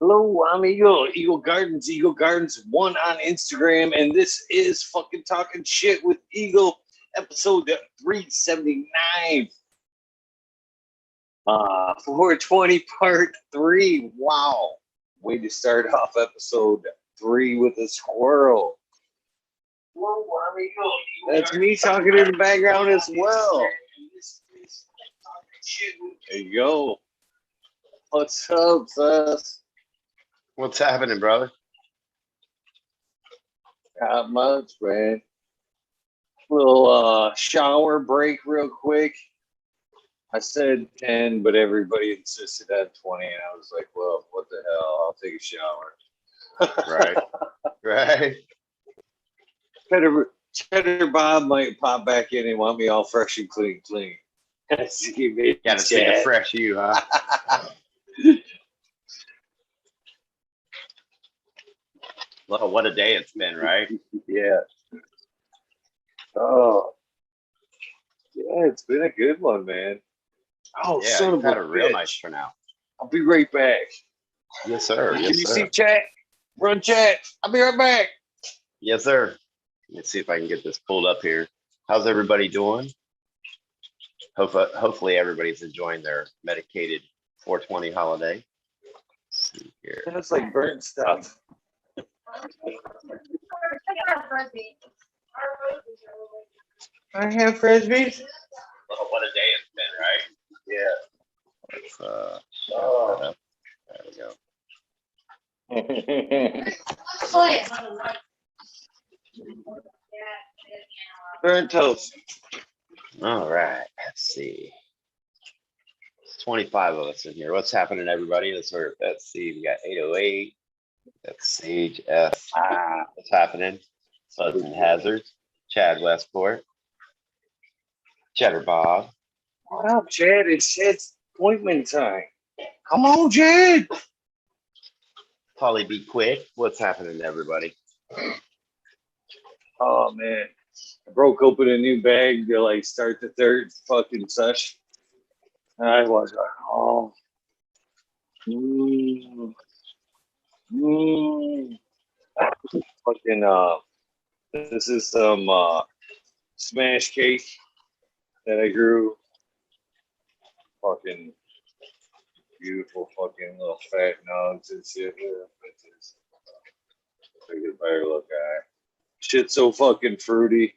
Hello, I'm Eagle Gardens, Eagle Gardens 1 on Instagram, and this is fucking Talking Shit with Eagle, episode 379. 420 part 3. Wow. Way to start off episode 3 with a squirrel. Hello, I'm Eagle. That's me talking in the background as well. There you go. What's up, sus? What's happening, brother? Not much, man. Little shower break real quick. I said 10, but everybody insisted on 20, and I was like, well, what the hell? I'll take a shower. Right. Chetter Bob might pop back in and want me all fresh and clean. Gotta see the fresh you, huh? Well, what a day it's been, right? Yeah. Oh. Yeah, it's been a good one, man. Oh, yeah, son you've of had a a real bitch. nice turnout. I'll be right back. Yes, sir. Can Yes, you sir. see chat? Run chat. I'll be right back. Yes, sir. Let's see if I can get this pulled up here. How's everybody doing? Hopefully everybody's enjoying their medicated 420 holiday. Let's see here. That's like burnt stuff. I have frisbees. Oh, what a day it's been, right? Yeah. Let's shut that up. There we go. Burnt toast. All right. Let's see. It's 25 of us in here. What's happening, everybody? Let's see. We got 808. That's Sage S. What's happening? Sudden Hazards. Chad Westport. Chetter Bob. What up, Chad? It's Chad's appointment time. Come on, Chad. Polly Be Quick. What's happening, everybody? Oh, man. I broke open a new bag to like start the third fucking session. And I was like, oh. Fucking, this is some smash cake that I grew. Fucking beautiful fucking little fat nugs and shit. Take a better look at it. Shit's so fucking fruity.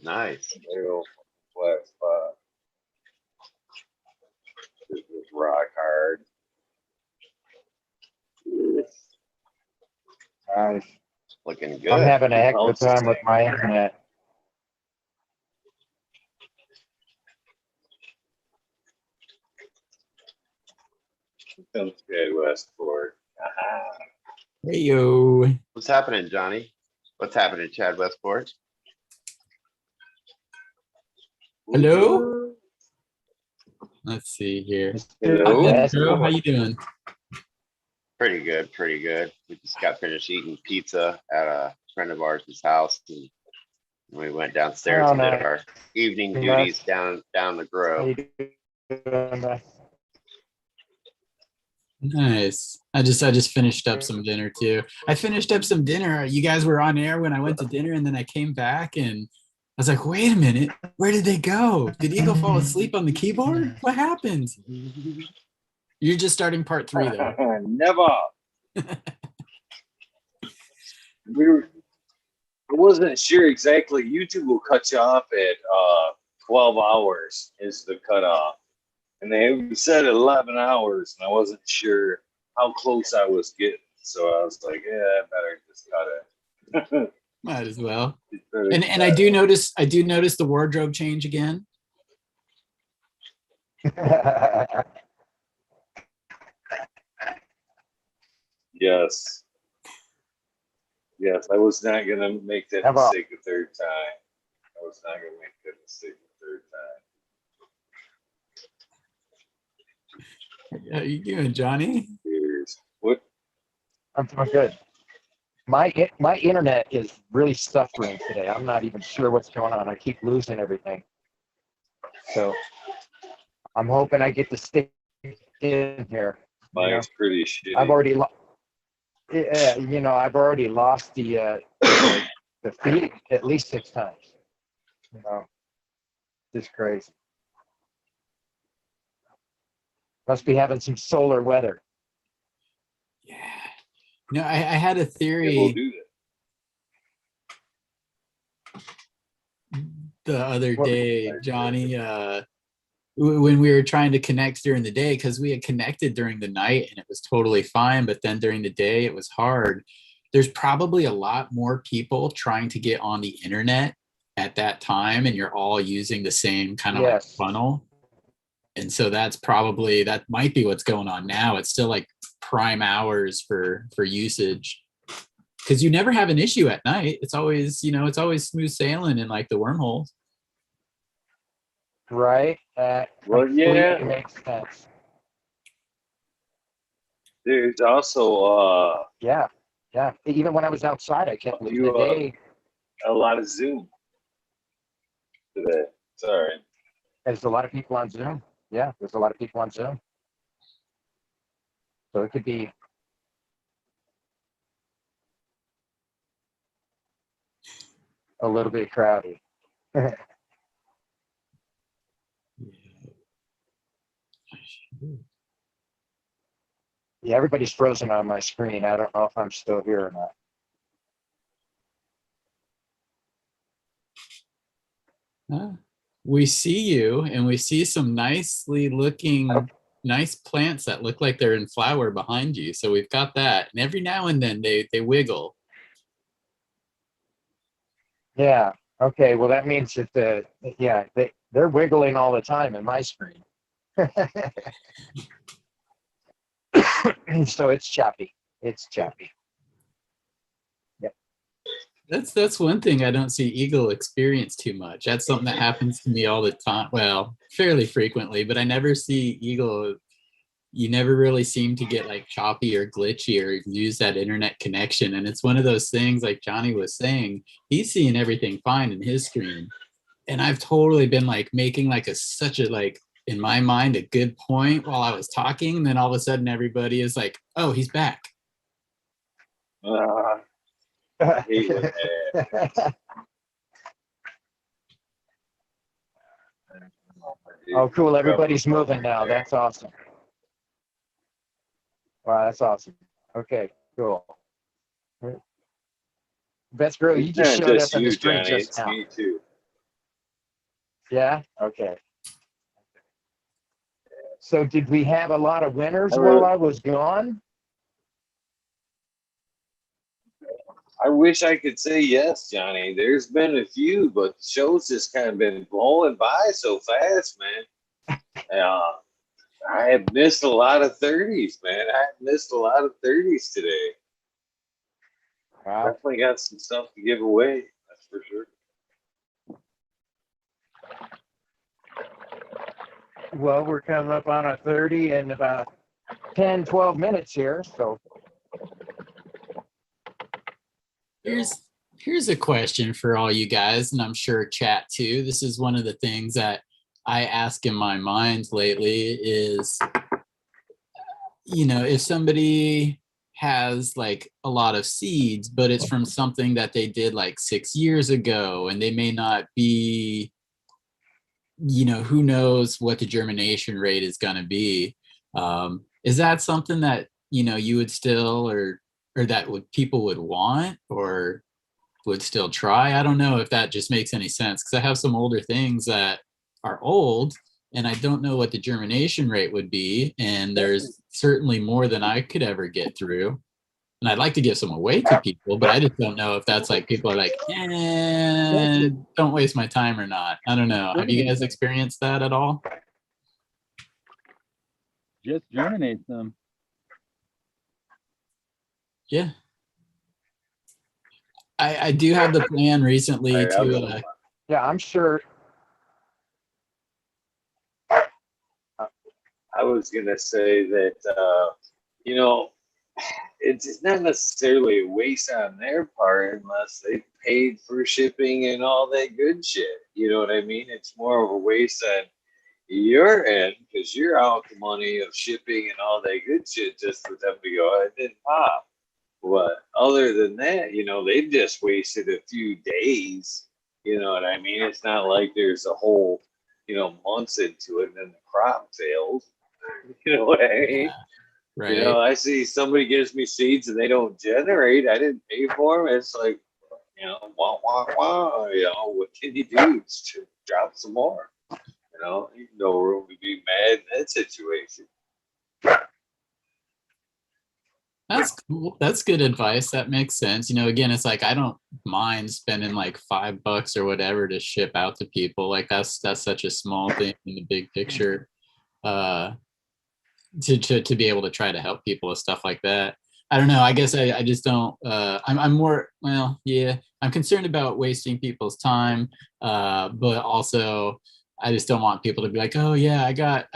Nice. Real flat spot. This is rock hard. Nice. Looking good. I'm having a heck of a time with my internet. Comes Chad Westport. Hey yo. What's happening, Johnny? What's happening, Chad Westport? Hello. Let's see here. Hello. Hello. How you doing? Pretty good. We just got finished eating pizza at a friend of ours' house, and we went downstairs and did our evening duties down the grove. Nice. I just finished up some dinner too. I finished up some dinner. You guys were on air when I went to dinner, and then I came back and I was like, wait a minute, where did they go? Did Eagle fall asleep on the keyboard? What happened? You're just starting part 3 though. Never. I wasn't sure exactly. YouTube will cut you off at 12 hours is the cutoff. And they said 11 hours, and I wasn't sure how close I was getting. So I was like, yeah, I better just cut it. Might as well. And I do notice the wardrobe change again. Yes. Yes, I was not going to make that mistake a third time. I was not going to make that mistake a third time. How you doing, Johnny? Cheers. What? I'm doing good. My internet is really suffering today. I'm not even sure what's going on. I keep losing everything. So I'm hoping I get to stay in here. You know, Mine's pretty shitty. I've already, I've already lost the feed at least 6 times. You know, just crazy. Must be having some solar weather. Yeah. No, I had a Yeah, we'll theory do that. the other What- day, Johnny, when we were trying to connect during the day, because we had connected during the night and it was totally fine, but then during the day it was hard. There's probably a lot more people trying to get on the internet at that time, and you're all using the same kind of like Yes. funnel. And so that might be what's going on now. It's still like prime hours for usage, because you never have an issue at night. It's always smooth sailing in like the wormholes. Right? Well, yeah. Completely makes sense. There's also Yeah. Even when I was outside, I kept losing You, the day. a lot of Zoom today. Sorry. There's a lot of people on Zoom. Yeah, there's a lot of people on Zoom. So it could be a little bit crowded. Yeah, everybody's frozen on my screen. I don't know if I'm still here or not. We see you, and we see some nicely looking nice plants that look like they're in flower behind you. So we've got that, and every now and then they wiggle. Yeah. Okay. Well, that means that they're wiggling all the time in my screen. So it's choppy. It's choppy. Yep. That's one thing I don't see Eagle experience too much. That's something that happens to me all the time. Well, fairly frequently, but I never see Eagle. You never really seem to get like choppy or glitchy or lose that internet connection. And it's one of those things, like Johnny was saying, he's seeing everything fine in his screen. And I've totally been like making like such a like, in my mind, a good point while I was talking. And then all of a sudden everybody is like, oh, he's back. I hate when that. Oh, cool. Everybody's moving now. That's awesome. Wow, that's awesome. Okay, cool. Best girl, you It's just not showed just up on the you, screen Johnny. just It's now. me too. Yeah? Okay. So did we have a lot of winners I while really- I was gone? I wish I could say yes, Johnny. There's been a few, but the show's just kind of been blowing by so fast, man. I have missed a lot of 30s, man. I have missed a lot of 30s today. Wow. Definitely got some stuff to give away. That's for sure. Well, we're coming up on a 30 in about 10, 12 minutes here. So Here's a question for all you guys, and I'm sure chat too. This is one of the things that I ask in my mind lately is, if somebody has like a lot of seeds, but it's from something that they did like 6 years ago, and they may not be, who knows what the germination rate is going to be. Is that something that, you would still, or that people would want or would still try? I don't know if that just makes any sense, because I have some older things that are old and I don't know what the germination rate would be. And there's certainly more than I could ever get through. And I'd like to give some away to people, but I just don't know if that's like people are like, don't waste my time or not. I don't know. Have you guys experienced that at all? Just germinate them. Yeah. I do have the plan recently to yeah, I'm sure. I was going to say that, it's not necessarily a waste on their part unless they paid for shipping and all that good shit. You know what I mean? It's more of a waste on, you're in because you're out the money of shipping and all that good shit just for them to go, it didn't pop. But other than that, they've just wasted a few days. You know what I mean? It's not like there's a whole, months into it and then the crop fails. You know what I mean? Yeah, right. I see somebody gives me seeds and they don't generate. I didn't pay for them. It's like, wah, wah, wah. What can you do? Just drop some more. No room to be mad in that situation. That's cool. That's good advice. That makes sense. Again, it's like I don't mind spending like $5 or whatever to ship out to people. Like that's such a small thing in the big picture. To be able to try to help people with stuff like that. I don't know. I guess I just don't. I'm more. Well, yeah. I'm concerned about wasting people's time, but also I just don't want people to be like, oh yeah, I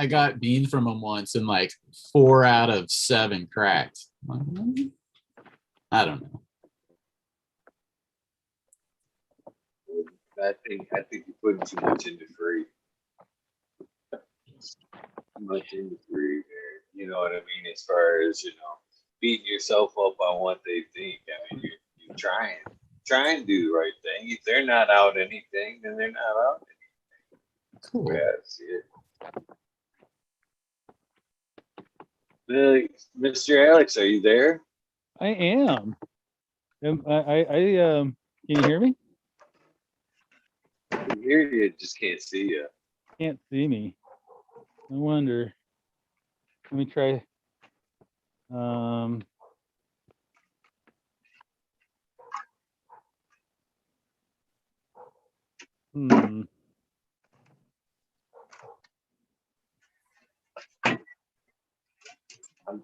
got beans from them once and like 4 out of 7 cracked. I don't know. I think you're putting too much into free. Too much into free there. You know what I mean? As far as, beating yourself up on what they think. I mean, you're trying to do the right thing. If they're not out anything, then they're not out anything. Cool. Yeah, that's it. Mr. Alex, are you there? I am. Can you hear me? I can hear you, just can't see you. Can't see me. I wonder. Let me try. I'm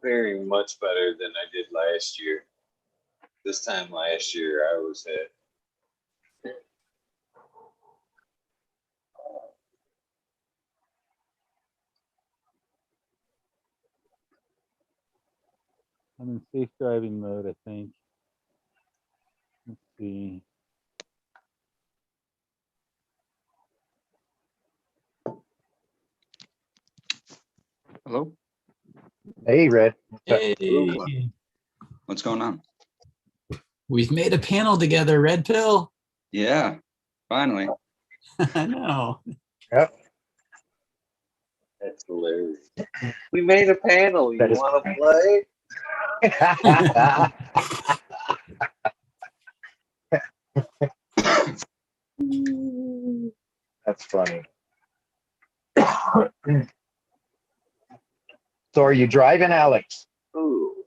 faring much better than I did last year. This time last year, I was at I'm in safe driving mode, I think. Let's see. Hello. Hey, Red. Hey, What's going on? we've made a panel together, Red Pill. Yeah, finally. I know. Yep. That's hilarious. We made a panel. You That is- want to play? That's funny. So are you driving, Alex? Ooh.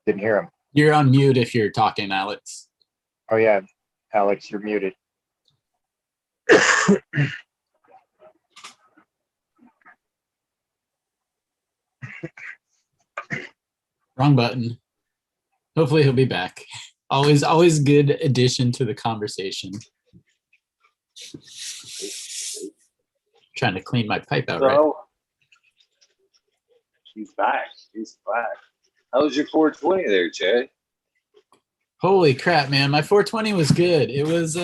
Didn't hear him. You're on mute if you're talking, Alex. Oh yeah, Alex, you're muted. Wrong button. Hopefully he'll be back. Always good addition to the conversation. Trying to clean my pipe out, right? So, he's back. He's back. How was your 420 there, Chad? Holy crap, man! My 420 was good. It was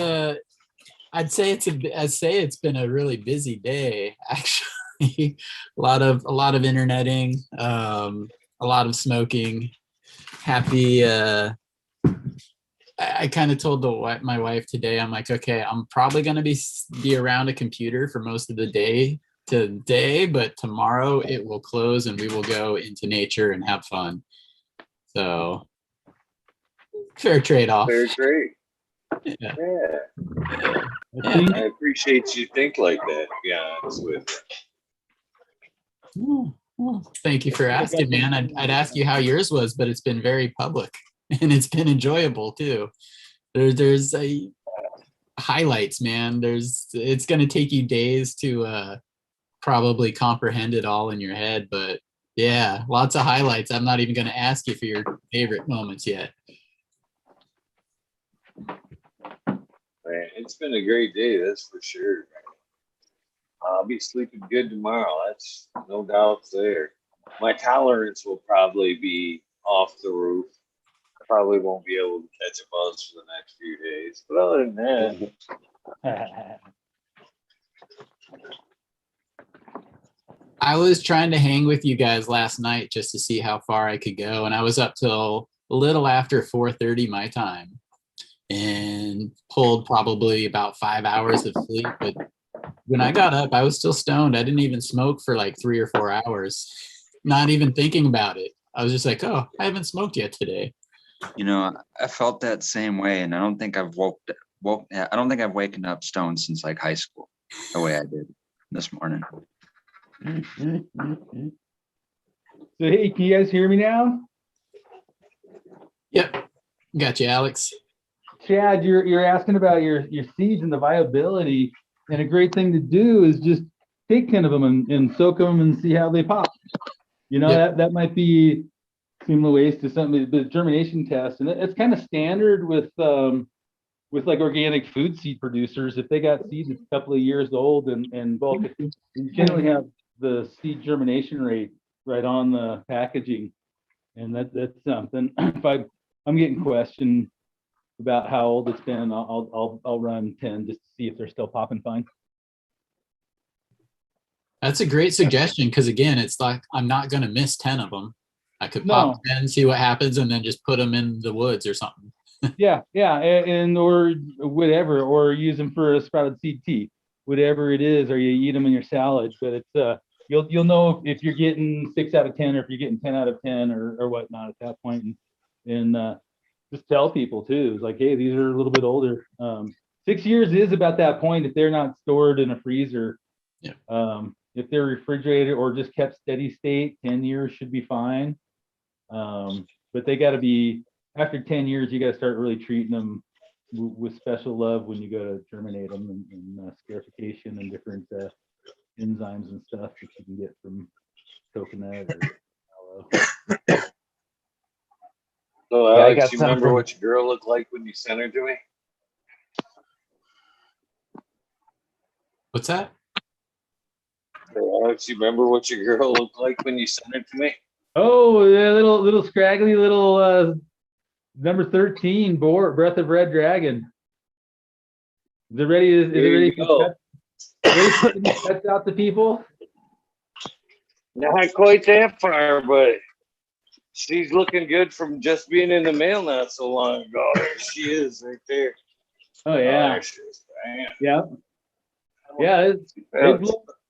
I'd say it's been a really busy day actually. a lot of interneting, a lot of smoking. Happy. I kind of told my wife today. I'm like, okay, I'm probably gonna be around a computer for most of the day today, but tomorrow it will close and we will go into nature and have fun. So fair trade-off. Fair trade. Yeah. Yeah. Yeah. I appreciate you think like that, to be honest with you. Well, thank you for asking, man. I'd ask you how yours was, but it's been very public and it's been enjoyable too. There's a highlights, man. It's going to take you days to probably comprehend it all in your head, but yeah, lots of highlights. I'm not even going to ask you for your favorite moments yet. Man, it's been a great day, that's for sure. I'll be sleeping good tomorrow. That's no doubt there. My tolerance will probably be off the roof. probably won't be able to catch a buzz for the next few days. But other than that, I was trying to hang with you guys last night just to see how far I could go, and I was up till a little after 4:30 my time, and pulled probably about 5 hours of sleep. But when I got up, I was still stoned. I didn't even smoke for like 3 or 4 hours, not even thinking about it. I was just like, oh, I haven't smoked yet today. You know, I felt that same way, and I don't think I've I don't think I've waken up stoned since like high school, the way I did this morning. So hey, can you guys hear me now? Yep. Got you, Alex. Chad, you're asking about your seeds and the viability, and a great thing to do is just take 10 of them and soak them and see how they pop. You know, Yep. that might be similar ways to something, the germination test, and it's kind of standard with like organic food seed producers. If they got seeds that's a couple of years old and bulk, you generally have the seed germination rate right on the packaging, and that's something. If I'm getting questioned about how old it's been, I'll run 10 just to see if they're still popping fine. That's a great suggestion because, again, it's like I'm not going to miss 10 of them. I could pop 10, see what happens, and then just put them in the woods or something. Yeah, and or whatever, or use them for a sprouted seed tea, whatever it is, or you eat them in your salad. But it's you'll know if you're getting 6 out of 10 or if you're getting 10 out of 10 or whatnot at that point, and just tell people too. It's like, hey, these are a little bit older. 6 years is about that point if they're not stored in a freezer. Yeah. If they're refrigerated or just kept steady state, 10 years should be fine. But they got to be, after 10 years, you got to start really treating them with special love when you go to germinate them, and scarification and different enzymes and stuff that you can get from coconut or aloe. so Yeah, I Alex, got you remember something. what your girl looked like when you sent her to me? What's that? So Alex, you remember what your girl looked like when you sent her to me? Oh, yeah, little scraggly little number 13 boar, breath of red dragon. Is it ready? Is it ready to cut out to people? Not quite that far, but she's looking good from just being in the mail not so long ago. There she is right there. Oh yeah, There she is. yeah.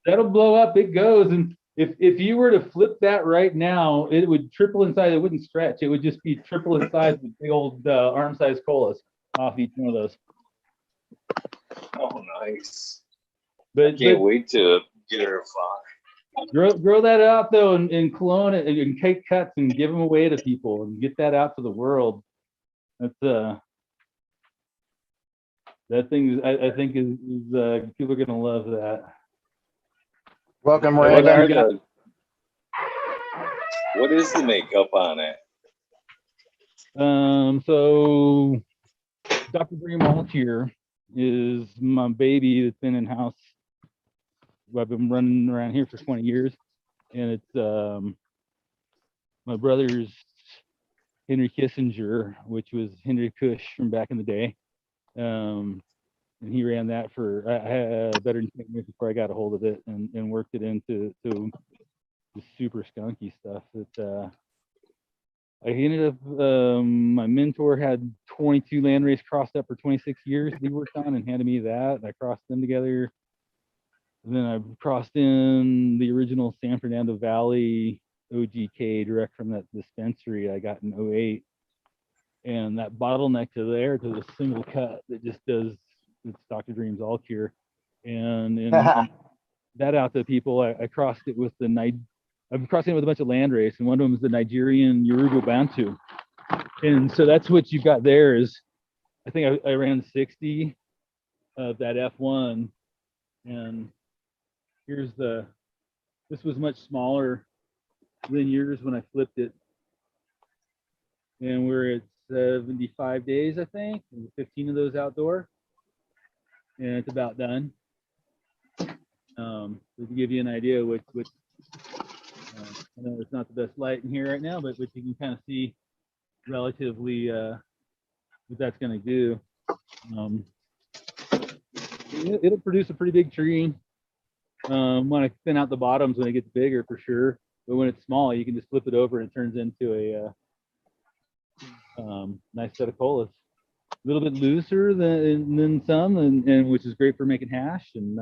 That'll blow up. It goes, and if you were to flip that right now, it would triple in size. It wouldn't stretch. It would just be triple in size with big old arm-sized colas off each one of those. Oh, nice. But Can't wait to get her a flock. grow that out though, and clone it and take cuts and give them away to people and get that out to the world. That's that thing is, I think is people are gonna love that. Welcome, What, Miranda. what is the makeup on it? So Dr. Green Maltier is my baby that's been in house. I've been running around here for 20 years, and it's my brother's Henry Kissinger, which was Henry Cush from back in the day. And he ran that for I had better than 10 years before I got a hold of it and worked it into the super skunky stuff that I ended up, my mentor had 22 landrace crossed up for 26 years he worked on and handed me that, and I crossed them together. And then I crossed in the original San Fernando Valley OGK direct from that dispensary I got in 08. And that bottleneck to there to the single cut that just does, it's Dr. Dream's All Cure. And that out to people, I crossed it with I'm crossing it with a bunch of landrace, and one of them is the Nigerian Yoruba Bantu. And so that's what you've got there is, I think I ran 60 of that F1, and here's this was much smaller than yours when I flipped it. And we're at 75 days, I think, and 15 of those outdoor. And it's about done. To give you an idea what I know it's not the best light in here right now, but you can kind of see relatively what that's going to do. It'll produce a pretty big tree. When I thin out the bottoms when it gets bigger, for sure. But when it's small, you can just flip it over and it turns into a nice set of colas. A little bit looser than some, and which is great for making hash. And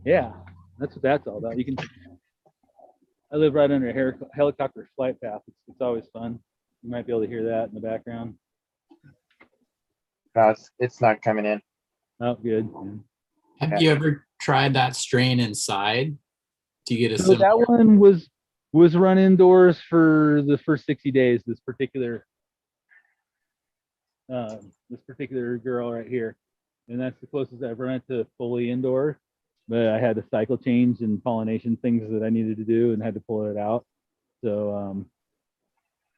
yeah, that's what that's all about. You can. I live right under a helicopter flight path. It's always fun. You might be able to hear that in the background. No, it's not coming in. Oh, good. Have you ever tried that strain inside? Do you get a So similar? that one was run indoors for the first 60 days. This particular girl right here, and that's the closest I've run it to fully indoor. But I had a cycle change and pollination things that I needed to do and had to pull it out. So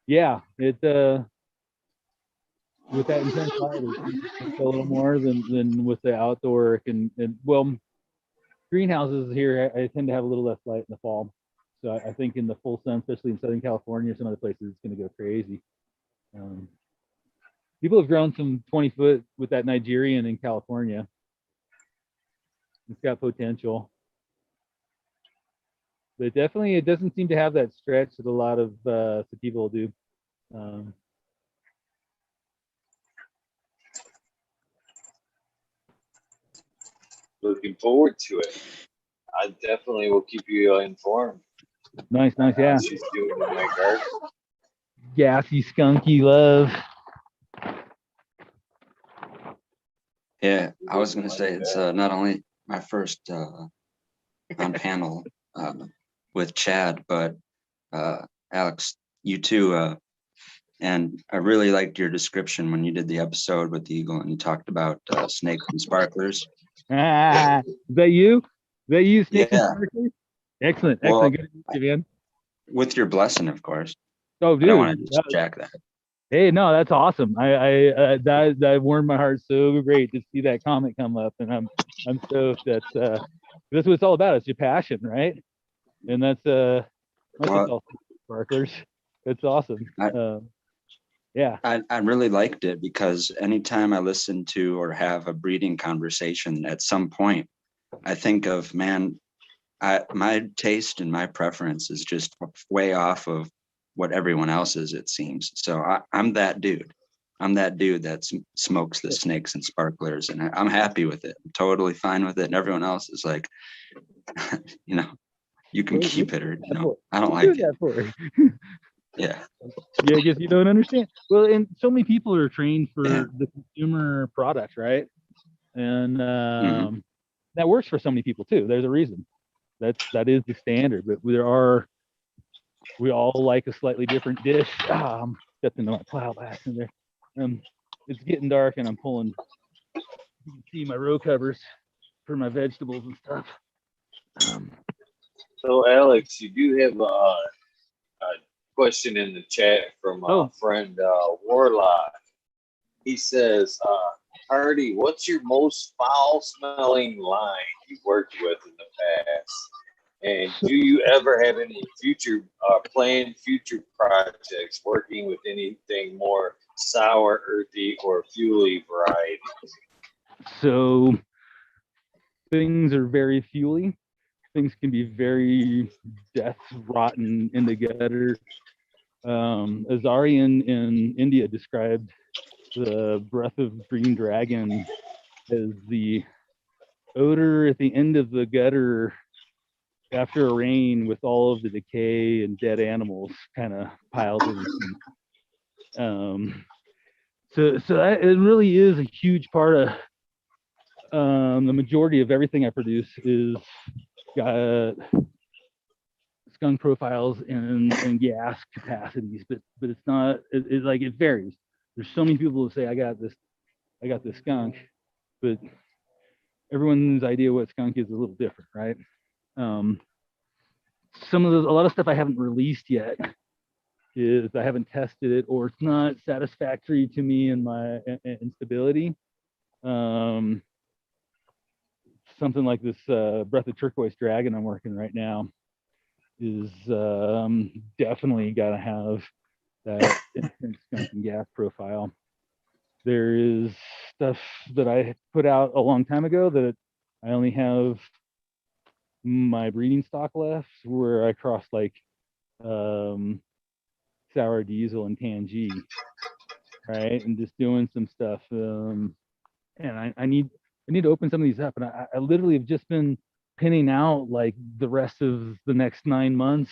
yeah, it with that intense light, it's a little more than with the outdoor work. And well, greenhouses here, I tend to have a little less light in the fall. So I think in the full sun, especially in Southern California or some other places, it's going to go crazy. People have grown some 20-foot with that Nigerian in California. It's got potential. But definitely, it doesn't seem to have that stretch that a lot of sativa will do. Looking forward to it. I definitely will keep you informed. Nice, yeah. How she's doing in my garden. Gassy, skunky love. Yeah, I was gonna say it's not only my first on panel with Chad, but Alex, you too. And I really liked your description when you did the episode with the eagle and you talked about snakes and sparklers. Is that you? Is that you, snakes and Yeah. sparklers? Excellent, Well, excellent. Good to meet you, man. With your blessing, of course. Oh, I don't want dude. to just jack that. Hey, no, that's awesome. That warmed my heart so great to see that comment come up, and I'm stoked that that's what it's all about. It's your passion, right? And that's not just all sparklers. It's awesome. Yeah. I really liked it because anytime I listen to or have a breeding conversation, at some point, I think of, man, my taste and my preference is just way off of what everyone else is, it seems. So I'm that dude. I'm that dude that smokes the snakes and sparklers, and I'm happy with it. I'm totally fine with it. And everyone else is like, you know, you can keep it, or you know, I don't like it. Yeah. Yeah, I guess you don't understand. Well, and so many people are trained for the consumer product, right? And that works for so many people too. There's a reason. That is the standard. But we all like a slightly different dish. I'm stepped into my plow back in there. It's getting dark and I'm pulling. You can see my row covers for my vegetables and stuff. So Alex, you do have a question in the chat from a friend Warlock. He says, Hardy, what's your most foul smelling line you've worked with in the past? And do you ever have any planned future projects working with anything more sour, earthy, or fuely varieties? So things are very fuely. Things can be very death rotten in the gutter. Azarian in India described the breath of green dragon as the odor at the end of the gutter after a rain with all of the decay and dead animals kind of piled in. So that, it really is a huge part of the majority of everything I produce is got skunk profiles and gas capacities, but it's not. It's like it varies. There's so many people who say I got this skunk, but everyone's idea of what skunk is a little different, right? A lot of stuff I haven't released yet is I haven't tested it, or it's not satisfactory to me in my instability. Something like this Breath of Turquoise Dragon I'm working right now is definitely got to have that inherent skunk and gas profile. There is stuff that I put out a long time ago that I only have my breeding stock left, where I crossed like sour diesel and Tangy, right? And just doing some stuff. And I need to open some of these up. And I literally have just been pinning out like the rest of the next 9 months,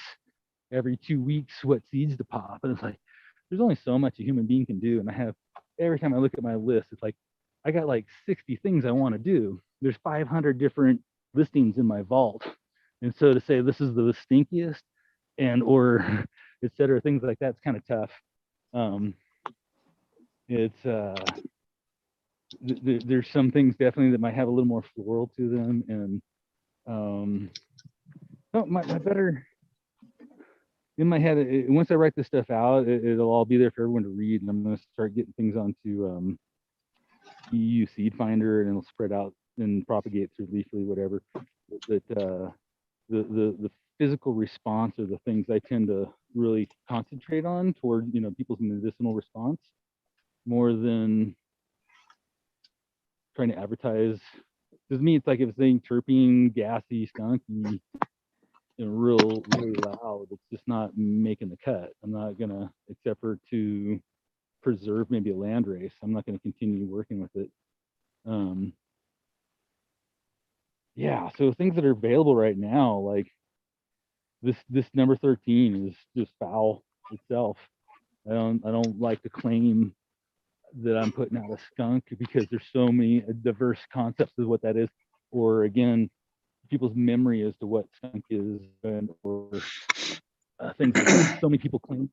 every 2 weeks, what seeds to pop. And it's like, there's only so much a human being can do. And I have, every time I look at my list, it's like, I got like 60 things I want to do. There's 500 different listings in my vault. And so to say this is the stinkiest and or et cetera, things like that's kind of tough. There's some things definitely that might have a little more floral to them, and my better in my head, once I write this stuff out, it'll all be there for everyone to read, and I'm going to start getting things onto EU Seed Finder, and it'll spread out and propagate through Leafly, whatever. That the physical response are the things I tend to really concentrate on toward, you know, people's medicinal response, more than trying to advertise. Because me, it's like if it's saying terpene, gassy, skunky, and really loud, it's just not making the cut. I'm not gonna, except for to preserve maybe a land race, I'm not gonna continue working with it. Yeah, so things that are available right now, like this number 13 is just foul itself. I don't like to claim that I'm putting out a skunk, because there's so many diverse concepts of what that is, or again, people's memory as to what skunk is, and or things like that. So many people claim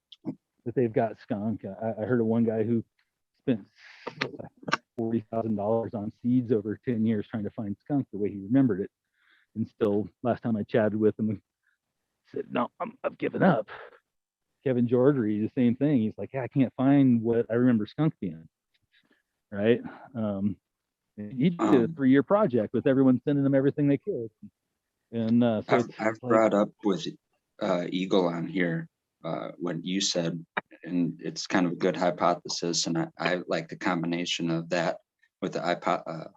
that they've got skunk. I heard of one guy who spent $40,000 on seeds over 10 years trying to find skunk the way he remembered it, and still, last time I chatted with him, said, no, I've given up. Kevin Georgery, the same thing. He's like, yeah, I can't find what I remember skunk being, right? He did a 3-year project with everyone sending them everything they could. And so I've brought up with Eagle on here what you said, and it's kind of a good hypothesis, and I like the combination of that with the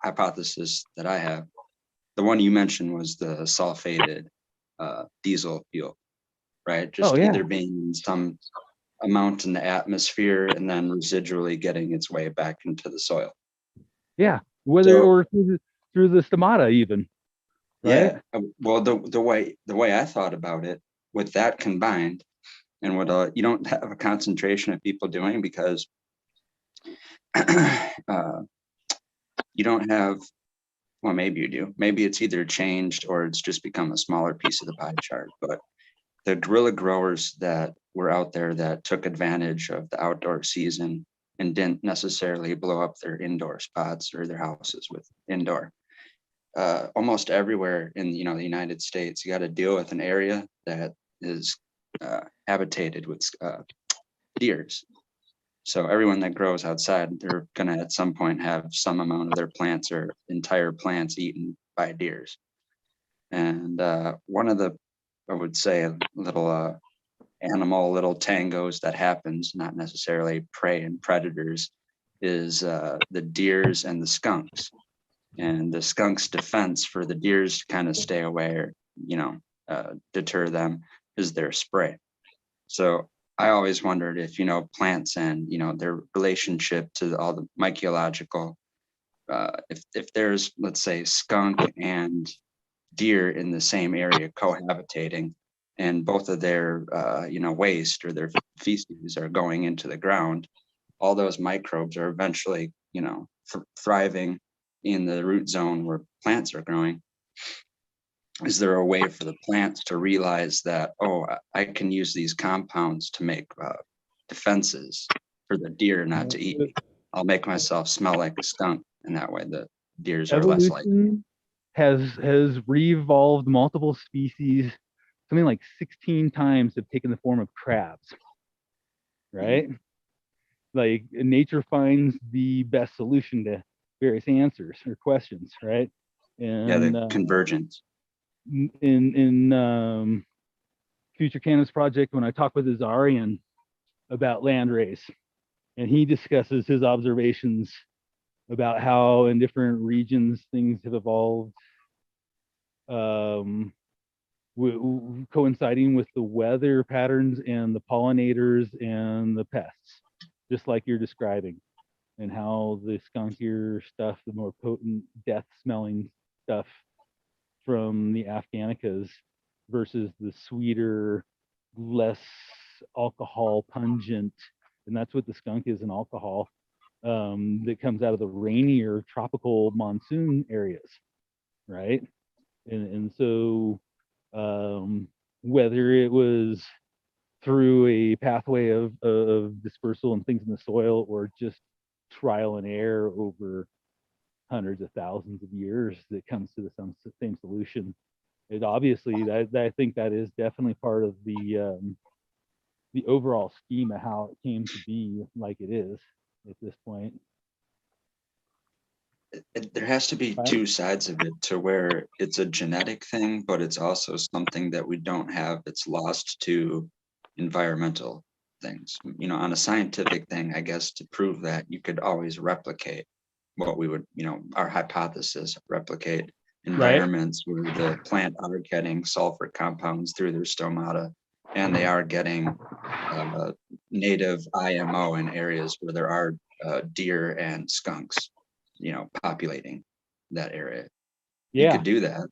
hypothesis that I have. The one you mentioned was the sulfated diesel fuel, right? Just either being some amount in the atmosphere and then residually getting its way back into the soil. Yeah, whether or through the stomata even. Right? Yeah. Well, the way I thought about it, with that combined, and what you don't have a concentration of people doing, because you don't have. Well, maybe you do. Maybe it's either changed or it's just become a smaller piece of the pie chart. But the guerrilla growers that were out there that took advantage of the outdoor season and didn't necessarily blow up their indoor spots or their houses with indoor. Almost everywhere in the United States, you got to deal with an area that is habitated with deers. So everyone that grows outside, they're gonna at some point have some amount of their plants or entire plants eaten by deers. And one of the, I would say, little little tangos that happens, not necessarily prey and predators, is the deers and the skunks. And the skunk's defense for the deers to kind of stay away or, deter them is their spray. So I always wondered if, plants and, their relationship to all the mycological, if there's, let's say, skunk and deer in the same area cohabitating, and both of their, waste or their feces are going into the ground, all those microbes are eventually, thriving in the root zone where plants are growing. Is there a way for the plants to realize that, oh, I can use these compounds to make defenses for the deer not to eat me? I'll make myself smell like a skunk, and that way the deers are less likely. Has re-evolved multiple species. Something like 16 times have taken the form of crabs, right? Like nature finds the best solution to various answers or questions, right? And the convergence. In Future Cannabis Project, when I talked with Azarian about landrace, and he discusses his observations about how in different regions things have evolved, coinciding with the weather patterns and the pollinators and the pests, just like you're describing, and how the skunkier stuff, the more potent death smelling stuff from the Afghanicas versus the sweeter, less alcohol pungent, and that's what the skunk is, an alcohol, that comes out of the rainier tropical monsoon areas, right? And so whether it was through a pathway of dispersal and things in the soil, or just trial and error over hundreds of thousands of years, that comes to the same solution. It obviously, that I think that is definitely part of the overall scheme of how it came to be like it is at this point. There has to be two sides of it, to where it's a genetic thing, but it's also something that we don't have. It's lost to environmental things. You know, on a scientific thing, I guess, to prove that, you could always replicate what we would, you know, our hypothesis, replicate environments where the plant are getting sulfur compounds through their stomata, and they are getting native IMO in areas where there are deer and skunks, you know, populating that area. You could do that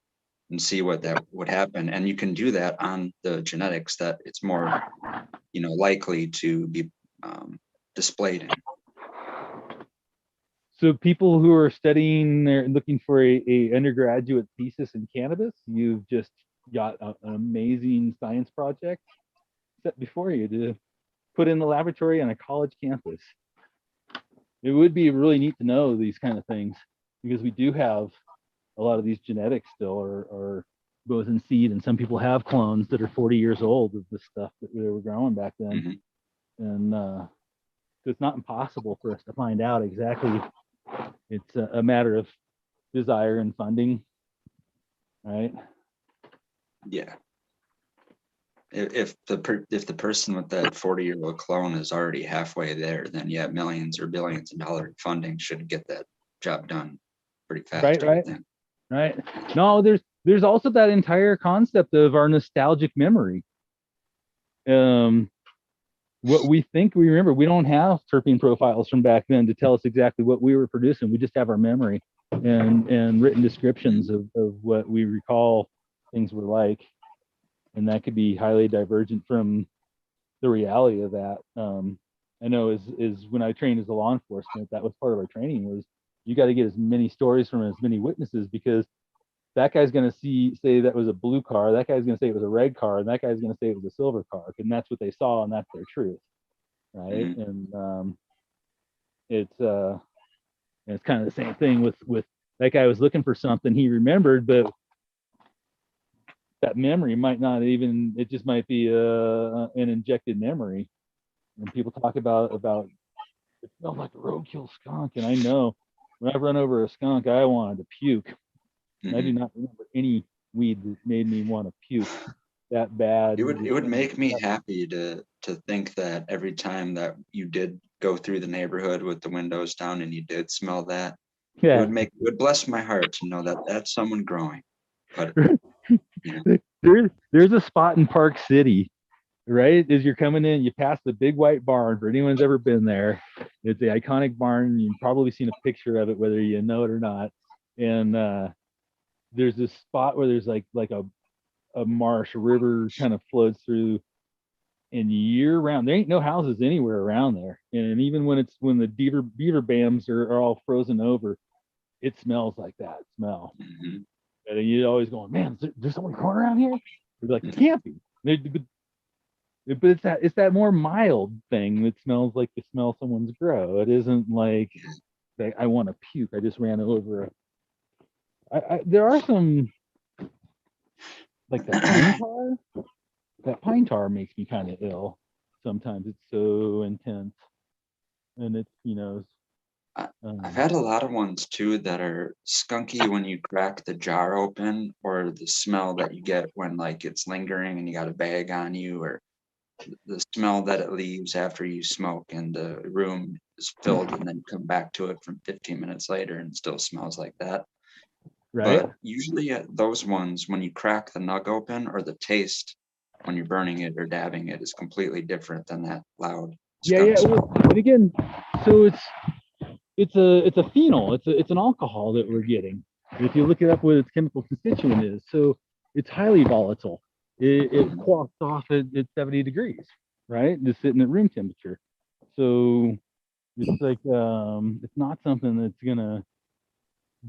and see what that would happen, and you can do that on the genetics that it's more, you know, likely to be displayed in. So people who are studying, they're looking for a undergraduate thesis in cannabis, you've just got an amazing science project set before you to put in the laboratory on a college campus. It would be really neat to know these kind of things, because we do have a lot of these genetics still are both in seed, and some people have clones that are 40 years old of the stuff that they were growing back then. And so it's not impossible for us to find out exactly. It's a matter of desire and funding, right? Yeah. If the person with that 40-year-old clone is already halfway there, then yeah, millions or billions of dollars funding should get that job done pretty fast. Right. No, there's also that entire concept of our nostalgic memory. What we think we remember, we don't have terpene profiles from back then to tell us exactly what we were producing. We just have our memory and written descriptions of what we recall things were like. And that could be highly divergent from the reality of that. I know is when I trained as a law enforcement, that was part of our training, was you got to get as many stories from as many witnesses, because that guy's going to say that was a blue car, that guy's going to say it was a red car, and that guy's going to say it was a silver car, and that's what they saw, and that's their truth, right? And it's kind of the same thing with that guy was looking for something he remembered, but that memory might not even, it just might be an injected memory. And people talk about it smelled like a roadkill skunk, and I know when I run over a skunk, I wanted to puke. I do not remember any weed that made me want to puke that bad. It would make me happy to think that every time that you did go through the neighborhood with the windows down and you did smell that, yeah, it would bless my heart to know that that's someone growing. But you know. There's a spot in Park City, right? As you're coming in, you pass the big white barn. For anyone's ever been there, it's the iconic barn. You've probably seen a picture of it, whether you know it or not. And there's this spot where there's like a marsh, a river kind of flows through, and year round there ain't no houses anywhere around there. And even when the beaver dams are all frozen over, it smells like that smell. And you're always going, man, there's someone growing around here? You're like, it can't be. But it's that more mild thing that smells like you smell someone's grow. It isn't like I want to puke. I just ran over there are some, like that pine tar. That pine tar makes me kind of ill. Sometimes it's so intense, and it's, you know. I've had a lot of ones too that are skunky when you crack the jar open, or the smell that you get when like it's lingering and you got a bag on you, or the smell that it leaves after you smoke, and the room is filled, and then come back to it from 15 minutes later and it still smells like that. Right. But usually those ones, when you crack the nug open, or the taste when you're burning it or dabbing it, is completely different than that loud Yeah. skunk smell. Well, and again, so it's a phenol. It's an alcohol that we're getting. If you look it up, what its chemical constituent is, so it's highly volatile. It quaffs off at 70 degrees, right? Just sitting at room temperature. So it's like it's not something that's gonna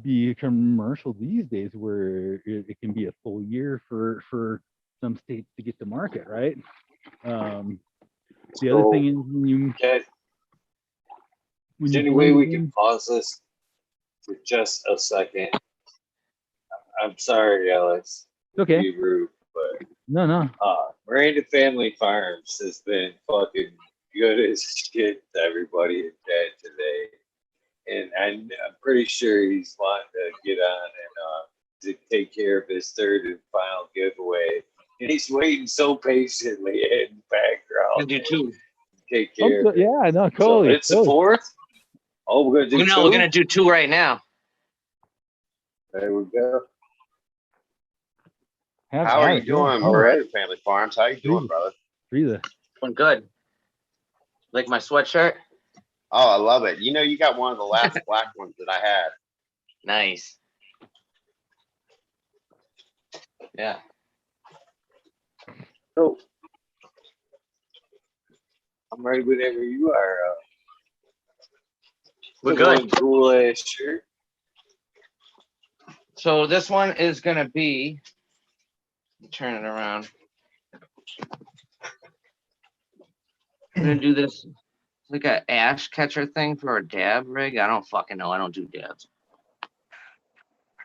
be a commercial these days, where it can be a full year for some states to get to market, right? The other thing is when you Is there any way we can pause this for just a second? I'm sorry, Alex. Okay. Be rude, but No. Miranda Family Farms has been fucking good as shit to everybody in chat today. And I'm pretty sure he's wanting to get on and to take care of his third and final giveaway. And he's waiting so patiently in the background. We'll do two. Take care of it. Yeah, no, So totally. it's the fourth? Oh, we're going to do two? We're going to do two right now. There we go. How are you doing, Miranda Family Farms? How you doing, brother? Doing good. Like my sweatshirt? Oh, I love it. You know, you got one of the last black ones that I had. Nice. Yeah. So, I'm ready whenever you are. We're good. Cool ass shirt. So this one is going to be, turn it around. I'm going to do this like a ash catcher thing for a dab rig. I don't fucking know. I don't do dabs.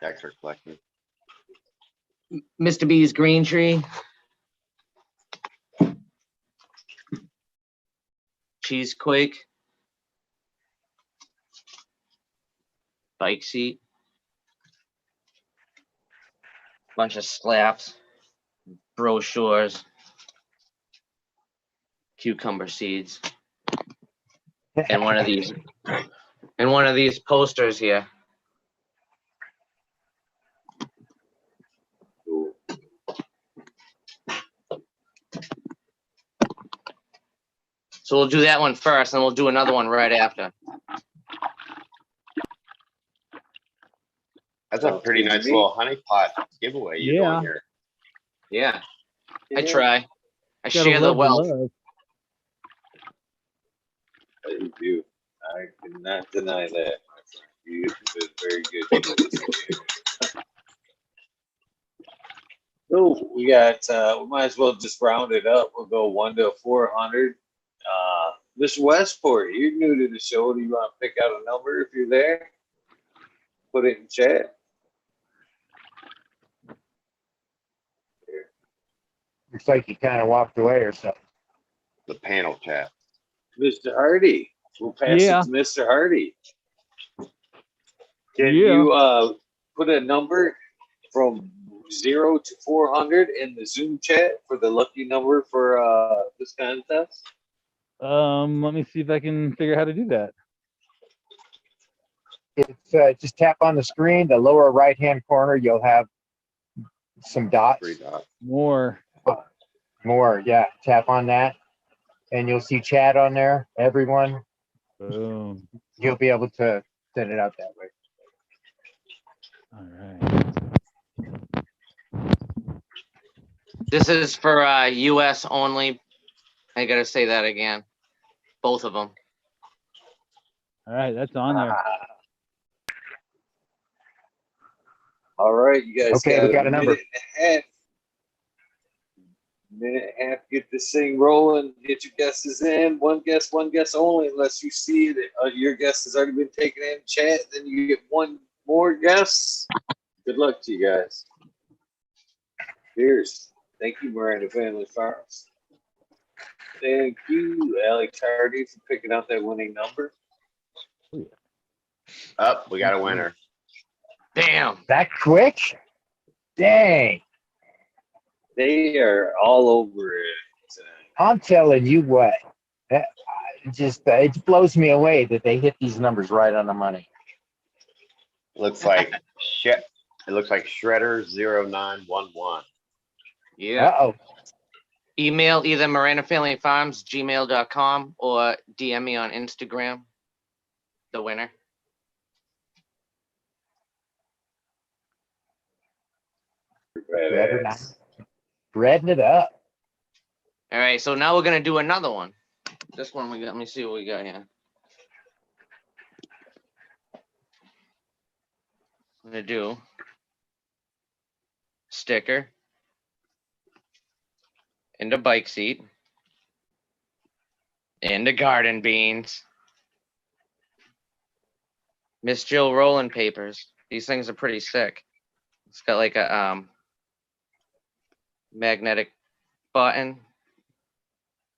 Thanks for collecting. Mr. B's green tree. Cheesequake. Bike seat. Bunch of slaps. Brochures. Cucumber seeds. And one of these posters here. So we'll do that one first, and we'll do another one right after. That's a pretty nice little honey pot giveaway you're doing here. Yeah. I try. I share the wealth. You do. I cannot deny that. You did very good. So we got. We might as well just round it up. We'll go 1 to 400. Mr. Westport, you're new to the show. Do you want to pick out a number if you're there? Put it in chat. Looks like he kind of walked away or something. The panel chat. Mr. Hardy. We'll pass it to Mr. Hardy. Can you put a number from 0 to 400 in the Zoom chat for the lucky number for this contest? Let me see if I can figure out how to do that. It's just tap on the screen, the lower right-hand corner, you'll have some dots. 3 dots. More, yeah. Tap on that, and you'll see chat on there. Everyone. Boom. You'll be able to send it out that way. All right. This is for US only. I gotta say that again. Both of them. All right, that's on there. All right, you guys. Okay, we got a number. Minute and a half, get this thing rolling, get your guesses in. One guess only, unless you see that your guess has already been taken in chat. Then you get one more guess. Good luck to you guys. Cheers. Thank you, Miranda Family Farms. Thank you, Alex Hardy, for picking out that winning number. Up, we got a winner. Damn. That quick? Dang. They are all over it I'm telling you what, that- it blows me away that they hit these numbers right on the money. Looks like shit. It looks like Shredder 0911. Yeah. Uh-oh. Email either mirandafamilyfarms@gmail.com or DM me on Instagram. The winner. Breading it up. All right, so now we're gonna do another one. This one we got. Let me see what we got here. I'm gonna do sticker and a bike seat and a garden beans. Miss Jill rolling papers. These things are pretty sick. It's got like a magnetic button.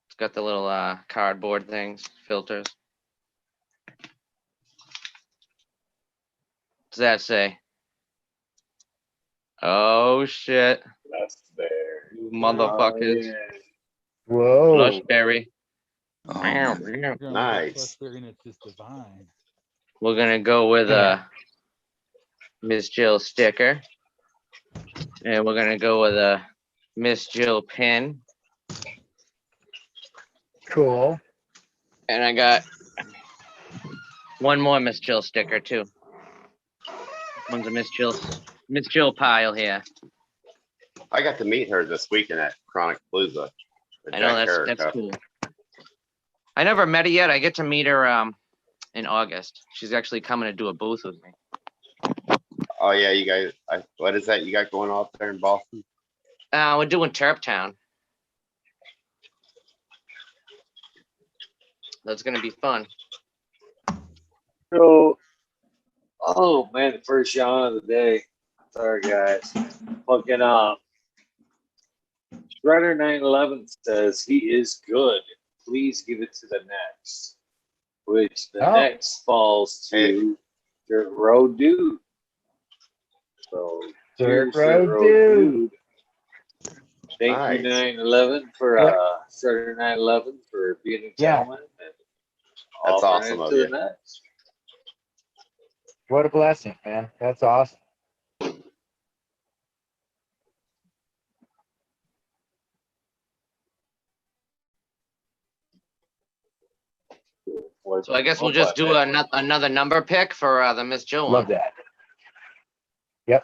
It's got the little cardboard things, filters. What's that say? Oh shit. That's there. You motherfuckers. yeah. Whoa. Blushberry. Oh, Meow, man. meow. You're Nice. And it's just divine. We're gonna go with Yeah. Miss Jill sticker. And we're gonna go with a Miss Jill pin. Cool. And I got one more Miss Jill sticker too. One's a Miss Jill pile here. I got to meet her this weekend at Chronic Palooza. with I know Jack that's Carrico. cool. I never met her yet. I get to meet her in August. She's actually coming to do a booth with me. Oh yeah, you guys. What is that you got going on up there in Boston? We're doing Terptown. That's gonna be fun. So, oh man, the first yawn of the day. Sorry guys. Fucking Shredder 911 says he is good. Please give it to the next. Which the Oh. next falls to Dirt Road Dude. So Dirt cheers, Road Dude. Thank Nice. you 911 for Shredder 911 for being a Yeah. gentleman. And That's offering awesome it of to you. the next. What a blessing, man. That's awesome. So I guess we'll just do another number pick for the Miss Jill Love one. that. Yep.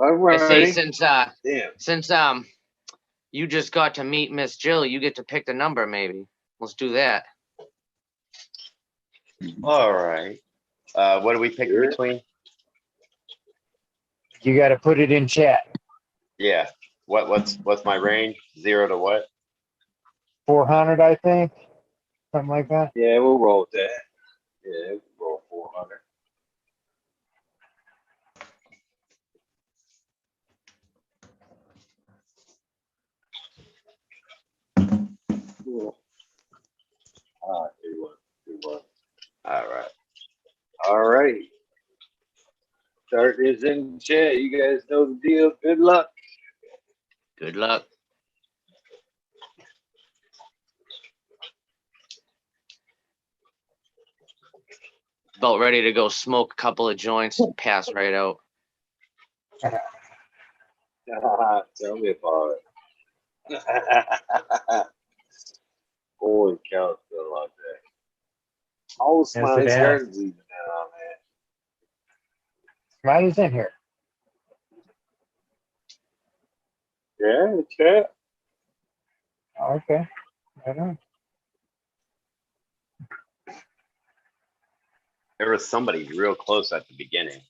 I say Damn. since you just got to meet Miss Jill, you get to pick the number maybe. Let's do that. All right. What do we pick Sure. between? You got to put it in chat. Yeah. What's my range? 0 to what? 400, I think. Something like that. Yeah, we'll roll with that. Yeah, we'll roll 400. Cool. Good one. All right. All right. Start is in chat. You guys know the deal. Good luck. Good luck. About ready to go smoke a couple of joints and pass right out. Tell me about it. Holy cow, it's been a long day. All the Yes, it Smileys has. Gardens leaving now, man. Smiley's in here. Yeah, chat. Okay. I know. There was somebody real close at the beginning.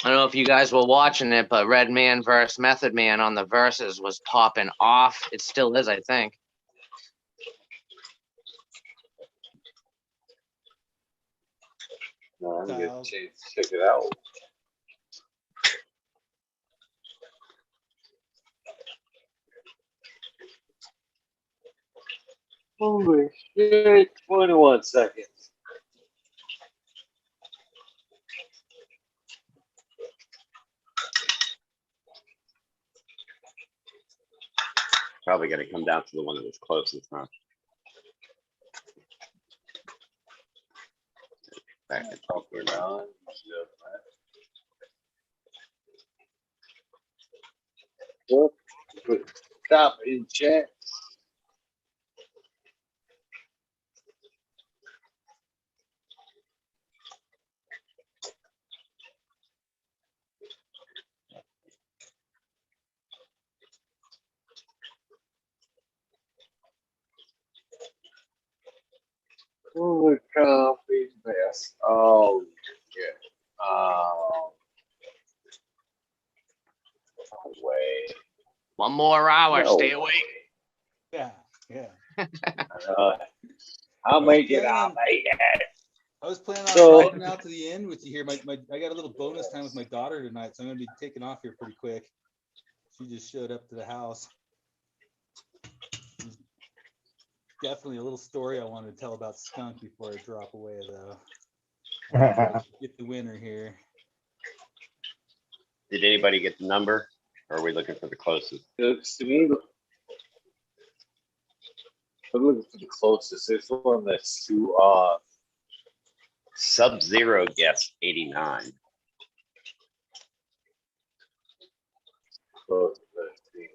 I don't know if you guys were watching it, but Red Man versus Method Man on the verses was popping off. It still is, I think. No, I'm gonna check it out. Holy shit, 21 seconds. down to the one that was closest, huh? Back and Up or down. Stop in chat. Holy coffee best. Oh yeah. No way. One more hour. No Stay way. awake. Yeah, yeah. I'll make it. planning I'll on- make it. I was planning on So- driving out to the end with you here. I got a little bonus time with my daughter tonight, so I'm gonna be taking off here pretty quick. She just showed up to the house. Definitely a little story I wanted to tell about skunk before I drop away, though. Get the winner here. Did anybody get the number? Or are we looking for the closest? Looks to me. I'm looking for the closest. There's one that's too Sub-Zero guess 89. close. Let's see.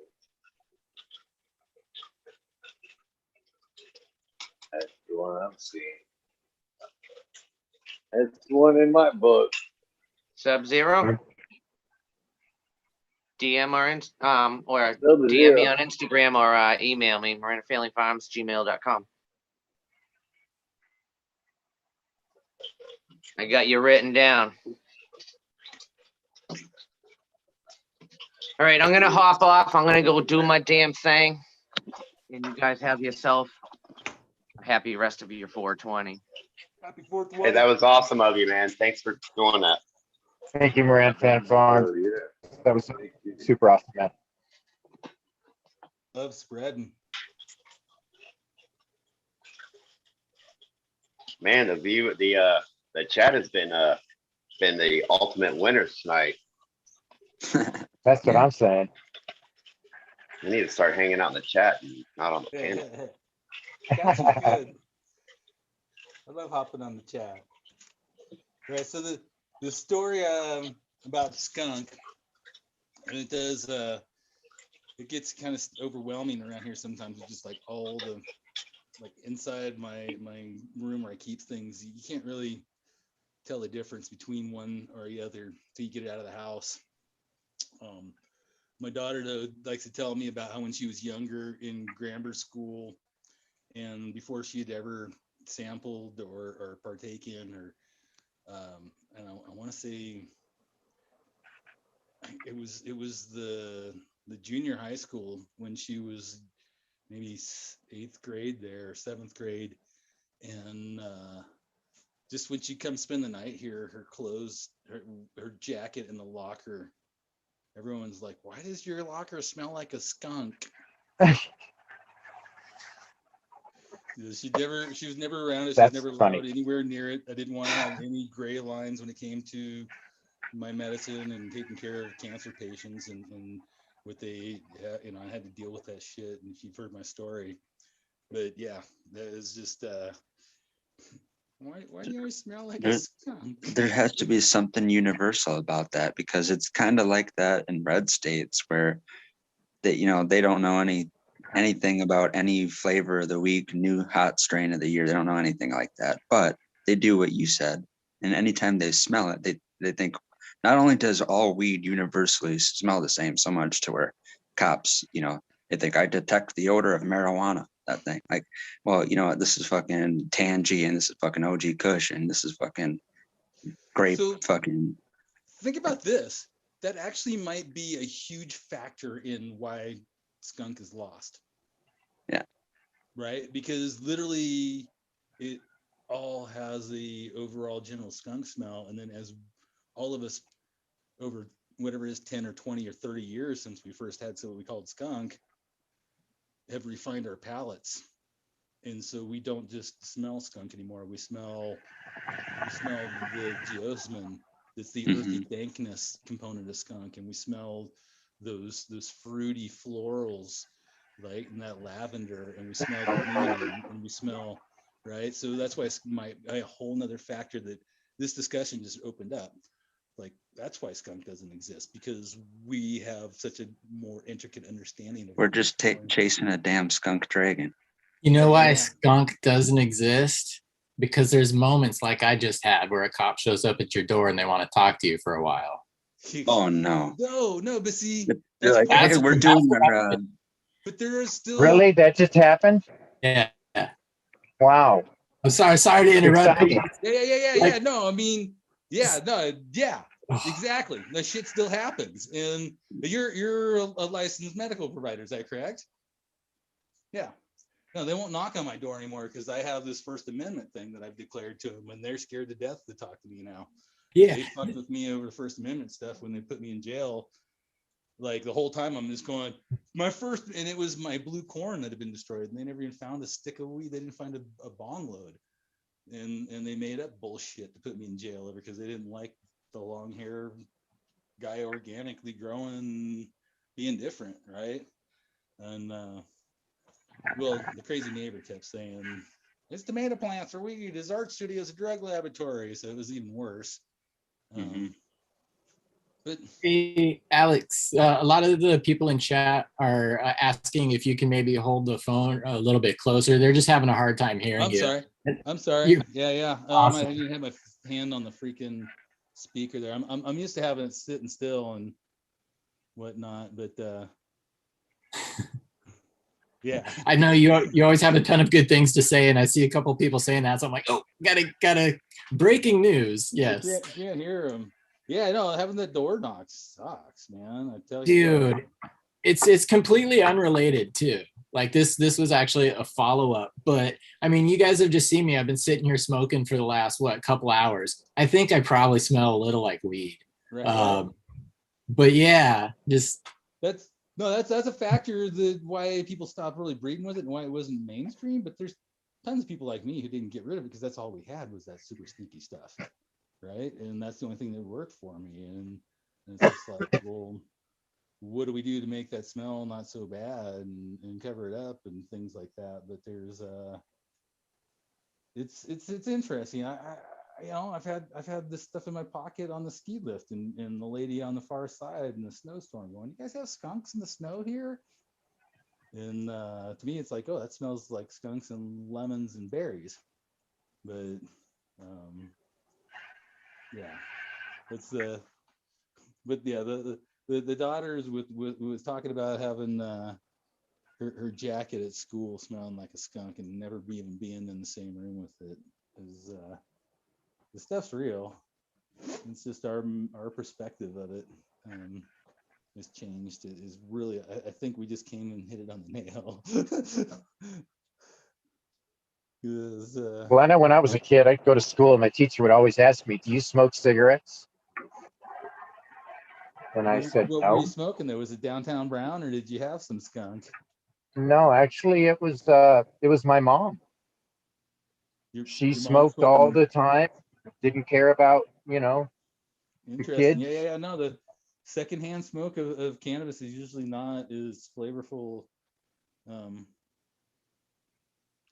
That's the one I'm seeing. That's the one in my book. Sub-Zero. DM or or Sub-Zero. DM me on Instagram or email me, mirandafamilyfarms@gmail.com. I got you written down. All right, I'm gonna hop off. I'm gonna go do my damn thing. And you guys have yourself a happy rest of your 420. Happy 4th. Hey, that was awesome of you, man. Thanks for doing that. Thank you, Miranda Fan Farm. Oh, yeah. That was super awesome, man. Love spreading. Man, the chat has been the ultimate winners tonight. That's what I'm saying. We need to start hanging out in the chat and not on the panel. That's good. I love hopping on the chat. Right, so the story about skunk, and it does it gets kind of overwhelming around here sometimes with just like all the like inside my room where I keep things. You can't really tell the difference between one or the other until you get it out of the house. My daughter though likes to tell me about how when she was younger in grammar school and before she had ever sampled or partaken or and I want to say it was the junior high school when she was maybe 8th grade there or 7th grade, and just when she come spend the night here, her clothes, her jacket in the locker, everyone's like, why does your locker smell like a skunk? She was never around it. She was That's never funny. allowed anywhere near it. I didn't want to have any gray lines when it came to my medicine and taking care of cancer patients and what they, I had to deal with that shit. And if you've heard my story, but yeah, that is just, why do you always smell like a skunk? There has to be something universal about that because it's kind of like that in red states where they don't know anything about any flavor of the week, new hot strain of the year. They don't know anything like that, but they do what you said. And anytime they smell it, they think not only does all weed universally smell the same so much to where cops, they think I detect the odor of marijuana, that thing. Like, well, you know what? This is fucking Tangy and this is fucking OG Kush and this is fucking grape So- fucking. Think about this. That actually might be a huge factor in why skunk is lost. Yeah. Right? Because literally it all has the overall general skunk smell. And then as all of us over whatever it is, 10 or 20 or 30 years since we first had what we called skunk, have refined our palates. And so we don't just smell skunk anymore. We smell the geosmin. It's the earthy dankness component of skunk, and we smell those fruity florals right? And that lavender, and we smell the onion, and we smell, right? So that's why a whole nother factor that this discussion just opened up. Like, that's why skunk doesn't exist, because we have such a more intricate understanding of We're what just chasing a damn skunk dragon. You know why Yeah. skunk doesn't exist? Because there's moments like I just had where a cop shows up at your door and they want to talk to you for a while. Oh no. No, but see, They're like, That's hey, we're what doing but there is still Really? That just happened? Yeah. Wow. I'm sorry to interrupt. Exciting. Yeah. No, I mean, yeah. Exactly. The shit still happens, and you're a licensed medical provider. Is that correct? Yeah. No, they won't knock on my door anymore because I have this First Amendment thing that I've declared to them, and they're scared to death to talk to me now. Yeah. They fucked with me over the First Amendment stuff when they put me in jail. Like, the whole time I'm just going, and it was my blue corn that had been destroyed, and they never even found a stick of weed. They didn't find a bong load, and they made up bullshit to put me in jail because they didn't like the long hair guy organically growing, being different, right? And well, the crazy neighbor kept saying, "It's tomato plants or weed. His art studio's a drug laboratory," so it was even worse. But hey, Alex, a lot of the people in chat are asking if you can maybe hold the phone a little bit closer. They're just having a hard time hearing you. I'm sorry. You're Yeah. awesome. I didn't have my hand on the freaking speaker there. I'm used to having it sitting still and whatnot, but yeah. I know you always have a ton of good things to say, and I see a couple people saying that, so I'm like, oh, gotta breaking news. Yes. You can't hear them. Yeah, no, having the door knock sucks, man. I tell you, Dude, it's completely unrelated too. Like this was actually a follow-up, but I mean, you guys have just seen me. I've been sitting here smoking for the last couple hours. I think I probably smell a little like weed. right. But yeah, just That's a factor that why people stopped really breeding with it and why it wasn't mainstream. But there's tons of people like me who didn't get rid of it because that's all we had was that super sneaky stuff, right? And that's the only thing that worked for me. And it's just like, well, what do we do to make that smell not so bad and cover it up and things like that? But there's it's interesting. I've had this stuff in my pocket on the ski lift and the lady on the far side in the snowstorm going, "You guys have skunks in the snow here?" And to me, it's like, oh, that smells like skunks and lemons and berries. But yeah, it's the daughters was talking about having her jacket at school smelling like a skunk and never even being in the same room with it. Is the stuff's real. It's just our perspective of it has changed. It is really, I think we just came and hit it on the nail. Well, I know when I was a kid, I'd go to school and my teacher would always ask me, "Do you smoke cigarettes?" And I said, what were "No." you smoking there? Was it Downtown Brown or did you have some skunk? No, actually, it was my mom. She Your mom smoked all smoking. the time. Didn't care about the Interesting. kids. Yeah. No, the secondhand smoke of cannabis is usually not as flavorful.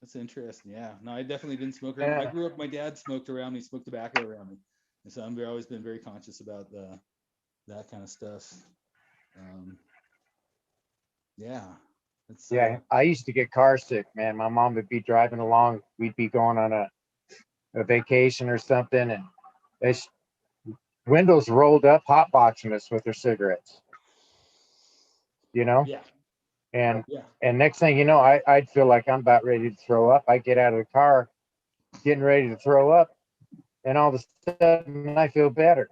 That's interesting. Yeah. No, I definitely didn't smoke around. I Yeah. grew up, my dad smoked around me, smoked tobacco around me. And so I've always been very conscious about that kind of stuff. Yeah. It's Yeah, I used to get car sick, man. My mom would be driving along. We'd be going on a vacation or something, and they windows rolled up, hotboxing us with their cigarettes. yeah. And Yeah. next thing you know, I'd feel like I'm about ready to throw up. I get out of the car, getting ready to throw up, and all of a sudden I feel better.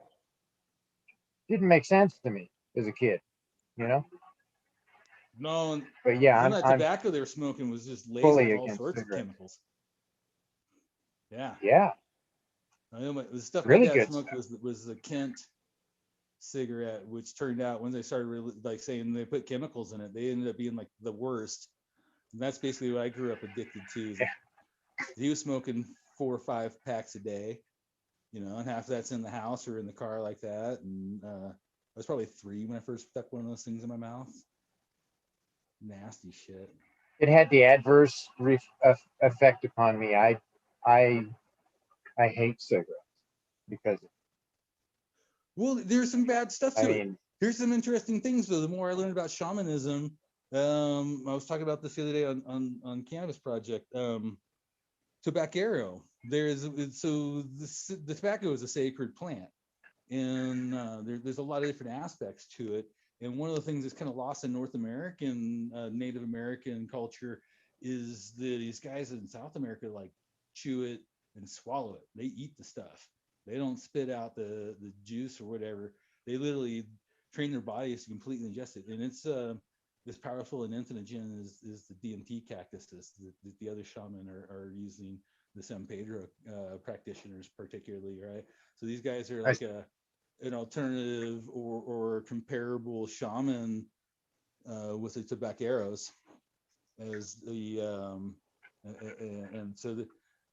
Didn't make sense to me as a kid, you know. No, But yeah, some of that I'm tobacco they were smoking was just laced fully with all against sorts of cigarettes. chemicals. Yeah. Yeah, I know the stuff my really dad good smoked was the Kent cigarette, which turned out when they started really, like saying they put chemicals in it, they ended up being like the worst. And that's basically what I grew up addicted to. Is he was smoking 4 or 5 packs a day, and half of that's in the house or in the car like that. And I was probably 3 when I first stuck one of those things in my mouth. nasty shit. It had the adverse effect upon me. I hate cigarettes because Well, there's some bad stuff I to it. mean, Here's some interesting things though. The more I learned about shamanism, I was talking about this the other day on Cannabis Project. Tobacco. The tobacco is a sacred plant, and there's a lot of different aspects to it. And one of the things that's kind of lost in North American, Native American culture is these guys in South America like chew it and swallow it. They eat the stuff. They don't spit out the juice or whatever. They literally train their bodies to completely ingest it. And it's as powerful and entheogen is the DMT cactus that the other shaman are using, the San Pedro practitioners particularly, right? So these guys are like an alternative or comparable shaman with the tobaceros as the and so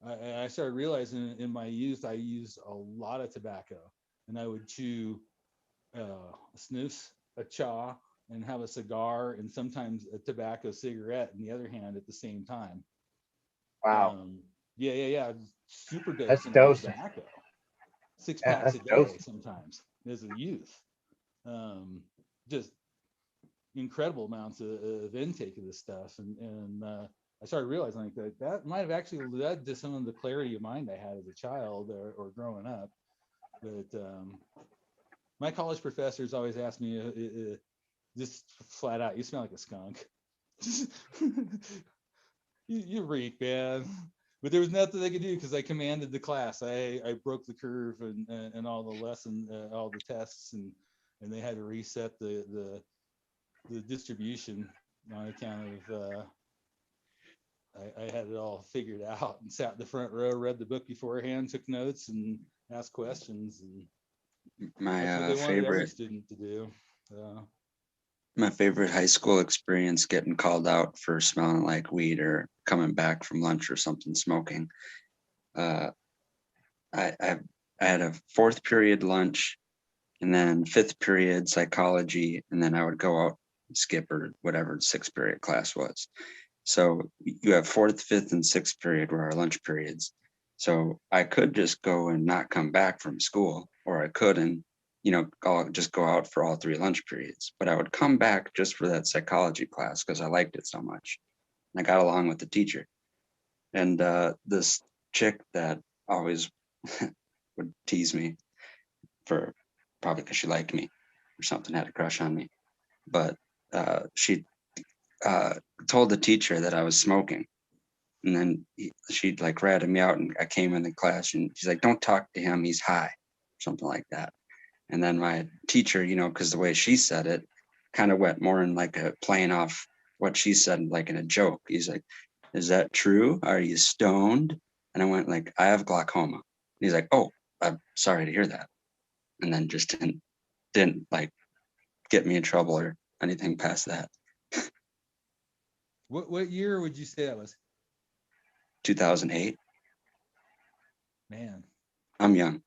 I started realizing in my youth I used a lot of tobacco, and I would chew snoofs, a chaw, and have a cigar, and sometimes a tobacco cigarette in the other hand at the same time. wow, Yeah. Super that's dosing of dosing. tobacco. 6 packs a That's day dosing. sometimes as a youth. Just incredible amounts of intake of this stuff, and I started realizing like that might have actually led to some of the clarity of mind I had as a child or growing up. But my college professors always asked me just flat out, "You smell like a skunk." you reek, man. But there was nothing they could do because I commanded the class. I broke the curve and all the lesson, all the tests, and they had to reset the distribution on account of I had it all figured out and sat in the front row, read the book beforehand, took notes, and asked questions. And that's what they wanted every student to do. My favorite high school experience, getting called out for smelling like weed or coming back from lunch or something smoking. I had a 4th period lunch, and then 5th period psychology, and then I would go out and skip or whatever 6th period class was. So you have 4th, 5th, and 6th period were our lunch periods. So I could just go and not come back from school, or I couldn't, just go out for all 3 lunch periods. But I would come back just for that psychology class because I liked it so much. And I got along with the teacher. And this chick that always would tease me for probably because she liked me or something, had a crush on me. But she told the teacher that I was smoking. And then she'd like ratted me out, and I came in the class and she's like, "Don't talk to him, he's high," something like that. And then my teacher, because the way she said it kind of went more in like a playing off what she said, like in a joke. He's like, "Is that true? Are you stoned?" And I went like, "I have glaucoma." And he's like, "Oh, I'm sorry to hear that." And then just didn't like get me in trouble or anything past that. What year would you say that was? 2008. Man, I'm young.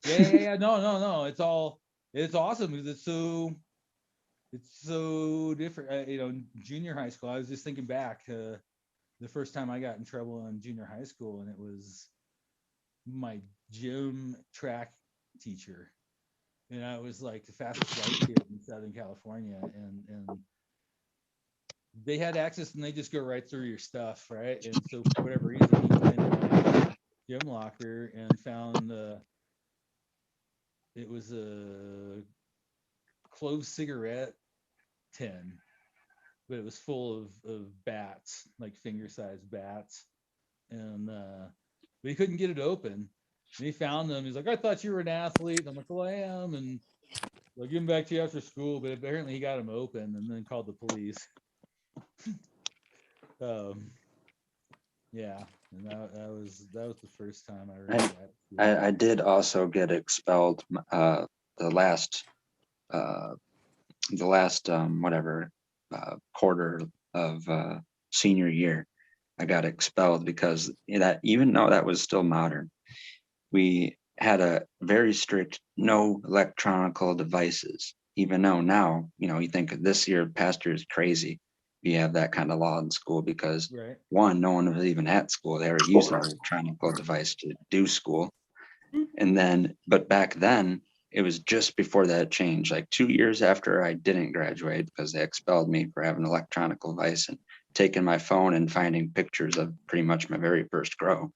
Yeah. No. It's awesome because it's so different. Junior high school. I was just thinking back to the first time I got in trouble in junior high school, and it was my gym track teacher, and I was like the fastest white kid in Southern California, and they had access and they just go right through your stuff, right? And so for whatever reason, he went into my gym locker and found it was a closed cigarette tin, but it was full of bats, like finger-sized bats, and but he couldn't get it open. And he found them. He's like, "I thought you were an athlete." And I'm like, "Well, I am," and I'll give him back to you after school. But apparently, he got them open and then called the police. Yeah, and that was the first time I read that. I did also get expelled the last quarter of senior year. I got expelled because that, even though that was still modern, we had a very strict no electronic devices. Even though now, you think this year pastor is crazy. we have that kind of law in school because Right. one, no one was even at school. They were using the electronic device to do school. And then, but back then, it was just before that change, like 2 years after I didn't graduate because they expelled me for having an electronic device and taking my phone and finding pictures of pretty much my very first grow.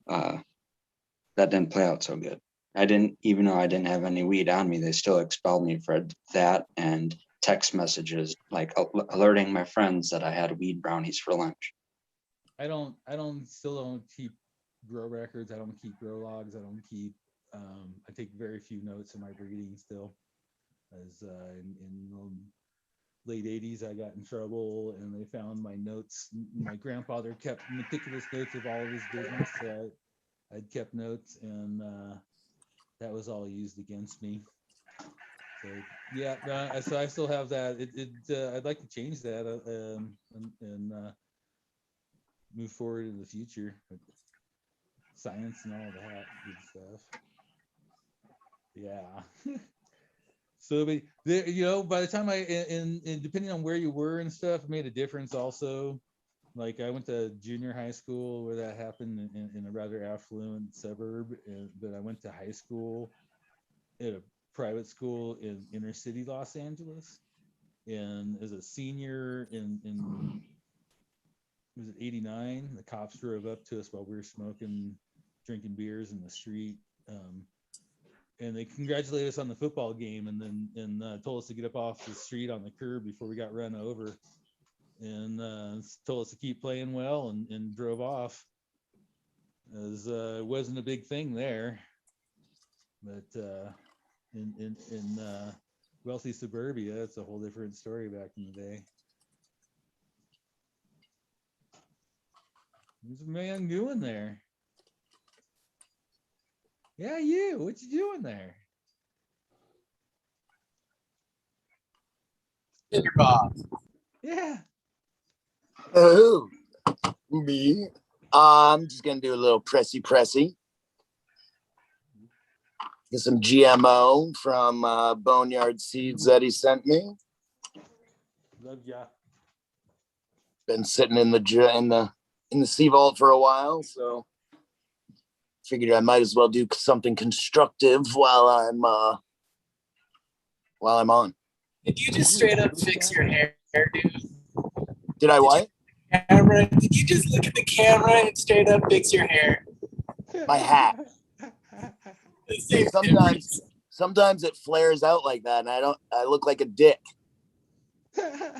That didn't play out so good. I didn't, even though I didn't have any weed on me, they still expelled me for that and text messages, like alerting my friends that I had weed brownies for lunch. Still don't keep grow records. I don't keep grow logs. I don't keep, I take very few notes in my breeding still. As in the late 80s, I got in trouble and they found my notes. My grandfather kept meticulous notes of all of his business. So I'd kept notes and that was all used against me. So yeah, so I still have that. I'd like to change that and move forward in the future with science and all that good stuff. Yeah. So, but by the time and depending on where you were and stuff, it made a difference also. Like I went to junior high school where that happened in a rather affluent suburb, but I went to high school at a private school in inner city Los Angeles. And as a senior in was it 89, the cops drove up to us while we were smoking, drinking beers in the street. And they congratulated us on the football game and then told us to get up off the street on the curb before we got run over. And told us to keep playing well and drove off. As it wasn't a big thing there, but in wealthy suburbia, it's a whole different story back in the day. What's a man doing there? Yeah, you. What you doing there? Ginger Bob. Yeah. Oh, me. I'm just gonna do a little pressy. Get some GMO from Boneyard Seeds that he sent me. Love ya. Been sitting in the sea vault for a while, so figured I might as well do something constructive while I'm on. Did you just straight up fix your hair, dude? Did I what? Camera? Did you just look at the camera and straight up fix your hair? My hat. Sometimes it flares out like that, and I look like a dick.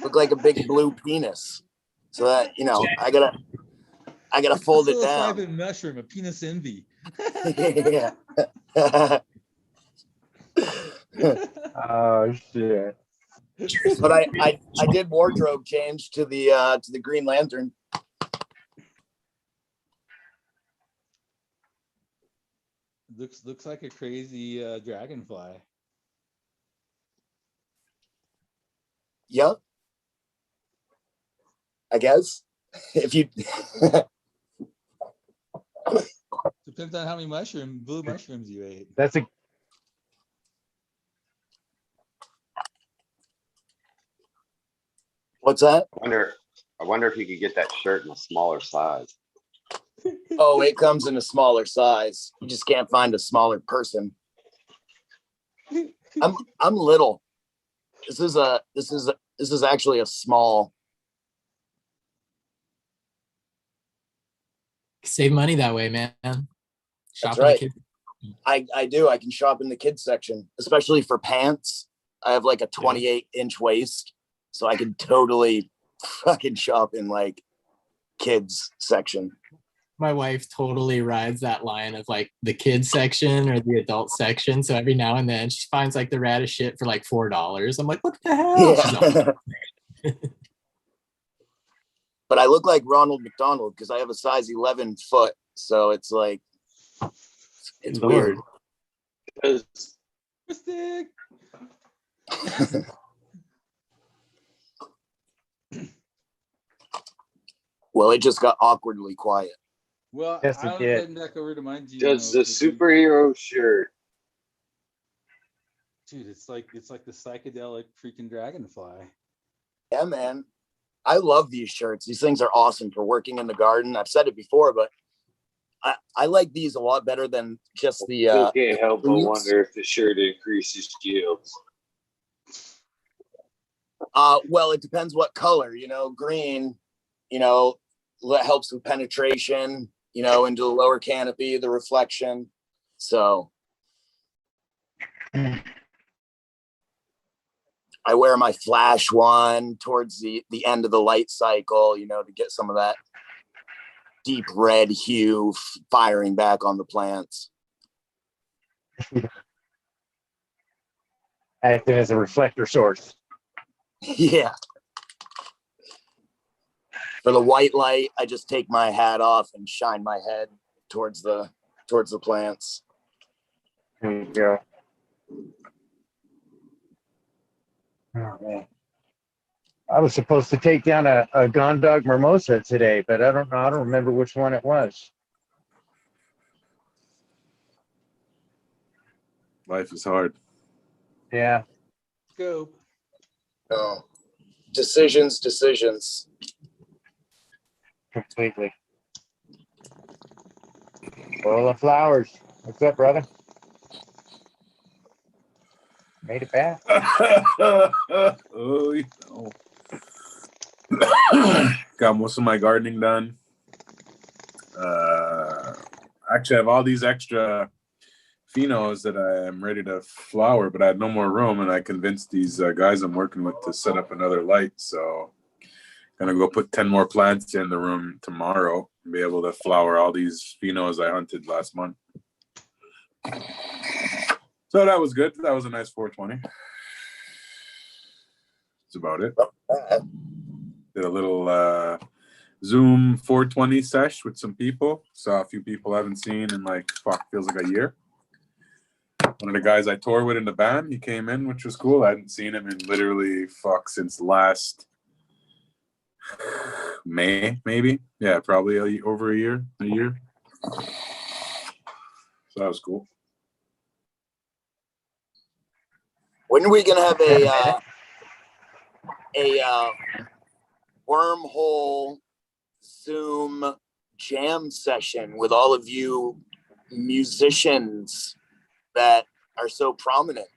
Look like a big blue penis. So that I gotta fold it down. Psilocybin mushroom, a penis envy. Yeah. Oh shit. But I did wardrobe change to the Green Lantern. Looks like a crazy dragonfly. Yep. I guess if you Depends on how many blue mushrooms you ate. That's a What's that? I wonder if you could get that shirt in a smaller size. Oh, it comes in a smaller size. You just can't find a smaller person. I'm little. This is actually a small. Save money that way, man. Shop That's right. in the kid. I do. I can shop in the kids section, especially for pants. I have like a 28-inch waist, so I can totally fucking shop in like kids section. My wife totally rides that line of like the kids section or the adult section. So every now and then she finds like the raddest shit for like $4. I'm like, what the hell? Yeah. But I look like Ronald McDonald because I have a size 11 foot. So it's like, it's weird. Well, it just got awkwardly quiet. Well, Yes, I it was did. heading back over to my Gmail. Just the superhero shirt. Dude, it's like the psychedelic freaking dragonfly. Yeah, man. I love these shirts. These things are awesome for working in the garden. I've said it before, but I like these a lot better than just the Still can't help but boots. wonder if the shirt increases yields. Well, it depends what color, green, helps with penetration, into the lower canopy, the reflection. So I wear my flash one towards the end of the light cycle, to get some of that deep red hue firing back on the plants. Acting as a reflector source. Yeah. For the white light, I just take my hat off and shine my head towards the plants. There you go. Oh, man. I was supposed to take down a Gondog Mimosa today, but I don't remember which one it was. Life is hard. Yeah. Go. Oh, decisions. Completely. Full of flowers. What's up, brother? Made it back. Oh, got most of my gardening done. Actually, I have all these extra phenos that I am ready to flower, but I had no more room, and I convinced these guys I'm working with to set up another light. So I'm gonna go put 10 more plants in the room tomorrow and be able to flower all these phenos I hunted last month. So that was good. That was a nice 420. That's about it. Did a little Zoom 420 sesh with some people. Saw a few people I haven't seen in feels like a year. One of the guys I toured with in the band, he came in, which was cool. I hadn't seen him in literally since last May, maybe. Yeah, probably over a year. So that was cool. When are we gonna have a wormhole Zoom jam session with all of you musicians that are so prominent?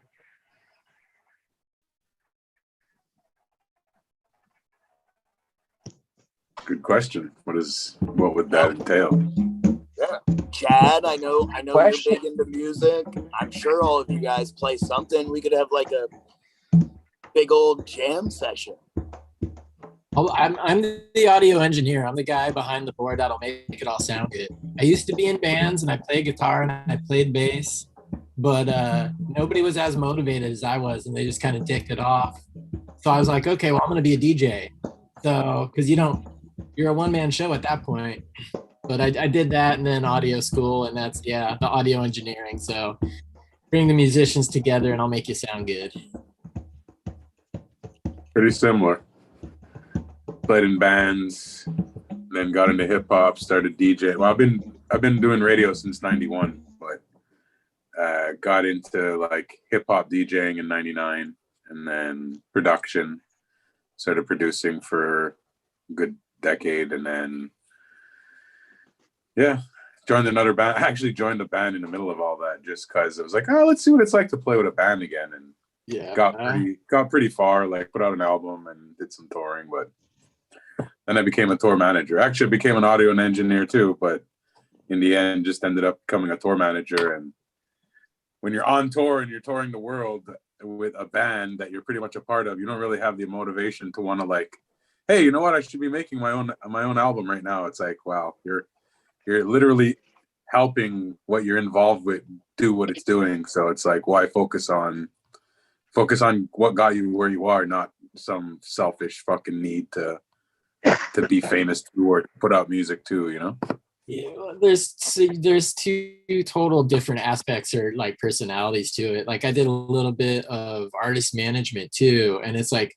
Good question. What would that entail? Yeah, Chad, I know Question. you're big into music. I'm sure all of you guys play something. We could have like a big old jam session. I'm the audio engineer. I'm the guy behind the board that'll make it all sound good. I used to be in bands and I played guitar and I played bass, but nobody was as motivated as I was, and they just kind of ticked it off. So I was like, okay, well, I'm going to be a DJ. So, because you're a one-man show at that point. But I did that, and then audio school, and that's, the audio engineering. So bring the musicians together and I'll make you sound good. Pretty similar. Played in bands, then got into hip hop, started DJing. Well, I've been doing radio since '91, but got into hip hop DJing in '99, and then production. Started producing for a good decade, and then joined another band. I actually joined a band in the middle of all that just because I was like, oh, let's see what it's like to play with a band again, and got pretty far. Put out an album and did some touring, but then I became a tour manager. Actually, I became an audio and engineer too, but in the end, just ended up becoming a tour manager. And when you're on tour and you're touring the world with a band that you're pretty much a part of, you don't really have the motivation to want to hey, you know what? I should be making my own album right now. It's like, wow, you're literally helping what you're involved with do what it's doing. So it's like, why focus on what got you where you are, not some selfish fucking need to be famous too, or put out music too, Yeah, there's two total different aspects or personalities to it. I did a little bit of artist management too, and it's I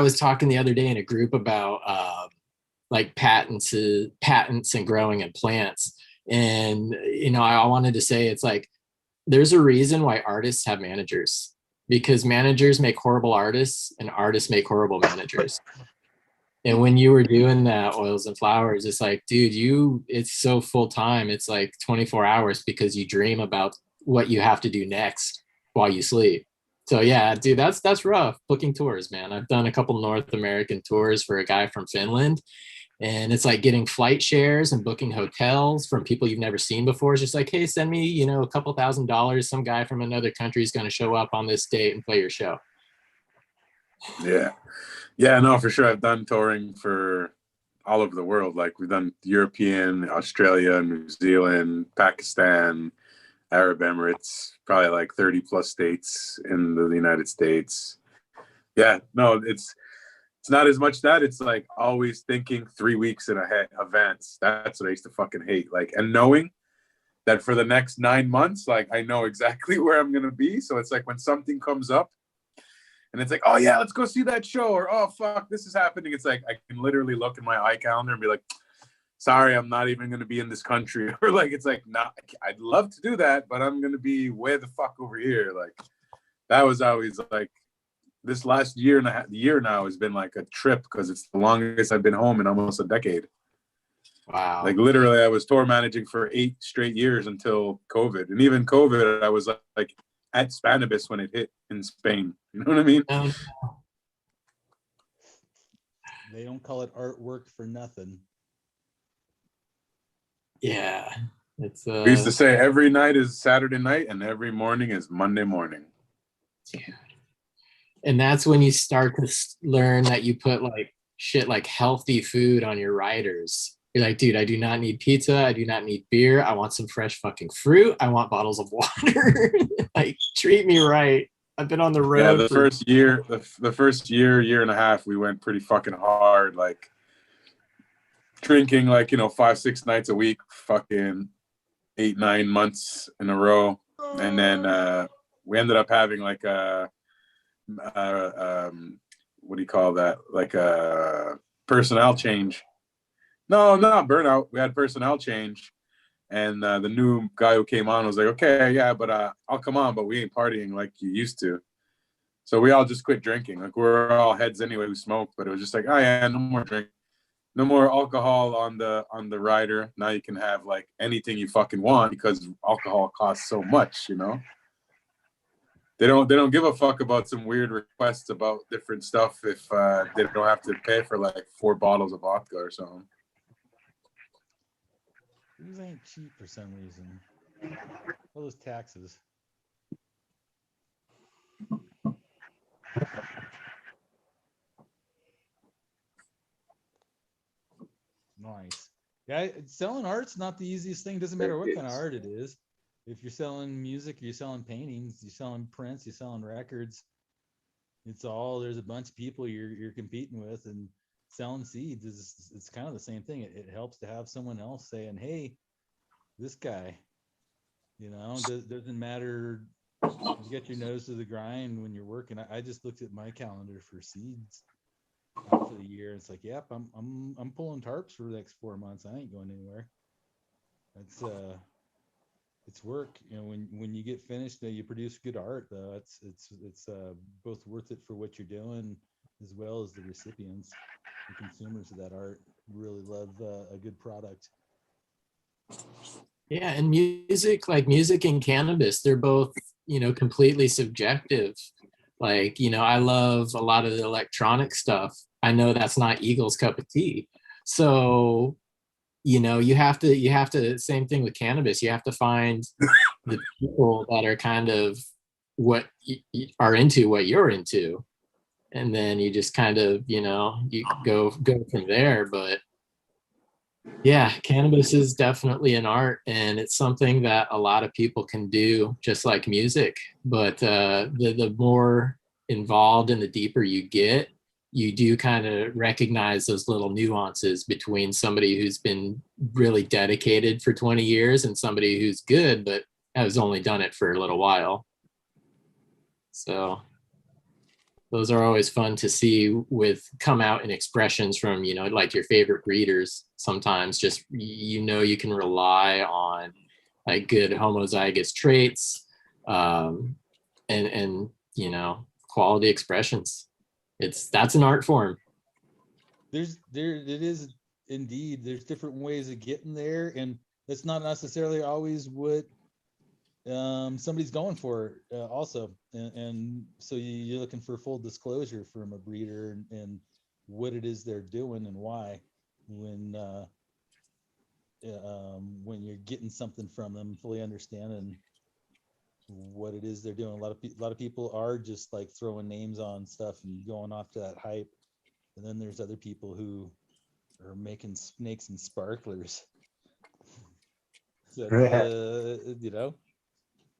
was talking the other day in a group about patents and growing in plants, and I wanted to say it's there's a reason why artists have managers, because managers make horrible artists and artists make horrible managers. And when you were doing that oils and flowers, it's like, dude, it's so full time. It's like 24 hours because you dream about what you have to do next while you sleep. So yeah, dude, that's rough booking tours, man. I've done a couple North American tours for a guy from Finland, and it's like getting flight shares and booking hotels from people you've never seen before. It's just like, hey, send me, a couple $1,000. Some guy from another country is going to show up on this date and play your show. Yeah. Yeah, no, for sure. I've done touring for all over the world. Like we've done European, Australia, New Zealand, Pakistan, Arab Emirates, probably like 30 plus states in the United States. Yeah, no, it's not as much that it's like always thinking 3 weeks in advance. That's what I used to fucking hate. Like, and knowing that for the next 9 months, like I know exactly where I'm going to be. So it's like when something comes up, and it's like, oh yeah, let's go see that show, or oh fuck, this is happening. It's like I can literally look in my iCalendar and be like, sorry, I'm not even gonna be in this country. Or like it's like, nah, I'd love to do that, but I'm gonna be way the fuck over here. Like that was always like this last year now has been like a trip because it's the longest I've been home in almost a decade. Wow. Like literally I was tour managing for 8 straight years until COVID. And even COVID, I was like at Spanibus when it hit in Spain. You know what I mean? They don't call it artwork for nothing. Yeah. It's We used to say every night is Saturday night and every morning is Monday morning. Yeah. And that's when you start to learn that you put like shit like healthy food on your riders. You're like, dude, I do not need pizza. I do not need beer. I want some fresh fucking fruit. I want bottles of water. Like, treat me right. I've been on the road. Yeah, the first year and a half, we went pretty fucking hard. Like drinking, like 5-6 nights a week, fucking 8-9 months in a row, and then we ended up having like a what do you call that? Like a personnel change. No, not burnout. We had personnel change, and the new guy who came on was like, "Okay, yeah, but I'll come on, but we ain't partying like you used to." So we all just quit drinking. Like we're all heads anyway who smoke, but it was just like, "Oh yeah, no more drink, no more alcohol on the rider. Now you can have like anything you fucking want because alcohol costs so much, They don't give a fuck about some weird requests about different stuff if they don't have to pay for like 4 bottles of vodka or something." These ain't cheap for some reason. All those taxes. Nice. Yeah, selling art's not the easiest thing. Doesn't matter what kind of art it is. If you're selling music, you're selling paintings, you're selling prints, you're selling records. There's a bunch of people you're competing with, and selling seeds it's kind of the same thing. It helps to have someone else saying, hey, this guy, doesn't matter. You get your nose to the grind when you're working. I just looked at my calendar for seeds for the year. It's like, yep, I'm pulling tarps for the next 4 months. I ain't going anywhere. It's work. When you get finished, you produce good art. Though it's both worth it for what you're doing, as well as the recipients, the consumers of that art really love a good product. Yeah, and music and cannabis, they're both, completely subjective. Like, I love a lot of the electronic stuff. I know that's not Eagle's cup of tea. So, you have to, same thing with cannabis. You have to find the people that are kind of what are into what you're into. And then you just kind of, you go from there. But yeah, cannabis is definitely an art, and it's something that a lot of people can do, just like music. But the more involved and the deeper you get, you do kind of recognize those little nuances between somebody who's been really dedicated for 20 years and somebody who's good but has only done it for a little while. So those are always fun to see come out in expressions from, like your favorite breeders. Sometimes just, you can rely on like good homozygous traits, and quality expressions. That's an art form. it is indeed, there's different ways of getting there, and it's not necessarily always what somebody's going for also, and so you're looking for full disclosure from a breeder and what it is they're doing and why when you're getting something from them, fully understanding what it is they're doing. A lot of people are just like throwing names on stuff and going off to that hype, and then there's other people who are making snakes and sparklers. So you know,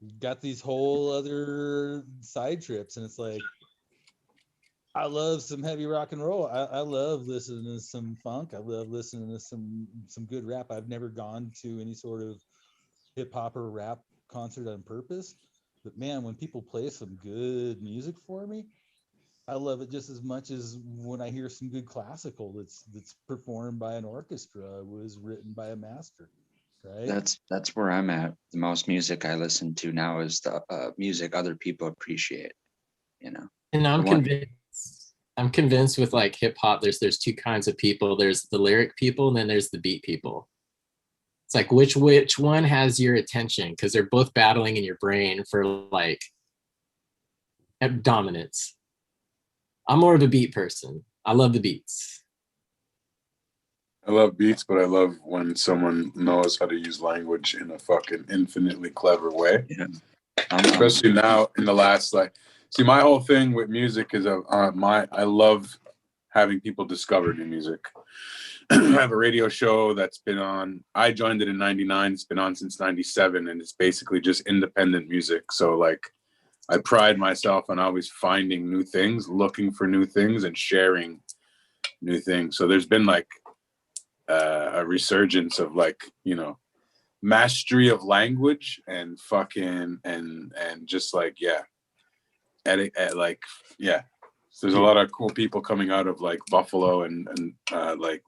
you've got these whole other side trips, and it's like, I love some heavy rock and roll. I love listening to some funk. I love listening to some good rap. I've never gone to any sort of hip hop or rap concert on purpose, but man, when people play some good music for me, I love it just as much as when I hear some good classical that's performed by an orchestra, was written by a master. Right. That's where I'm at. The most music I listen to now is the music other people appreciate. You know. And I'm convinced with like hip hop, there's two kinds of people. There's the lyric people, and then there's the beat people. It's like which one has your attention, because they're both battling in your brain for like dominance. I'm more of a beat person. I love the beats. I love beats, but I love when someone knows how to use language in a fucking infinitely clever way. Yeah. Especially now in the last, like, see, my whole thing with music is I love having people discover new music. I have a radio show that's been on, I joined it in 99, it's been on since 97, and it's basically just independent music. So like, I pride myself on always finding new things, looking for new things, and sharing new things. So there's been like a resurgence of like, you know, mastery of language and fucking and just like, yeah, like, yeah, so there's a lot of cool people coming out of like Buffalo and like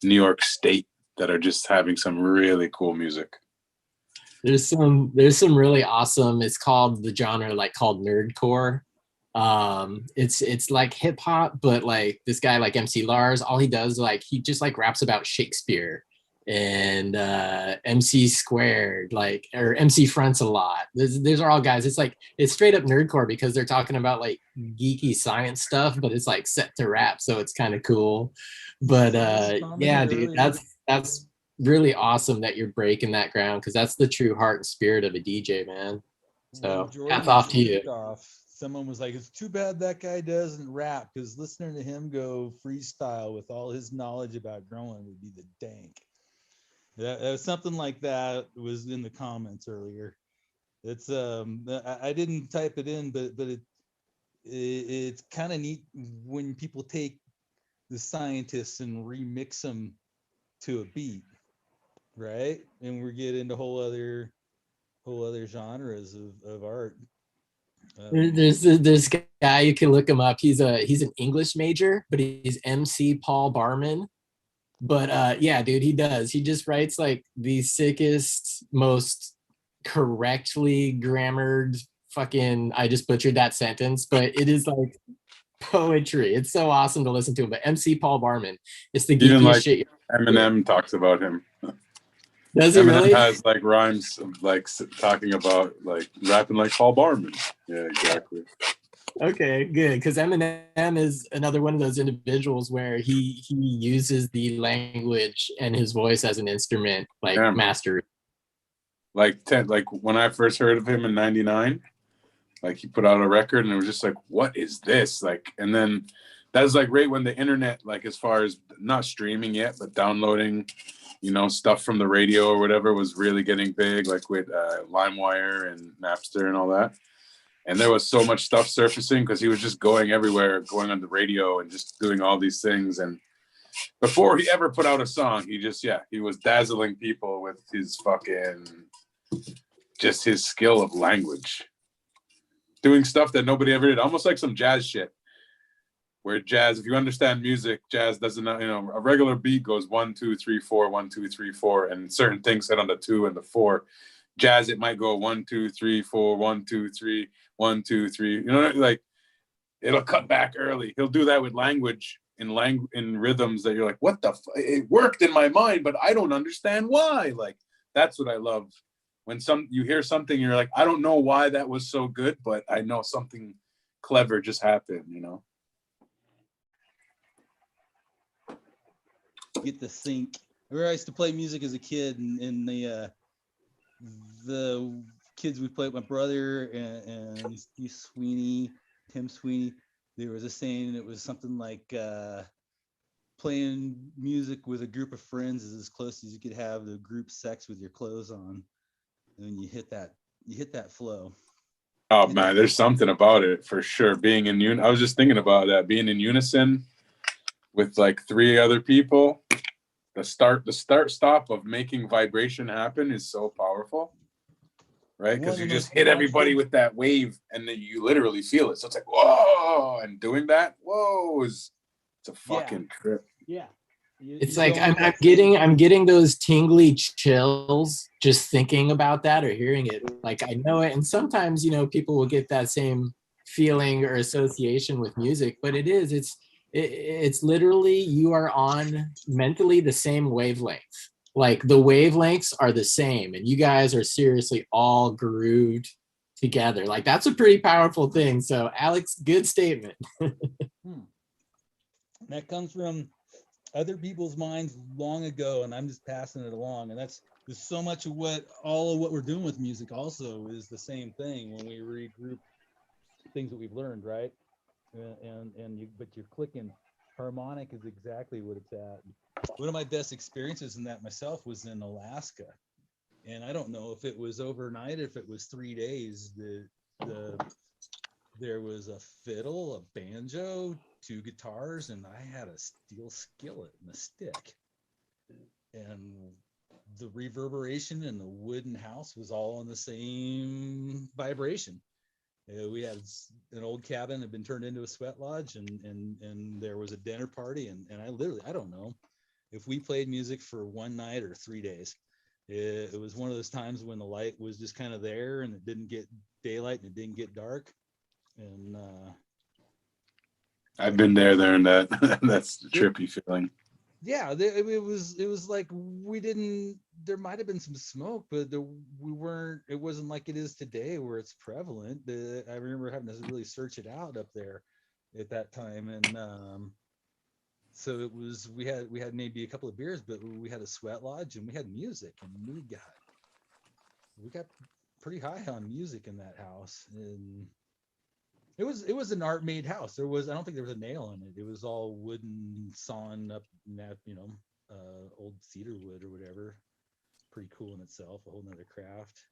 New York State that are just having some really cool music. There's some really awesome, it's called the genre like called nerdcore. It's like hip hop, but like this guy like MC Lars, all he does, like he just like raps about Shakespeare and MC Squared, like, or MC Fronts a lot. These are all guys. It's like, it's straight up nerdcore because they're talking about like geeky science stuff, but it's like set to rap, so it's kind of cool. But yeah, dude, that's really awesome that you're breaking that ground, because that's the true heart and spirit of a DJ, man. So hats off to you. Someone was like, it's too bad that guy doesn't rap, because listening to him go freestyle with all his knowledge about growing would be the dank. That was something like that was in the comments earlier. It's I didn't type it in, but it's kind of neat when people take the scientists and remix them to a beat, right? And we get into whole other genres of art. There's this guy, you can look him up. He's an English major, but he's MC Paul Barman. But yeah, dude, he just writes like the sickest, most correctly grammared fucking, I just butchered that sentence, but it is like poetry. It's so awesome to listen to him. But MC Paul Barman, it's the geekiest like shit. Eminem talks about him. Does he Eminem really? has like rhymes of like talking about like rapping like Paul Barman. Yeah, exactly. Okay, good. Because Eminem is another one of those individuals where he uses the language and his voice as an instrument, like mastery. Like when I first heard of him in '99, like he put out a record and it was just like, what is this? Like, and then that was like right when the internet, like as far as not streaming yet, but downloading, you know, stuff from the radio or whatever was really getting big, like with LimeWire and Napster and all that. And there was so much stuff surfacing because he was just going everywhere, going on the radio and just doing all these things. And before he ever put out a song, he was dazzling people with his fucking, just his skill of language. Doing stuff that nobody ever did, almost like some jazz shit. Where jazz, if you understand music, jazz doesn't, you know, a regular beat goes 1, 2, 3, 4, 1, 2, 3, 4, and certain things sit on the 2 and the 4. Jazz, it might go 1, 2, 3, 4, 1, 2, 3, 1, 2, 3. You know, like it'll cut back early. He'll do that with language in rhythms that you're like, what the it worked in my mind, but I don't understand why. Like, that's what I love. When you hear something, you're like, I don't know why that was so good, but I know something clever just happened, you know? Get the sync. I remember I used to play music as a kid, and the kids we played with, my brother and Steve Sweeney, Tim Sweeney, there was a saying, it was something like playing music with a group of friends is as close as you could have the group sex with your clothes on. And you hit that flow. Oh man, there's something about it for sure. Being in I was just thinking about that, being in unison with like 3 other people. The start stop of making vibration happen is so powerful, right? Because you just hit everybody with that wave, and then you literally feel it. So it's like, whoa, and doing that, whoa, it's a fucking trip. Yeah. It's like I'm getting those tingly chills just thinking about that or hearing it. Like I know it, and sometimes people will get that same feeling or association with music, but it's literally you are on mentally the same wavelength. Like the wavelengths are the same, and you guys are seriously all grooved together. Like that's a pretty powerful thing. So Alex, good statement. That comes from other people's minds long ago, and I'm just passing it along. And there's so much of all of what we're doing with music also is the same thing when we regroup things that we've learned, right? But you're clicking. Harmonic is exactly what it's at. One of my best experiences in that myself was in Alaska, and I don't know if it was overnight, if it was 3 days. There was a fiddle, a banjo, 2 guitars, and I had a steel skillet and a stick, and the reverberation in the wooden house was all on the same vibration. We had an old cabin that had been turned into a sweat lodge, and there was a dinner party, and I don't know if we played music for 1 night or 3 days. It was one of those times when the light was just kind of there, and it didn't get daylight and it didn't get dark. And I've been there and that that's the trippy feeling. Yeah, it was like there might have been some smoke, but it wasn't like it is today where it's prevalent. I remember having to really search it out up there at that time. And so we had maybe a couple of beers, but we had a sweat lodge and we had music, and we got pretty high on music in that house. And it was an art made house. I don't think there was a nail in it. It was all wooden sawn up, old cedar wood or whatever. Pretty cool in itself, a whole nother craft.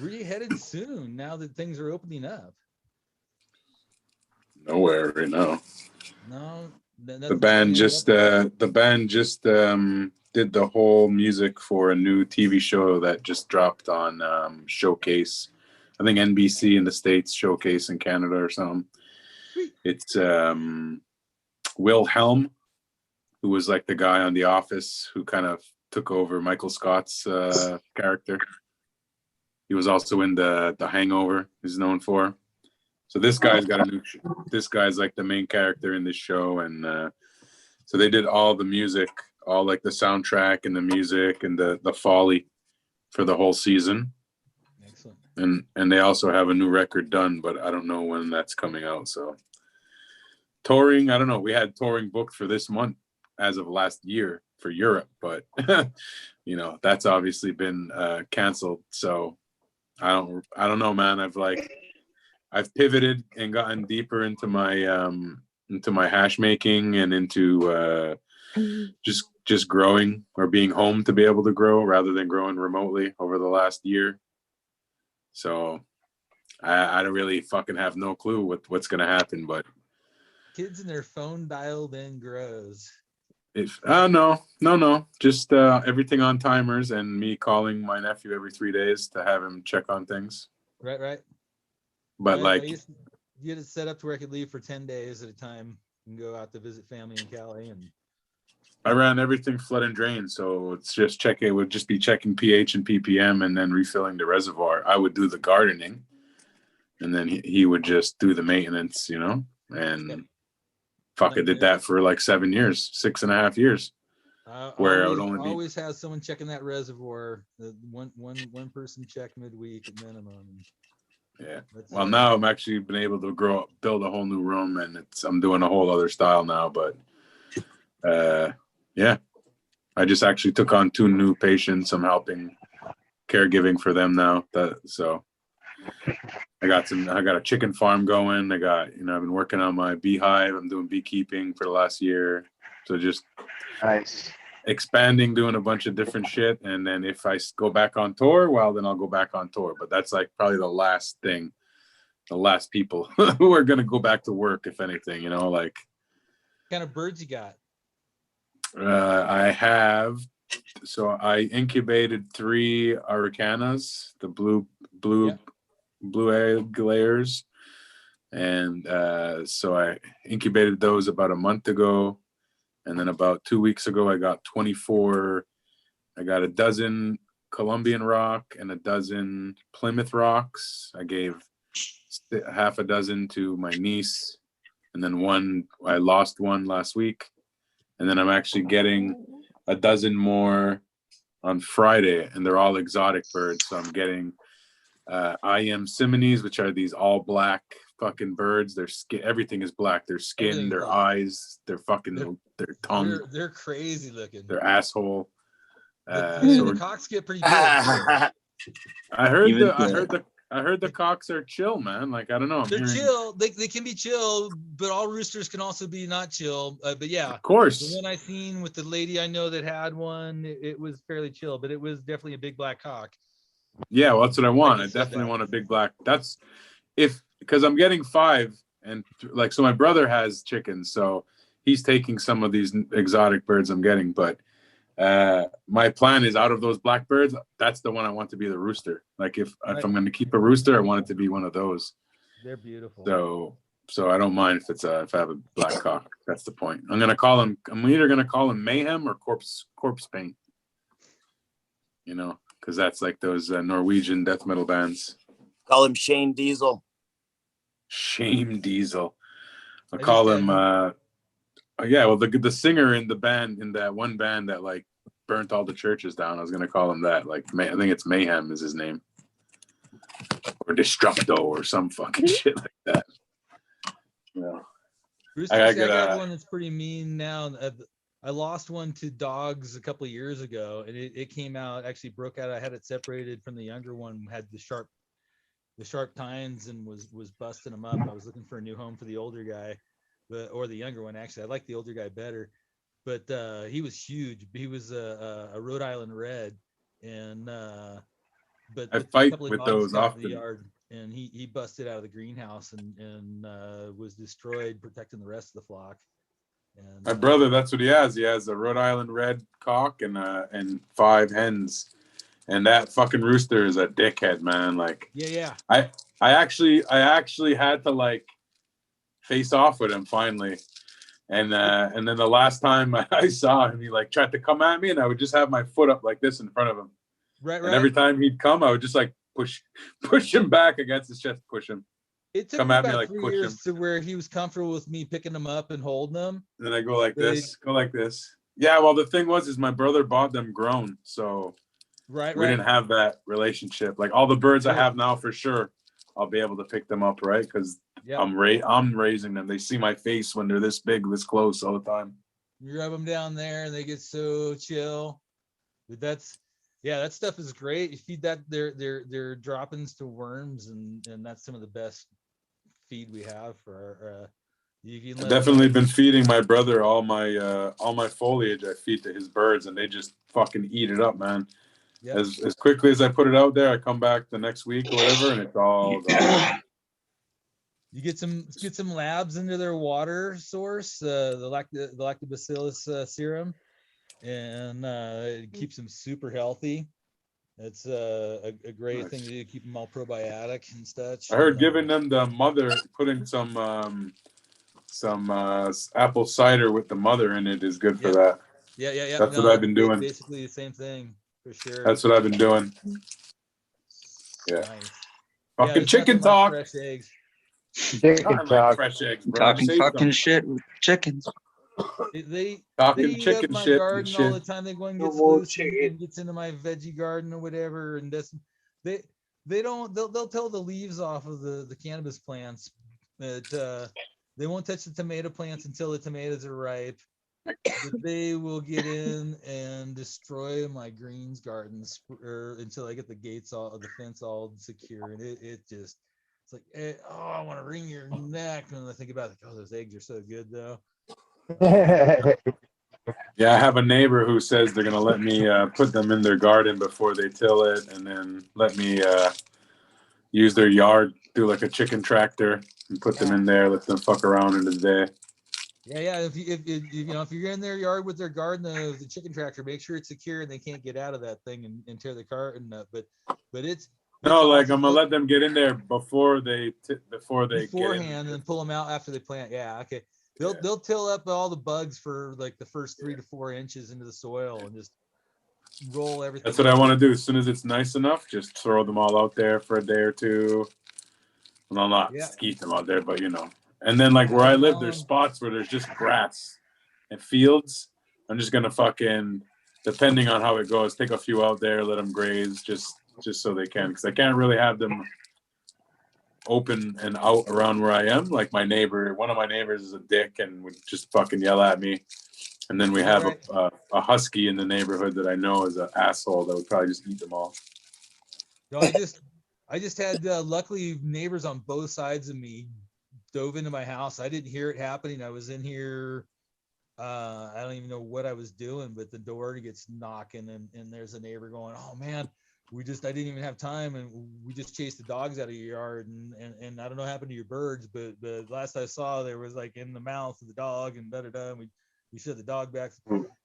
Where you headed soon now that things are opening up? Nowhere right now. No, the band just did the whole music for a new TV show that just dropped on Showcase. I think NBC in the States, Showcase in Canada or something. It's Will Helm, who was like the guy on The Office who kind of took over Michael Scott's character. He was also in the Hangover, he's known for. So this guy's got a new show. This guy's like the main character in this show. And so they did all the music, all like the soundtrack and the music and the Folly for the whole season. Excellent. And they also have a new record done, but I don't know when that's coming out. So touring, I don't know. We had touring booked for this month as of last year for Europe, but that's obviously been canceled. So I don't know, man. I've pivoted and gotten deeper into my hash making and into just growing or being home to be able to grow rather than growing remotely over the last year. So I don't really fucking have no clue what's gonna happen, but kids and their phone dialed in grows. No, just everything on timers and me calling my nephew every 3 days to have him check on things. Right. But you had it set up to where I could leave for 10 days at a time and go out to visit family in Cali. And I ran everything flood and drain, so it's just it would just be checking pH and ppm and then refilling the reservoir. I would do the gardening and then he would just do the maintenance, you know, and fucking did that for like 7 years, 6.5 years. Where I would only always have someone checking that reservoir. One person check midweek at minimum. Yeah. Well, now I'm actually been able to build a whole new room, and I'm doing a whole other style now. But yeah, I just actually took on 2 new patients. I'm helping caregiving for them now. So I got a chicken farm going. I've been working on my beehive. I'm doing beekeeping for the last year. So just nice. Expanding, doing a bunch of different shit. And then if I go back on tour, well, then I'll go back on tour. But that's like probably the last people who are going to go back to work, if anything, you know, like. What kind of birds you got? I incubated 3 Araucanas, the blue egg layers. And so I incubated those about a month ago. And then about 2 weeks ago, I got 24. I got a dozen Colombian rock and a dozen Plymouth rocks. I gave half a dozen to my niece. And then I lost one last week. And then I'm actually getting a dozen more on Friday. And they're all exotic birds. So I'm getting similes, which are these all black fucking birds. Their skin, everything is black. Their skin, their eyes, their tongue. They're crazy looking. Their asshole. The cocks get pretty big. I heard the cocks are chill, man. Like, I don't know. They're chill. They can be chill, but all roosters can also be not chill. But yeah, of course. The one I seen with the lady I know that had one, it was fairly chill, but it was definitely a big black cock. Yeah, well, that's what I want. I definitely want a big black. Because I'm getting 5, and so my brother has chickens, so he's taking some of these exotic birds I'm getting. But my plan is, out of those black birds, that's the one I want to be the rooster. Like if I'm going to keep a rooster, I want it to be one of those. They're beautiful. So I don't mind if I have a black cock. That's the point. I'm either going to call him Mayhem or Corpse Paint. You know, because that's like those Norwegian death metal bands. Call him Shane Diesel. Shame Diesel. I'll call him the singer in the band, in that one band that like burnt all the churches down. I was gonna call him that. Like I think it's Mayhem is his name. Or Destructo or some fucking shit like that. Yeah. I got one that's pretty mean now. I lost one to dogs a couple of years ago, and it came out, actually broke out. I had it separated from the younger one, had the sharp tines, and was busting them up. I was looking for a new home for the older guy, or the younger one. Actually, I like the older guy better, but he was huge. He was a Rhode Island Red, and but I fight with those often. The yard, and he busted out of the greenhouse and was destroyed protecting the rest of the flock. And, my brother, that's what he has. He has a Rhode Island Red cock and 5 hens. And that fucking rooster is a dickhead, man. Like, yeah. I actually had to like face off with him finally, and then the last time I saw him, he like tried to come at me, and I would just have my foot up like this in front of him. Right. And every time he'd come, I would just like push him back against his chest, push him. It took me about 3 years to where he was comfortable with me picking him up and holding them. And then I go like this. Yeah. Well, the thing was, my brother bought them grown, so. Right. We didn't have that relationship. Like all the birds I have now, for sure, I'll be able to pick them up, right? Because I'm raising them. They see my face when they're this big, this close all the time. You rub them down there, and they get so chill. But that stuff is great. You feed that their droppings to worms, and that's some of the best feed we have for our. I've definitely been feeding my brother all my foliage. I feed to his birds, and they just fucking eat it up, man. Yep. As quickly as I put it out there, I come back the next week or whatever, and it's all gone. You get some labs into their water source, the lactobacillus serum, and it keeps them super healthy. It's a great thing to do, keep them all probiotic and such. I heard giving them the mother, putting some apple cider with the mother in it is good for that. Yeah. That's what I've been doing. Basically the same thing, for sure. That's what I've been doing. Yeah. Nice. Fucking there's chicken nothing like talk. fresh eggs. Chicken I like talk. fresh eggs, bro. Talking Say fucking something. shit with chickens. They Talking eat up chicken my shit and garden all the shit. time. They go and No gets more loose chicken. and gets into my veggie garden or whatever. And this, they don't. They'll tell the leaves off of the cannabis plants, but they won't touch the tomato plants until the tomatoes are ripe. But they will get in and destroy my greens gardens until I get the gates all, the fence all secure. And it just, it's like, oh, I want to wring your neck. And I think about it, like, oh, those eggs are so good though. Yeah, I have a neighbor who says they're gonna let me put them in their garden before they till it, and then let me use their yard, do like a chicken tractor, and put them in there, let them fuck around in the day. Yeah. If you're in their yard with their garden, the chicken tractor, make sure it's secure and they can't get out of that thing and tear the garden up. But it's No, like awesome. I'm gonna let them get in there before they beforehand get in. and pull them out after they plant. Yeah, okay. They'll till up all the bugs for like the first 3 to 4 inches into the soil and just roll everything. That's what I want to do. As soon as it's nice enough, just throw them all out there for a day or two. Well, not keep them out there, but you know. And then like where I live, there's spots where there's just grass and fields. I'm just gonna fucking, depending on how it goes, take a few out there, let them graze, just so they can, because I can't really have them open and out around where I am. Like my neighbor, one of my neighbors is a dick and would just fucking yell at me. And then we have a husky in the neighborhood that I know is an asshole that would probably just eat them all. No, I just had luckily neighbors on both sides of me dove into my house. I didn't hear it happening. I was in here. I don't even know what I was doing, but the door gets knocking and there's a neighbor going, "Oh man, I didn't even have time, and we just chased the dogs out of your yard, and I don't know what happened to your birds, but last I saw there was like in the mouth of the dog and and we shut the dog back."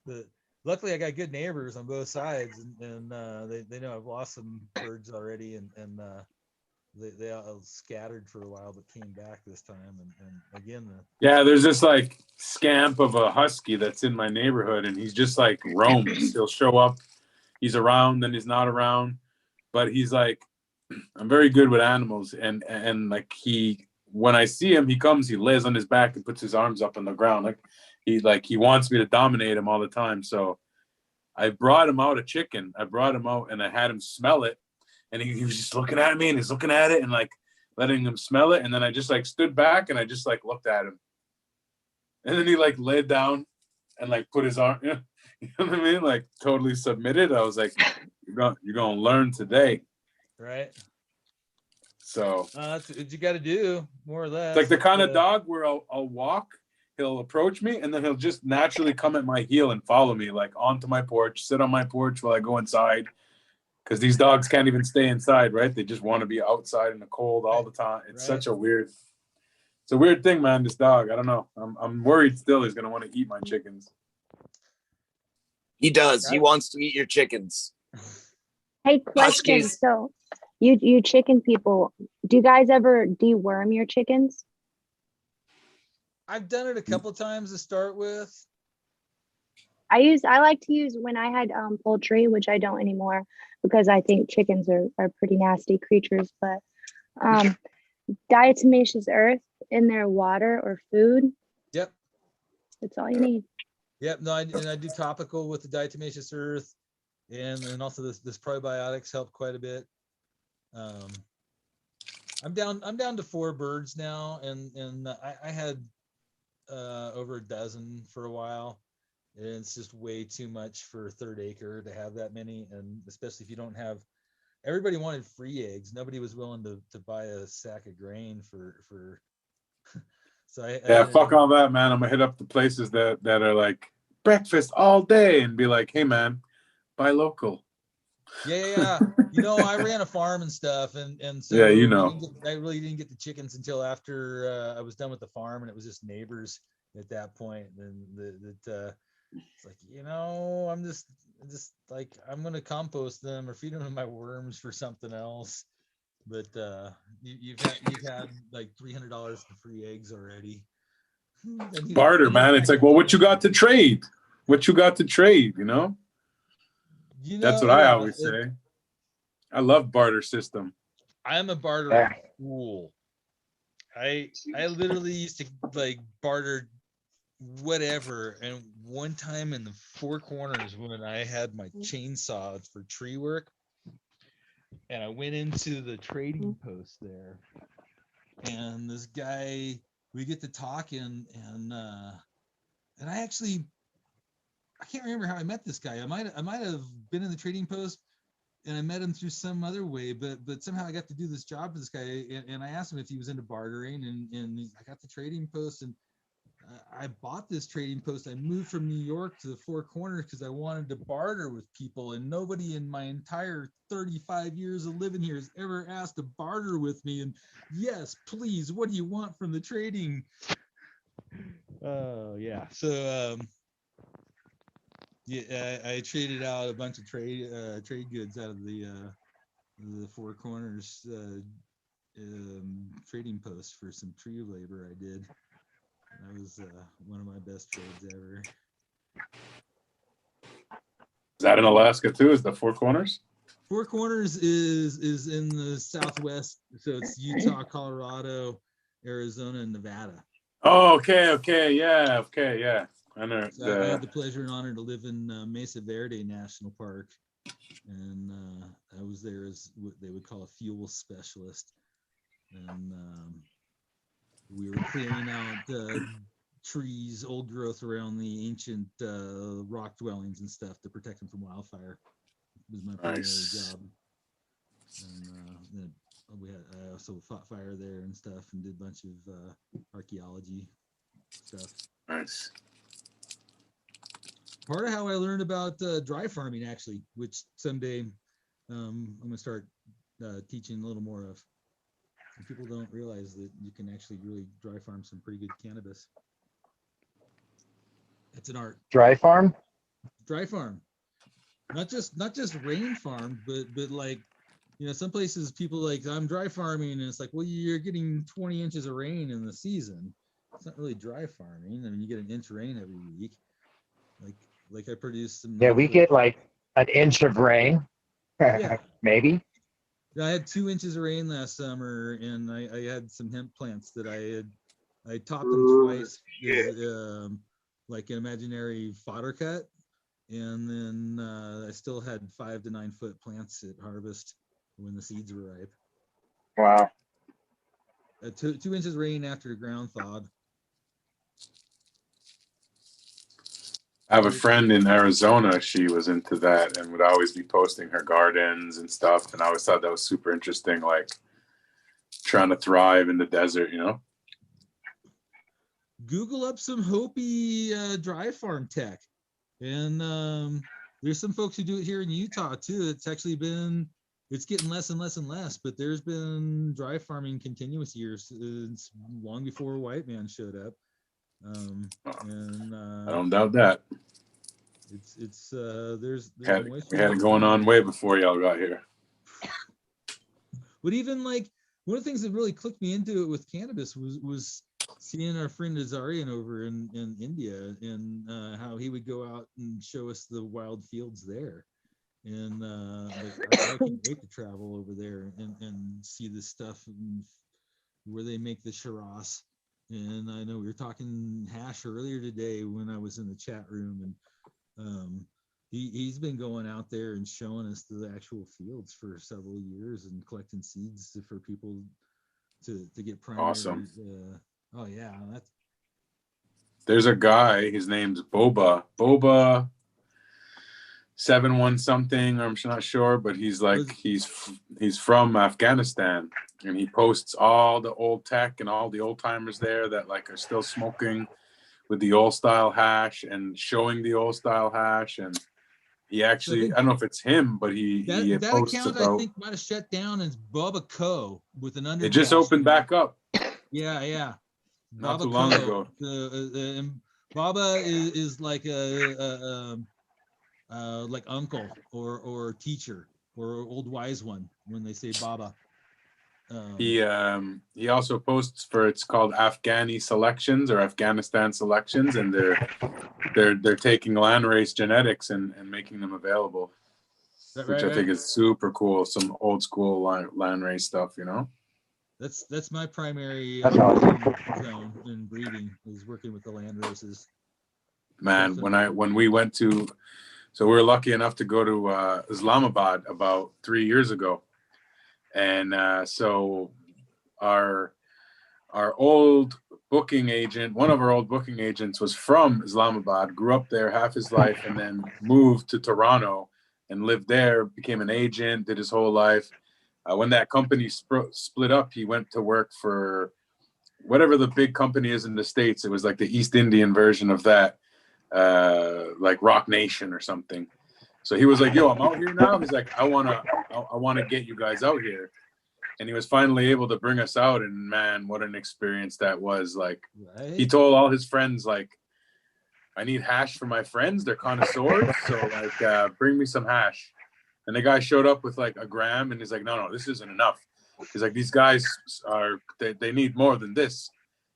But luckily I got good neighbors on both sides, and they know I've lost some birds already, and they all scattered for a while but came back this time, and again yeah, there's this like scamp of a husky that's in my neighborhood, and he's just like roams. He'll show up, he's around, then he's not around, but he's like, I'm very good with animals, and like when I see him, he comes, he lays on his back and puts his arms up on the ground, like he wants me to dominate him all the time. So I brought him out a chicken. I brought him out and I had him smell it, and he was just looking at me and he's looking at it and like letting him smell it, and then I just like stood back and I just like looked at him, and then he like laid down and like put his arm, you know what I mean, like totally submitted. I was like, you're gonna learn today. right. So That's what you got to do, more or less. it's like the kind of dog where I'll walk, he'll approach me, and then he'll just naturally come at my heel and follow me like onto my porch, sit on my porch while I go inside. Because these dogs can't even stay inside, right? They just want to be outside in the cold all the time. It's such a weird, it's a weird thing, man. This dog, I don't know. I'm worried still he's gonna want to eat my chickens. He does. He wants to eat your chickens. Hey, question. Huskies. So you chicken people, do you guys ever deworm your chickens? I've done it a couple times to start with. I like to use when I had poultry, which I don't anymore because I think chickens are pretty nasty creatures, but diatomaceous earth in their water or food. Yep. That's all you need. Yep. No, I do topical with the diatomaceous earth, and also this probiotics help quite a bit. I'm down to 4 birds now, and I had over a dozen for a while. And it's just way too much for a 3rd acre to have that many, and especially if you don't have. Everybody wanted free eggs. Nobody was willing to buy a sack of grain for. So fuck all that, man. I'm gonna hit up the places that are like breakfast all day and be like, hey, man, buy local. Yeah. I ran a farm and stuff, and so yeah, you know, I really didn't get the chickens until after I was done with the farm, and it was just neighbors at that point. And it's like, I'm just like, I'm gonna compost them or feed them to my worms for something else. But you've had like $300 for free eggs already. Barter, man. It's like, well, what you got to trade? What you got to trade? That's what I always say. I love barter system. I'm a bartering fool. I literally used to like barter whatever. And one time in the Four Corners when I had my chainsaw for tree work, and I went into the trading post there, and this guy, we get to talking, and I can't remember how I met this guy. I might have been in the trading post, and I met him through some other way, but somehow I got to do this job for this guy, and I asked him if he was into bartering, and I got the trading post, and I bought this trading post. I moved from New York to the Four Corners because I wanted to barter with people, and nobody in my entire 35 years of living here has ever asked to barter with me. And yes, please, what do you want from the trading? Oh yeah. So yeah, I traded out a bunch of trade goods out of the Four Corners trading post for some tree labor I did. That was one of my best trades ever. Is that in Alaska too? Is the Four Corners? Four Corners is in the Southwest, so it's Utah, Colorado, Arizona, and Nevada. Oh, okay, yeah. I know. So I had the pleasure and honor to live in Mesa Verde National Park, and I was there as what they would call a fuel specialist, and we were clearing out trees, old growth around the ancient rock dwellings and stuff to protect them from wildfire. It was my primary job. And I also fought fire there and stuff, and did a bunch of archaeology stuff. Nice. Part of how I learned about dry farming, actually, which someday I'm going to start teaching a little more of. And people don't realize that you can actually really dry farm some pretty good cannabis. It's an art. Dry farm? Dry farm. Not just rain farm, but like, you know, some places people like, I'm dry farming, and it's like, well, you're getting 20 inches of rain in the season. It's not really dry farming. I mean, you get an inch of rain every week. Like I produced some. Yeah, we get like an inch of rain. Yeah. Maybe. I had 2 inches of rain last summer, and I had some hemp plants that I topped them twice as, like an imaginary fodder cut, and then I still had 5 to 9 foot plants at harvest when the seeds were ripe. Wow. 2 inches of rain after the ground thawed. I have a friend in Arizona. She was into that and would always be posting her gardens and stuff. And I always thought that was super interesting, like trying to thrive in the desert, you know? Google up some Hopi dry farm tech. And there's some folks who do it here in Utah too. It's getting less and less and less, but there's been dry farming continuous years since long before a white man showed up. I don't doubt that. There's we had it going on way before y'all got here. But even like one of the things that really clicked me into it with cannabis was seeing our friend Azarian over in India, and how he would go out and show us the wild fields there. And I can't wait to travel over there and see this stuff and where they make the Shiraz. And I know we were talking hash earlier today when I was in the chat room, and he's been going out there and showing us the actual fields for several years and collecting seeds for people to get primary. Awesome. Oh yeah, there's a guy. His name's Boba 71 something. I'm not sure, but he's like he's from Afghanistan, and he posts all the old tech and all the old timers there that like are still smoking with the old style hash and showing the old style hash. And he actually, I don't know if it's him, but he posts account about, I think might have shut down. Is Bubba Co with an under. It just opened back up. Yeah. Not Baba too long ago. And Baba is like like uncle or teacher or old wise one when they say Baba. He also posts for, it's called Afghani Selections or Afghanistan Selections, and they're taking landrace genetics and making them available. which I think is super cool. Some old school land race stuff, you know. That's my primary That's awesome. zone in breeding, is working with the land races. Man, when we went to, so we were lucky enough to go to Islamabad about 3 years ago, and so our old booking agent, one of our old booking agents, was from Islamabad, grew up there half his life, and then moved to Toronto and lived there, became an agent, did his whole life. When that company split up, he went to work for whatever the big company is in the States. It was like the East Indian version of that, like Rock Nation or something. So he was like, yo, I'm out here now. He's like, I wanna get you guys out here. And he was finally able to bring us out, and man, what an experience that was. Like, he told all his friends, like, I need hash for my friends, they're connoisseurs, so like bring me some hash. And the guy showed up with like a gram, and he's like, no, this isn't enough. He's like, these guys they need more than this.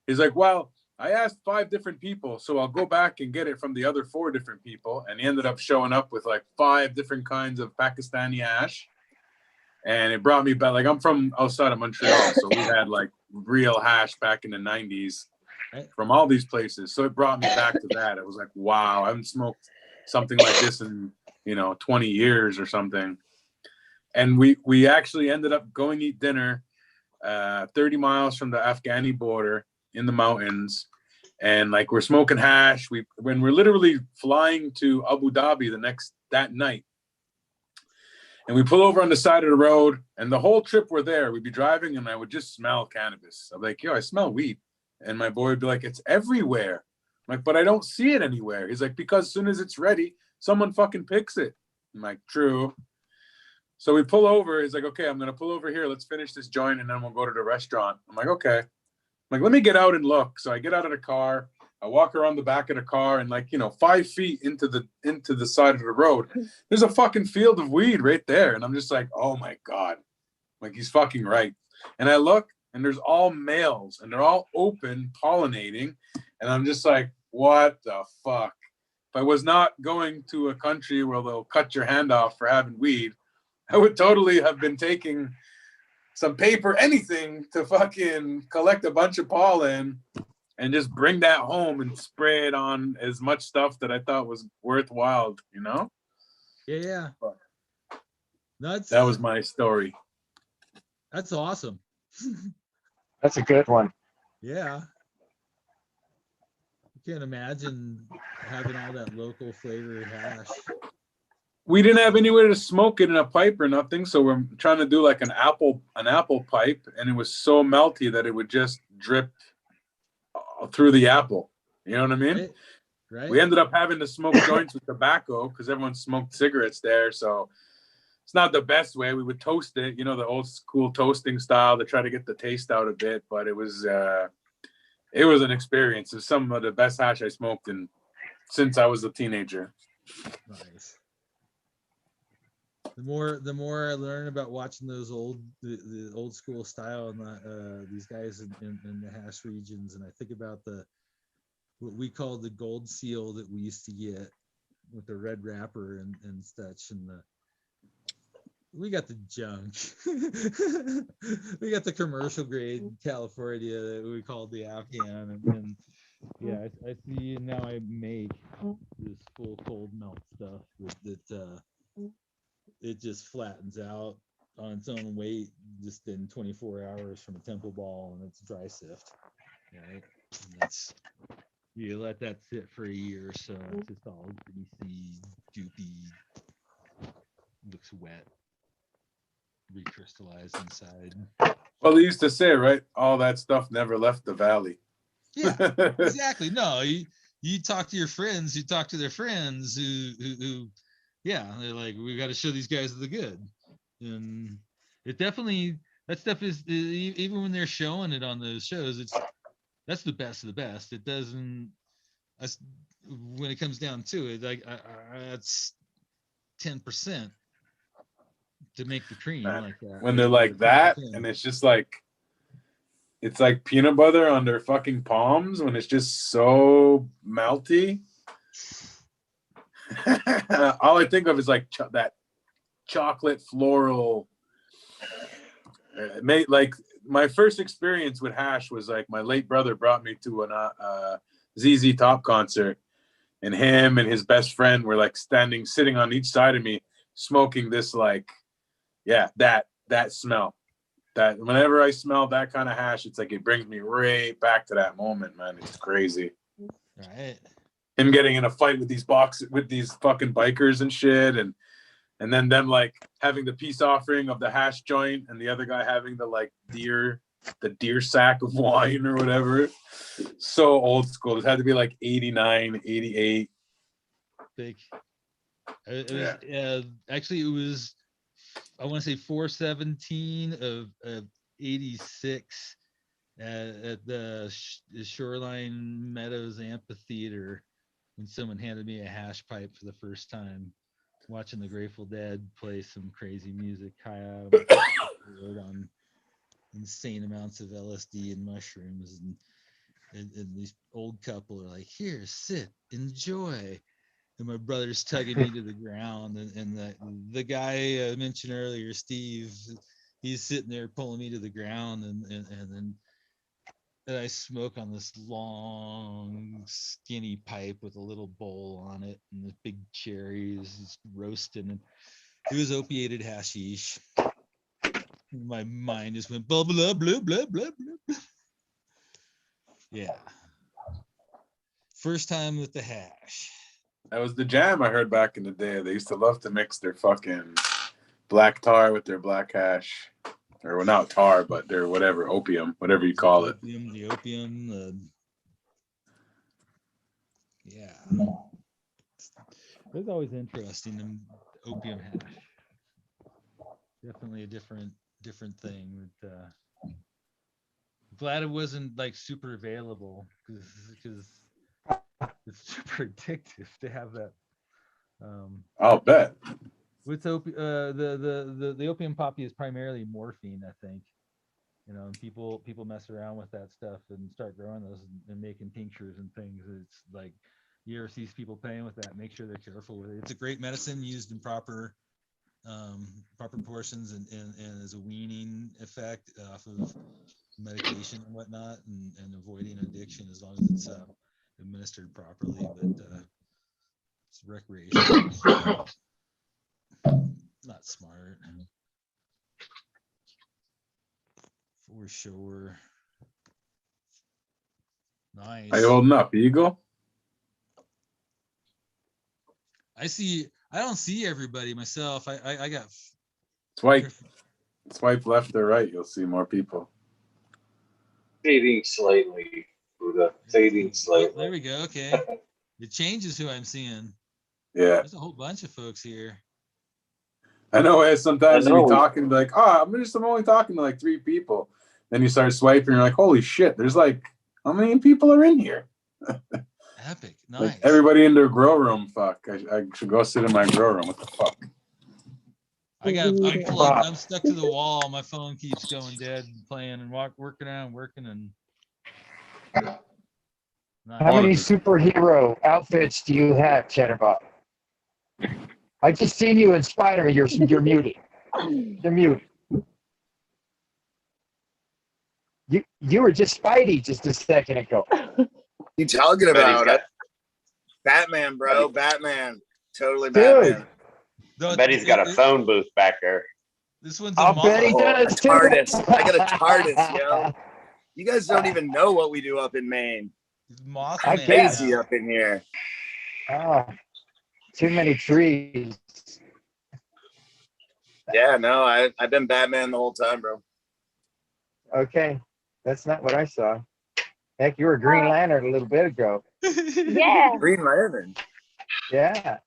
He's like, well, I asked 5 different people, so I'll go back and get it from the other 4 different people. And he ended up showing up with like 5 different kinds of Pakistani hash. And it brought me back. Like, I'm from outside of Montreal, so we had like real hash back in the 90s from all these places. So it brought me back to that. It was like, wow, I haven't smoked something like this in 20 years or something. And we actually ended up going to eat dinner 30 miles from the Afghani border in the mountains. And like, we're smoking hash. When we're literally flying to Abu Dhabi that night. And we pull over on the side of the road, and the whole trip we're there, we'd be driving, and I would just smell cannabis. I'm like, yo, I smell weed. And my boy would be like, it's everywhere. I'm like, but I don't see it anywhere. He's like, because as soon as it's ready, someone fucking picks it. I'm like, true. So we pull over. He's like, okay, I'm going to pull over here. Let's finish this joint, and then we'll go to the restaurant. I'm like, okay. I'm like, let me get out and look. So I get out of the car. I walk around the back of the car, and 5 feet into the side of the road, there's a fucking field of weed right there. And I'm just like, oh my God, like, he's fucking right. And I look, and there's all males, and they're all open pollinating. And I'm just like, what the fuck? If I was not going to a country where they'll cut your hand off for having weed, I would totally have been taking some paper, anything, to fucking collect a bunch of pollen and just bring that home and spray it on as much stuff that I thought was worthwhile, you know? Yeah. That was my story. That's awesome. That's a good one. Yeah. I can't imagine having all that local flavored hash. We didn't have anywhere to smoke it in a pipe or nothing, so we're trying to do like an apple pipe, and it was so melty that it would just drip through the apple. You know what I mean? Right. We ended up having to smoke joints with tobacco because everyone smoked cigarettes there, so it's not the best way. We would toast it, the old school toasting style to try to get the taste out a bit, but it was an experience. It was some of the best hash I smoked since I was a teenager. Nice. The more I learn about watching those the old school style and these guys in the hash regions, and I think about what we call the gold seal that we used to get with the red wrapper and such, and we got the junk. We got the commercial grade California that we called the Afghan, and yeah, I see now. I make this full cold melt stuff that it just flattens out on its own weight just in 24 hours from a temple ball, and it's dry sift, right? And you let that sit for a year or so. It's just all greasy, goopy, looks wet, recrystallized inside. Well, they used to say, right, all that stuff never left the valley. Yeah, exactly. No, you talk to your friends, you talk to their friends who yeah, they're like, we got to show these guys the good. And it definitely, that stuff is, even when they're showing it on those shows, that's the best of the best. It doesn't, when it comes down to it, like that's 10% to make the cream like that. When they're like that, and it's just like, it's like peanut butter on their fucking palms when it's just so melty. All I think of is like that chocolate floral. Made like my first experience with hash was like my late brother brought me to an ZZ Top concert, and him and his best friend were like sitting on each side of me, smoking this like, yeah, that smell. That whenever I smell that kind of hash, it's like it brings me right back to that moment, man. It's crazy. Right. Him getting in a fight with these fucking bikers and shit, and then them like having the peace offering of the hash joint, and the other guy having the deer sack of wine or whatever. So old school. It had to be like 89, 88. Big. Actually, it was, I want to say 4/17 of 86 at the Shoreline Meadows Amphitheater, when someone handed me a hash pipe for the first time, watching the Grateful Dead play some crazy music high out of my on insane amounts of LSD and mushrooms, and these old couple are like, here, sit, enjoy. And my brother's tugging me to the ground, and the guy I mentioned earlier, Steve, he's sitting there pulling me to the ground, and then I smoke on this long skinny pipe with a little bowl on it, and the big cherries is roasting, and it was opiated hashish. My mind just went blah blah blah blah blah blah. Yeah. First time with the hash. That was the jam I heard back in the day. They used to love to mix their fucking black tar with their black hash. Or well, not tar, but their whatever, opium, whatever you call it. The opium. Yeah. It was always interesting, in opium hash. Definitely a different thing. Glad it wasn't like super available, because it's super addictive to have that. I'll bet. With the opium poppy is primarily morphine, I think. And people mess around with that stuff and start growing those and making tinctures and things. It's like, you ever see people playing with that, make sure they're careful with it. It's a great medicine used in proper portions and as a weaning effect off of medication and whatnot, and avoiding addiction as long as it's administered properly. But it's recreational. Not smart. For sure. Nice. Are you holding up, Eagle? I don't see everybody myself. I got Swipe left or right, you'll see more people. Fading slightly, Buddha. Fading slightly. There we go. Okay. It changes who I'm seeing. Yeah. There's a whole bunch of folks here. I know, sometimes you'll be talking, like, I'm only talking to like 3 people. Then you start swiping, you're like, holy shit, there's like, how many people are in here? Epic. Nice. Like everybody in their grow room. Fuck. I should go sit in my grow room. What the fuck? I'm stuck to the wall. My phone keeps going dead and playing and working and How many superhero outfits do you have, Chatterbot? I just seen you in Spider. You're muted. You're muted. You were just Spidey just a second ago. You talking about Batman, bro? Batman, totally Batman. I bet he's got a phone booth back there. This one's I'll bet he does too. TARDIS. I got a TARDIS, yo. You guys don't even know what we do up in Maine. Mothman. Crazy up in here. Oh, too many trees. Yeah, no, I've been Batman the whole time, bro. Okay, that's not what I saw. Heck, you were Green Lantern a little bit ago. Yeah. Green Lantern. Yeah.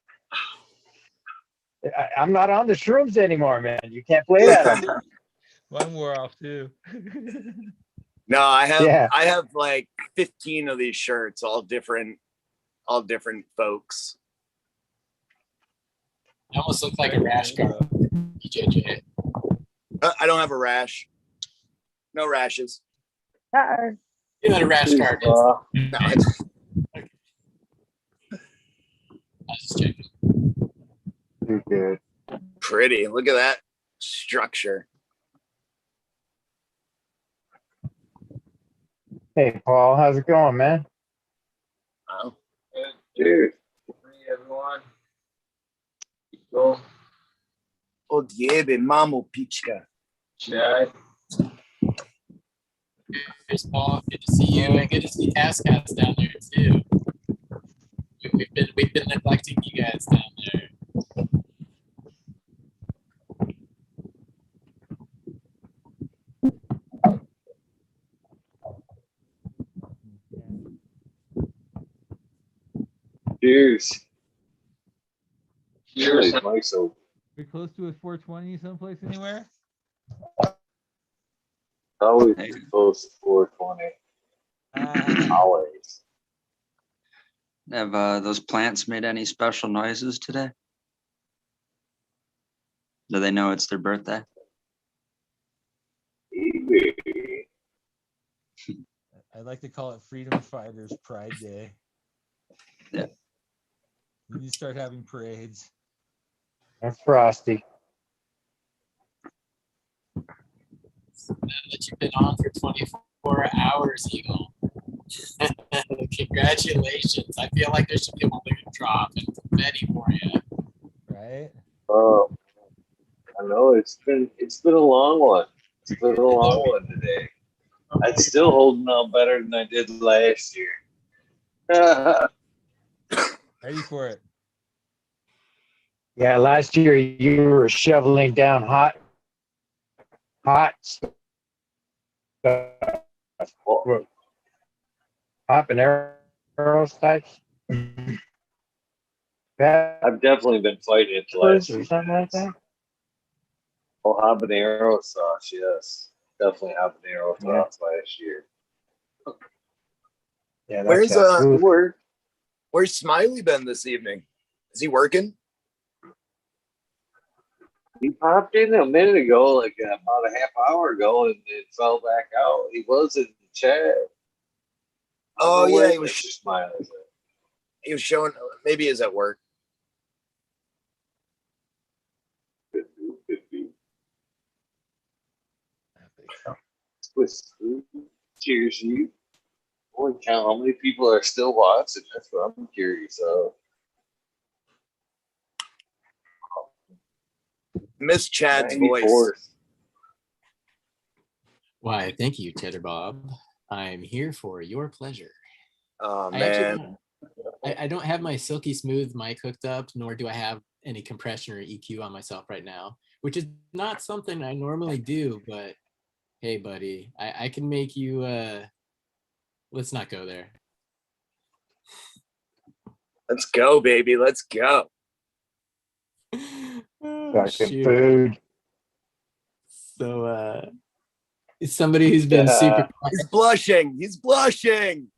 I'm not on the shrooms anymore, man. You can't play that. One wore off too. No, I have like 15 of these shirts, all different folks. You almost look like a rash guard. BJJ. I don't have a rash. No rashes. You know what a rash guard is. No, I was just checking. Too good. pretty. Look at that structure. Hey, Paul, how's it going, man? Wow. Dude. Hey, everyone. Go. Odjebe, mamo pichka. Chad. Here's Paul. Good to see you, and good to see Cass down there too. We've been neglecting you guys down there. Cheers. Cheers. Mike's open. We're close to a 420 someplace anywhere. Always close to 420. Always. Have those plants made any special noises today? Do they know it's their birthday? I like to call it Freedom Fighters Pride Day. Yeah. We need to start having parades. That's Frosty. Now that you've been on for 24 hours, Eagle. Congratulations. I feel like there should be a balloon drop and confetti for you. Right? Oh, I know it's been a long one. It's been a long one today. I'm still holding on better than I did last year. Ready for it. Yeah, last year you were shoveling down hot stuff. Habanero types. I've definitely been fighting it last Or year. something like that. Oh, habanero sauce, yes. Definitely habanero sauce last year. Yeah, Where's word. Where's Smiley been this evening? Is he working? He popped in a minute ago, like about a half hour ago, and it fell back out. He was in the chat. Oh yeah, he was smiling. He was showing. Maybe he's at work. Could be. Swiss food. Cheers, you. Holy cow, how many people are still watching? That's what I'm curious of. Miss Chad's 94th. voice. Why, thank you, Cheddar Bob. I'm here for your pleasure. Oh I man. I don't have my silky smooth mic hooked up, nor do I have any compression or EQ on myself right now, which is not something I normally do, but hey, buddy, I can make you, let's not go there. Let's go, baby. Let's go. Talking food. So, it's somebody who's been super. He's blushing. He's blushing.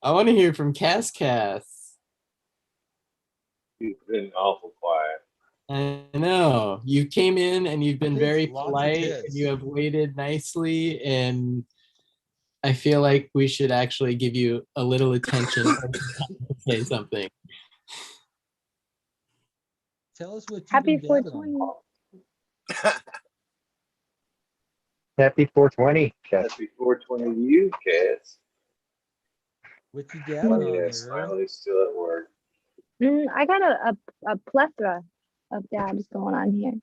I want to hear from Cass. He's been awful quiet. I know. You came in and you've been very Lots of polite hits. and you have waited nicely, and I feel like we should actually give you a little attention to say something. Tell us what you've Happy been dabbing 420. on. Happy 420. Happy 420 to you, Cass. What you dabbing on there, Earl? Smiley's still at work. I got a plethora of dabs going on here,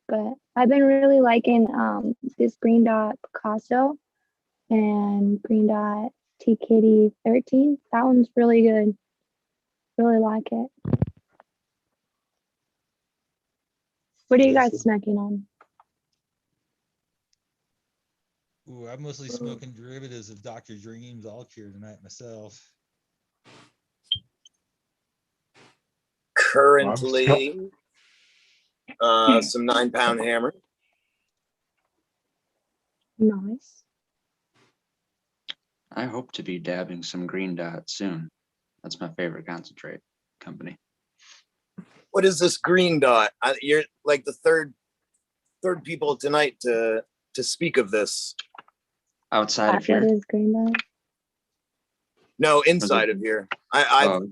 but I've been really liking this Green Dot Picasso and Green Dot T Kitty 13. That one's really good. Really like it. What are you guys snacking on? Ooh, I'm mostly smoking derivatives of Dr. Dreams All Cure tonight myself. Currently, some 9-pound hammer. Nice. I hope to be dabbing some Green Dot soon. That's my favorite concentrate company. What is this Green Dot? You're like the third people tonight to speak of this. outside of That's what here. is green dot? No, inside of here. Oh,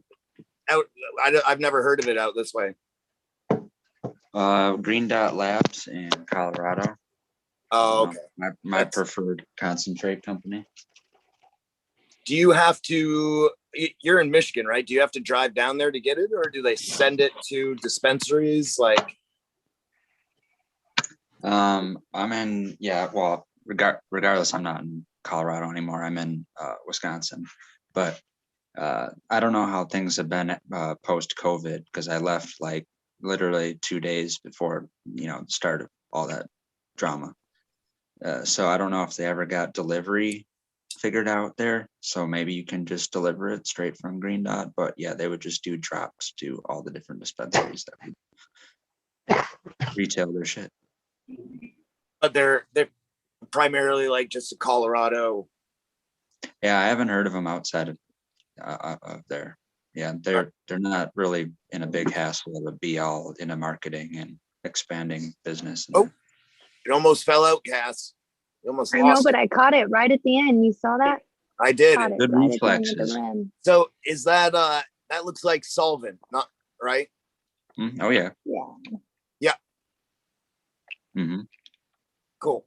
I've never heard of it out this way. Green Dot Labs in Colorado. Oh, okay. My preferred concentrate company. Do you have to? You're in Michigan, right? Do you have to drive down there to get it, or do they send it to dispensaries? Like, I'm in, yeah, well, regardless, I'm not in Colorado anymore. I'm in Wisconsin, but I don't know how things have been post COVID, because I left like literally 2 days before, the start of all that drama. So I don't know if they ever got delivery figured out there. So maybe you can just deliver it straight from Green Dot. But yeah, they would just do drops to all the different dispensaries that would retail their shit. but they're primarily like just a Colorado. Yeah, I haven't heard of them outside of there. Yeah, they're not really in a big hassle of a be all in a marketing and expanding business. Oh, it almost fell out, Cass. You almost I know, lost but it. I caught it right at the end. You saw that? I did. Caught it Good right at the end of reflexes. the rim. So is that that looks like solvent, not right? Oh yeah. Yeah. Yeah. Mm-hmm. Cool.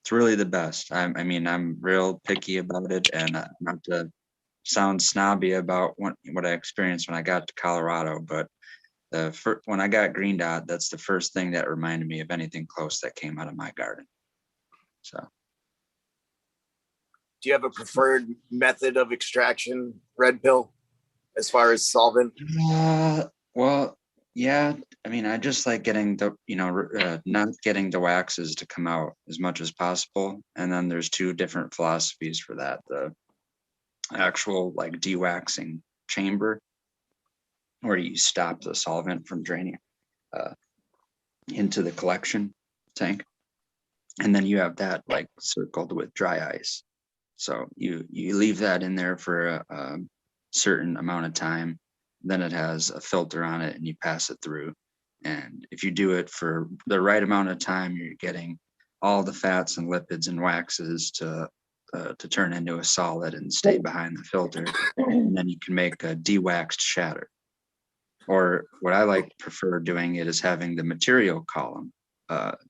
It's really the best. I mean, I'm real picky about it, and not to sound snobby about what I experienced when I got to Colorado, but when I got Green Dot, that's the first thing that reminded me of anything close that came out of my garden. So, Do you have a preferred method of extraction, red pill, as far as solvent? well, yeah. I mean, I just like getting the, not getting the waxes to come out as much as possible. And then there's two different philosophies for that. The actual like de-waxing chamber, where you stop the solvent from draining into the collection tank. And then you have that like circled with dry ice. So you leave that in there for a certain amount of time. Then it has a filter on it and you pass it through. And if you do it for the right amount of time, you're getting all the fats and lipids and waxes to turn into a solid and stay behind the filter. And then you can make a de-waxed shatter. Or what I prefer doing it is having the material column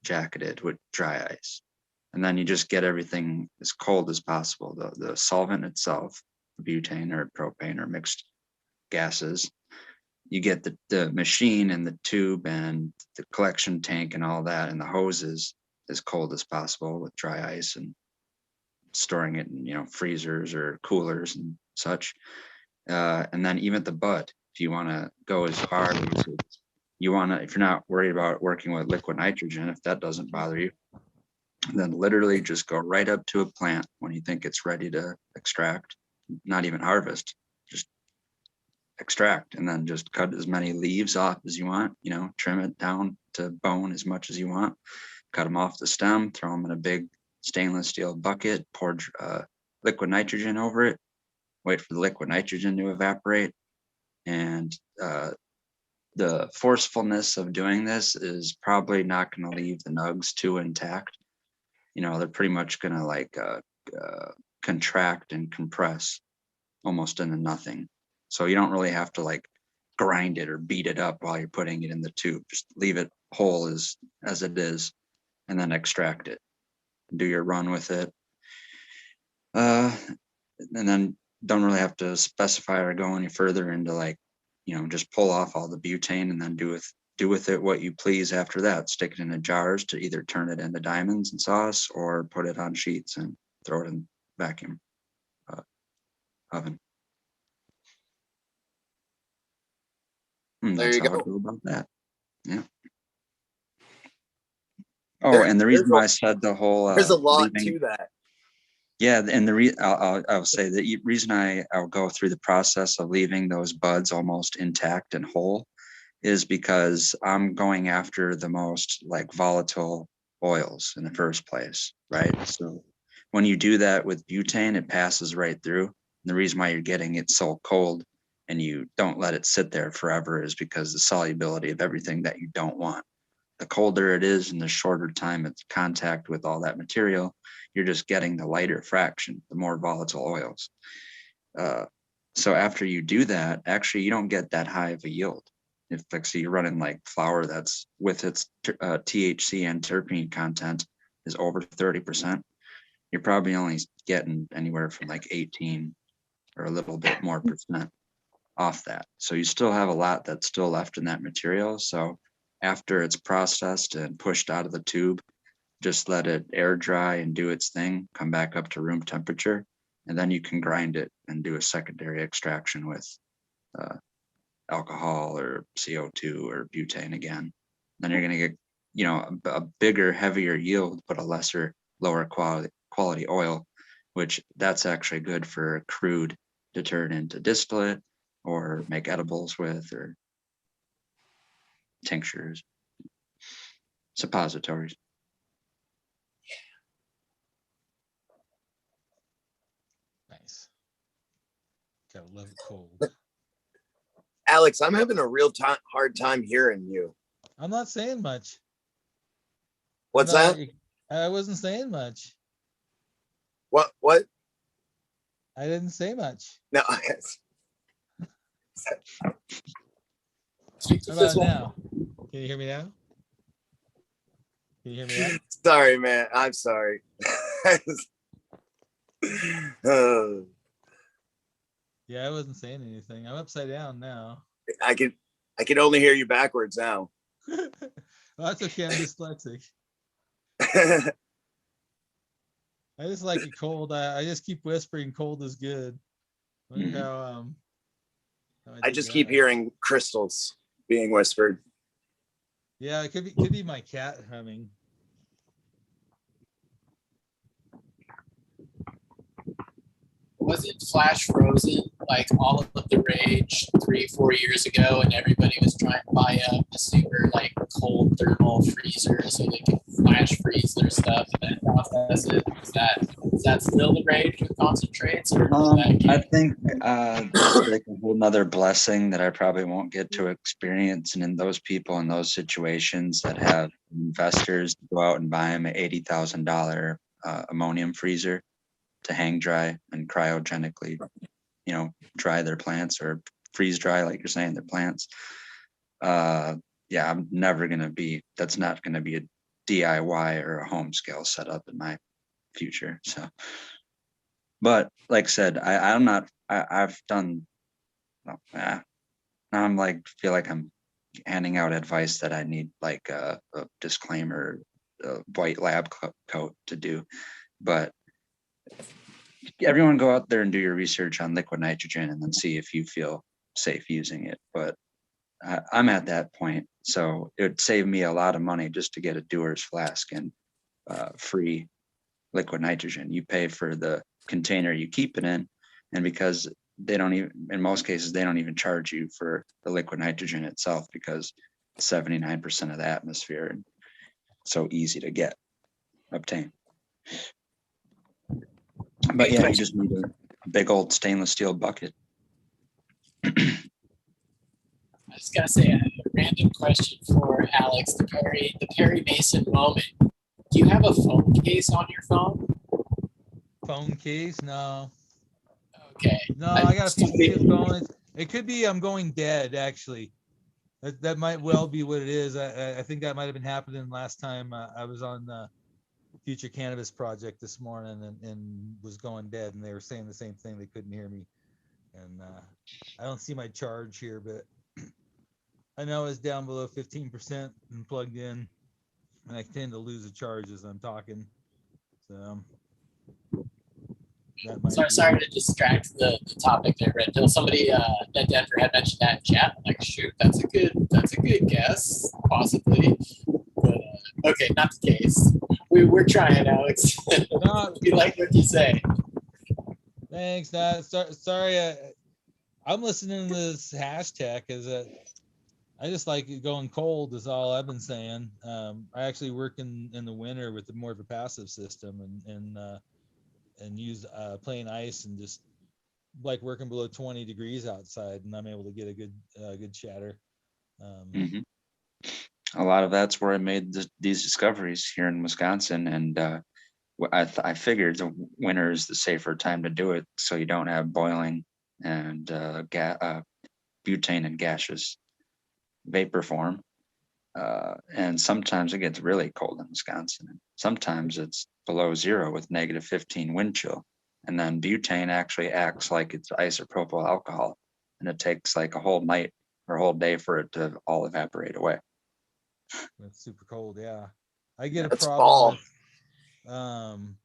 jacketed with dry ice. And then you just get everything as cold as possible. The solvent itself, butane or propane or mixed gases, you get the machine and the tube and the collection tank and all that and the hoses as cold as possible with dry ice, and storing it in freezers or coolers and such. And then even the bud, if you want to go as far as if you're not worried about working with liquid nitrogen, if that doesn't bother you, then literally just go right up to a plant when you think it's ready to extract, not even harvest, just extract, and then just cut as many leaves off as you want, trim it down to bone as much as you want, cut them off the stem, throw them in a big stainless steel bucket, pour liquid nitrogen over it, wait for the liquid nitrogen to evaporate. And the forcefulness of doing this is probably not going to leave the nugs too intact. They're pretty much going to contract and compress almost into nothing. So you don't really have to grind it or beat it up while you're putting it in the tube. Just leave it whole as it is, and then extract it. Do your run with it. And then don't really have to specify or go any further into just pull off all the butane and then do with it what you please after that. Stick it in the jars to either turn it into diamonds and sauce, or put it on sheets and throw it in vacuum oven. There That's you how I go. go about that. Yeah. Oh, and the reason why I said the whole there's a lot leaving, to that. yeah, and I'll say the reason I'll go through the process of leaving those buds almost intact and whole is because I'm going after the most volatile oils in the first place, right? So when you do that with butane, it passes right through. And the reason why you're getting it so cold and you don't let it sit there forever is because the solubility of everything that you don't want the colder it is and the shorter time it's contact with all that material, you're just getting the lighter fraction, the more volatile oils. So after you do that, actually you don't get that high of a yield. If actually you're running like flour that's with its THC and terpene content is over 30%, you're probably only getting anywhere from like 18 or a little bit more percent off that. So you still have a lot that's still left in that material. So after it's processed and pushed out of the tube, just let it air dry and do its thing, come back up to room temperature, and then you can grind it and do a secondary extraction with alcohol or CO2 or butane again. Then you're going to get, you know, a bigger, heavier yield, but a lesser, lower quality oil, which that's actually good for crude to turn into distillate or make edibles with, or tinctures, suppositories. Nice. Gotta love it cold. Alex, I'm having a real hard time hearing you. I'm not saying much. What's that? I wasn't saying much. What? I didn't say much. No. How about now? Can you hear me now? Can you hear me now? Sorry, man. I'm sorry. Yeah, I wasn't saying anything. I'm upside down now. I can only hear you backwards now. Well, that's okay. I'm dyslexic. I just like it cold. I just keep whispering cold is good. Wonder how I just keep hearing crystals being whispered. Yeah, it could be my cat humming. Wasn't Flash frozen like all of the rage 3-4 years ago, and everybody was trying to buy a super like cold thermal freezer so they could flash freeze their stuff and then process it? Is that still the rage with concentrates? Or I think that's like a whole nother blessing that I probably won't get to experience. And in those people in those situations that have investors go out and buy them an $80,000 ammonium freezer to hang dry and cryogenically, you know, dry their plants or freeze dry, like you're saying, their plants. Yeah, I'm never going to be, that's not going to be a DIY or a home scale setup in my future. So, but like I said, I've done, now I'm like, feel like I'm handing out advice that I need like a disclaimer, a white lab coat to do. But everyone go out there and do your research on liquid nitrogen and then see if you feel safe using it. But I'm at that point, so it would save me a lot of money just to get a Dewar's flask and free liquid nitrogen. You pay for the container you keep it in, and because they don't even, in most cases, they don't even charge you for the liquid nitrogen itself because 79% of the atmosphere, and so easy to obtain. But yeah, you just need a big old stainless steel bucket. I just gotta say a random question for Alex, the Perry Mason moment. Do you have a phone case on your phone? Phone case? No. Okay. No, I got a few phone. It could be I'm going dead, actually. That might well be what it is. I think that might have been happening last time I was on the Future Cannabis Project this morning and was going dead, and they were saying the same thing. They couldn't hear me. And I don't see my charge here, but I know it's down below 15% and plugged in, and I tend to lose the charge as I'm talking. So that might sorry to distract the topic there, redpill. Somebody at Denver had mentioned that in chat. I'm like, shoot, that's a good guess, possibly. But okay, not the case. We're trying, Alex. We like what you say. Thanks. Sorry. I'm listening to this hashtag as I just like it going cold is all I've been saying. I actually work in the winter with more of a passive system and use plain ice and just like working below 20 degrees outside, and I'm able to get a good chatter. A lot of that's where I made these discoveries here in Wisconsin, and I figured the winter is the safer time to do it, so you don't have boiling and butane and gaseous vapor form. And sometimes it gets really cold in Wisconsin. Sometimes it's below zero with -15 wind chill. And then butane actually acts like it's isopropyl alcohol, and it takes like a whole night or a whole day for it to all evaporate away. It's super cold. Yeah. I get a That's problem fall. with,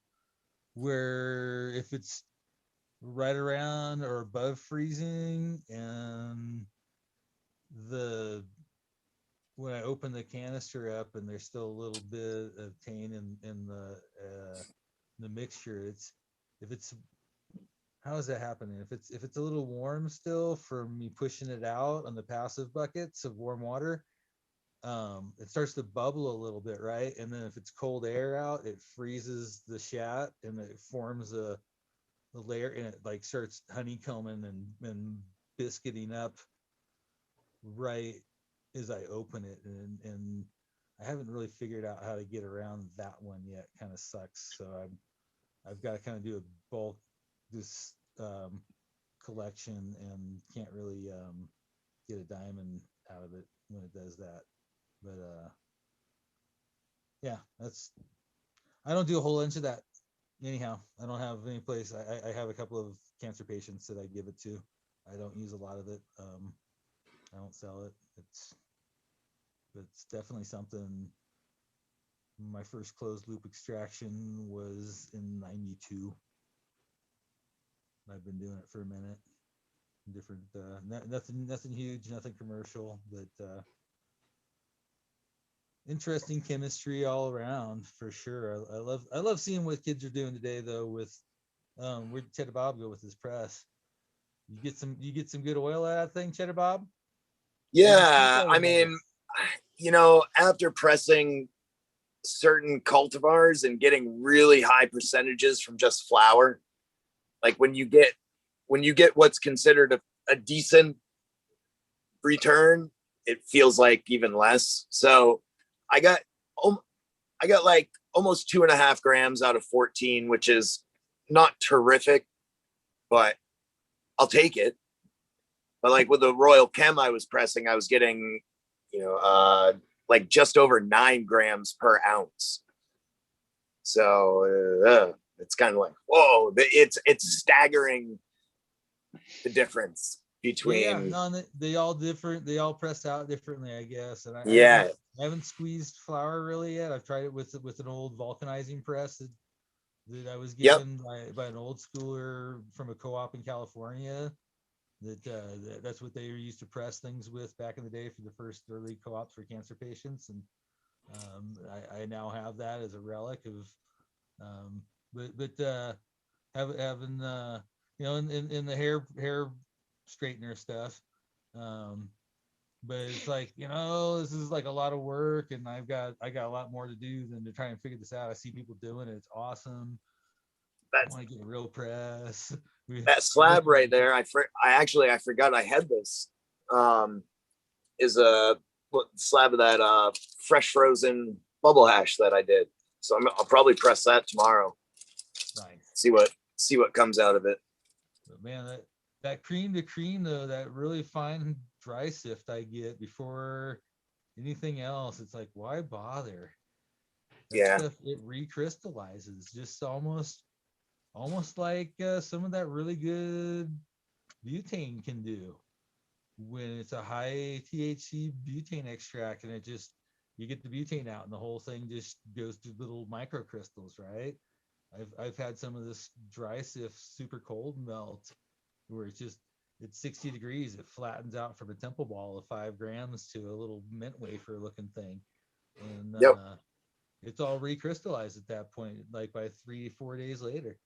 where if it's right around or above freezing and when I open the canister up and there's still a little bit of tane in the mixture, how is that happening? If it's a little warm still from me pushing it out on the passive buckets of warm water, it starts to bubble a little bit, right? And then if it's cold air out, it freezes the shat and it forms a layer, and it like starts honeycombing and biscuiting up right as I open it, and I haven't really figured out how to get around that one yet. Kind of sucks. So I've got to kind of do a bulk this collection, and can't really get a diamond out of it when it does that. But yeah, I don't do a whole bunch of that anyhow. I don't have any place. I have a couple of cancer patients that I give it to. I don't use a lot of it. I don't sell it. It's definitely something. My first closed loop extraction was in '92. I've been doing it for a minute. Different, nothing huge, nothing commercial, but interesting chemistry all around for sure. I love seeing what kids are doing today though. With where'd Cheddar Bob go with his press? You get some good oil out of that thing, Cheddar Bob? Yeah, I mean, after pressing certain cultivars and getting really high percentages from just flour, like when you get what's considered a decent return, it feels like even less. So I got like almost 2.5 grams out of 14, which is not terrific, but I'll take it. But like with the Royal Chem I was pressing, I was getting, like just over 9 grams per ounce. So it's kind of like, whoa, it's staggering the difference between. Yeah, no, they all different. They all press out differently, I guess. And I haven't squeezed flour really yet. I've tried it with an old vulcanizing press that I was given by an old schooler from a co-op in California. That's what they used to press things with back in the day for the first early co-ops for cancer patients, and I now have that as a relic of, having in the hair straightener stuff, but it's like this is like a lot of work, and I got a lot more to do than to try and figure this out. I see people doing it; it's awesome. I want to get a real press. That slab right there, I forgot I had this. Is a slab of that fresh frozen bubble hash that I did. So I'll probably press that tomorrow. Nice. See what comes out of it. But man, that cream to cream though, that really fine dry sift I get before anything else, it's like, why bother? That stuff, it recrystallizes just almost like some of that really good butane can do when it's a high THC butane extract, and you get the butane out and the whole thing just goes to little microcrystals, right? I've had some of this dry sift super cold melt where it's 60 degrees, it flattens out from a temple ball of 5 grams to a little mint wafer looking thing, and it's all recrystallized at that point, like by 3-4 days later,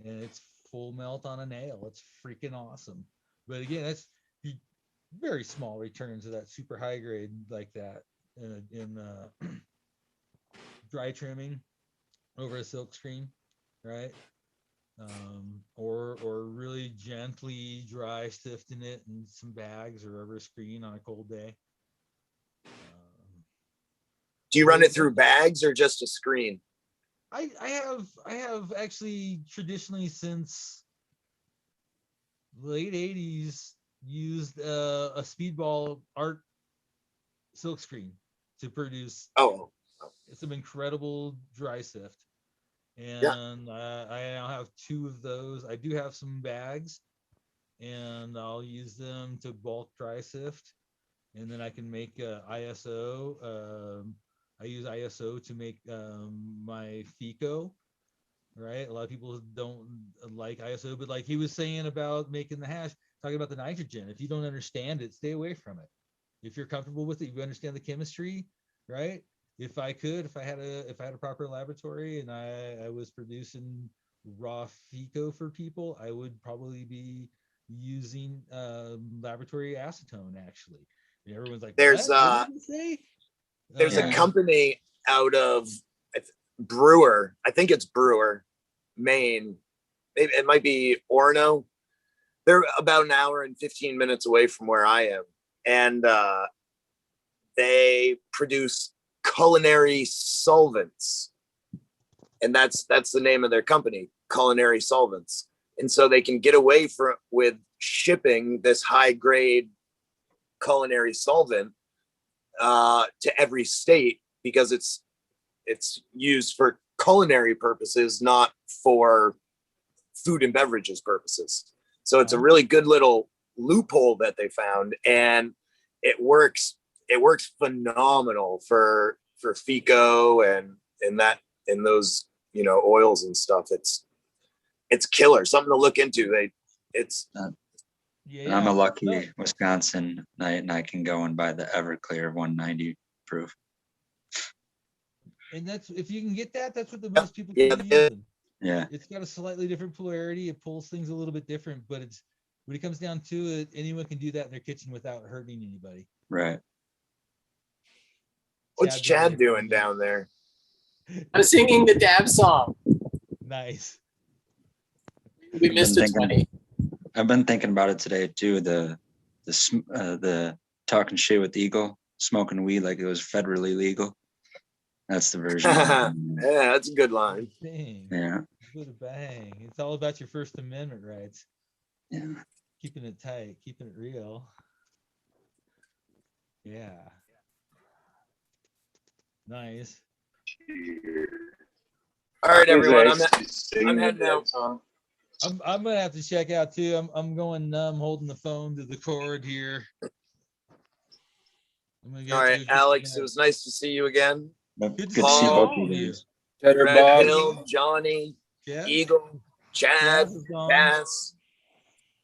and it's full melt on a nail. It's freaking awesome. But again, that's very small returns of that super high grade like that in dry trimming over a silk screen, right? Or really gently dry sifting it in some bags or over a screen on a cold day. Do you run it through bags or just a screen? I have actually traditionally since late 80s used a Speedball art silkscreen to produce some incredible dry sift. And I now have 2 of those. I do have some bags, and I'll use them to bulk dry sift, and then I can make ISO. I use ISO to make my FICO, right? A lot of people don't like ISO, but like he was saying about making the hash, talking about the nitrogen. If you don't understand it, stay away from it. If you're comfortable with it, you understand the chemistry, right? If I had a proper laboratory and I was producing raw FICO for people, I would probably be using laboratory acetone actually. And everyone's like, there's what did you say? There's a company out of Brewer, I think it's Brewer, Maine. It might be Orono. They're about an hour and 15 minutes away from where I am. And they produce culinary solvents. And that's the name of their company, Culinary Solvents. And so they can get away with shipping this high grade culinary solvent to every state because it's used for culinary purposes, not for food and beverages purposes. So it's a really good little loophole that they found, and it works phenomenal for FICO and those oils and stuff. It's killer, something to look into. I'm a lucky Wisconsin and I can go and buy the Everclear 190 proof. And that's, if you can get that, that's what the most people can use. Yeah. It's got a slightly different polarity. It pulls things a little bit different, but it's, when it comes down to it, anyone can do that in their kitchen without hurting anybody. Right. What's Chad doing down there? I'm singing the dab song. Nice. We missed it 20. I've been thinking about it today too. The talking shit with Eagle, smoking weed like it was federally legal. That's the version. Yeah, that's a good line. Dang. Yeah. Good bang. It's all about your First Amendment rights. Yeah. Keeping it tight, keeping it real. Yeah. Nice. All right, everyone. I'm heading out. I'm gonna have to check out too. I'm going numb, holding the phone to the cord here. All right, Alex. It was nice to see you again. Good to see both of you. Chetter Red Bob, Pill, Johnny, Yeah. Eagle, Chad, Bass,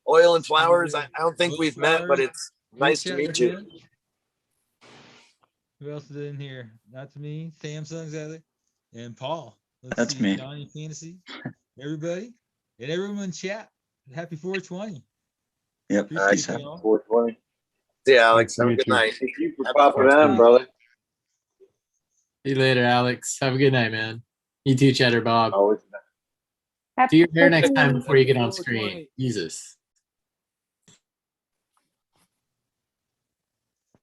Oil and Flowers. I don't think we've met, but it's nice to meet you. Who else is in here? That's me. Samsung's at it, and Paul. That's me. Johnny Fantasy. Everybody, and everyone in chat. Happy 420. Yep. Nice. Appreciate y'all. 420. See you, Alex. Have a good night. Thank you for popping on, brother. See you later, Alex. Have a good night, man. You too, Chetter Bob. Always. Do your hair next time before you get on screen. Jesus.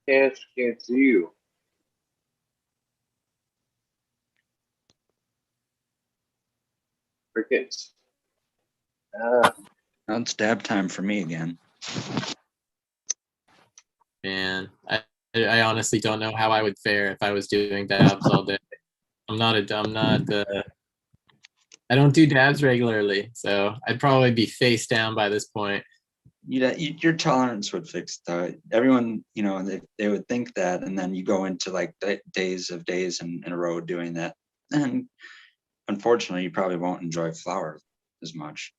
Can't see you. Crickets. Now it's dab time for me again. Man, I honestly don't know how I would fare if I was doing dabs all day. I don't do dabs regularly, so I'd probably be face down by this point. Your tolerance would fix that. Everyone, they would think that, and then you go into like days in a row doing that, and unfortunately, you probably won't enjoy flower as much.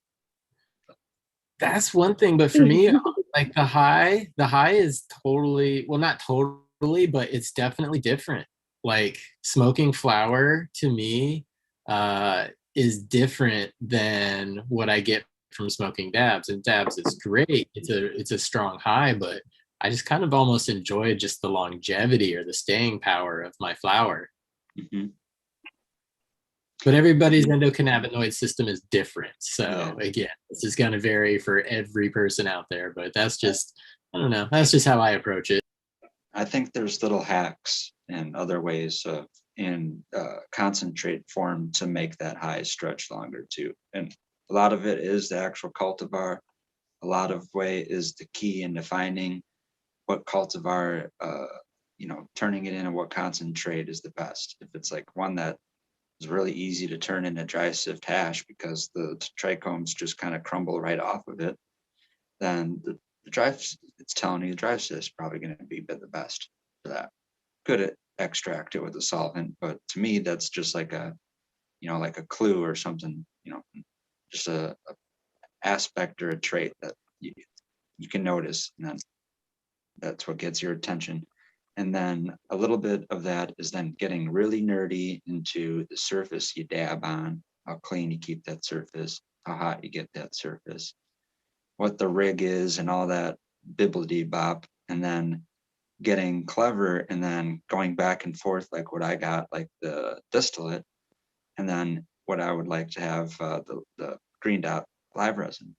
That's one thing, but for me, like the high is totally, well, not totally, but it's definitely different. Like smoking flower to me is different than what I get from smoking dabs. And dabs is great. It's a strong high, but I just kind of almost enjoy just the longevity or the staying power of my flower. Mm-hmm. But everybody's endocannabinoid system is different. So again, this is going to vary for every person out there, but that's just, I don't know. That's just how I approach it. I think there's little hacks and other ways in concentrate form to make that high stretch longer too. And a lot of it is the actual cultivar. A lot of way is the key in defining what cultivar, turning it into what concentrate is the best. If it's like one that is really easy to turn into dry sift hash because the trichomes just kind of crumble right off of it, then the dry, it's telling you the dry sift is probably going to be the best for that. Could extract it with a solvent, but to me, that's just like a, like a clue or something, just a aspect or a trait that you can notice, and then that's what gets your attention. And then a little bit of that is then getting really nerdy into the surface you dab on, how clean you keep that surface, how hot you get that surface, what the rig is and all that bibbidi bop, and then getting clever and then going back and forth like what I got, like the distillate, and then what I would like to have the green dot live resin,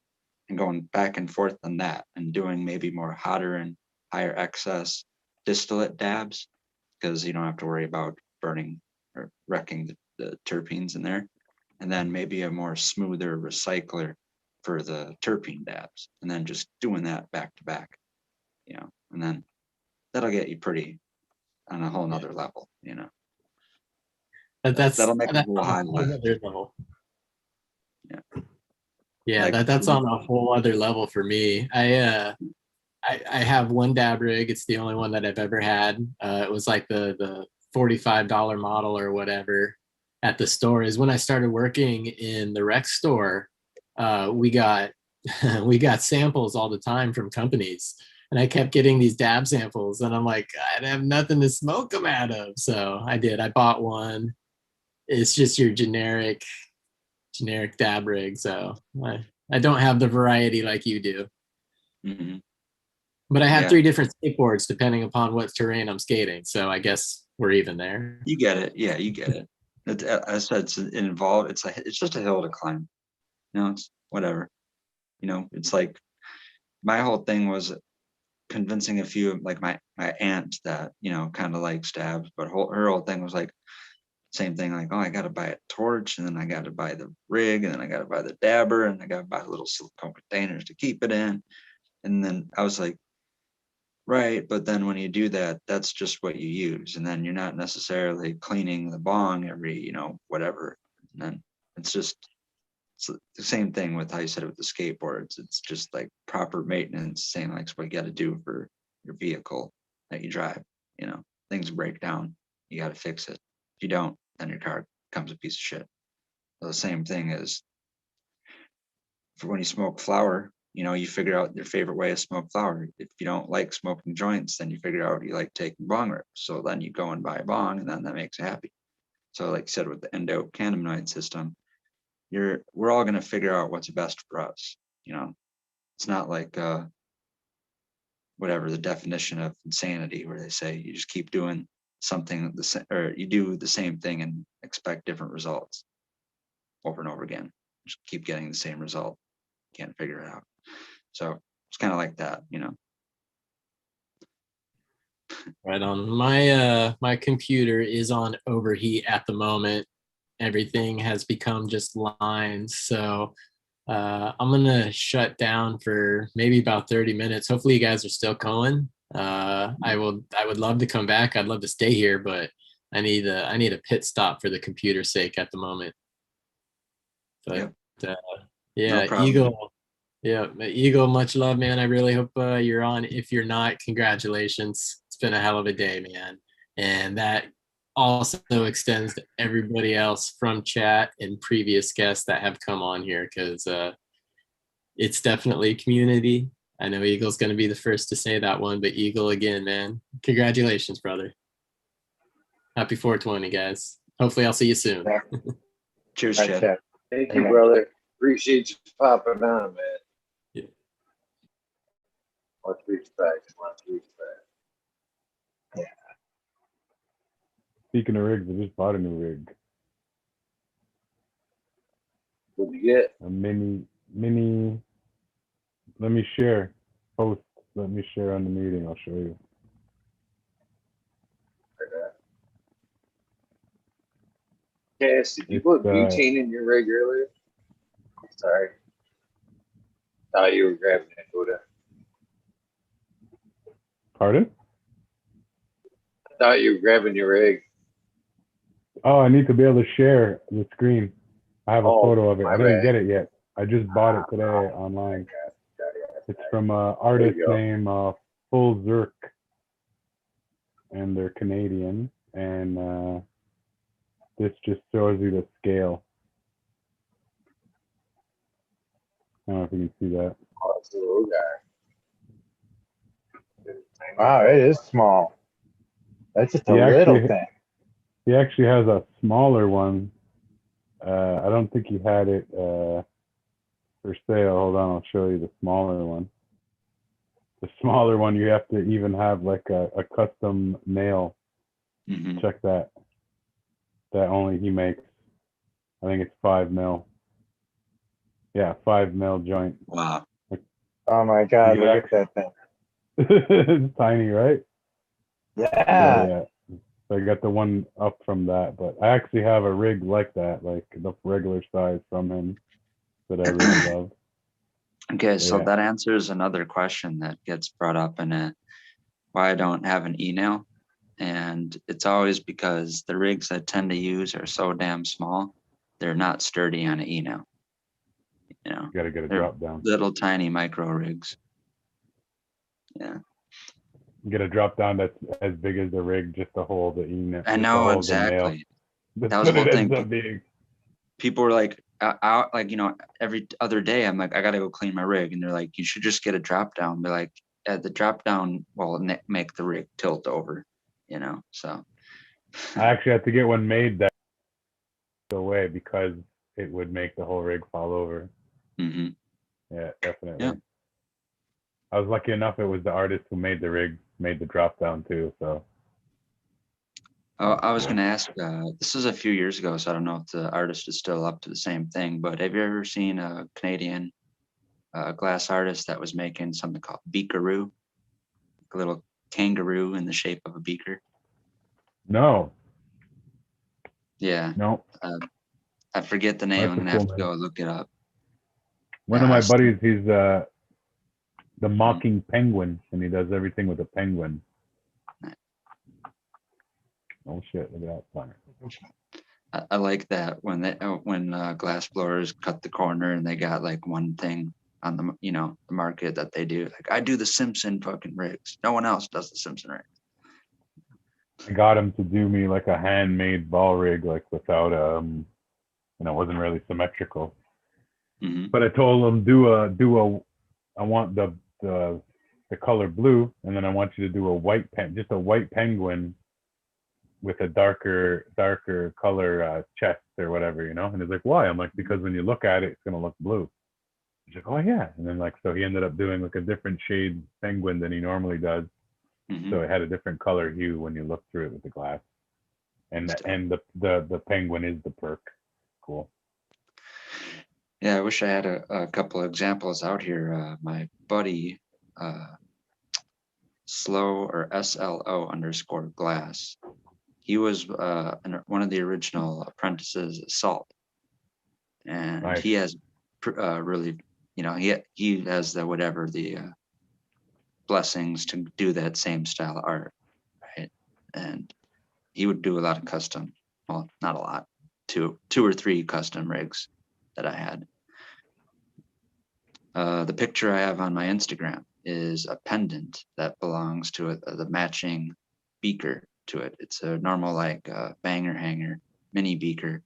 and going back and forth on that and doing maybe more hotter and higher excess distillate dabs, because you don't have to worry about burning or wrecking the terpenes in there. And then maybe a more smoother recycler for the terpene dabs, and then just doing that back to back, and then that'll get you pretty on a whole nother level, that'll make a whole high level. Yeah. Yeah, Like, that's on a whole other level for me. I have one dab rig. It's the only one that I've ever had. It was like the $45 model or whatever at the store. Is when I started working in the rec store. We got we got samples all the time from companies, and I kept getting these dab samples, and I'm like, I'd have nothing to smoke them out of. So I did. I bought one. It's just your generic dab rig. So I don't have the variety like you do. Mm-hmm. But I have 3 different skateboards depending upon what terrain I'm skating. So I guess we're even there. You get it. Yeah, you get it. As I said, it's involved. It's just a hill to climb. It's whatever. It's like my whole thing was convincing a few, like my aunt that, kind of likes dabs, but her whole thing was like, same thing, like, oh, I got to buy a torch, and then I got to buy the rig, and then I got to buy the dabber, and I got to buy little silicone containers to keep it in. And then I was like, right, but then when you do that, that's just what you use, and then you're not necessarily cleaning the bong every, whatever. And then it's the same thing with how you said it with the skateboards. It's just like proper maintenance, same like what you got to do for your vehicle that you drive. Things break down, you got to fix it. If you don't, then your car becomes a piece of shit. So the same thing is for when you smoke flower, you figure out your favorite way to smoke flower. If you don't like smoking joints, then you figure out you like taking bong rips. So then you go and buy a bong, and then that makes you happy. So like you said, with the endocannabinoid system, we're all going to figure out what's best for us. It's not like whatever the definition of insanity, where they say you just keep doing something or you do the same thing and expect different results over and over again. Just keep getting the same result. Can't figure it out. So it's kind of like that, Right on. My computer is on overheat at the moment. Everything has become just lines. So I'm gonna shut down for maybe about 30 minutes. Hopefully you guys are still going. I would love to come back. I'd love to stay here, but I need a pit stop for the computer's sake at the moment. But yeah, No Eagle. Yeah, Eagle, much love, man. I really hope you're on. If you're not, congratulations. It's been a hell of a day, man. And that also extends to everybody else from chat and previous guests that have come on here, because it's definitely community. I know Eagle's going to be the first to say that one, but Eagle, again, man, congratulations, brother. Happy 420, guys. Hopefully I'll see you soon. Cheers, Chad. Thank you, brother. Appreciate you popping on, man. Yeah. Much respect. Yeah. Speaking of rigs, I just bought a new rig. What'd you get? A mini. Let me share. Let me share on the meeting. I'll show you. Cass, did you put butane in your rig earlier? Sorry. Thought you were grabbing it, Buddha. Pardon? I thought you were grabbing your rig. Oh, I need to be able to share the screen. I have a photo of it. I didn't bad. get it yet. I just bought it today online. It's from an artist named Full Zerk, and they're Canadian. And this just shows you the scale. I don't know if you can see that. Oh, it's a little guy. Wow, it is small. That's just a little thing. He actually has a smaller one. I don't think he had it for sale. Hold on, I'll show you the smaller one. The smaller one, you have to even have like a custom nail. Check that. That only he makes. I think it's 5 mil. Yeah, 5 mil joint. Wow. Oh my God, look at that thing. It's tiny, right? Yeah. So I got the one up from that, but I actually have a rig like that, like the regular size from him that I really love. Okay, so that answers another question that gets brought up in why I don't have an e-nail. And it's always because the rigs I tend to use are so damn small, they're not sturdy on an e-nail. You know, you gotta get a they're drop down. little tiny micro rigs. Yeah. Get a drop down that's as big as the rig just to hold the e-nail. I know, exactly. That's That was what the it whole ends thing. up being. People were like, out, like, you know, every other day, I'm like, I gotta go clean my rig, and they're like, you should just get a drop down. Be like, the drop down will make the rig tilt over, you know. So I actually had to get one made that away because it would make the whole rig fall over. Yeah, definitely. Yeah. I was lucky enough it was the artist who made the rig, made the drop down too. So I was going to ask, this is a few years ago, so I don't know if the artist is still up to the same thing, but have you ever seen a Canadian glass artist that was making something called beakaroo, a little kangaroo in the shape of a beaker? No. Yeah. No. I forget the name. That's I'm going to have to go look it up. One of my buddies, he's the mocking penguin, and he does everything with a penguin. Oh shit! Look at that planet. I like that when glass blowers cut the corner and they got like one thing on the the market that they do. Like, I do the Simpson fucking rigs. No one else does the Simpson rig. I got him to do me like a handmade ball rig, like without it wasn't really symmetrical. But I told him I want the color blue, and then I want you to do a white just a white penguin with a darker color chest or whatever, you know. And he's like, why? I'm like, because when you look at it, it's gonna look blue. He's like, oh yeah. And then like, so he ended up doing like a different shade penguin than he normally does. So it had a different color hue when you look through it with the glass. And the penguin is the perk. Cool. Yeah, I wish I had a couple of examples out here. My buddy, Slow or SLO_glass. He was one of the original apprentices at Salt, and he has really, he has the blessings to do that same style of art, right? And he would do a lot of custom, well, not a lot, two or three custom rigs that I had. The picture I have on my Instagram is a pendant that belongs to the matching beaker to it. It's a normal like banger hanger mini beaker,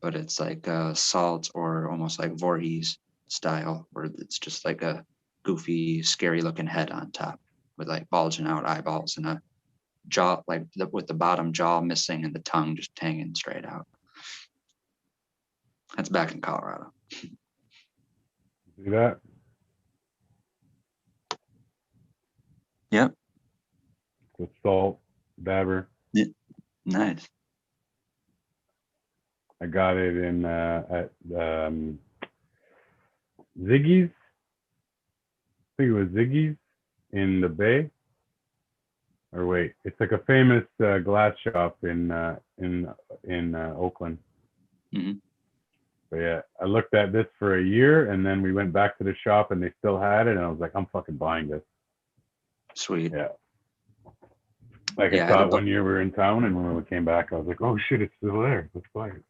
but it's like a Salt or almost like Voorhees style, where it's just like a goofy, scary looking head on top with like bulging out eyeballs and a jaw, like with the bottom jaw missing and the tongue just hanging straight out. That's back in Colorado. See that? Yep. With Salt, Dabber. Yeah. Nice. I got it in at Ziggy's. I think it was Ziggy's in the Bay. Or wait, it's like a famous glass shop in Oakland. Mhm. But yeah, I looked at this for a year, and then we went back to the shop, and they still had it, and I was like, I'm fucking buying this. Sweet. Yeah. Like Yeah, I I had saw a it one year we were in town, and when we came back, I was like, oh shit, it's still there. Let's buy it.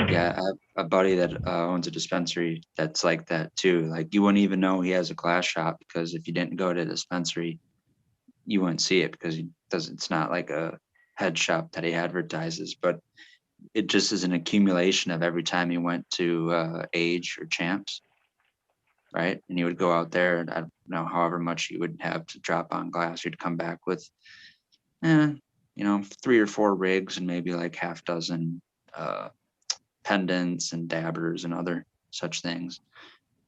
Yeah, I have a buddy that owns a dispensary that's like that too. Like you wouldn't even know he has a glass shop because if you didn't go to the dispensary, you wouldn't see it because he does. It's not like a head shop that he advertises, but it just is an accumulation of every time he went to Age or Champs, right? And he would go out there, and I don't know, however much he would have to drop on glass, he'd come back with, 3 or 4 rigs and maybe like half dozen pendants and dabbers and other such things.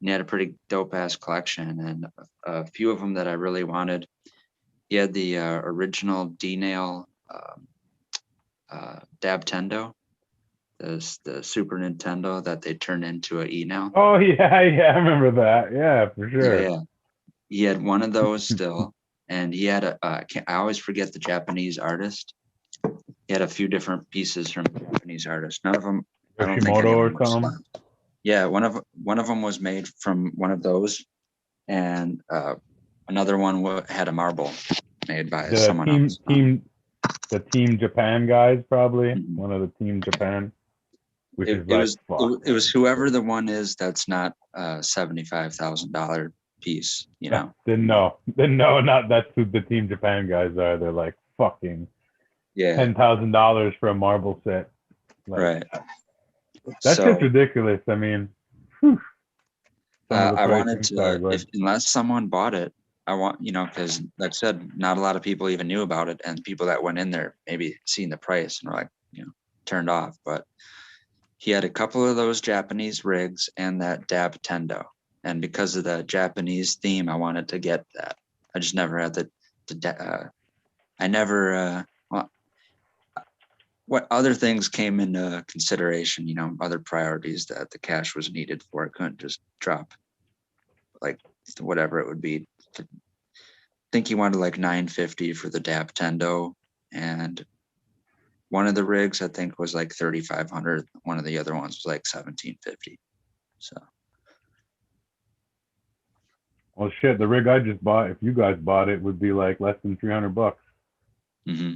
And he had a pretty dope ass collection, and a few of them that I really wanted. He had the original D-Nail Dab Tendo, the Super Nintendo that they turned into a E-Nail. Oh yeah, I remember that. Yeah, for sure. Yeah. He had one of those still, and he had I always forget the Japanese artist. He had a few different pieces from Japanese artists. None of them, I don't think any Yoshimoto of or them were something. slammed. Yeah, one of them was made from one of those, and another one had a marble made by The someone else. the Team Japan guys, probably Mhm. one of the Team Japan, which is It like was fuck. it was whoever the one is that's not a $75,000 piece. Then no, not that's who the Team Japan guys are. They're like fucking Yeah. $10,000 for a marble set. Like, Right. that's So just ridiculous. I mean, whew, some of the I price wanted inside, to, but unless someone bought it, I want, because like I said, not a lot of people even knew about it, and people that went in there maybe seen the price and were like, turned off. But he had a couple of those Japanese rigs and that Dab Tendo, and because of the Japanese theme, I wanted to get that. I just never had I never. What other things came into consideration? Other priorities that the cash was needed for. I couldn't just drop like whatever it would be. I think he wanted like $950 for the Dab Tendo, and one of the rigs I think was like $3,500. One of the other ones was like $1,750. So. well, shit, the rig I just bought, if you guys bought it, would be like less than $300. Mm-hmm.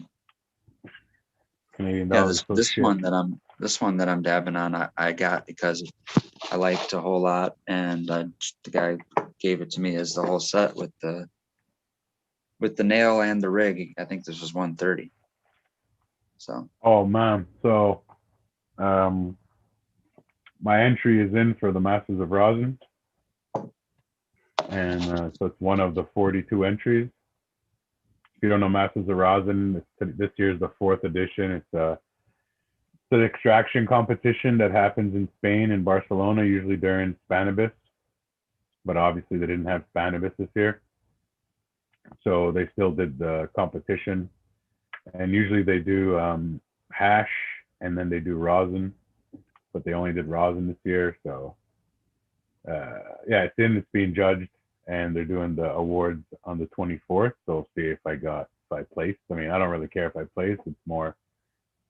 Canadian Yeah, dollars. this one that I'm dabbing on, I got because I liked a whole lot, and the guy gave it to me as the whole set with the nail and the rig. I think this was $130. So. Oh man, so my entry is in for the Masters of Rosin, and so it's one of the 42 entries. If you don't know Masters of Rosin, this year's the 4th edition. It's an extraction competition that happens in Spain, in Barcelona, usually during Spanibus, but obviously they didn't have Spanibus this year, so they still did the competition. And usually they do hash, and then they do rosin, but they only did rosin this year. So it's being judged, and they're doing the awards on the 24th. So we'll see if I placed. I mean, I don't really care if I placed. It's more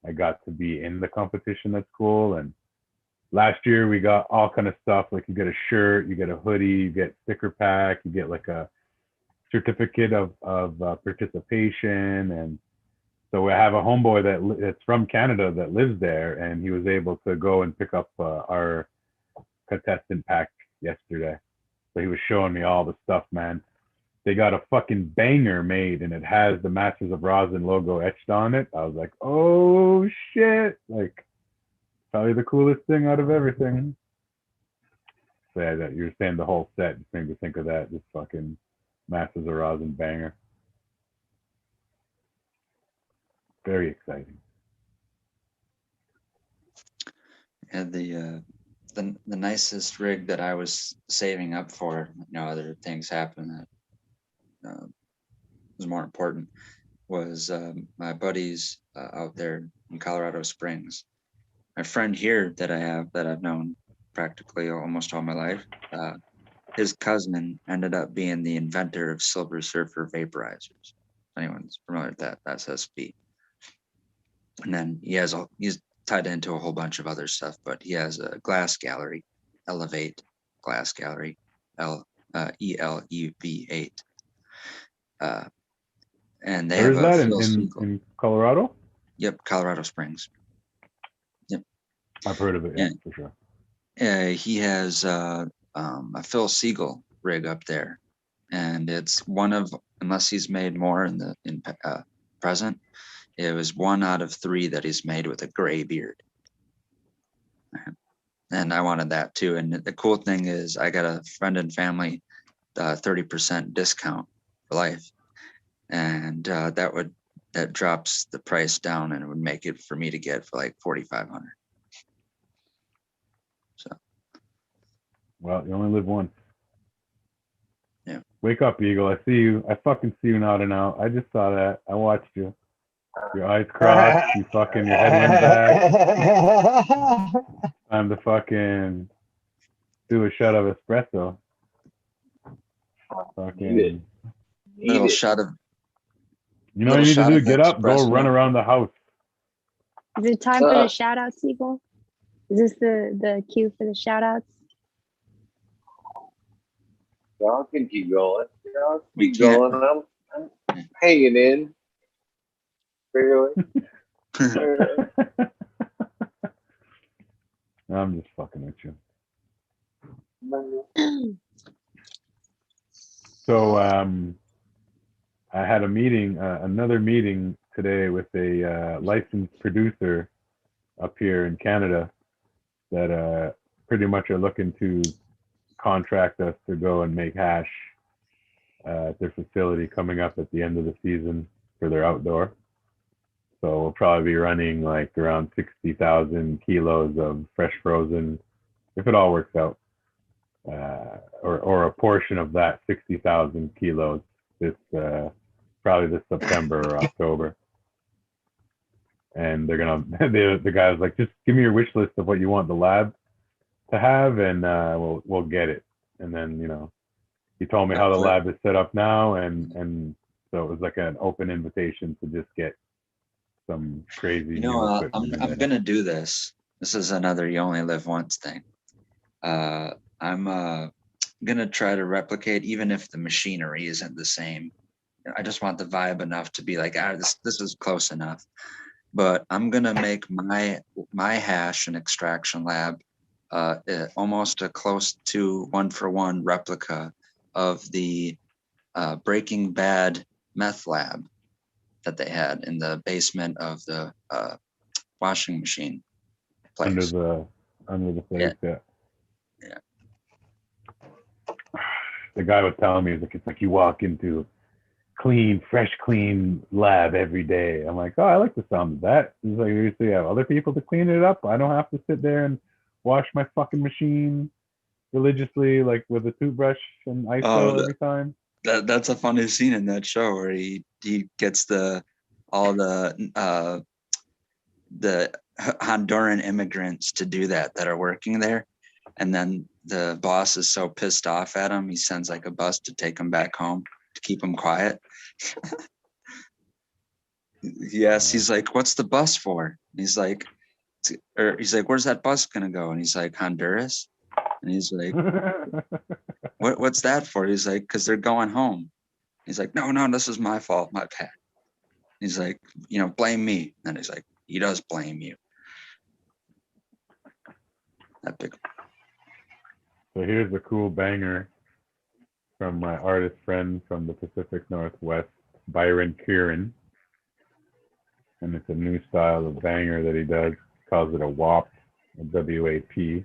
I got to be in the competition. That's cool. And last year we got all kind of stuff, like you get a shirt, you get a hoodie, you get sticker pack, you get like a certificate of participation. And so I have a homeboy that's from Canada that lives there, and he was able to go and pick up our contestant pack yesterday. So he was showing me all the stuff, man. They got a fucking banger made, and it has the Masters of Rosin logo etched on it. I was like, oh shit, like probably the coolest thing out of everything. So yeah, that you're saying the whole set just made me think of that. This fucking Masters of Rosin banger. Very exciting. And the nicest rig that I was saving up for, other things happened that was more important, was my buddies out there in Colorado Springs. My friend here that I've known practically almost all my life, his cousin ended up being the inventor of Silver Surfer vaporizers. If anyone's familiar with that, that's SB. And then he's tied into a whole bunch of other stuff, but he has a glass gallery, Elevate Glass Gallery, ELEV8. And they Where have is a that Phil in Siegel. in Colorado? Yep, Colorado Springs. Yep. I've heard of it, yeah, for sure. He has a Phil Siegel rig up there, and it's one of, unless he's made more in the present, it was 1 out of 3 that he's made with a gray beard. And I wanted that too. And the cool thing is I got a friend and family 30% discount for life. And that drops the price down, and it would make it for me to get for like $4,500. So. Well, you only live once. Yeah. Wake up, Eagle. I see you. I fucking see you nodding out. I just saw that. I watched you. Your eyes crossed. You fucking, your head went back. Time to fucking do a shot of espresso. Fucking. A little shot of. You know what you need to do? Get up, go run around the house. Is it time for the shout outs, Eagle? Is this the cue for the shout outs? Y'all can keep going. Y'all keep going. I'm hanging in. Barely. I'm just fucking with you. So I had a meeting, another meeting today with a licensed producer up here in Canada that pretty much are looking to contract us to go and make hash at their facility coming up at the end of the season for their outdoor. So we'll probably be running like around 60,000 kilos of fresh frozen, if it all works out, or a portion of that 60,000 kilos this probably this September or October. And they're gonna the guy's like, just give me your wish list of what you want the lab to have, and we'll get it. And then, you know, he told me how the lab is set up now, and so it was like an open invitation to just get some crazy. You know, I'm gonna do this. This is another you only live once thing. I'm gonna try to replicate, even if the machinery isn't the same. I just want the vibe enough to be like, this is close enough. But I'm gonna make my hash and extraction lab almost a close to 1-for-1 replica of the Breaking Bad meth lab that they had in the basement of the washing machine place. Under the place, yeah. Yeah. The guy was telling me, it's like you walk into fresh, clean lab every day. I'm like, oh, I like the sound of that. He's like, you usually have other people to clean it up. I don't have to sit there and wash my fucking machine religiously, like with a toothbrush and ISO every time. That's a funny scene in that show where he gets all the Honduran immigrants to do that are working there, and then the boss is so pissed off at him, he sends like a bus to take him back home to keep him quiet. Yes, he's like, what's the bus for? And he's like, where's that bus gonna go? And he's like, Honduras. And he's like, what's that for? He's like, because they're going home. He's like, no, this is my fault, my bad. He's like, blame me. And he's like, he does blame you. That big. So here's a cool banger from my artist friend from the Pacific Northwest, Byron Kieran. And it's a new style of banger that he does. He calls it a WAP, a W-A-P.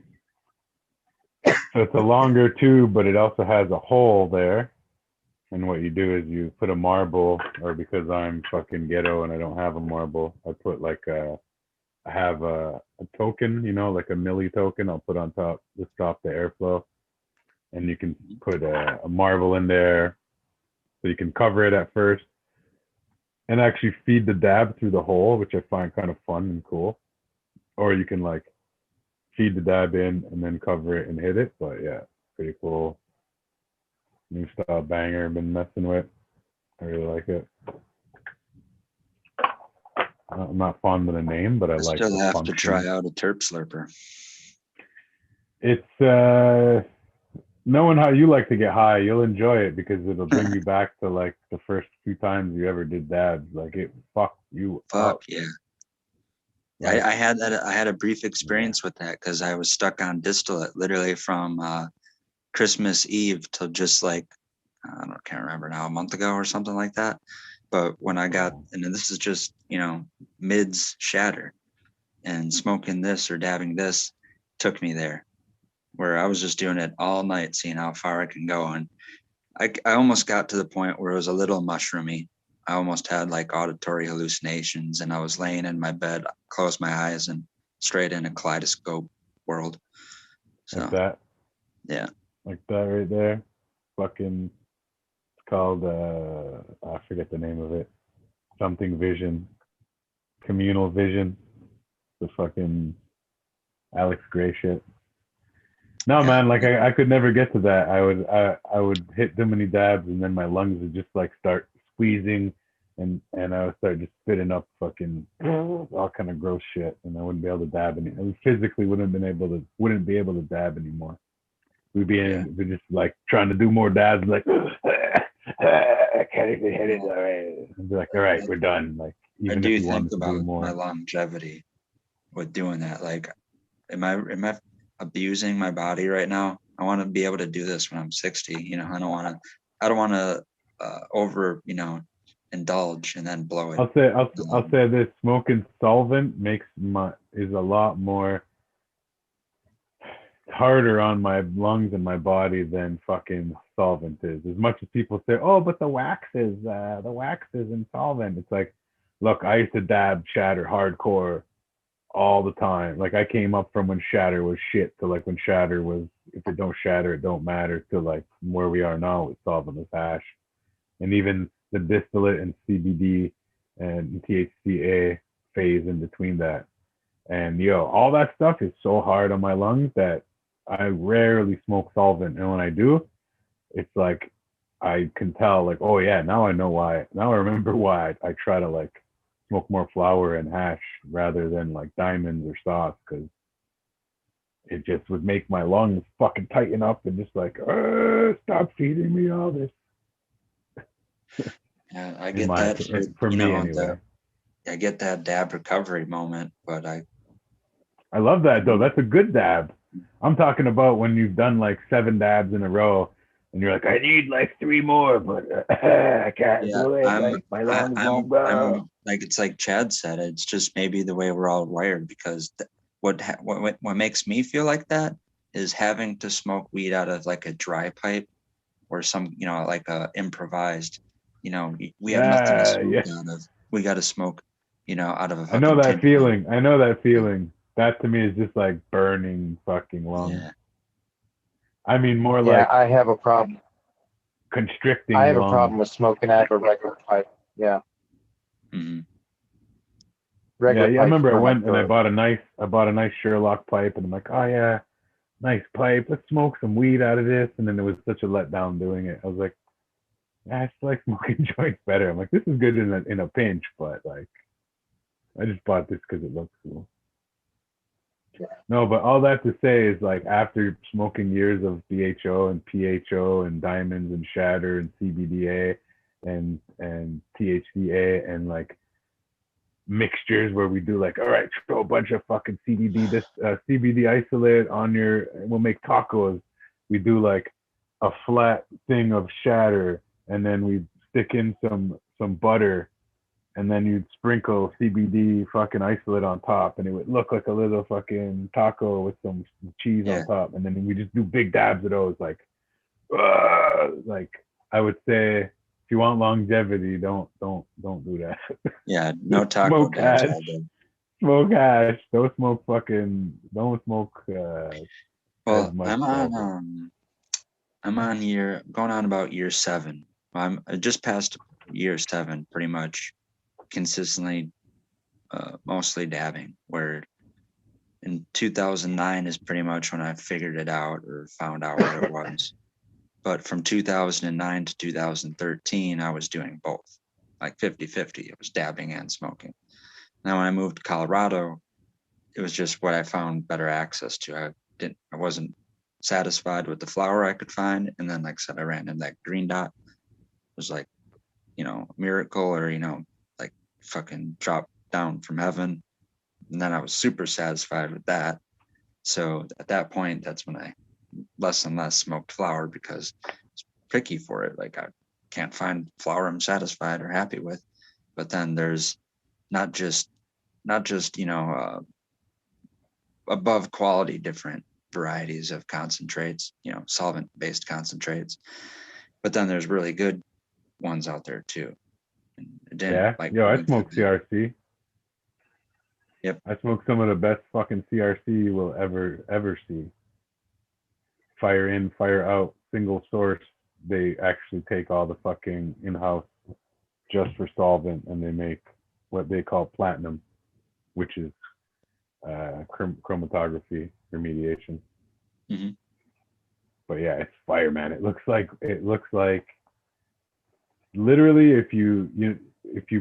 So it's a longer tube, but it also has a hole there. And what you do is you put a marble, or because I'm fucking ghetto and I don't have a marble, I put like I have a token, like a milli token. I'll put on top to stop the airflow. And you can put a marble in there, so you can cover it at first and actually feed the dab through the hole, which I find kind of fun and cool. Or you can like feed the dab in and then cover it and hit it. But yeah, pretty cool. New style banger I've been messing with. I really like it. I'm not fond of the name, but I like still the have function. to try out a terp slurper. It's knowing how you like to get high, you'll enjoy it because it'll bring you back to like the first few times you ever did dabs. Like it fucked you up. Yeah. Like, I had that. I had a brief experience with that because I was stuck on distillate literally from Christmas Eve till just like can't remember now, a month ago or something like that. But when I got, and this is just mids shatter, and smoking this or dabbing this took me there, where I was just doing it all night, seeing how far I can go. And I almost got to the point where it was a little mushroomy. I almost had like auditory hallucinations, and I was laying in my bed, closed my eyes, and straight in a kaleidoscope world. So like that. Yeah. Like that right there. Fucking, it's called, I forget the name of it. Something vision. Communal vision. The fucking Alex Gray shit. No, man, like I could never get to that. I would hit too many dabs and then my lungs would just like start squeezing and I would start just spitting up fucking all kind of gross shit and I wouldn't be able to dab I physically wouldn't be able to dab anymore. We'd be just like trying to do more dabs, like I can't even hit it. All right. I'd be like, all right, we're done. Like even I do if you wanted think to do about more. my longevity with doing that. Like, am I abusing my body right now? I want to be able to do this when I'm 60. I don't want to over indulge and then blow it. I'll say this: smoking solvent is a lot more harder on my lungs and my body than fucking solvent is. As much as people say, oh, but the wax is insolvent. It's like, look, I used to dab shatter hardcore all the time. Like I came up from when shatter was shit to like when shatter was, if it don't shatter, it don't matter, to like where we are now with solventless hash. And even the distillate and CBD and THCA phase in between that. And all that stuff is so hard on my lungs that I rarely smoke solvent. And when I do, it's like I can tell like, oh yeah, now I know why. Now I remember why I try to like smoke more flower and hash rather than like diamonds or sauce, because it just would make my lungs fucking tighten up and just like, stop feeding me all this. Yeah, I get that for me anyway. I get that dab recovery moment, but I love that though. That's a good dab. I'm talking about when you've done like 7 dabs in a row and you're like, I need like 3 more, but I can't do it. Like my lungs won't go. Like it's like Chad said, it's just maybe the way we're all wired, because what makes me feel like that is having to smoke weed out of like a dry pipe or some, like a improvised, we have nothing to smoke out of. We got to smoke, out of a fucking I know that tin feeling. I know that feeling. That to me is just like burning fucking lungs. Yeah. I mean, more like I have a problem. Constricting. I have lungs. a problem with smoking out of a regular pipe. Yeah. Mm-hmm. Regular I remember I went and I throat. bought a nice Sherlock pipe, and I'm like, oh yeah, nice pipe. Let's smoke some weed out of this. And then it was such a letdown doing it. I was like, I just like smoking joints better. I'm like, this is good in a pinch, but like, I just bought this because it looks cool. No, but all that to say is like after smoking years of BHO and PHO and diamonds and shatter and CBDA and THCA and like mixtures where we do like, all right, throw a bunch of fucking CBD isolate on we'll make tacos. We do like a flat thing of shatter and then we stick in some butter. And then you'd sprinkle CBD fucking isolate on top, and it would look like a little fucking taco with some cheese on top. And then we just do big dabs of those, like I would say, if you want longevity, don't do that. Yeah, no taco smoke hash. Smoke hash. Don't smoke. Well, I'm on going on about year 7. I'm just past year 7, pretty much. Consistently mostly dabbing, where in 2009 is pretty much when I figured it out or found out what it was. But from 2009 to 2013 I was doing both, like 50-50. It was dabbing and smoking. Now, when I moved to Colorado, it was just what I found better access to. I wasn't satisfied with the flower I could find. And then, like I said, I ran into that green dot. It was like, a miracle, or, like fucking dropped down from heaven. And then I was super satisfied with that. So at that point, that's when I less and less smoked flower, because it's picky for it. Like, I can't find flower I'm satisfied or happy with. But then there's not just above quality different varieties of concentrates, solvent based concentrates, but then there's really good ones out there too. And it didn't, Yeah, like, yo, I going through smoke CRC. Yep. I smoke some of the best fucking CRC you will ever see. Fire in, fire out, single source. They actually take all the fucking in-house just for solvent, and they make what they call platinum, which is chromatography remediation. Mm-hmm. But yeah, it's fire, man. It looks like literally if you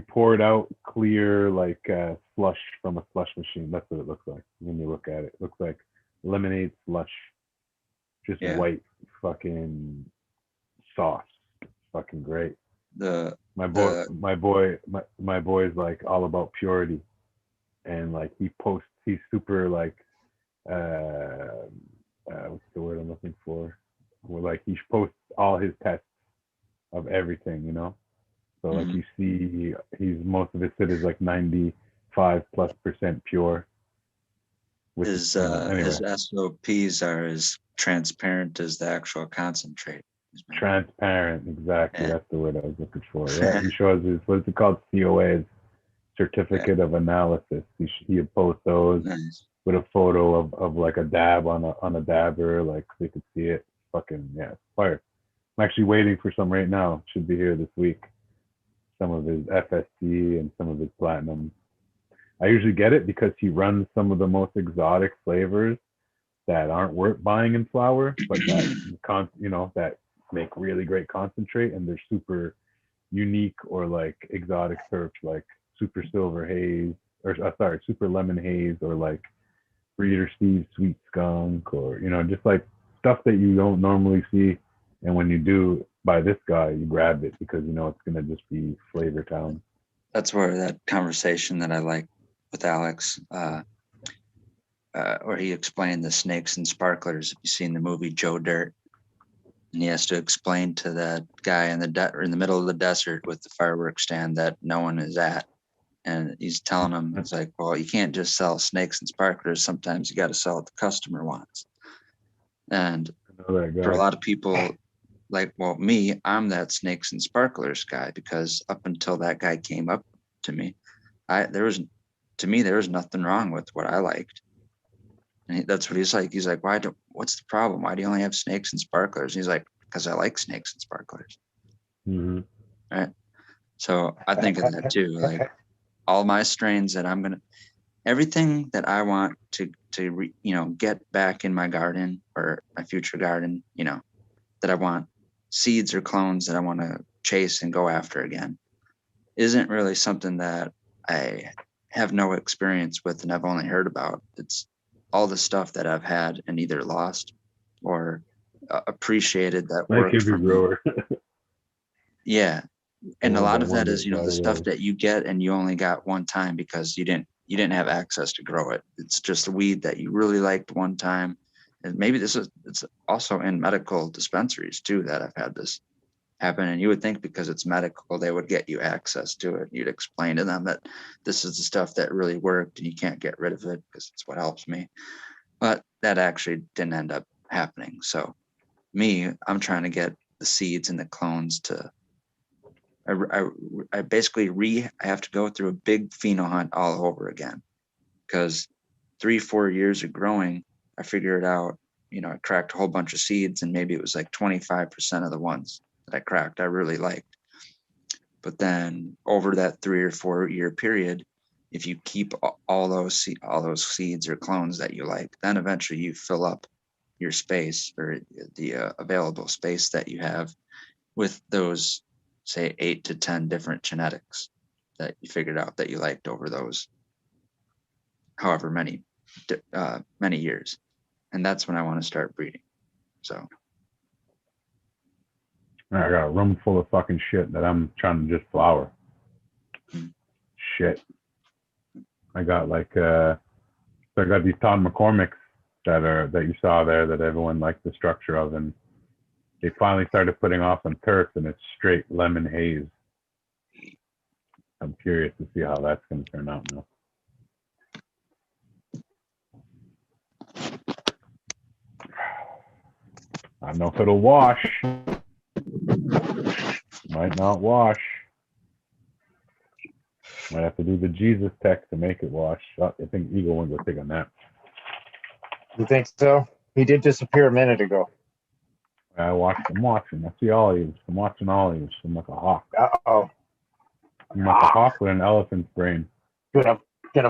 pour it out clear, like slush from a slush machine. That's what it looks like when you look at it. It looks like lemonade slush, just white fucking sauce. It's fucking great. My boy's like all about purity, and like he's super like what's the word I'm looking for? Well, like he posts all his tests of everything, So like you see, most of his shit is like 95+% pure. His SOPs are as transparent as the actual concentrate. Transparent, exactly. Yeah. That's the word I was looking for. Yeah, he shows his, what is it called? COAs, certificate of analysis. He posts those with a photo of like a dab on a dabber, like they could see it. Fucking yeah, fire. I'm actually waiting for some right now. Should be here this week. Some of his FSC and some of his platinum. I usually get it because he runs some of the most exotic flavors that aren't worth buying in flower, but that that make really great concentrate, and they're super unique or like exotic terps, like super silver haze, or super lemon haze, or like Breeder Steve sweet skunk, or just like stuff that you don't normally see. And when you do buy this guy, you grab it because it's gonna just be flavor town. That's where that conversation that I like with Alex, where he explained the snakes and sparklers. If you've seen the movie Joe Dirt, and he has to explain to that guy in the middle of the desert with the fireworks stand that no one is at, and he's telling him, it's like, well, you can't just sell snakes and sparklers. Sometimes you got to sell what the customer wants. And for a lot of people, like, well, me, I'm that snakes and sparklers guy, because up until that guy came up to me, there was nothing wrong with what I liked. And that's what he's like. He's like, what's the problem? Why do you only have snakes and sparklers? And he's like, because I like snakes and sparklers. Mm-hmm. Right. So I think of that too. Like, all my strains that everything that I want to get back in my garden or my future garden, that I want seeds or clones that I want to chase and go after again, isn't really something that I have no experience with and I've only heard about. It's all the stuff that I've had and either lost or appreciated that worked for me. Yeah. And a lot of that is, the stuff that you get and you only got one time because you didn't have access to grow it. It's just a weed that you really liked one time. And maybe it's also in medical dispensaries too, that I've had this happen. And you would think because it's medical, they would get you access to it. You'd explain to them that this is the stuff that really worked and you can't get rid of it because it's what helps me. But that actually didn't end up happening. So I'm trying to get the seeds and the clones to, I basically I have to go through a big pheno hunt all over again, because 3-4 years of growing, I figured out, I cracked a whole bunch of seeds, and maybe it was like 25% of the ones that I cracked I really liked. But then over that 3 or 4 year period, if you keep all those seeds or clones that you like, then eventually you fill up your space, or the available space that you have, with those, say, 8 to 10 different genetics that you figured out that you liked over those however many years, and that's when I want to start breeding. So I got a room full of fucking shit that I'm trying to just flower. Shit. I got so I got these Todd McCormicks that you saw there that everyone liked the structure of, and they finally started putting off some turf, and it's straight lemon haze. I'm curious to see how that's going to turn out now. I don't know if it'll wash. Might not wash. Might have to do the Jesus tech to make it wash. Oh, I think Eagle went to take a nap. You think so? He did disappear a minute ago. I'm watching. I see all of you. I'm watching all of you. I'm like a hawk. Uh-oh. I'm like a hawk with an elephant's brain. Gonna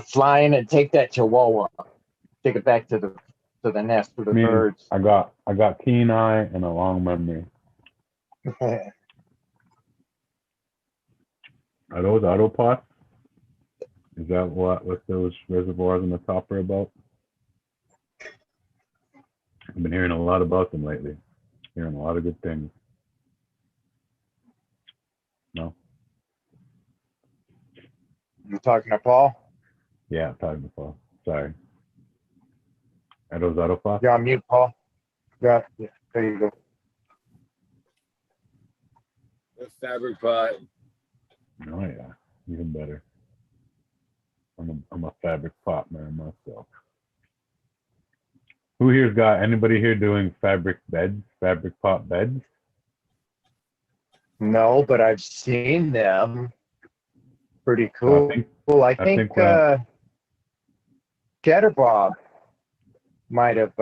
fly in and take that chihuahua. Take it back to the nest for the birds. I got keen eye and a long memory. Are those autopots? Is that what those reservoirs on the top are about? I've been hearing a lot about them lately. Hearing a lot of good things. No? You talking to Paul? Yeah, I'm talking to Paul. Sorry. Are those autopots? You're on mute, Paul. Yeah, there you go. A fabric pot. Oh yeah, even better. I'm a fabric pot man myself. Who here's got anybody here doing fabric beds, fabric pot beds? No, but I've seen them. Pretty cool. I think Chetter Bob might have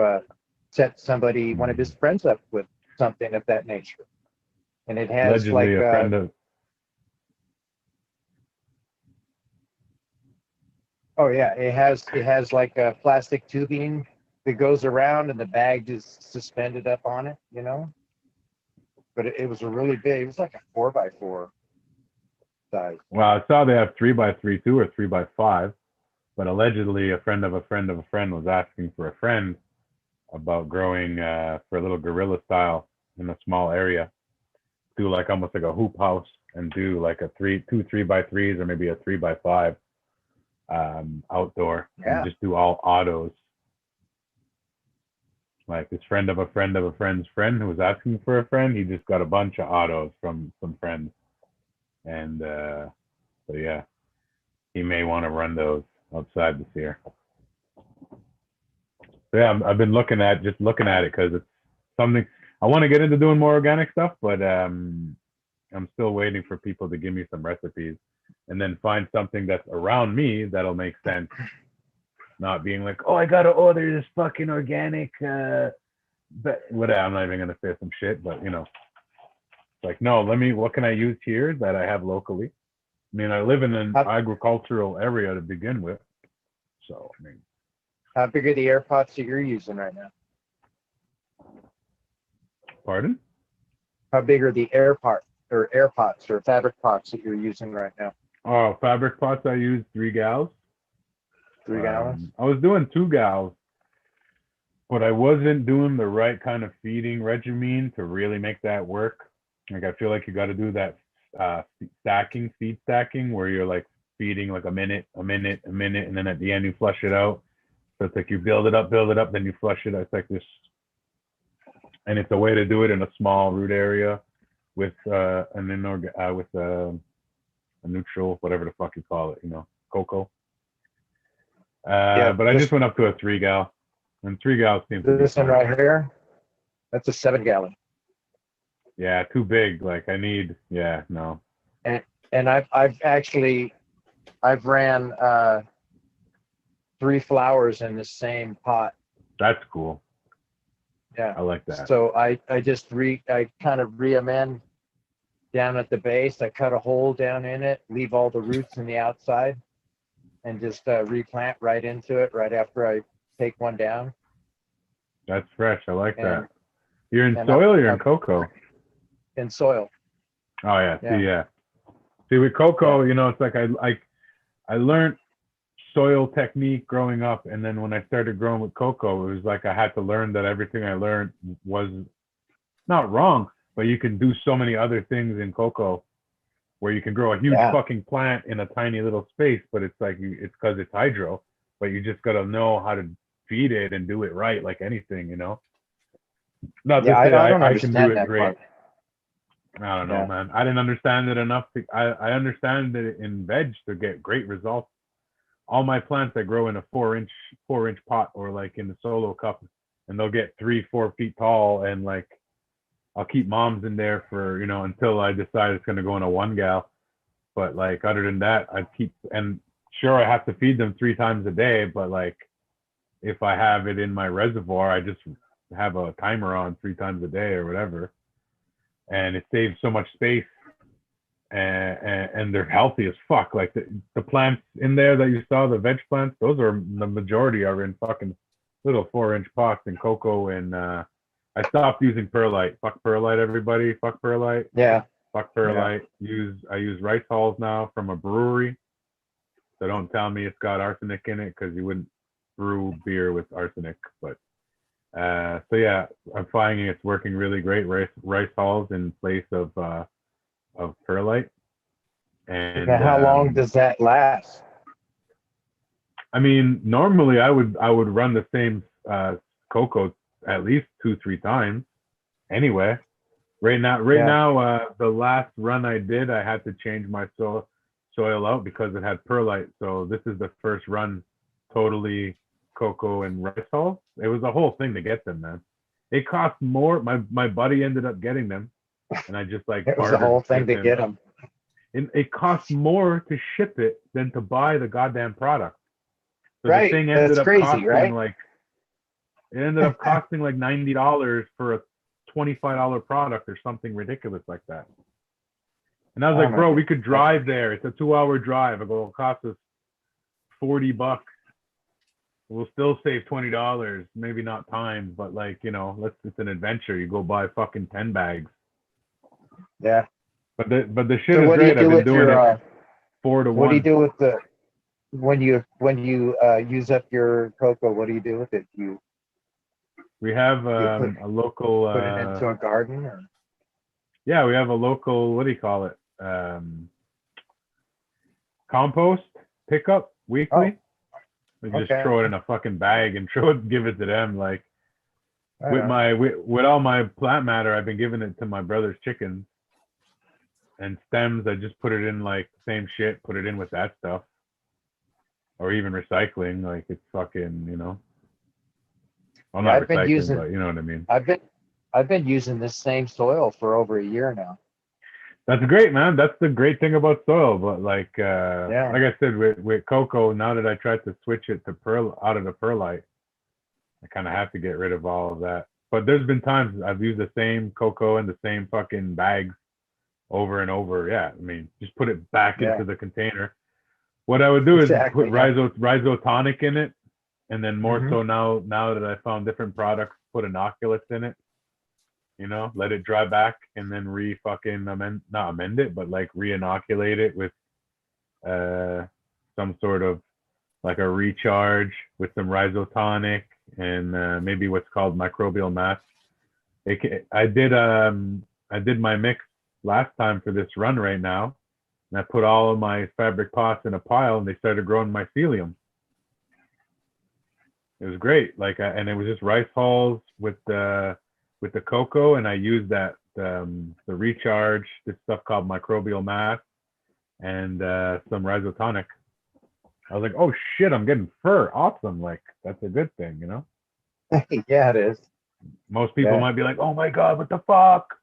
set one of his friends up with something of that nature. And it has allegedly like a friend of. Oh yeah, it has like a plastic tubing that goes around and the bag is suspended up on it, you know. But it was a really big. It was like a 4x4 size. Well, I saw they have 3x3 too, or 3x5. But allegedly, a friend of a friend of a friend was asking for a friend about growing for a little guerrilla style in a small area. Do like almost like a hoop house and do like two 3x3s or maybe a 3x5 outdoor. Yeah. And just do all autos. Like this friend of a friend of a friend's friend who was asking for a friend, he just got a bunch of autos from some friends. And so yeah, he may want to run those outside this year. So yeah, I've been looking at it because it's something I want to get into doing more organic stuff, but I'm still waiting for people to give me some recipes and then find something that's around me that'll make sense. Not being like, oh, I gotta order this fucking organic, but whatever. I'm not even gonna say some shit, but you know, it's like, no, what can I use here that I have locally? I mean, I live in an agricultural area to begin with, so I mean. How big are the air pots that you're using right now? Pardon? How big are the air pots or fabric pots that you're using right now? Oh, fabric pots, I use 3 gallons. 3 gallons? I was doing 2 gallons, but I wasn't doing the right kind of feeding regimen to really make that work. Like, I feel like you got to do that feed stacking, where you're like feeding like a minute, and then at the end you flush it out. So it's like you build it up, then you flush it. It's like this, and it's a way to do it in a small root area with a neutral, whatever the fuck you call it, you know, cocoa. But I just went up to a 3 gal, and 3 gals seems to be this one right here. That's a 7 gallon. Yeah, too big. Like I need. Yeah, no. And I've ran 3 flowers in the same pot. That's cool. Yeah, I like that. So I kind of re-amend down at the base. I cut a hole down in it, leave all the roots in the outside, and just replant right into it right after I take one down. That's fresh. I like that. You're in soil or you're in cocoa? In soil. Oh yeah. See, with cocoa, you know, it's like I learned soil technique growing up, and then when I started growing with cocoa, it was like I had to learn that everything I learned was not wrong, but you can do so many other things in cocoa where you can grow a huge fucking plant in a tiny little space, but it's like it's because it's hydro, but you just got to know how to feed it and do it right, like anything, you know. Not to say I don't I can do understand it that great. part. I don't know, man. I didn't understand it enough. I understand it in veg to get great results. All my plants I grow in a 4-inch pot or like in the solo cup, and they'll get 3-4 feet tall, and like I'll keep moms in there for, you know, until I decide it's gonna go in a 1-gal. But like other than that, I keep, and sure I have to feed them 3 times a day, but like if I have it in my reservoir, I just have a timer on 3 times a day or whatever, and it saves so much space, and they're healthy as fuck. Like the plants in there that you saw, the veg plants, those are, the majority are in fucking little 4-inch pots in cocoa. And I stopped using perlite. Fuck perlite, everybody. Fuck perlite. Yeah. Fuck perlite. I use rice hulls now from a brewery. So don't tell me it's got arsenic in it, because you wouldn't brew beer with arsenic. But so yeah, I'm finding it's working really great. Rice hulls in place of perlite. And how long does that last? I mean, normally I would run the same cocoa at least 2-3 times anyway. Right now, the last run I did, I had to change my soil out because it had perlite. So this is the first run totally cocoa and rice hulls. It was a whole thing to get them, man. It cost more. My buddy ended up getting them, and I just like it was a whole thing to get them. It costs more to ship it than to buy the goddamn product. So right. the thing ended That's up crazy, costing right? like, it ended up costing like $90 for a $25 product or something ridiculous like that. And I was like, bro, we could drive there. It's a 2-hour drive. I go, it'll cost us $40. We'll still save $20. Maybe not time, but like, you know, it's an adventure. You go buy fucking 10 bags. Yeah. But the shit So is great. I've been doing it 4 to 1. What do you do with the when you use up your cocoa? What do you do with it? We have a local put it into a garden, or? Yeah, we have a local, what do you call it? Compost pickup weekly. We just throw it in a fucking bag and give it to them. Like with all my plant matter, I've been giving it to my brother's chickens. And stems, I just put it in like same shit, put it in with that stuff. Or even recycling, like it's fucking, you know. Well, not recycling, but you know what I mean. I've been using this same soil for over a year now. That's great, man. That's the great thing about soil. But like like I said, with cocoa, now that I tried to switch it to out of the perlite, I kind of have to get rid of all of that. But there's been times I've used the same cocoa in the same fucking bags over and over. Yeah, I mean, just put it back into the container. What I would do is put rhizotonic in it, and then more so now that I found different products, put inoculates in it. You know, let it dry back, and then not amend it, but like re-inoculate it with some sort of like a recharge with some rhizotonic and maybe what's called microbial mass. I did my mix last time for this run right now, and I put all of my fabric pots in a pile, and they started growing mycelium. It was great. And it was just rice hulls with the cocoa, and I used that the recharge, this stuff called microbial mass, and some rhizotonic. I was like, oh shit, I'm getting fur. Awesome. Like, that's a good thing, you know? Yeah, it is. Most people might be like, oh my God, what the fuck?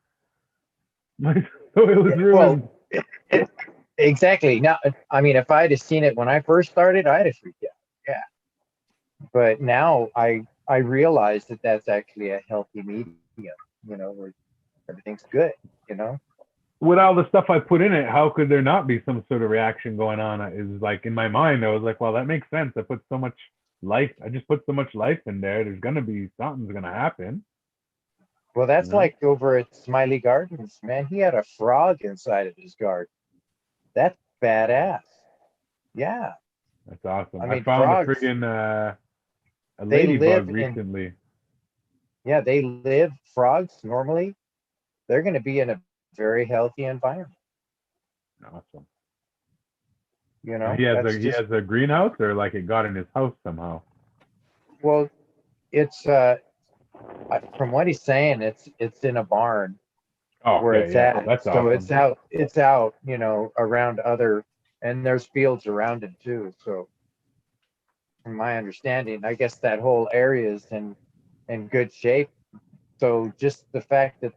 My soil is ruined. Well, exactly. Now, I mean, if I had seen it when I first started, I'd have freaked out. Yeah. But now I realize that that's actually a healthy medium, you know, where everything's good, you know? With all the stuff I put in it, how could there not be some sort of reaction going on? Is like in my mind, I was like, well, that makes sense. I put so much life. I just put so much life in there. There's gonna be something's gonna happen. Well, that's like over at Smiley Gardens, man. He had a frog inside of his garden. That's badass. Yeah. That's awesome. I I mean, found a frogs, friggin' a they live ladybug in, recently. yeah, they live, frogs normally, they're going to be in a very healthy environment. Awesome. You So know, he has that's he just, has a greenhouse, or like it got in his house somehow. well, it's, from what he's saying, it's in a barn Oh, where okay, it's yeah, at. that's So awesome. it's out, you know, around other, and there's fields around it too. So from my understanding, I guess that whole area is in good shape. So just the fact that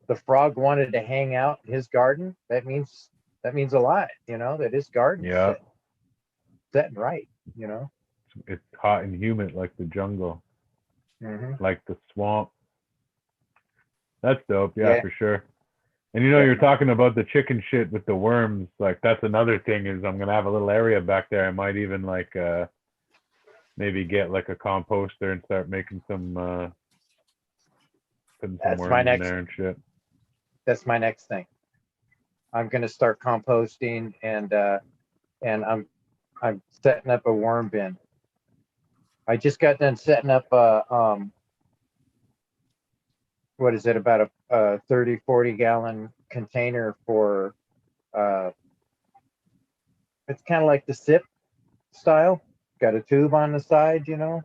the frog wanted to hang out in his garden, that means a lot, you know, that his garden's Yeah, setting right, you know. it's hot and humid like the jungle, like the swamp. That's dope. Yeah, Yeah. for sure. And you know, Yeah. you're talking about the chicken shit with the worms. Like that's another thing is I'm gonna have a little area back there. I might even like maybe get like a composter and start making some putting some worms in there and shit. That's my next thing. I'm gonna start composting and I'm setting up a worm bin. I just got done setting up what is it, about a 30-40 gallon container for it's kind of like the sip style, got a tube on the side, you know,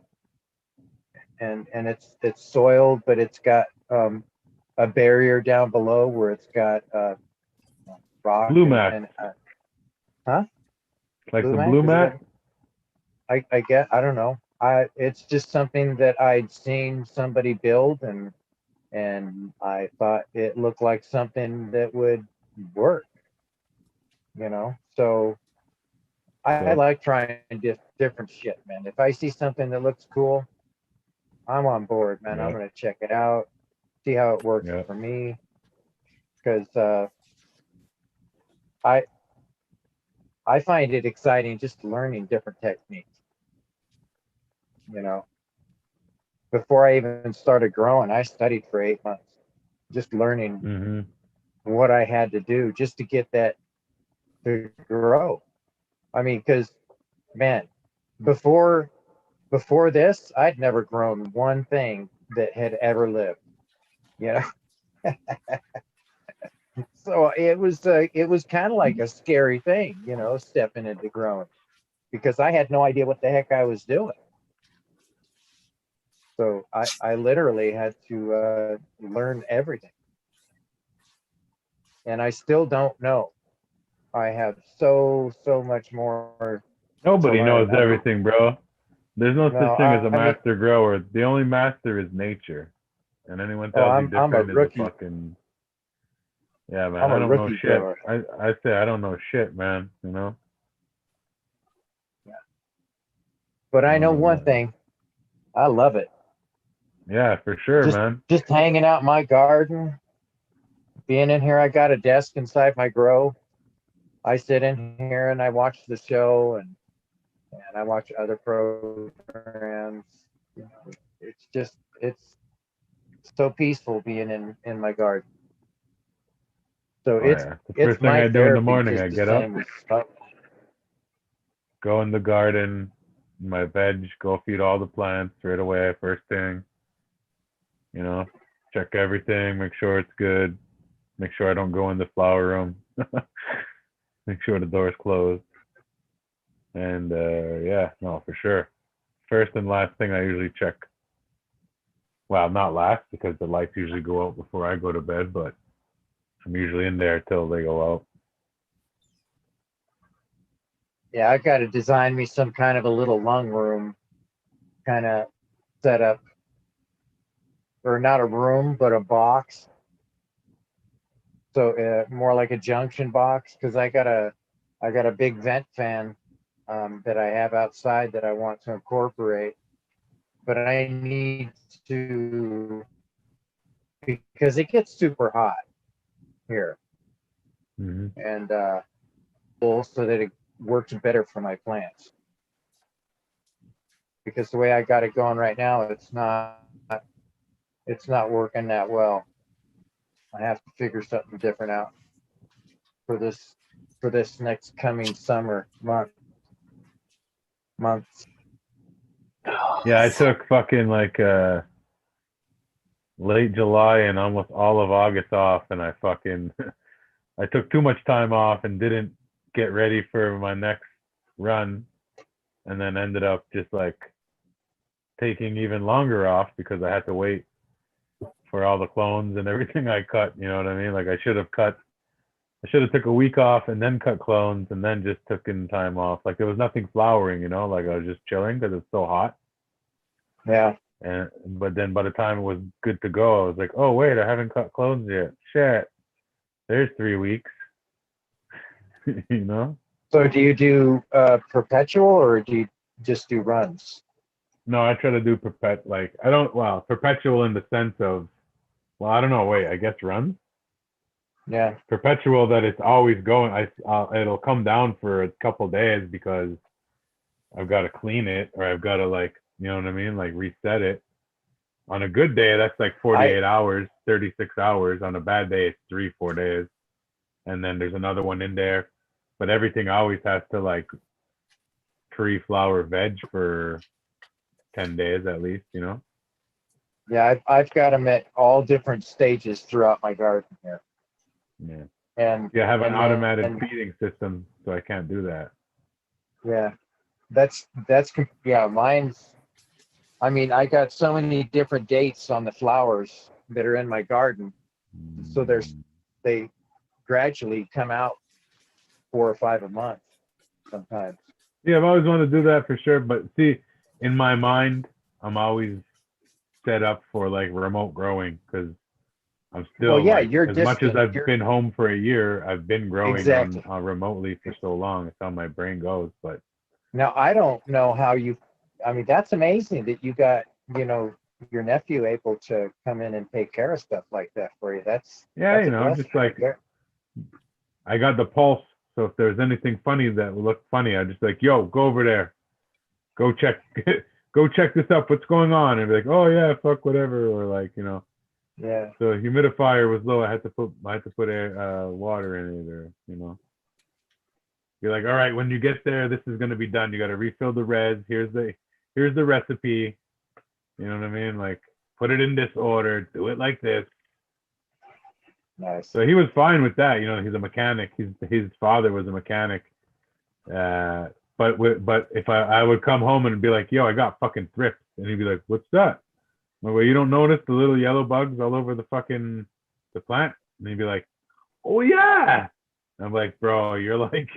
and it's soiled, but it's got a barrier down below where it's got rock Blue mat. and huh? Like Blue the mat? blue Is mat? I get, I don't know. It's just something that I'd seen somebody build, and I thought it looked like something that would work, you know. So I like trying different shit, man. If I see something that looks cool, I'm on board, man. I'm gonna check it out, see how it works for me, because I find it exciting just learning different techniques. You know, before I even started growing, I studied for 8 months, just learning what I had to do just to get that to grow. I mean, because man, before this, I'd never grown one thing that had ever lived. You know, so it was kind of like a scary thing, you know, stepping into growing, because I had no idea what the heck I was doing. So I literally had to learn everything, and I still don't know. I have so much more Nobody to knows learn. I mean, everything, bro. There's no no, such thing as a I mean, master grower. The only master is nature. And anyone oh, tells you I'm a different is a rookie. fucking, yeah, man. I'm I a don't know rookie shit. grower. I say I don't know shit, man. You know. Yeah. But I know one thing. I love it. Yeah, for sure, Just man. just hanging out in my garden, being in here. I got a desk inside my grow. I sit in here and I watch the show, and I watch other programs. You know, it's so peaceful being in my garden. So Oh yeah. The it's first thing my I do in the therapy, morning, just I the get up, same as smoke. go in the garden, my veg, go feed all the plants right away, first thing. You know, check everything, make sure it's good, make sure I don't go in the flower room, make sure the door's closed. And yeah, no, for sure. First and last thing I usually check. Well, not last because the lights usually go out before I go to bed, but I'm usually in there till they go out. Yeah, I got to design me some kind of a little lung room kind of setup, or not a room, but a box. So more like a junction box, because I got a big vent fan that I have outside that I want to incorporate, but I need to, because it gets super hot here, and so that it works better for my plants. Because the way I got it going right now, it's not working that well. I have to figure something different out for this next coming summer month. months. Yeah, I took fucking like late July and almost all of August off, and I fucking I took too much time off and didn't get ready for my next run, and then ended up just like taking even longer off because I had to wait for all the clones and everything I cut. You know what I mean? Like I should have took a week off and then cut clones and then just took in time off. Like there was nothing flowering, you know, like I was just chilling because it's so hot. Yeah. But then by the time it was good to go, I was like, oh wait, I haven't cut clones yet. Shit. There's 3 weeks. You know? So do you do perpetual or do you just do runs? No, I try to do perpetual in the sense of, well, I don't know, wait, I guess runs? Yeah. Perpetual that it's always going. It'll come down for a couple days because I've got to clean it or I've got to like, you know what I mean? Like reset it. On a good day, that's like 48 hours, 36 hours. On a bad day, it's 3-4 days. And then there's another one in there. But everything always has to like tree, flower, veg for 10 days at least, you know? Yeah, I've got them at all different stages throughout my garden here. Yeah. And you have an automatic and feeding system, so I can't do that. Yeah, that's yeah, mine's, I mean, I got so many different dates on the flowers that are in my garden. So they gradually come out 4 or 5 a month sometimes. Yeah, I've always wanted to do that for sure. But see, in my mind, I'm always set up for like remote growing because I'm still, well, yeah, like, you're as distant. much as I've been home for a year, I've been growing Exactly. on remotely for so long. It's how my brain goes. But Now, I don't know how you, I mean, that's amazing that you got, you know, your nephew able to come in and take care of stuff like that for you. That's yeah, a blessing just like right there. I got the pulse. So if there's anything funny that will look funny, I just like, yo, go over there, go check, go check this up. What's going on? And be like, oh yeah, fuck whatever, or like, you know. Yeah. The humidifier was low. I had to put water in it, or you know. You're like, all right, when you get there, this is gonna be done. You got to refill the res. Here's the recipe. You know what I mean? Like, put it in this order. Do it like this. Nice. So he was fine with that. You know, he's a mechanic. His father was a mechanic. But if I would come home and be like, yo, I got fucking thrift, and he'd be like, what's that? Well, you don't notice the little yellow bugs all over the plant? And he'd be like, oh yeah. And I'm like, bro, you're not a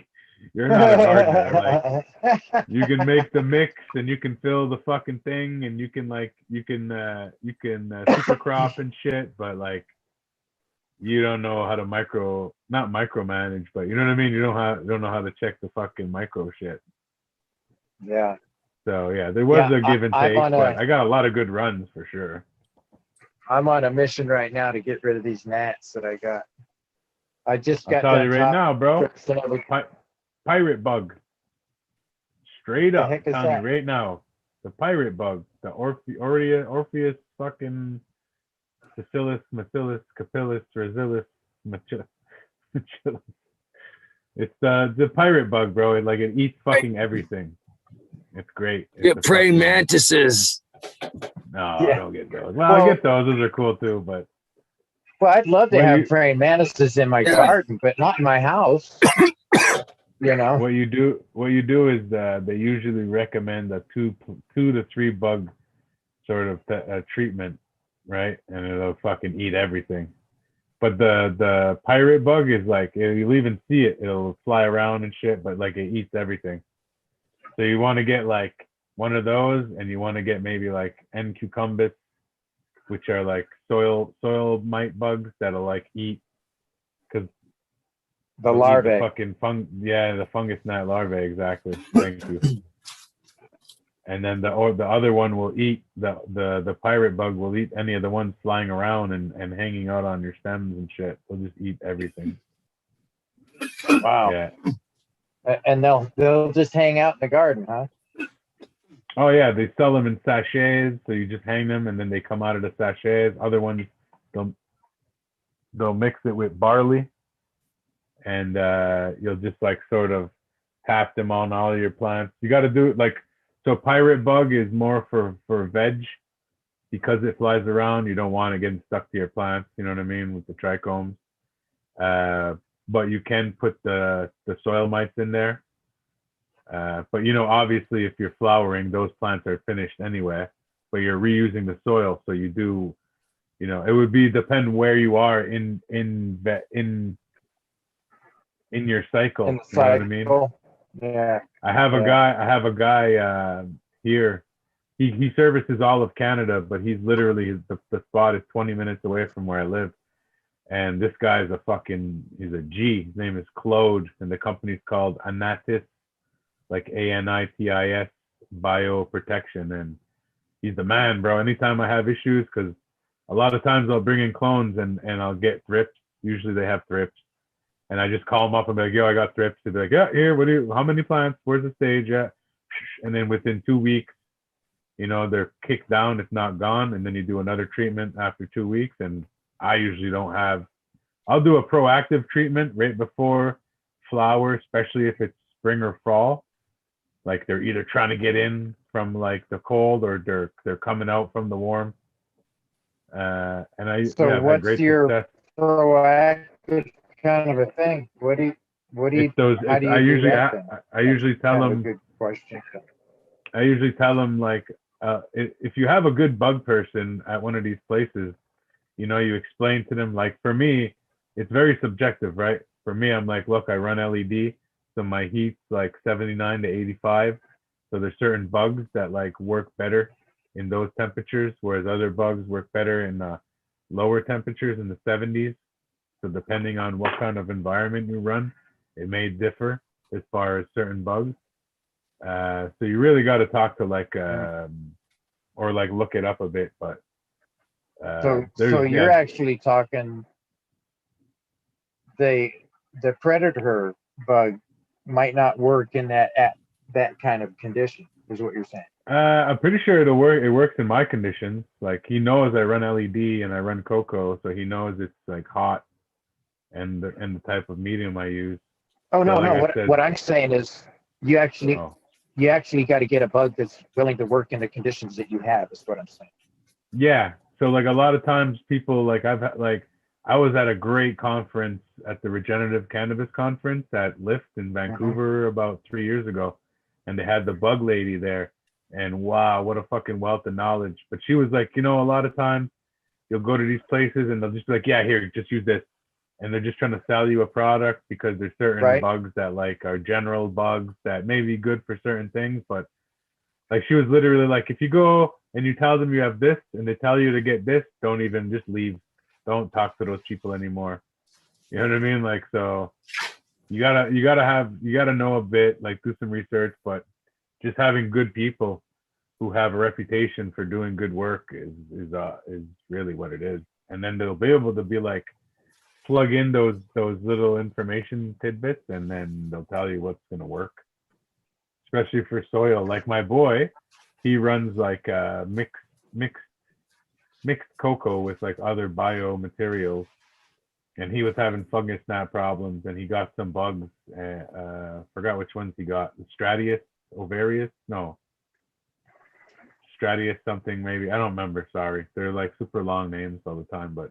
gardener. Like, you can make the mix and you can fill the fucking thing and you can super crop and shit, but like, you don't know how to not micromanage, but you know what I mean? You don't know how to check the fucking micro shit. Yeah. So yeah, there was a give and take, but I got a lot of good runs for sure. I'm on a mission right now to get rid of these gnats that I got. I just got. I'll tell you right now, bro. Pirate bug. Straight up, telling you right now. The pirate bug, the Orpheus fucking Bacillus, Macillus, Capillus, Razilis, Machillus. It's the pirate bug, bro. It eats fucking everything. It's great. Get praying mantises. No, I don't get those. Well, I get those. Those are cool too, but. Well, I'd love to have praying mantises in my garden, but not in my house. You know. What you do is they usually recommend a 2 to 3 bug sort of treatment, right? And it'll fucking eat everything. But the pirate bug is like, you'll even see it. It'll fly around and shit, but like it eats everything. So you want to get like one of those, and you want to get maybe like N. cucumbus, which are like soil mite bugs that'll like eat, because the larvae. The fucking the fungus gnat larvae, exactly. Thank you. And then the other one will eat the pirate bug will eat any of the ones flying around and hanging out on your stems and shit. They'll just eat everything. Wow. Yeah. And they'll just hang out in the garden, huh? Oh yeah, they sell them in sachets, so you just hang them and then they come out of the sachets. Other ones, they'll mix it with barley, and you'll just like sort of tap them on all your plants. You got to do it like So pirate bug is more for veg because it flies around. You don't want it getting stuck to your plants. You know what I mean with the trichomes. But you can put the soil mites in there. But you know, obviously, if you're flowering, those plants are finished anyway. But you're reusing the soil, so you do. You know, it would be depend where you are in your cycle. In the You know what I mean? cycle. Yeah. I have a guy here. He services all of Canada, but he's literally the spot is 20 minutes away from where I live. And this guy is he's a G. His name is Claude, and the company's called Anatis, like ANITIS Bioprotection. And he's the man, bro. Anytime I have issues, because a lot of times I'll bring in clones and I'll get thrips. Usually they have thrips. And I just call them up and be like, yo, I got thrips. They'd be like, yeah, here, how many plants? Where's the stage at? And then within 2 weeks, you know, they're kicked down, if not gone. And then you do another treatment after 2 weeks. And I usually I'll do a proactive treatment right before flower, especially if it's spring or fall. Like they're either trying to get in from like the cold or they're coming out from the warm. And So what's your success. proactive kind of a thing? What do you how do you I do usually that then? I usually tell Kind of a them good question. I usually tell them like if you have a good bug person at one of these places, you know, you explain to them, like for me, it's very subjective, right? For me, I'm like, look, I run LED, so my heat's like 79 to 85. So there's certain bugs that like work better in those temperatures, whereas other bugs work better in lower temperatures in the 70s. So depending on what kind of environment you run, it may differ as far as certain bugs. So you really got to talk to like, or like look it up a bit, but. So you're actually talking the predator bug might not work in at that kind of condition, is what you're saying. I'm pretty sure it'll work. It works in my conditions. Like he knows I run LED and I run cocoa, so he knows it's like hot and the type of medium I use. Oh so no, like no. What I'm saying is you actually got to get a bug that's willing to work in the conditions that you have, is what I'm saying. Yeah. So like a lot of times people like I was at a great conference at the Regenerative Cannabis Conference at Lyft in Vancouver about 3 years ago, and they had the bug lady there, and wow, what a fucking wealth of knowledge. But she was like, you know, a lot of times you'll go to these places and they'll just be like, yeah, here, just use this, and they're just trying to sell you a product because there's certain bugs that like are general bugs that may be good for certain things, but like she was literally like, if you go and you tell them you have this and they tell you to get this, don't even, just leave. Don't talk to those people anymore. You know what I mean? Like, so you gotta know a bit, like do some research, but just having good people who have a reputation for doing good work is really what it is. And then they'll be able to be like, plug in those little information tidbits, and then they'll tell you what's gonna work. Especially for soil, like my boy, he runs like mixed cocoa with like other biomaterials, and he was having fungus gnat problems, and he got some bugs. Forgot which ones he got. Stratius ovarius, no, Stratius something maybe. I don't remember. Sorry, they're like super long names all the time, but.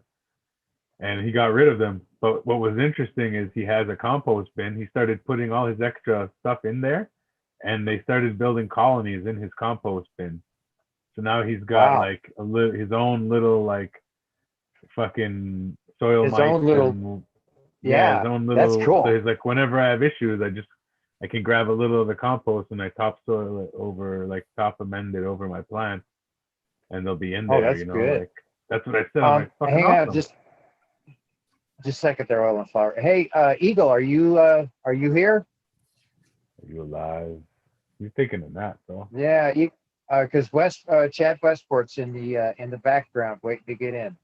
And he got rid of them. But what was interesting is he has a compost bin. He started putting all his extra stuff in there, and they started building colonies in his compost bin. So now he's got like his own little like fucking soil his own little his own little. That's cool. So he's like, whenever I have issues, I can grab a little of the compost and I topsoil it over, like top amend it over my plants, and they'll be in there. That's you know, good. like that's what I said. I'm like, fucking hang awesome. on, just a second there, Oil and Flower. Hey, Eagle, are you here? Are you alive? You're taking a nap, though. Yeah, because Chad Westport's in the background waiting to get in.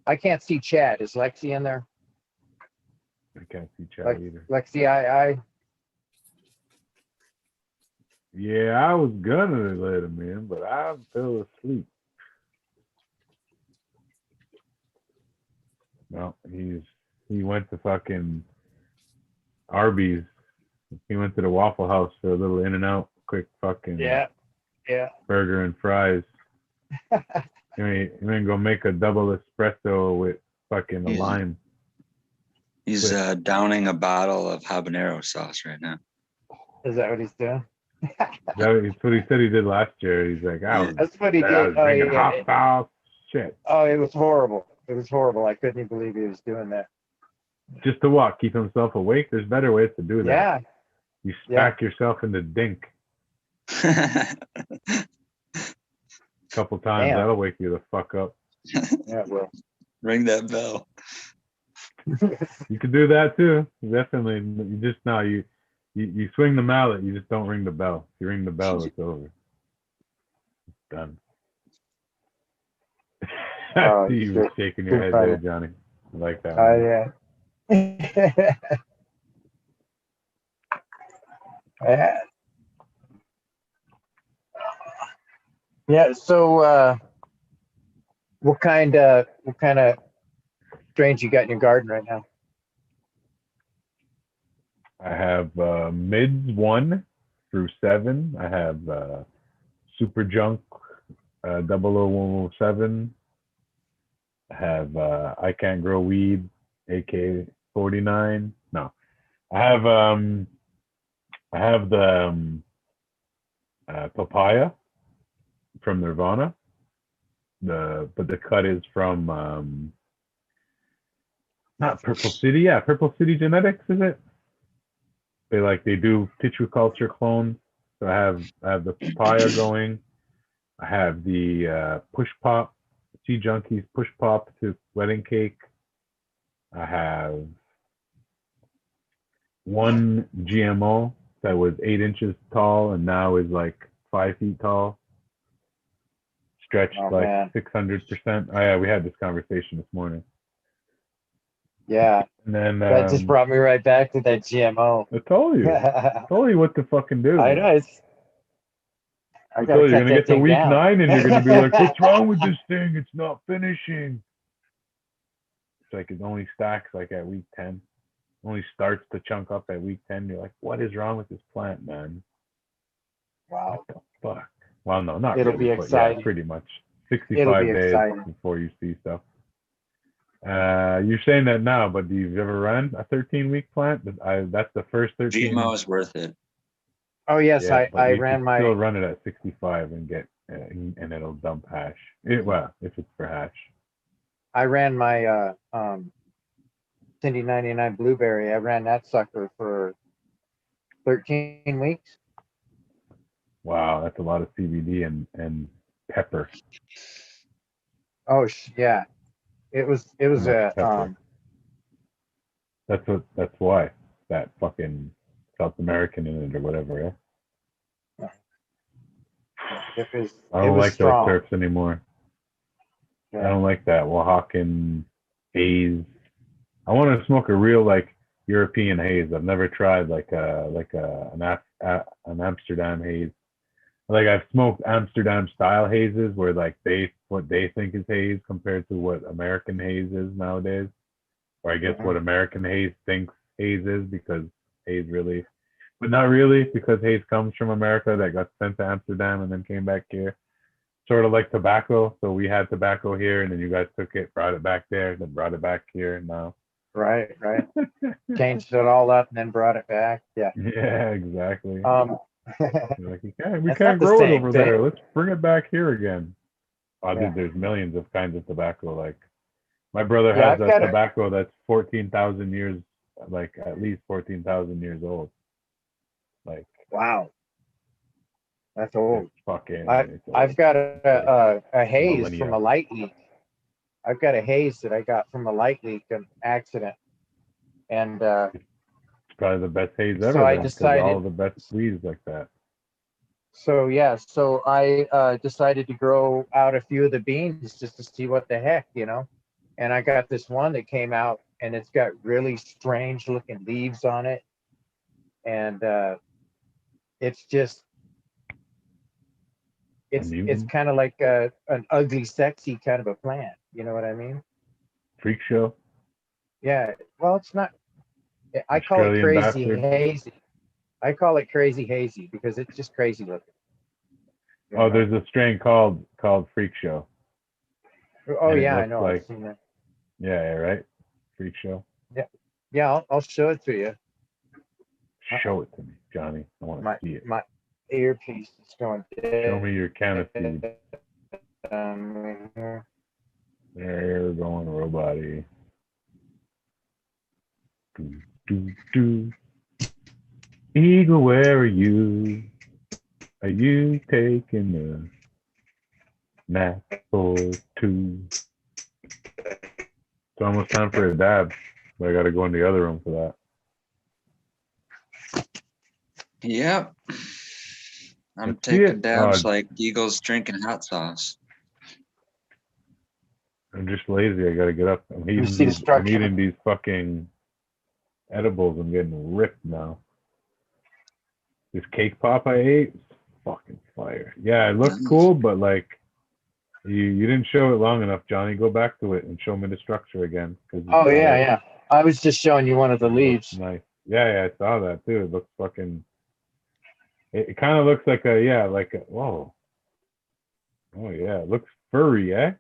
I can't see Chad. Is Lexi in there? I can't see Chad either. Lexi, Yeah, I was gonna let him in, but I fell asleep. No, he went to fucking Arby's He went to the Waffle House for a little in and out, quick fucking Yeah. burger and fries. He ain't go make a double espresso with fucking a lime. He's downing a bottle of habanero sauce right now. Is that what he's doing? That's what he said he did last year. He's like, That's what he I did. was drinking hot sauce. Shit. Oh, it was horrible. It was horrible. I couldn't even believe he was doing that. Just to what? Keep himself awake? There's better ways to do that. Yeah. You smack yourself in the dink. Couple times, Damn. that'll wake you the fuck up. Yeah, it will. Ring that bell. You could do that too. Definitely. You just you swing the mallet, you just don't ring the bell. If you ring the bell, it's over. It's done. I see you shaking your head there, Johnny. I like that one. Yeah. Yeah. So, what kind of strains you got in your garden right now? I have mids 1 through 7. I have super junk 00107. I have I Can't Grow Weed AK 49. No, I have the papaya from Nirvana. But the cut is from not Purple City. Yeah, Purple City Genetics, is it? They do tissue culture clones. So I have the papaya going. I have the push pop, Sea Junkies push pop to wedding cake. I have one GMO that was 8 inches tall and now is like 5 feet tall. Stretched 600%. Oh yeah, we had this conversation this morning. Yeah. And then that just brought me right back to that GMO. I told you. I told you what to fucking do. I know. I told you you're gonna get to week 9 and you're gonna be like, "What's wrong with this thing? It's not finishing." It's like it only stacks like at week 10. Only starts to chunk up at week 10. You're like, "What is wrong with this plant, man?" Wow. What the fuck? Well, no, not It'll really, be but exciting. yeah, pretty much. 65 days exciting. before you see stuff. You're saying that now, but do you ever run a 13-week plant? That's the first 13. GMO is worth it. Oh yes, Yeah, I you ran can my. still run it at 65 and get and it'll dump hash. Well, if it's for hash. I ran my Cindy 99 blueberry. I ran that sucker for 13 weeks. Wow, that's a lot of CBD and pepper. Oh yeah, it was Pepper. That's why that fucking South American in it or whatever. Yeah. I don't like those terps anymore. Yeah. I don't like that Oaxacan haze. I want to smoke a real European haze. I've never tried an Amsterdam haze. I've smoked Amsterdam style hazes where what they think is haze compared to what American haze is nowadays. Or I guess what American haze thinks haze is, because haze really, but not really, because haze comes from America that got sent to Amsterdam and then came back here. Sort of like tobacco. So we had tobacco here and then you guys took it, brought it back there, then brought it back here now. Right. Changed it all up and then brought it back. Yeah. Yeah, exactly. We That's can't not the grow it same over thing. there. Let's bring it back here again. Yeah. There's millions of kinds of tobacco. My brother has a tobacco that's 14,000 years, at least 14,000 years old. Wow. That's old. Fucking. I've got a haze from a light leak. I've got a haze that I got from a light leak, an accident, and it's probably the best haze ever. So I decided all the best weeds like that. So I decided to grow out a few of the beans just to see what the heck, And I got this one that came out, and it's got really strange looking leaves on it, and it's just. It's kind of like an ugly, sexy kind of a plant. You know what I mean? Freak show. Yeah. Well, it's not. I call it crazy hazy. I call it crazy hazy because it's just crazy looking. You Oh, know? there's a strain called Freak Show. Oh And it yeah, I looks know. like- I've seen that. Yeah, right. Freak Show. Yeah, I'll show it to you. Show it to me, Johnny. I want to see it. My earpiece is going Show me your canna seed. here. There, going robot-y. Do. Eagle, where are you? Are you taking a nap or two? It's almost time for a dab, but I got to go in the other room for that. Yep. I'm Let's see taking it. dabs like Eagles drinking hot sauce. I'm just lazy. I got to get up. I'm see the eating, I'm structure. eating these fucking edibles. I'm getting ripped now. This cake pop I ate, fucking fire. Yeah, it looks cool, but like, you didn't show it long enough, Johnny. Go back to it and show me the structure again. Oh yeah. I was just showing you one of the leaves. Nice. Yeah, I saw that too. It looks fucking. It kind of looks like whoa. Oh yeah, it looks furry, eh?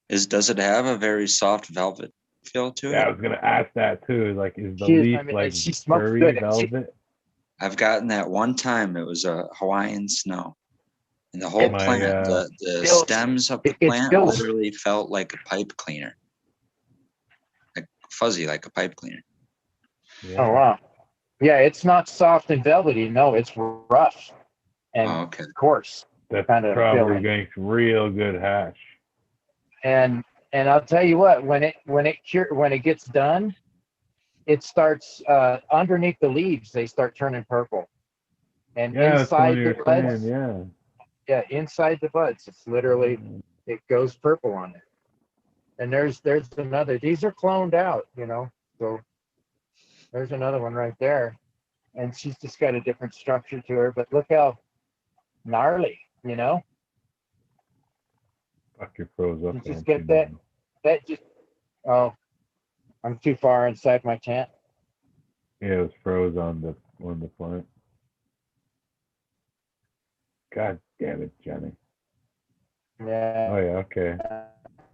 Does it have a very soft velvet feel to it? Yeah, I was gonna ask that too. Like, is the leaf like furry velvet? I've gotten that one time. It was a Hawaiian snow, and the whole plant, the stems of the plant literally felt like a pipe cleaner, like fuzzy, like a pipe cleaner. Yeah. Oh wow. Yeah, it's not soft and velvety. No, it's rough and coarse. That kind of probably feeling. makes real good hash. And I'll tell you what, when it gets done, it starts underneath the leaves. They start turning purple, and inside the buds, inside the buds, it's literally it goes purple on it. And there's another. These are cloned out, So there's another one right there, and she's just got a different structure to her. But look how gnarly, Fuck, you froze up. You just get that just. Oh, I'm too far inside my tent. Yeah, it was froze on the plant. God damn it, Johnny. Yeah. Oh yeah, okay.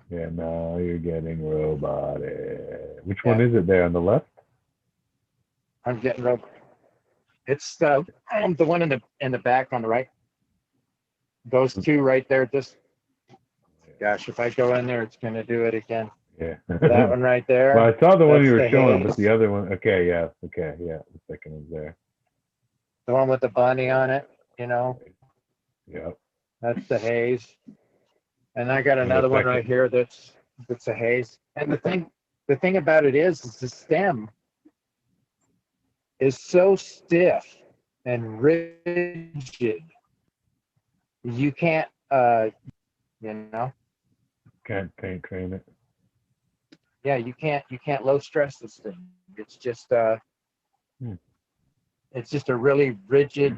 Yeah, now you're getting robotic. Which one is it there on the left? I'm getting robotic. It's the one in the back on the right. Those two right there. Just gosh, if I go in there, it's gonna do it again. Yeah. That one right there. Well, I saw the one you were showing, haze. but the other one. Okay, yeah. The second one's there. The one with the bunny on it, Yep. That's the haze. And I got another one right here that's a haze. And the thing about it is the stem is so stiff and rigid. You can't Can't train it. Yeah, you can't low stress this thing. It's just it's just a really rigid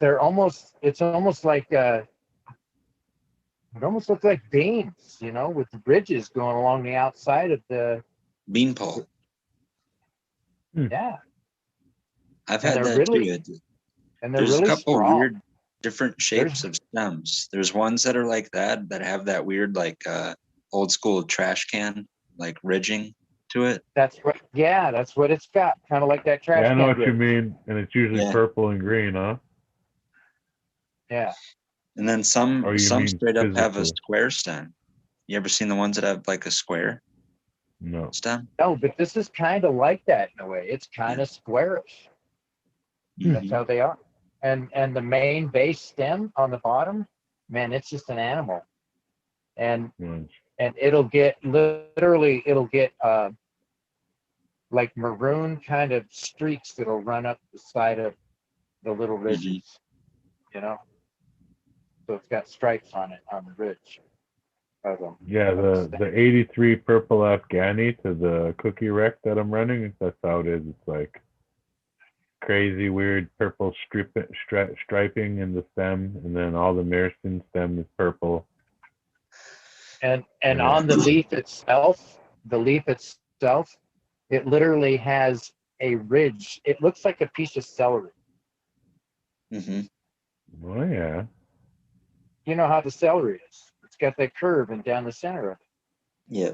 it's almost like it almost looks like beans, with ridges going along the outside of the beanpole. Yeah. I've had that too. And they're There's really a couple strong. weird different shapes of stems. There's ones that are like that have that weird old school trash can like ridging to it. That's what it's got, kind of like that trash can. Yeah, I know what you ridge. mean, and it's usually purple and green, huh? Yeah. And then some straight up have a physical? square stem. You ever seen the ones that have like a square No. stem? No, but this is kind of like that in a way. It's kind of squarish. That's how they are. And the main base stem on the bottom, man, it's just an animal. And it'll get like maroon kind of streaks that'll run up the side of the little ridges, So it's got stripes on it on the ridge. Yeah, the 83 purple Afghani to the cookie wreck that I'm running, that's how it is. It's like crazy weird purple striping in the stem, and then all the myristin stem is purple. And on the leaf itself, It literally has a ridge. It looks like a piece of celery. Oh yeah. You know how the celery is. It's got that curve and down the center of it. Yeah.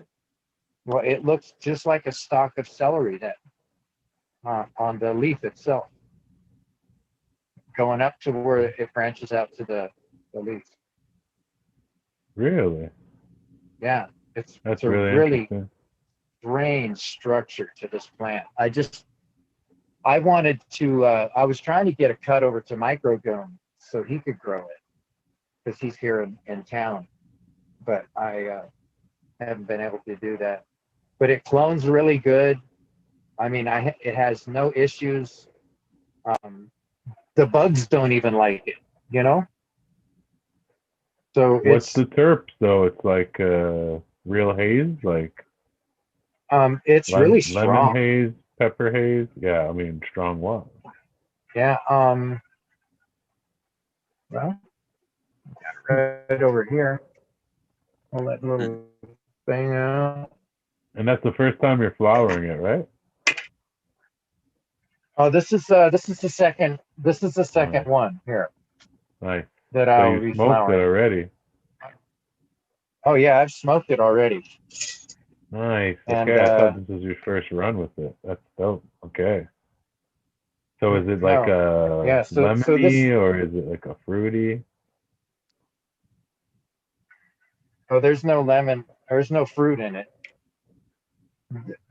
Well, it looks just like a stalk of celery that on the leaf itself, going up to where it branches out to the leaf. Really? Yeah, That's it's a really really interesting. strange structure to this plant. I wanted to, I was trying to get a cut over to Microdome so he could grow it because he's here in town, but I haven't been able to do that. But it clones really good. I mean, it has no issues. The bugs don't even like it, you know? So What's the terps though? It's like real haze, like it's really lemon strong. haze, pepper haze. Yeah, I mean strong what? Yeah, well, right over here. Pull that little thing out. And that's the first time you're flowering it, right? Oh, this is the second. This is the second one here. Nice. That So I'll you be smoked it flowering. already. Oh yeah, I've smoked it already. Nice. And, Okay, I thought this was your first run with it. That's dope. Okay. So is it like no. a Yeah, so lemony this, or is it like a fruity? oh, there's no lemon. There's no fruit in it.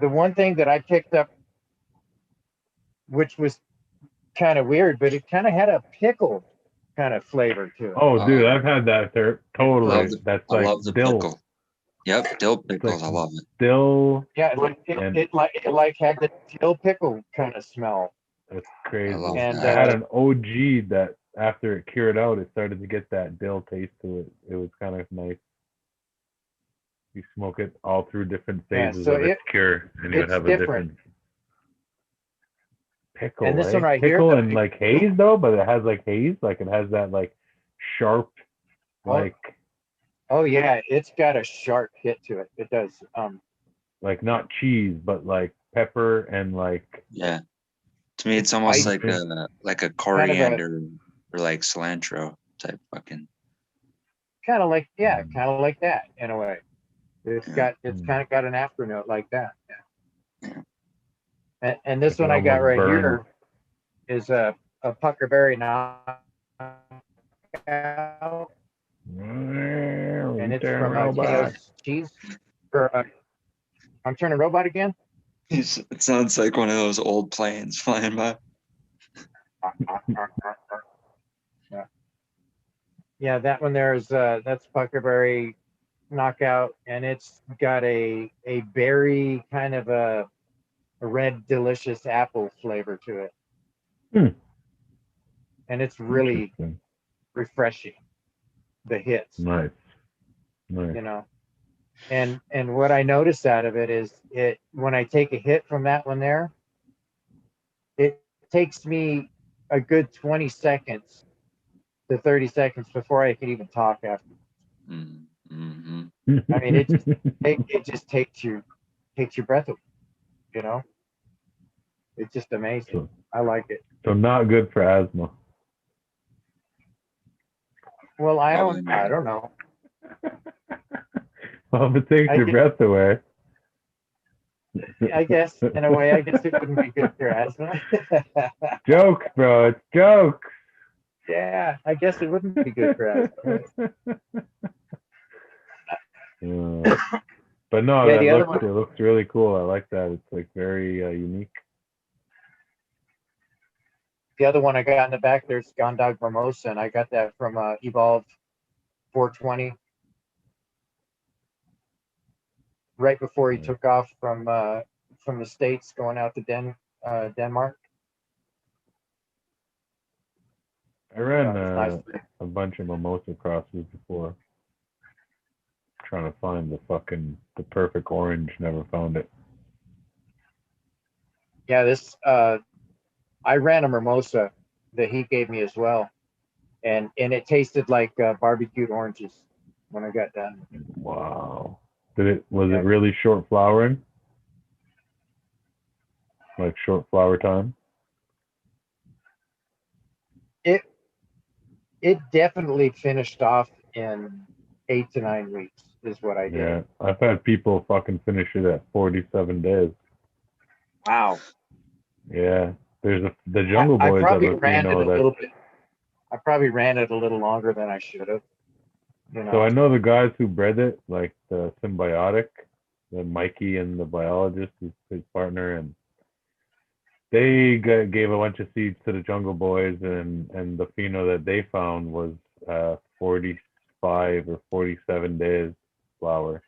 The one thing that I picked up, which was kind of weird, but it kind of had a pickle kind of flavor to it. Oh, dude, I've had that there. Totally. That's I like love the dill. pickle. Yep, dill pickles. like I love it. Dill. Yeah, it like had the dill pickle kind of smell. That's crazy. And I had an OG that after it cured out, it started to get that dill taste to it. It was kind of nice. You smoke it all through different phases so of its cure, and you would it's have a different pickle, And this right? one right Pickle here, and like haze though, but it has like haze, like it has that like sharp, like oh yeah, it's got a sharp hit to it. It does. Mm-hmm. not cheese, but like pepper and like Yeah. To me, it's almost like a coriander or like cilantro type fucking. Kind of like kind of like that in a way. It's kind of got an afternote like that. Yeah. And this one I got right here is a puckerberry knockout, and it's from Chaos Cheese. I'm turning robot again. It sounds like one of those old planes flying by. Yeah, that one there is that's puckerberry knockout, and it's got a berry kind of a red delicious apple flavor to it. And it's really refreshing, the hits. Nice. You know, and what I noticed out of it is when I take a hit from that one there, it takes me a good 20 seconds to 30 seconds before I can even talk after. Mm-hmm. I mean, it just takes your breath away, you know. It's just amazing. I like it. So not good for asthma. Well, I don't know. Well, if it takes your breath away. I guess in a way, I guess it wouldn't be good for asthma. Jokes, bro. It's jokes. Yeah, I guess it wouldn't be good for asthma. But no, Yeah, it looks really cool. I like that. It's like very unique. The other one I got in the back there's Gondog Mimosa, and I got that from Evolve 420 right before he took off from the States going out to Denmark. I ran a bunch of mimosa crosses before. Trying to find the perfect orange, never found it. Yeah, this I ran a mimosa that he gave me as well, and it tasted like barbecued oranges when I got done. Wow. Was it really short flowering? like short flower time? It definitely finished off in 8 to 9 weeks is what I did. Yeah, I've had people fucking finish it at 47 days. Wow. Yeah, there's the Jungle I Boys have probably a ran it a pheno little that. bit. I probably ran it a little longer than I should have. You know. So I know the guys who bred it, like the symbiotic, the Mikey and the biologist, his partner, and they gave a bunch of seeds to the Jungle Boys, and the pheno that they found was 45 or 47 days flower.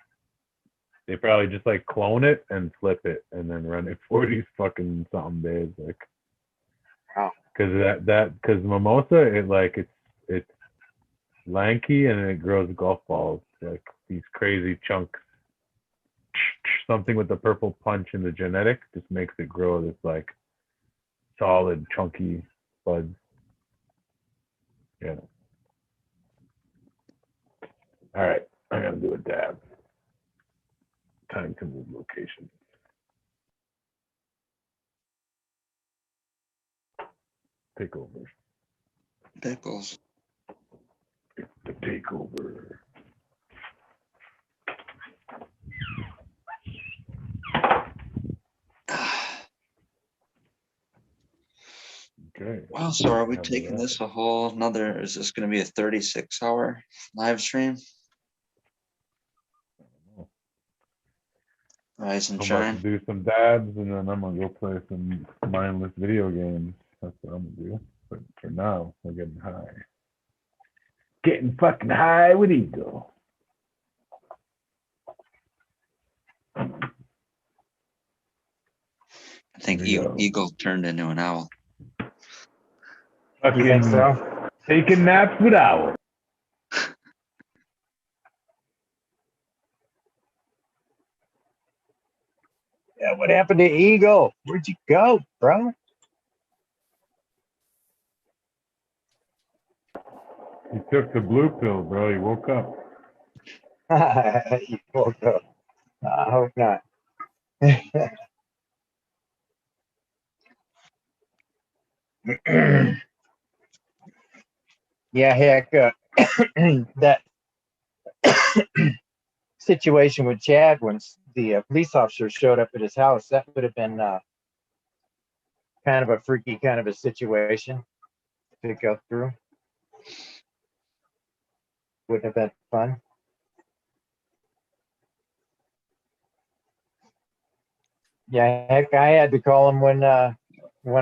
They probably just like clone it and flip it and then run it 40 fucking something days, like. Wow. Because mimosa, it's lanky and it grows golf balls, like these crazy chunks. Something with the purple punch in the genetic just makes it grow this like solid, chunky buds. Yeah. All right, I gotta do a dab. Time to move location. Take over. Pickles. The takeover. Okay. Wow, so are we taking this a whole another, is this going to be a 36-hour live stream? Rise and I'm about shine. to do some dabs and then I'm gonna go play some mindless video games. That's what I'm gonna do. But for now, we're getting high. Getting fucking high with Eagle. I think Eagle turned into an owl. Fucking you think so? Taking naps with owls. Yeah, what happened to Eagle? Where'd you go, bro? He took the blue pill, bro. He woke up. You woke up. I hope not. Yeah, heck, that situation with Chad when the police officer showed up at his house, that would have been kind of a freaky kind of a situation to go through. Wouldn't have been fun. Yeah, heck, I had to call him when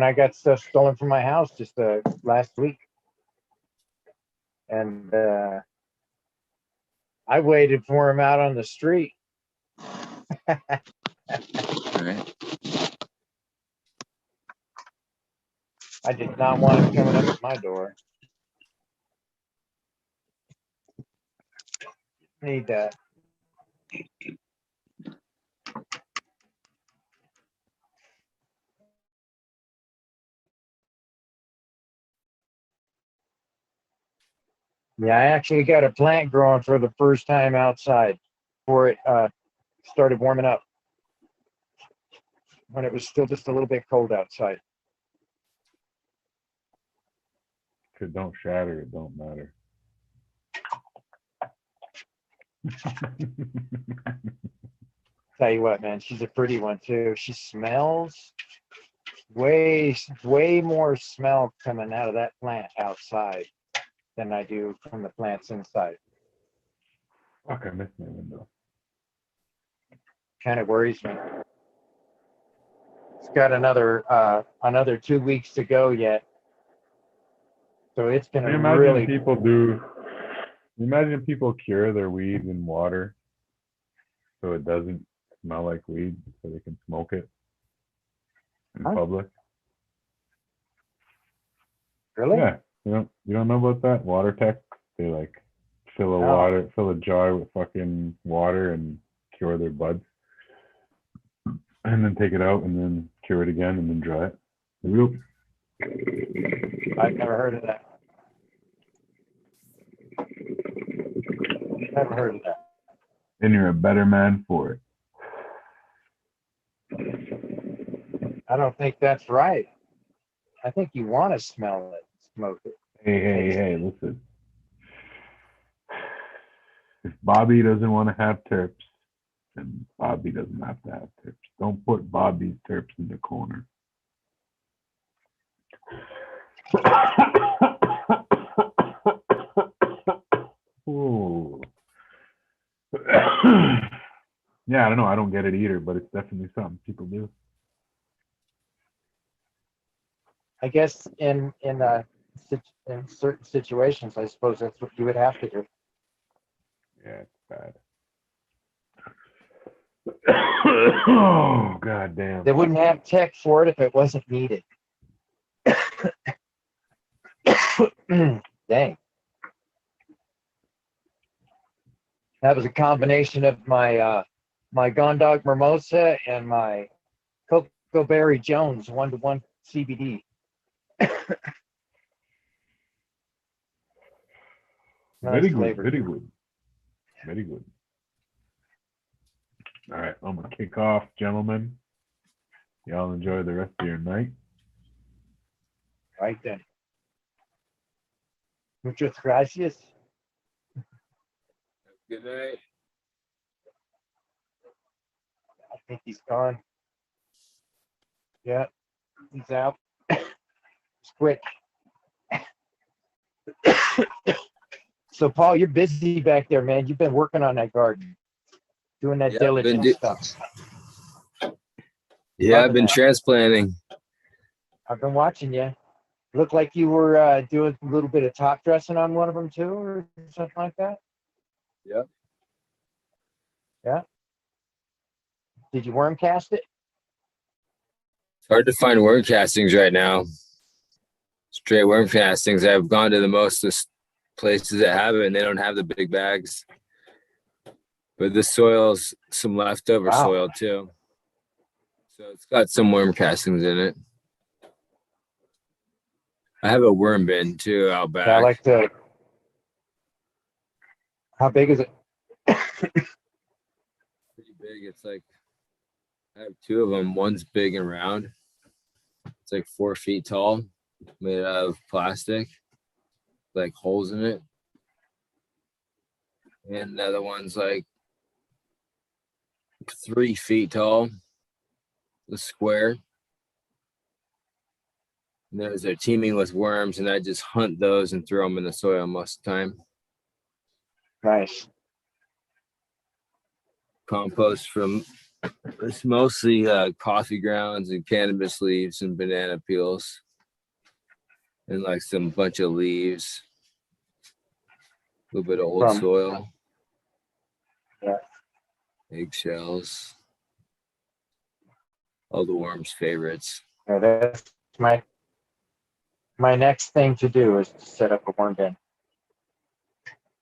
I got stuff stolen from my house just last week. And I waited for him out on the street. Right. I did not want him coming up at my door. Need that. Yeah, I actually got a plant growing for the first time outside before it started warming up, when it was still just a little bit cold outside. If it don't shatter, it don't matter. Tell you what, man, she's a pretty one too. She smells way more smell coming out of that plant outside than I do from the plants inside. Fuck, I missed my window. Kind of worries me. It's got another 2 weeks to go yet, so it's gonna really. Imagine people cure their weed in water, so it doesn't smell like weed, so they can smoke it in public. Really? Yeah, you don't know about that? Water tech, they like fill a jar with fucking water and cure their buds, and then take it out and then cure it again and then dry it. I've never heard of that. Never heard of that. And you're a better man for it. I don't think that's right. I think you want to smell it, smoke it. Hey, listen. If Bobby doesn't want to have terps, then Bobby doesn't have to have terps. Don't put Bobby's terps in the corner. Ooh. Yeah, I don't know. I don't get it either, but it's definitely something people do. I guess in certain situations, I suppose that's what you would have to do. Yeah, it's bad. Oh, god damn. They wouldn't have tech for it if it wasn't needed. Dang. That was a combination of my my Gondog Mimosa and my Cocoa Berry Jones 1-to-1 CBD. Very Nice good, flavor. very good. Very good. All right, I'm gonna kick off, gentlemen. Y'all enjoy the rest of your night. Right then. Muchas gracias. Good night. I think he's gone. Yeah, he's out. It's quick. So, Paul, you're busy back there, man. You've been working on that garden, doing that diligent stuff. Yeah, I've been that. transplanting. I've been watching you. Looked like you were doing a little bit of top dressing on one of them too, or something like that. Yep. Yeah. Did you worm cast it? It's hard to find worm castings right now. Straight worm castings. I've gone to the most places that have it, and they don't have the big bags. But this soil's some leftover soil too. So it's got some worm castings in it. I have a worm bin too out back. Yeah, I like to. How big is it? Pretty big. It's like I have two of them. One's big and round. It's like 4 feet tall, made out of plastic, like holes in it. And the other one's like 3 feet tall, the square. And they're teeming with worms, and I just hunt those and throw them in the soil most of the time. Nice. Compost from, it's mostly coffee grounds and cannabis leaves and banana peels and like some bunch of leaves, a little bit of old soil, eggshells, all the worms' favorites. Yeah, that's my next thing to do is to set up a worm bin.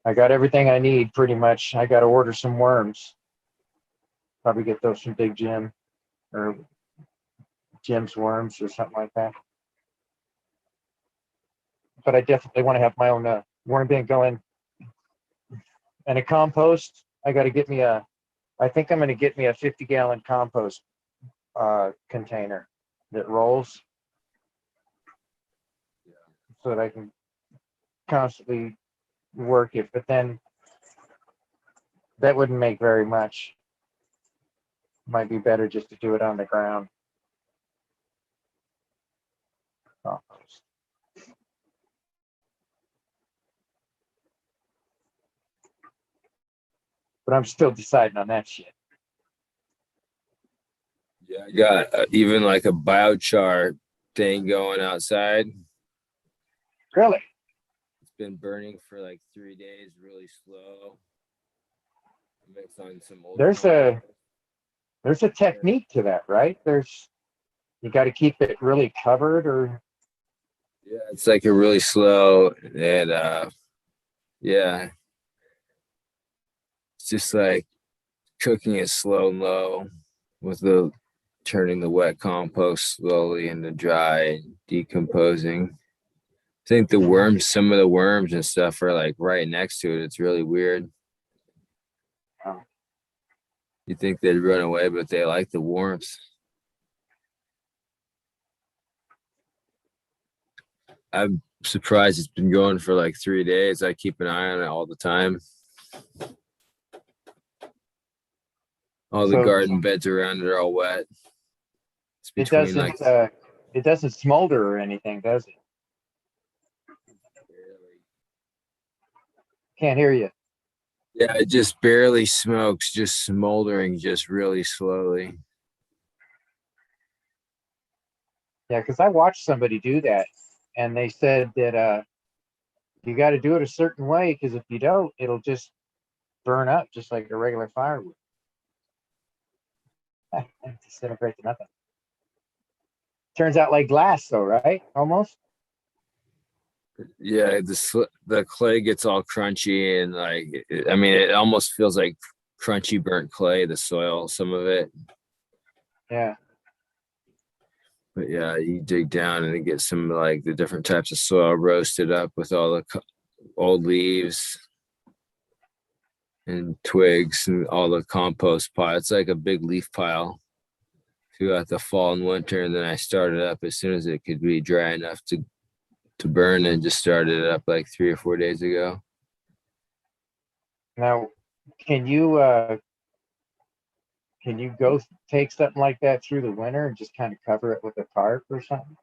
I got everything I need pretty much. I got to order some worms. Probably get those from Big Jim or Jim's Worms or something like that. But I definitely want to have my own worm bin going. And a compost. I got to get me I think I'm going to get me a 50-gallon compost container that rolls, so that I can constantly work it. But then that wouldn't make very much. Might be better just to do it on the ground. Compost. But I'm still deciding on that shit. Yeah, I got even like a biochar thing going outside. Really? It's been burning for like 3 days, really slow. Mix on some old There's a technique to that, right? You got to keep it really covered, or yeah, it's like a really slow, and yeah, it's just like cooking it slow and low with turning the wet compost slowly into dry and decomposing. I think some of the worms and stuff are like right next to it. It's really weird. You think they'd run away, but they like the warmth. I'm surprised it's been going for like 3 days. I keep an eye on it all the time. All the So garden beds around it are all wet. It's it between like doesn't smolder or anything, does it? Can't hear you. yeah, it just barely smokes, just smoldering just really slowly. Yeah, because I watched somebody do that, and they said that you got to do it a certain way, because if you don't, it'll just burn up just like a regular firewood. Disintegrate to nothing. Turns out like glass, though, right? Almost. Yeah, the clay gets all crunchy and like I mean it almost feels like crunchy burnt clay, the soil, some of it. Yeah. But yeah, you dig down and it gets some like the different types of soil roasted up with all the old leaves and twigs and all the compost pile. It's like a big leaf pile throughout the fall and winter, and then I started up as soon as it could be dry enough to burn, and just started it up like 3 or 4 days ago. Now, can you go take something like that through the winter and just kind of cover it with a tarp or something?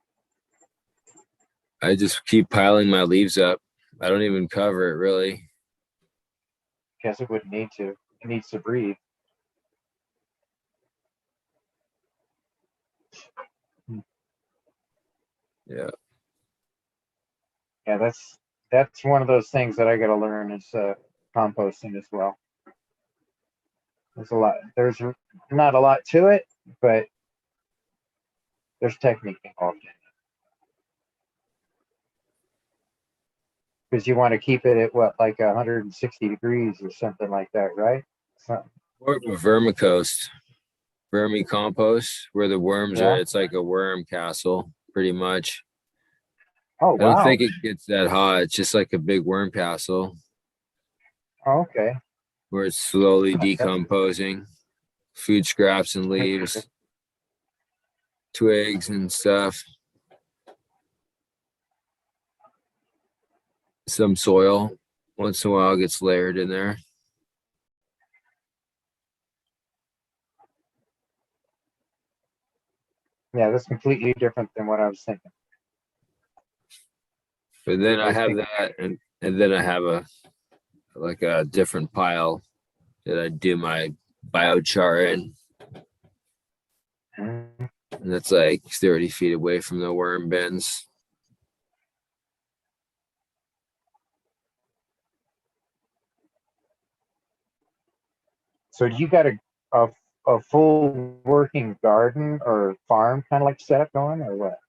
I just keep piling my leaves up. I don't even cover it really. Guess it wouldn't need to. It needs to breathe. Yeah. Yeah, that's one of those things that I got to learn is composting as well. There's not a lot to it, but there's technique involved in it. Because you want to keep it at what, like 160 degrees or something like that, right? Or vermicompost, vermicompost, where the worms are. Yeah. It's like a worm castle, pretty much. Oh, I don't wow. think it gets that hot. It's just like a big worm castle Oh, okay. where it's slowly decomposing. Food scraps and leaves, twigs and stuff. Some soil once in a while gets layered in there. Yeah, that's completely different than what I was thinking. But then I have that, and then I have a different pile that I do my biochar in. And that's like 30 feet away from the worm bins. So you got a full working garden or farm kind of like setup going, or what?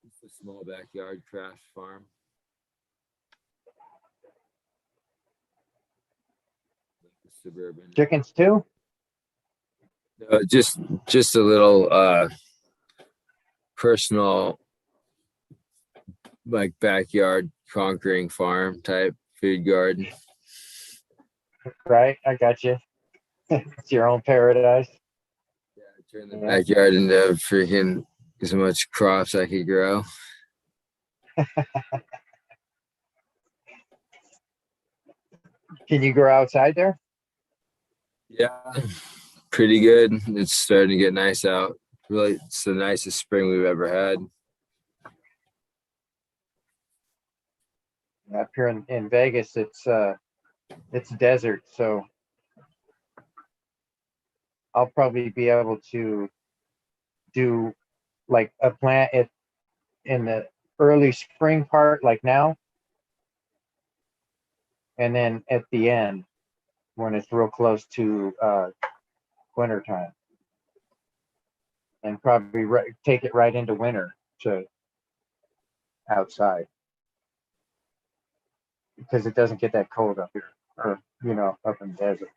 It's a small backyard craft farm. Suburban. Chickens too? Just a little personal, like backyard conquering farm type food garden. Right, I got you. It's your own paradise. Yeah, turn the backyard into freaking as much crops I could grow. Can you grow outside there? Yeah, pretty good. It's starting to get nice out. Really, it's the nicest spring we've ever had. Up here in Vegas, it's desert, so I'll probably be able to do like a plant it in the early spring part, like now, and then at the end when it's real close to winter time, and probably take it right into winter to outside, because it doesn't get that cold up here, or up in the desert.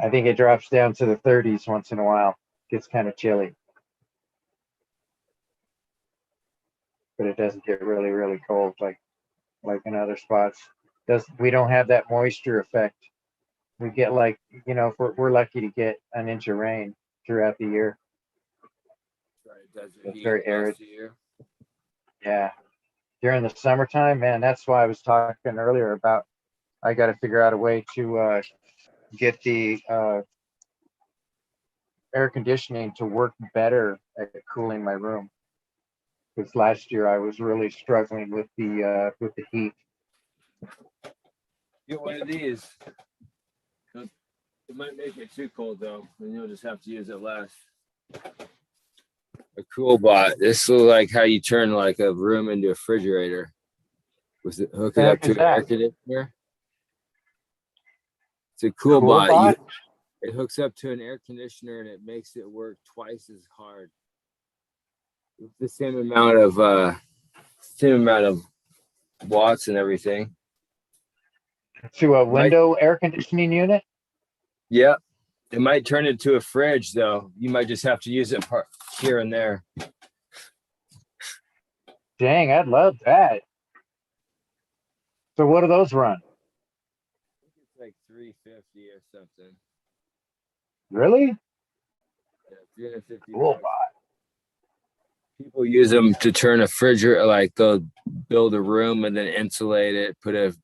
I think it drops down to the 30s once in a while. Gets kind of chilly, but it doesn't get really, really cold like in other spots. We don't have that moisture effect. We get like, if we're lucky to get an inch of rain throughout the year. It's very arid. Yeah. During the summertime, man, that's why I was talking earlier about I got to figure out a way to get the air conditioning to work better at cooling my room. Because last year I was really struggling with the heat. Get one of these. It might make it too cold though, and you'll just have to use it less. A cool bot. This looks like how you turn like a room into a refrigerator. Was it hook it up to an air conditioner? It's a cool bot. It hooks up to an air conditioner and it makes it work twice as hard. It's the same amount of watts and everything. To a window air conditioning unit? Yep. It might turn into a fridge though. You might just have to use it here and there. Dang, I'd love that. So what do those run? It's like $350 or something. Really? Yeah, $350. Cool bot. People use them to turn a refrigerator, like they'll build a room and then insulate it, put a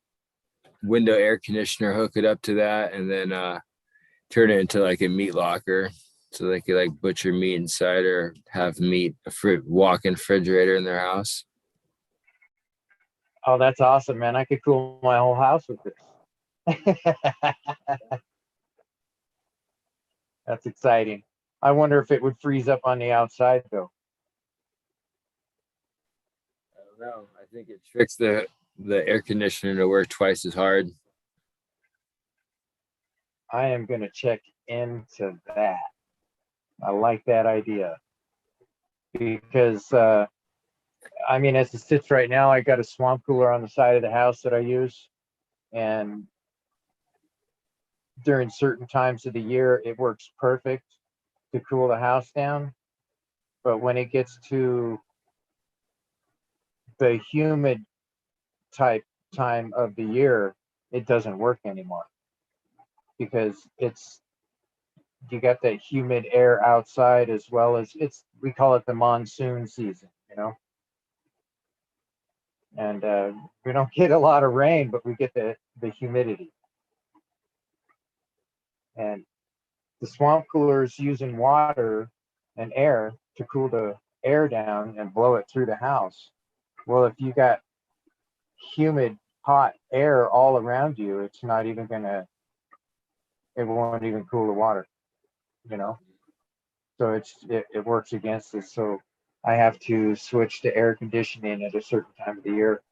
window air conditioner, hook it up to that, and then turn it into like a meat locker. So they could like butcher meat inside or have meat, walk-in refrigerator in their house. Oh, that's awesome, man. I could cool my whole house with this. That's exciting. I wonder if it would freeze up on the outside though. I don't know. I think it tricks the air conditioner to work twice as hard. I am going to check into that. I like that idea because, I mean, as it sits right now, I got a swamp cooler on the side of the house that I use. And during certain times of the year, it works perfect to cool the house down. But when it gets to the humid type time of the year, it doesn't work anymore because you got that humid air outside as well as we call it the monsoon season, you know. And we don't get a lot of rain, but we get the humidity. And the swamp cooler is using water and air to cool the air down and blow it through the house. Well, if you got humid, hot air all around you, it's not even gonna, it won't even cool the water, you know? So it works against us. So I have to switch to air conditioning at a certain time of the year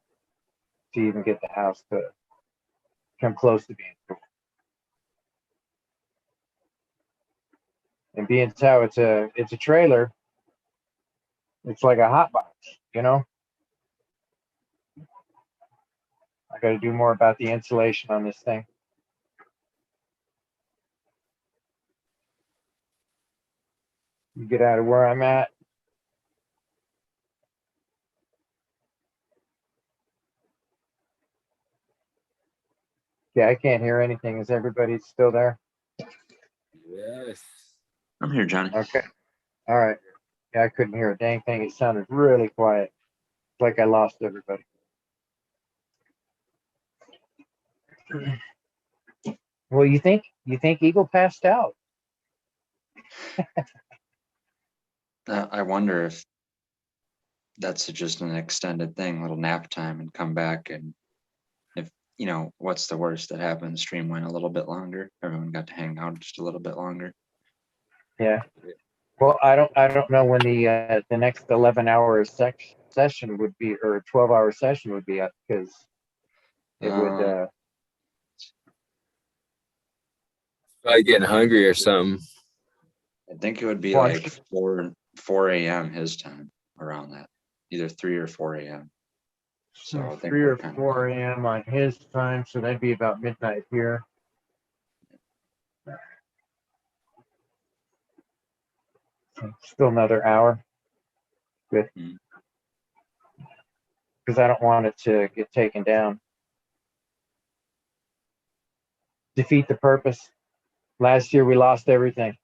to even get the house to come close to being cool. And being how it's a trailer, it's like a hot box, you know? I got to do more about the insulation on this thing. You get out of where I'm at. Yeah, I can't hear anything. Is everybody still there? Yes. I'm here, Johnny. Okay. All right. Yeah, I couldn't hear a dang thing. It sounded really quiet. It's like I lost everybody. Well, you think Eagle passed out? I wonder if that's just an extended thing, little nap time, and come back. And if you know, what's the worst that happened? Stream went a little bit longer. Everyone got to hang out just a little bit longer. Yeah. Well, I don't know when the next 11-hour session would be, or a 12-hour session would be up, because it would. Probably getting hungry or something. I think it would be like 4 a.m. his time, around that, either 3 or 4 a.m. So I think 3 or 4 a.m. on his time, so that'd be about midnight here. Still another hour. Good. Because I don't want it to get taken down. Defeat the purpose. Last year we lost everything.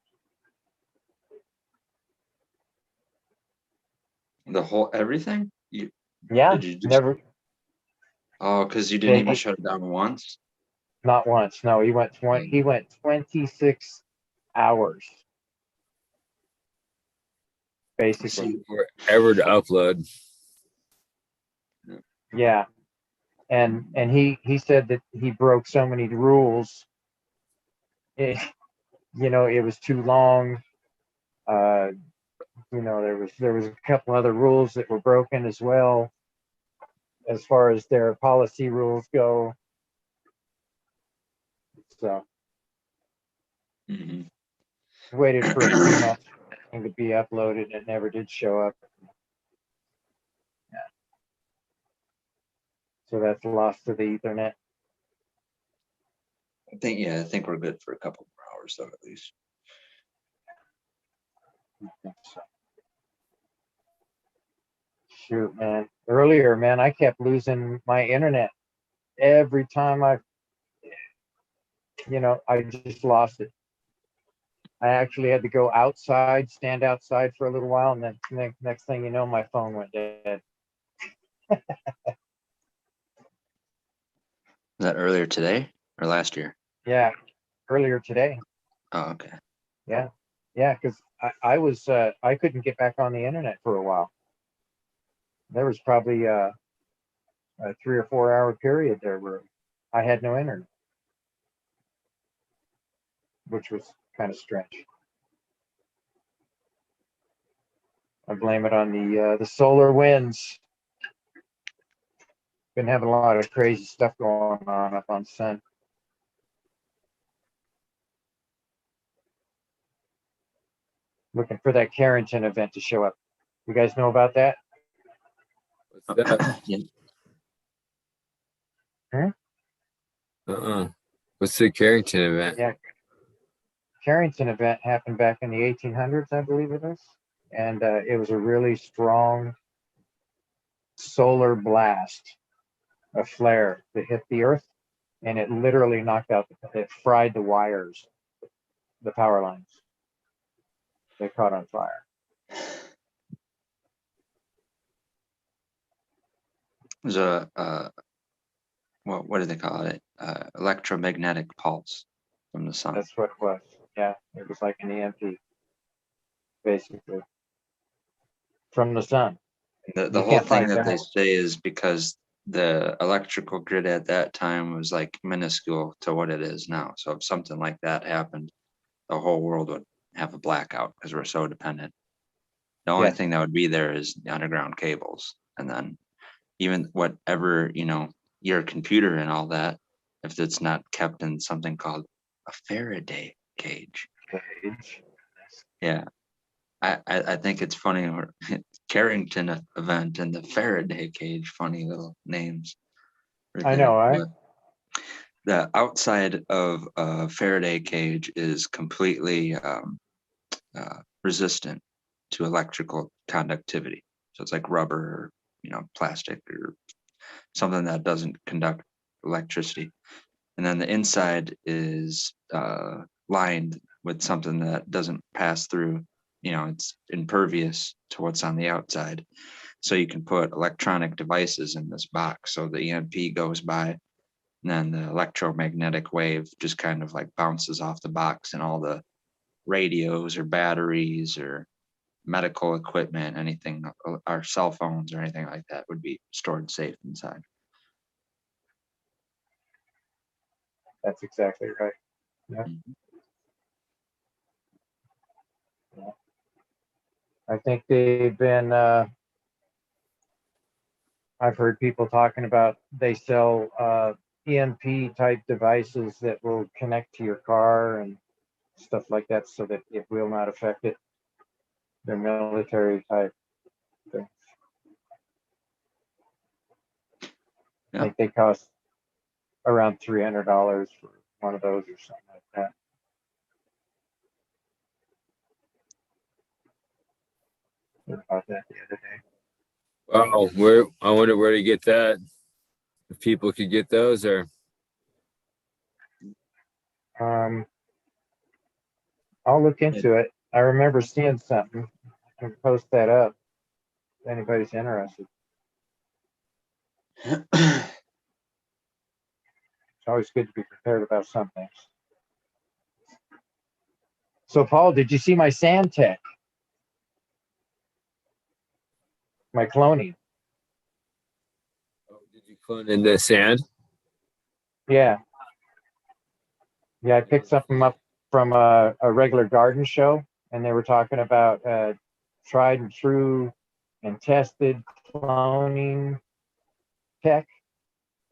The whole everything? Yeah, Did you just never. Oh, because you didn't even shut it down once? Not once. No, he went 26 hours. Basically. Forever to upload. Yeah. And he said that he broke so many rules. It, it was too long. There was a couple other rules that were broken as well, as far as their policy rules go. So waited for 3 months to be uploaded. It never did show up. Yeah. So that's lost to the Ethernet. I think we're good for a couple more hours though, at least. I think so. Shoot, man. Earlier, man, I kept losing my internet every time I just lost it. I actually had to go outside, stand outside for a little while, and then next thing you know, my phone went dead. Was that earlier today or last year? Yeah, earlier today. Oh, okay. Yeah, because I couldn't get back on the internet for a while. There was probably a 3 or 4 hour period there where I had no internet, which was kind of strange. I blame it on the solar winds. Been having a lot of crazy stuff going on up on Sun. Looking for that Carrington event to show up. You guys know about that? What's that? Yeah. Huh? What's the Carrington event? Yeah. Carrington event happened back in the 1800s, I believe it is. And it was a really strong solar blast, a flare that hit the earth, and it literally it fried the wires, the power lines. They caught on fire. There's a what do they call it? Electromagnetic pulse from the sun. That's what it was. Yeah, it was like an EMP, basically, from the sun. The whole thing that they say is because the electrical grid at that time was like minuscule to what it is now. So if something like that happened, the whole world would have a blackout because we're so dependent. The only thing that would be there is the underground cables. And then even whatever, your computer and all that, if it's not kept in something called a Faraday cage. Yeah. I think it's funny. Carrington event and the Faraday cage, funny little names. I know, right? The outside of a Faraday cage is completely resistant to electrical conductivity. So it's like rubber, or, plastic or something that doesn't conduct electricity. And then the inside is lined with something that doesn't pass through. It's impervious to what's on the outside. So you can put electronic devices in this box. So the EMP goes by, and then the electromagnetic wave just kind of like bounces off the box, and all the radios or batteries or medical equipment, anything, our cell phones or anything like that would be stored safe inside. That's exactly right. Yeah. Yeah. I think they've been, I've heard people talking about they sell EMP type devices that will connect to your car and stuff like that so that it will not affect it. They're military type things. I think they cost around $300 for one of those or something like that. Heard about that the other day. Wow, I wonder where to get that. If people could get those, or I'll look into it. I remember seeing something. I can post that up. anybody's interested. It's always good to be prepared about some things. So, Paul, did you see my sand tech? My cloning? Oh, did you clone in the sand? Yeah. Yeah, I picked something up from a regular garden show, and they were talking about tried and true and tested cloning tech.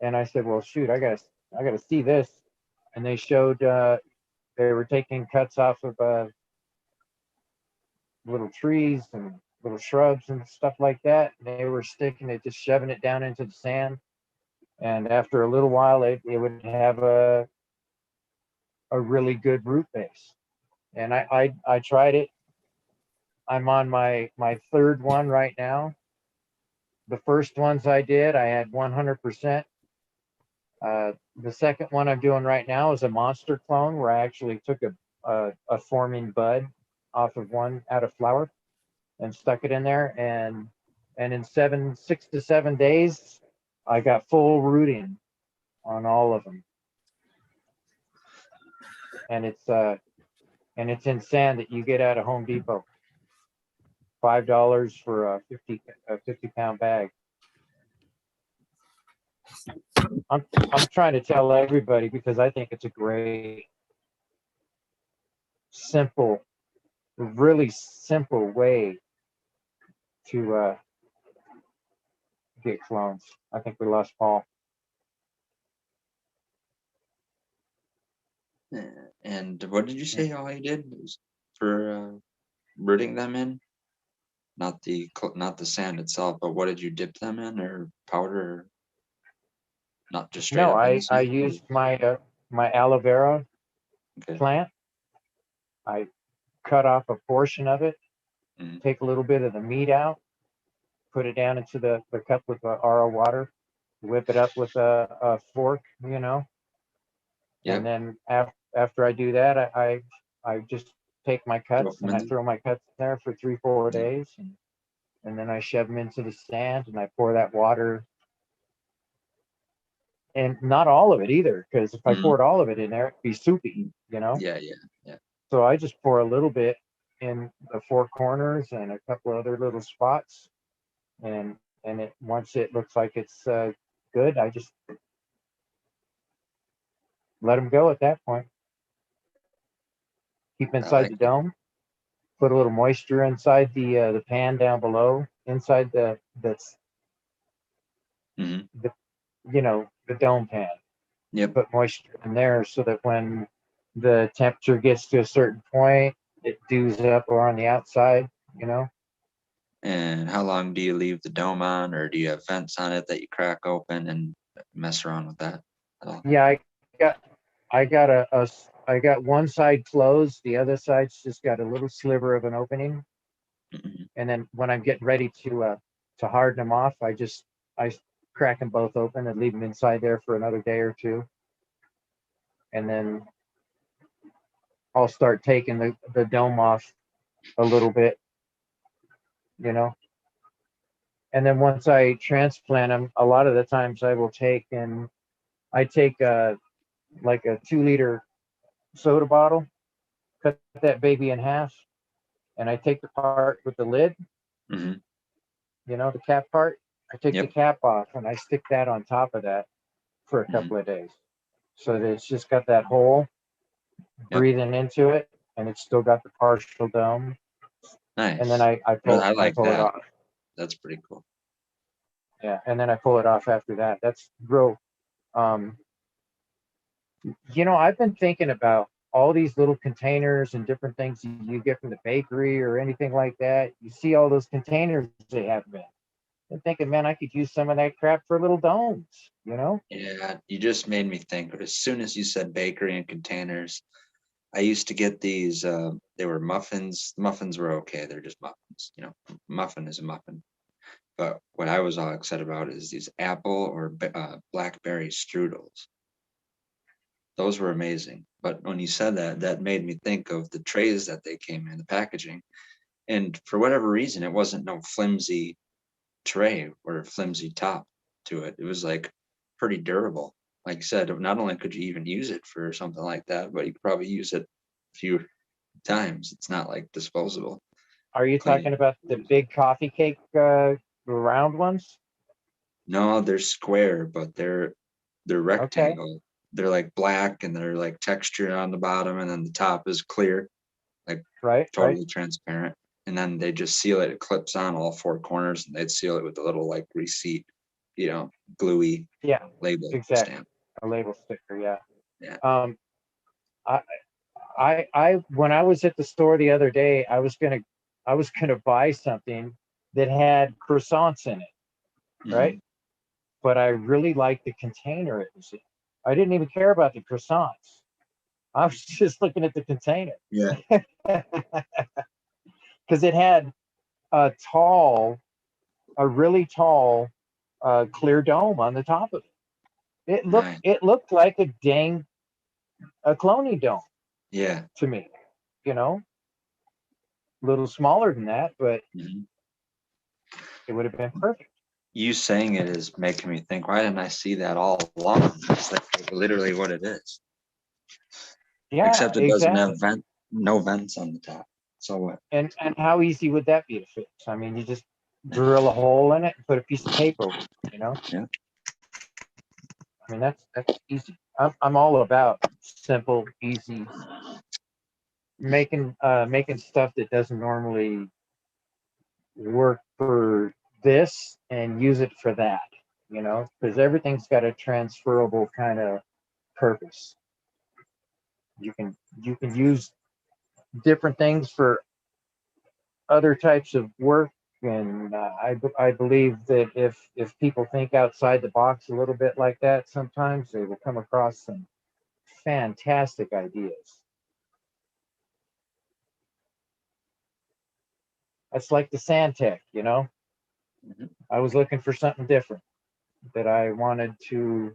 And I said, well, shoot, I gotta see this. And they showed they were taking cuts off of little trees and little shrubs and stuff like that. And they were sticking it, just shoving it down into the sand. And after a little while, it would have a really good root base. And I tried it. I'm on my third one right now. The first ones I did, I had 100%. The second one I'm doing right now is a monster clone where I actually took a forming bud off of one out of flower and stuck it in there, and in 6 to 7 days I got full rooting on all of them. And it's in sand that you get at a Home Depot. $5 for a 50-pound bag. I'm trying to tell everybody because I think it's a great, simple, really simple way to get clones. I think we lost Paul. And what did you say all you did was for rooting them in? Not the sand itself, but what did you dip them in, or powder, or not just straight No, up in the I sand? used my aloe vera Okay. plant. I cut off a portion of it, Mhm. take a little bit of the meat out, put it down into the cup with the RO water, whip it up with a fork, you know. Yep. And then after I do that, I just take my cuts and I throw my cuts in there for 3-4 days, and then I shove them into the sand and I pour that water. And not all of it either, because if I poured all of it in there, it'd be soupy, you know. Yeah. So I just pour a little bit in the 4 corners and a couple other little spots, and it once it looks like it's good, I just let them go at that point. Keep them inside the dome. Put a little moisture inside the pan down below, inside that's the the dome pan. Yep. Put moisture in there so that when the temperature gets to a certain point, it dews up or on the outside, you know. And how long do you leave the dome on, or do you have vents on it that you crack open and mess around with that at all? Yeah, I got one side closed, the other side's just got a little sliver of an opening. And then when I'm getting ready to harden them off, I crack them both open and leave them inside there for another day or two. And then I'll start taking the dome off a little bit, you know. And then once I transplant them, a lot of the times I take like a 2-liter soda bottle, cut that baby in half, and I take the part with the lid, you know, the cap part. I take the cap off and I stick that on top of that for a couple of days, so that it's just got that hole breathing into it, and it's still got the partial dome. Nice. And then I pull it off. That's pretty cool. Yeah, and then I pull it off after that. That's real. You know, I've been thinking about all these little containers and different things you get from the bakery or anything like that. You see all those containers they have been. I'm thinking, man, I could use some of that crap for little domes, you know? Yeah, you just made me think. As soon as you said bakery and containers, I used to get these. They were muffins. Muffins were okay. They're just muffins. You know, muffin is a muffin. But what I was all excited about is these apple or blackberry strudels. Those were amazing. But when you said that, that made me think of the trays that they came in, the packaging. And for whatever reason, it wasn't no flimsy tray or a flimsy top to it. It was like pretty durable. Like I said, not only could you even use it for something like that, but you could probably use it a few times. It's not like disposable. Are you talking about the big coffee cake round ones? No, they're square, but they're rectangle. They're like black and they're like textured on the bottom, and then the top is clear, like totally transparent. And then they just seal it. It clips on all four corners, and they'd seal it with a little like receipt, gluey label stamp. A label sticker, yeah. Yeah. I when I was at the store the other day, I was gonna buy something that had croissants in it, right? But I really liked the container it was in. I didn't even care about the croissants. I was just looking at the container. Yeah. Because it had a really tall clear dome on the top of it. It looked like a cloning dome. Yeah. To me, a little smaller than that, but it would have been perfect. You saying it is making me think, why didn't I see that all along? It's like literally what it is. Yeah. Except it doesn't have no vents on the top. So what? And how easy would that be to fix? I mean, you just drill a hole in it and put a piece of tape over it, Yeah. I mean, that's easy. I'm all about simple, easy, making stuff that doesn't normally work for this and use it for that, because everything's got a transferable kind of purpose. You can use different things for other types of work, and I believe that if people think outside the box a little bit like that, sometimes they will come across some fantastic ideas. That's like the Sandtech, I was looking for something different that I wanted to,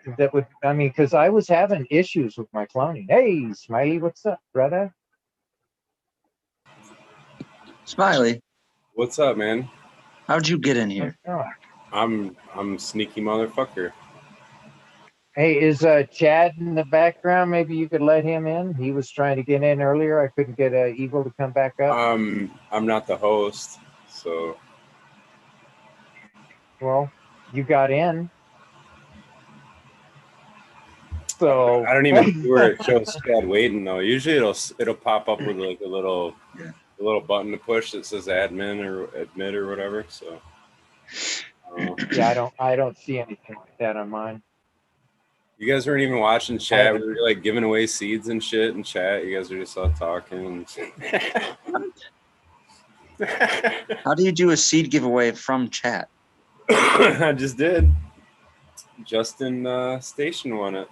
because I was having issues with my cloning. Hey, Smiley, what's up, brother? Smiley. What's up, man? How'd you get in here? I'm sneaky motherfucker. Hey, is Chad in the background? Maybe you could let him in. He was trying to get in earlier. I couldn't get Eagle to come back up. I'm not the host, so. Well, you got in. So I don't even see where it shows Chad waiting though. Usually it'll pop up with like a little button to push that says admin or admit or whatever. So. Yeah, I don't see anything like that on mine. You guys weren't even watching chat. We were like giving away seeds and shit in chat. You guys are just all talking. How do you do a seed giveaway from chat? I just did. Justin Station won it.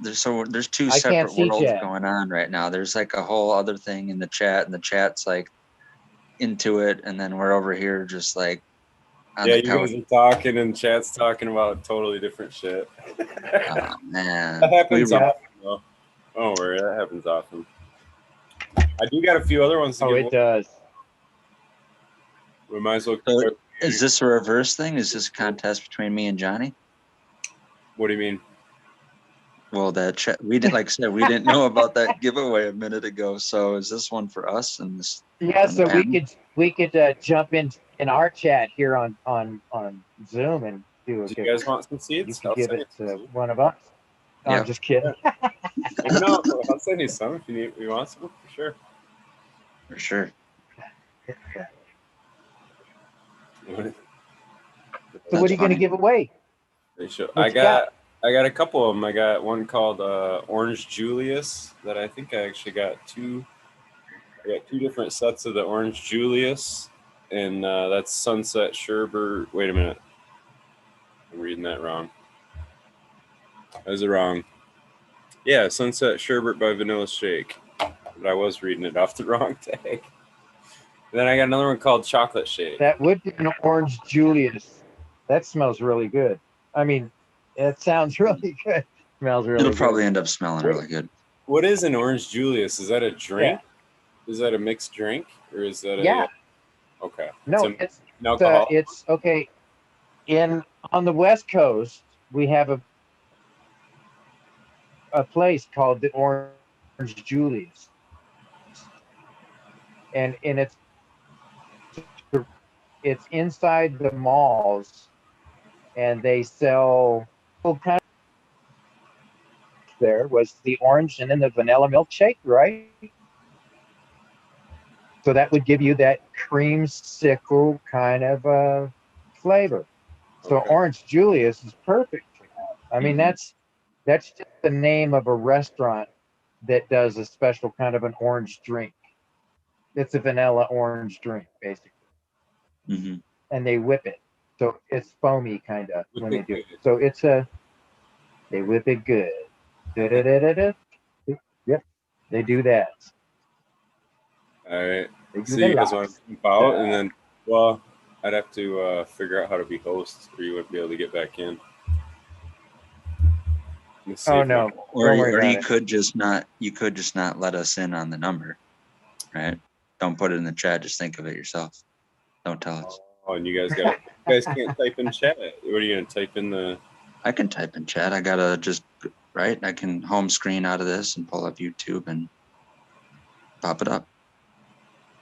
There's two separate worlds going on right now. There's like a whole other thing in the chat, and the chat's like into it, and then we're over here just like on yeah, the you couch. guys are talking and chat's talking about totally different shit. Oh man, that happens often though. Don't worry, that happens often. I do got a few other ones to give it does. We might as well. Is this a reverse thing? Is this a contest between me and Johnny? What do you mean? Well, that chat, we didn't, like I said, we didn't know about that giveaway a minute ago. So is this one for us? And this? Yeah, so we could jump in our chat here on Zoom and do a. Do you guys want some seeds? You can give it to one of us. Yeah. I'm just kidding. No, I'll send you some if you want some for sure. For sure. So what are you going to give away? I got a couple of them. I got one called Orange Julius that I think I actually got two. I got two different sets of the Orange Julius, and that's Sunset Sherbet. Wait a minute, I'm reading that wrong. That was wrong. Yeah, Sunset Sherbet by Vanilla Shake, but I was reading it off the wrong tag. Then I got another one called Chocolate Shake. That would be an Orange Julius. That smells really good. I mean, it sounds really good. Smells really good. It'll probably end up smelling really good. What is an Orange Julius? Is that a drink? Is that a mixed drink or is that Yeah. a? Okay. No, it's an alcohol. it's okay. On the West Coast, we have a place called the Orange Julius, and it's inside the malls, and they sell all kinds. There was the orange and then the vanilla milkshake, right? So that would give you that creamsicle kind of flavor. So Okay. Orange Julius is perfect for that. I mean, Mhm. that's just the name of a restaurant that does a special kind of an orange drink. It's a vanilla orange drink, basically, Mhm. and they whip it, so it's foamy kind of when they do it. Good. So they whip it good. Da-da-da-da-da. Yep, they do that. All right. They do So that you a guys lot. want to jump out, and then, well, I'd have to figure out how to be host, or you wouldn't be able to get back in. Let me see Oh if my no, Or don't worry or about you it. could just not let us in on the number, right? Don't put it in the chat. Just think of it yourself. Don't tell us. Oh, and you guys got you guys can't type in chat. What are you gonna type in the? I can type in chat. I gotta just right. I can home screen out of this and pull up YouTube and pop it up.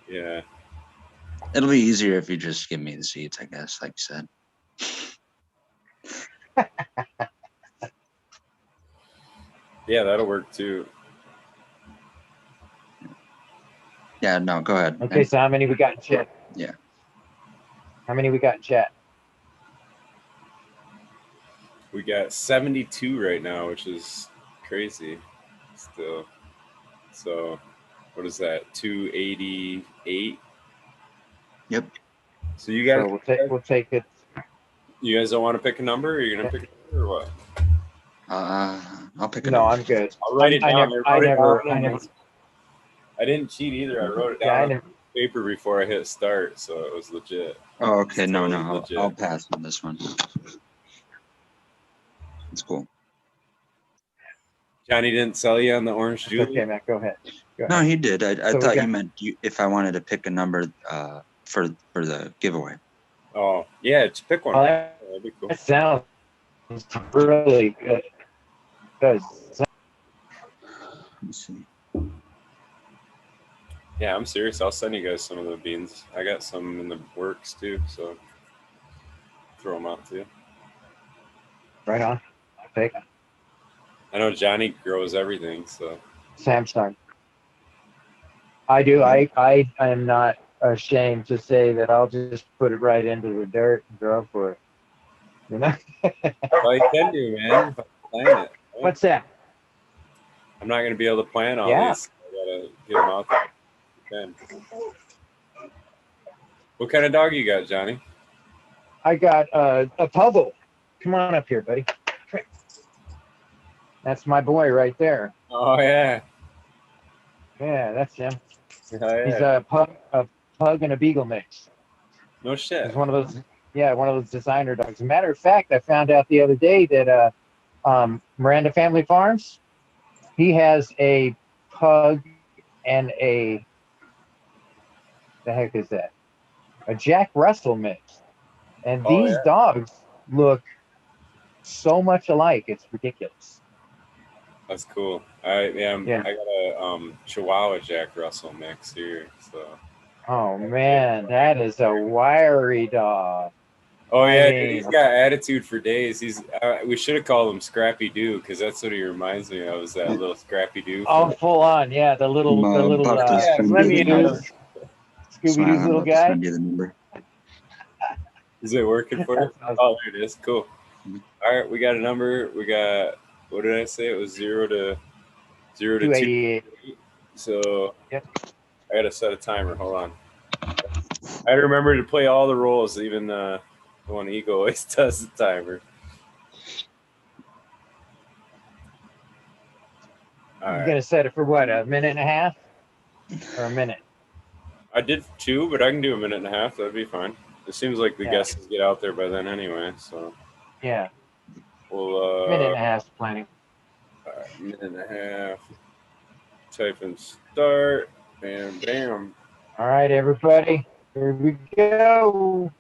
Yeah. It'll be easier if you just give me the seats, I guess, like you said. Yeah, that'll work too. Yeah, no, go ahead. Okay, so how many we got in chat? Yeah. How many we got in chat? We got 72 right now, which is crazy. Still. So, what is that? 288. Yep. So you guys, So we'll take it. you guys don't want to pick a number? Or you're gonna pick a number or what? I'll pick a No, number. I'm good. I'll write it down. I never. I didn't cheat either. I wrote it down on paper before I hit start, so it was legit. Oh, okay. It's No, totally no, legit. I'll pass on this one. It's cool. Johnny didn't sell you on the orange juice. Okay, Matt, go ahead. No, he did. I So thought you meant if I wanted to pick a number for the giveaway. Oh, yeah, just pick one. Well, That'd be cool. that sounds really good. Let me see. Yeah, I'm serious. I'll send you guys some of the beans. I got some in the works too, so throw them out to you. Right on. I'll take it. I know Johnny grows everything, so. Samsung. I do. I am not ashamed to say that I'll just put it right into the dirt and grow for it. You know? Well, you can do, man. If I plan it. Right? What's that? I'm not gonna be able to plan all these. I gotta get them out there. Then. What kind of dog you got, Johnny? I got a puggle. Come on up here, buddy. That's my boy right there. Oh yeah. Yeah, that's him. Oh, yeah. He's a pug and a beagle mix. No shit. He's one of those. Yeah, one of those designer dogs. As a matter of fact, I found out the other day that Miranda Family Farms, he has a pug and the heck is that? A Jack Russell mix. And these dogs look so much alike. It's ridiculous. That's cool. I got a Chihuahua Jack Russell mix here. So. Oh man, that is a wiry dog. Oh yeah, I dude, mean, he's got attitude for days. He's we should have called him Scrappy Doo because that's what he reminds me of. Is that little Scrappy Doo? Oh, full on, yeah. The little let me use Scooby-Doo's little guy. Is it working for you? Oh, there it is. Cool. All right, we got a number. We got, what did I say? It was 0 to 288. So yep. I got to set a timer. Hold on. I had to remember to play all the roles, even the one Ego always does the timer. You're gonna set it for what? A minute and a half, or a minute? I did 2, but I can do a minute and a half. That'd be fine. It seems like the guests get out there by then anyway. So yeah. Well, minute and a half is plenty. All right, minute and a half. Type in start. Bam, bam. All right, everybody. Here we go.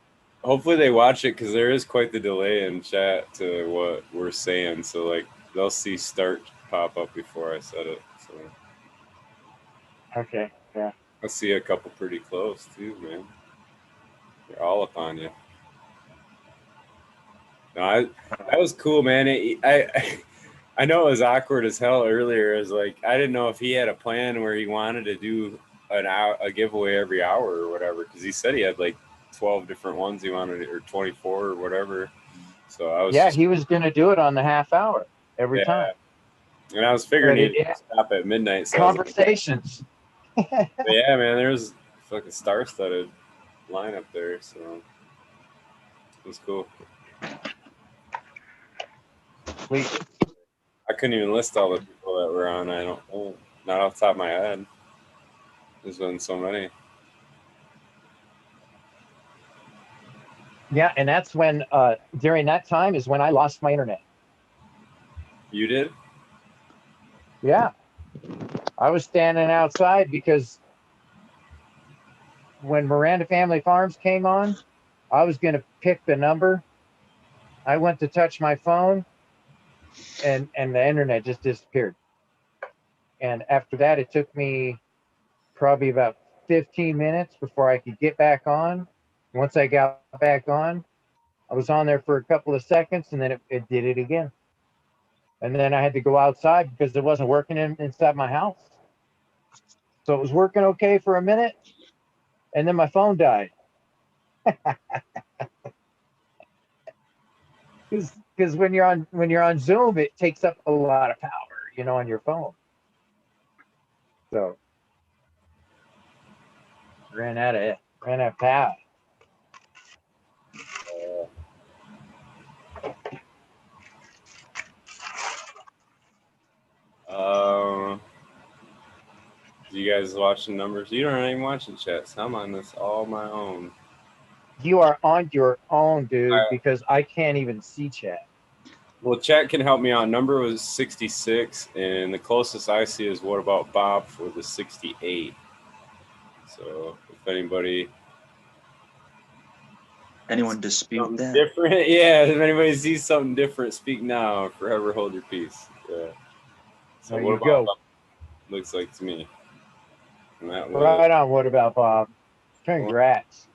Hopefully they watch it because there is quite the delay in chat to what we're saying. So like they'll see start pop up before I said it. So Okay. Yeah. I see a couple pretty close too, man. They're all up on you. No, that was cool, man. I know it was awkward as hell earlier. It was like I didn't know if he had a plan where he wanted to do a giveaway every hour or whatever, because he said he had like 12 different ones he wanted, or 24 or whatever. So I was he was going to do it on the half hour every time. And I was figuring But he'd stop at midnight. So conversations. But yeah, man, there's fucking star-studded lineup there, so it was cool. Sweet. I couldn't even list all the people that were on. I don't know, not off the top of my head. There's been so many. Yeah, and that's when during that time is when I lost my internet. You did? Yeah. I was standing outside because when Miranda Family Farms came on, I was going to pick the number. I went to touch my phone and the internet just disappeared. And after that, it took me probably about 15 minutes before I could get back on. Once I got back on, I was on there for a couple of seconds and then it did it again. And then I had to go outside because it wasn't working inside my house. So it was working okay for a minute, and then my phone died. Because when you're on Zoom, it takes up a lot of power, on your phone. So ran out of power. You guys watching numbers? You don't even watching chats. I'm on this all my own. You are on your own, dude, because I can't even see chat. Well, chat can help me out. Number was 66, and the closest I see is What About Bob for the 68. So if anyone dispute that? Different, yeah. If anybody sees something different, speak now. Forever hold your peace. Yeah. So there What you About go. Bob looks like to me. And that was, Right on. What About Bob? Congrats.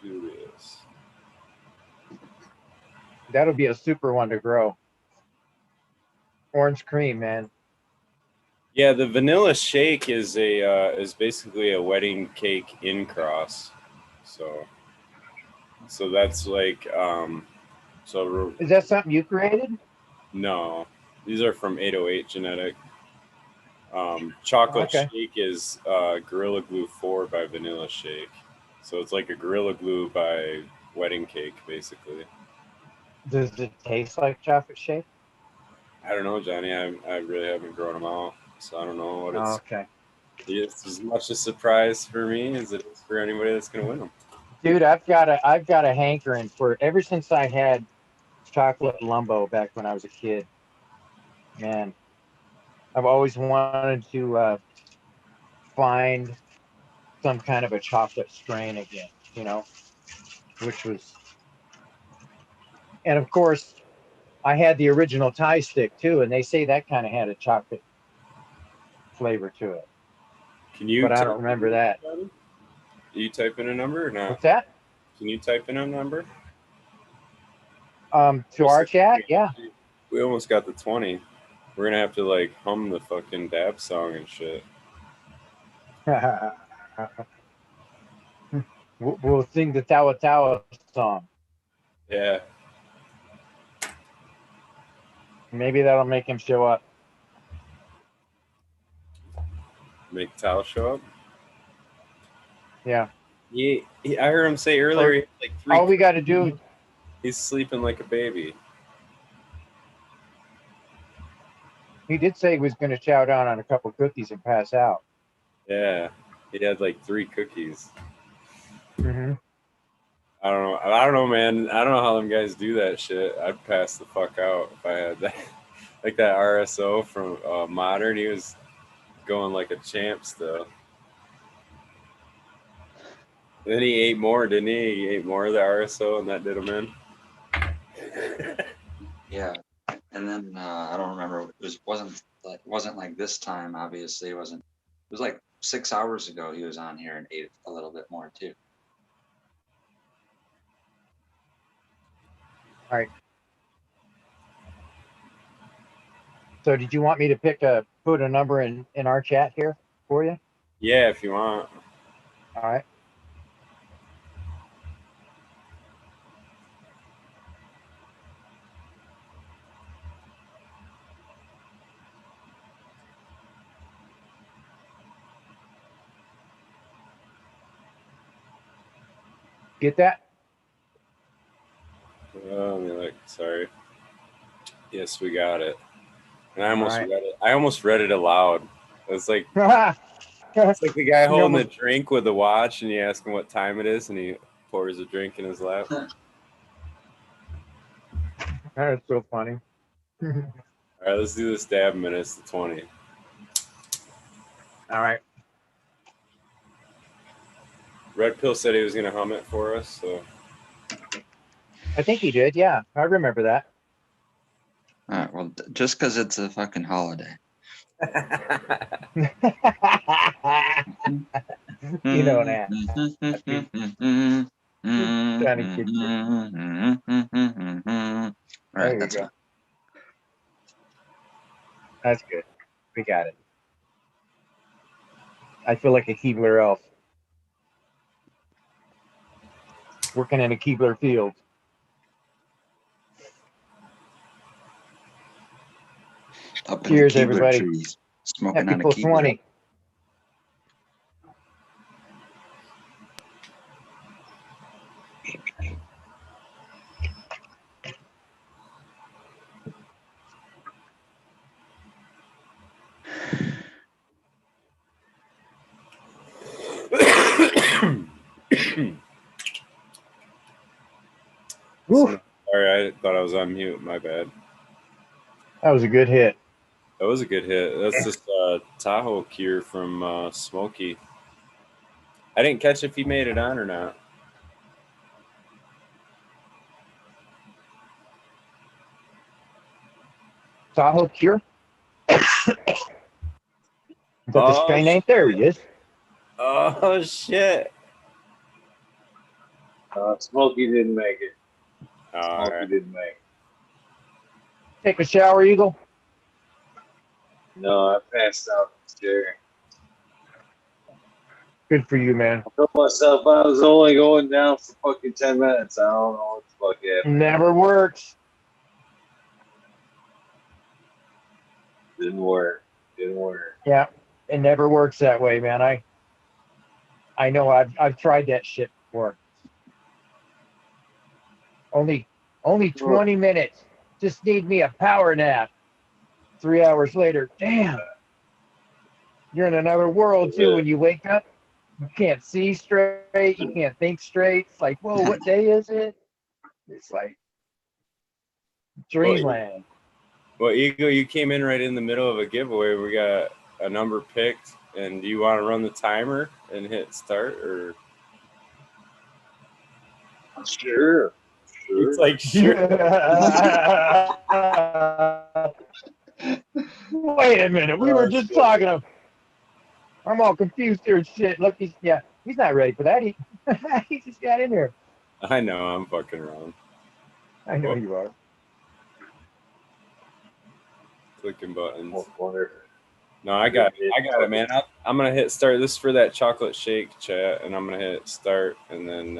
Julius. That'll be a super one to grow. Orange cream, man. Yeah, the vanilla shake is basically a wedding cake in cross. So that's like so. Is that something you created? No, these are from 808 Genetic. Chocolate Shake is Gorilla Glue 4 by Vanilla Shake. So it's like a Gorilla Glue by wedding cake, basically. Does it taste like chocolate shake? I don't know, Johnny. I really haven't grown them out, so I don't know what it's. Okay. It's as much a surprise for me as it is for anybody that's going to win them. Dude, I've got a hankering for ever since I had chocolate lumbo back when I was a kid. Man, I've always wanted to find some kind of a chocolate strain again, which was, and of course, I had the original Thai stick too, and they say that kind of had a chocolate flavor to it. Can you? But I don't remember that. Do you type in a number or not? What's that? Can you type in a number? To our chat, yeah. We almost got the 20. We're gonna have to like hum the fucking dab song and shit. We'll sing the Tawa Tawa song. Yeah. Maybe that'll make him show up. Make Tao show up? Yeah. I heard him say earlier, he had like 3. All we got to do. He's sleeping like a baby. He did say he was going to chow down on a couple cookies and pass out. Yeah. He had like 3 cookies. Mm-hmm. I don't know, man. I don't know how them guys do that shit. I'd pass the fuck out if I had that. Like that RSO from Modern, he was going like a champ still. Then he ate more, didn't he? He ate more of the RSO, and that did him in. Yeah, and then I don't remember. It wasn't like this time. Obviously, it wasn't. It was like 6 hours ago. He was on here and ate a little bit more too. All right. So did you want me to put a number in our chat here for you? Yeah, if you want. All right. Get that? Let me look. Sorry. Yes, we got it. And I almost right. read it. I almost read it aloud. It's like it's like the guy holding a drink with a watch, and you ask him what time it is, and he pours a drink in his lap. That's so funny. All right, let's do this dab minutes to 20. All right. Red Pill said he was going to hum it for us, so. I think he did. Yeah, I remember that. All right. Well, just because it's a fucking holiday. You know that. Trying to get you. All right, that's fine. That's good. We got it. I feel like a Keebler elf. Working in a Keebler field. Up in Cheers, the Keebler everybody. trees, smoking Happy on a 420. Sorry, I thought I was on mute. My bad. That was a good hit. That was a good hit. That's just Tahoe cure from Smokey. I didn't catch if he made it on or not. Tahoe Cure? Is that the strain name? There he is. Oh, shit. Smokey didn't make it. All Smokey didn't make it. Take a shower, Eagle? No, I passed out in the chair. Good for you, man. I told myself I was only going down for fucking 10 minutes. I don't know what the fuck happened. Never works. Didn't work. Didn't work. Yeah, it never works that way, man. I know I've tried that shit before. Only 20 minutes. Just need me a power nap. 3 hours later, damn. You're in another world too when you wake up. You can't see straight. You can't think straight. It's like, whoa, what day is it? It's like dreamland. Well, Eagle, you came in right in the middle of a giveaway. We got a number picked, and do you want to run the timer and hit start, or? Sure. It's like, sure. Wait a minute. We were just talking of. I'm all confused here and shit. Look, he's not ready for that. He just got in here. I know, I'm fucking wrong. I know you are. Clicking buttons. No, I got it, man. I'm gonna hit start. This is for that chocolate shake chat, and I'm gonna hit start, and then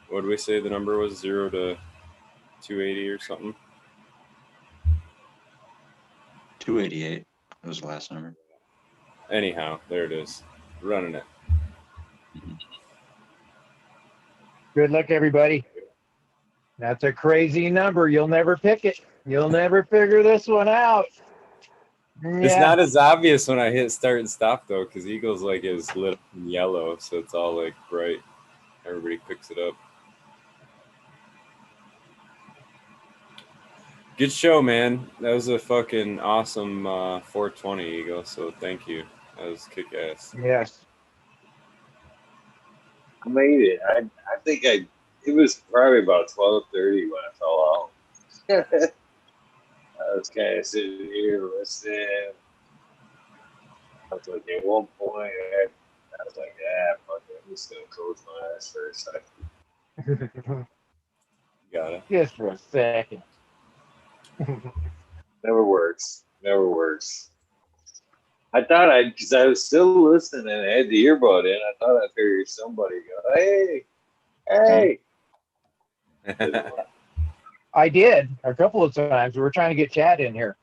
what did we say the number was? 0 to 280 or something. 288 was the last number. Anyhow, there it is. Running it. Good luck, everybody. That's a crazy number. You'll never pick it. You'll never figure this one out. It's not as obvious when I hit start and stop though, because Eagles like is lit up in yellow, so it's all like bright. Everybody picks it up. Good show, man. That was a fucking awesome 420 Eagle. So thank you. That was kick ass. Yes. I made it. I think it was probably about 12:30 when I fell out. I was kind of sitting here listening. I was like, at one point, I was like, yeah, fuck it. I'm just going to close my eyes for a second. Got it. Just for a second. Never works. Never works. I thought because I was still listening and I had the earbud in, I thought I'd hear somebody go, hey, hey. I did a couple of times. We were trying to get Chad in here.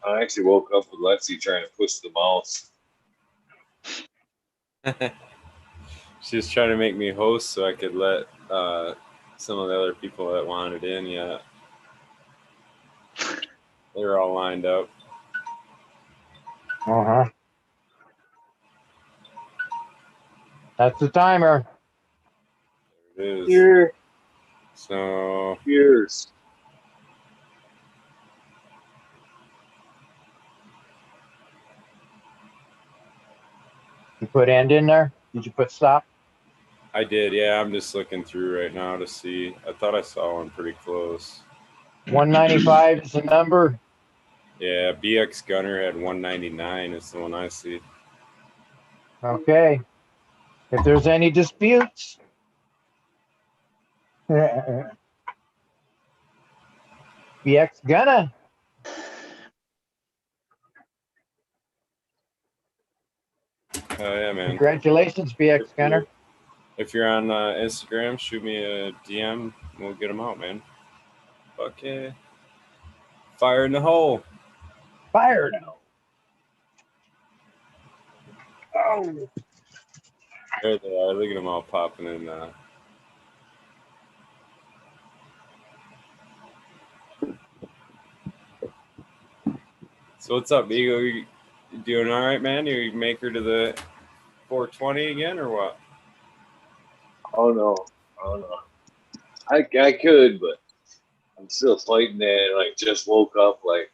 I actually woke up with Lexi trying to push the mouse. She was trying to make me host so I could let some of the other people that wanted in. Yeah, they were all lined up. That's the timer. There it is. Here. So Cheers. You put end in there? Did you put stop? I did. Yeah, I'm just looking through right now to see. I thought I saw one pretty close. 195 is the number. Yeah, BX Gunner had 199 is the one I see. Okay. If there's any disputes. BX Gunner. Oh yeah, man. Congratulations, BX Gunner. If you're on Instagram, shoot me a DM. We'll get them out, man. Fuck yeah. Fire in the hole. Fire in the hole. Oh. There they are. Look at them all popping in. So what's up, Eagle? You doing all right, man? You make her to the 420 again, or what? Oh no. I could, but I'm still fighting that. Like, just woke up, like,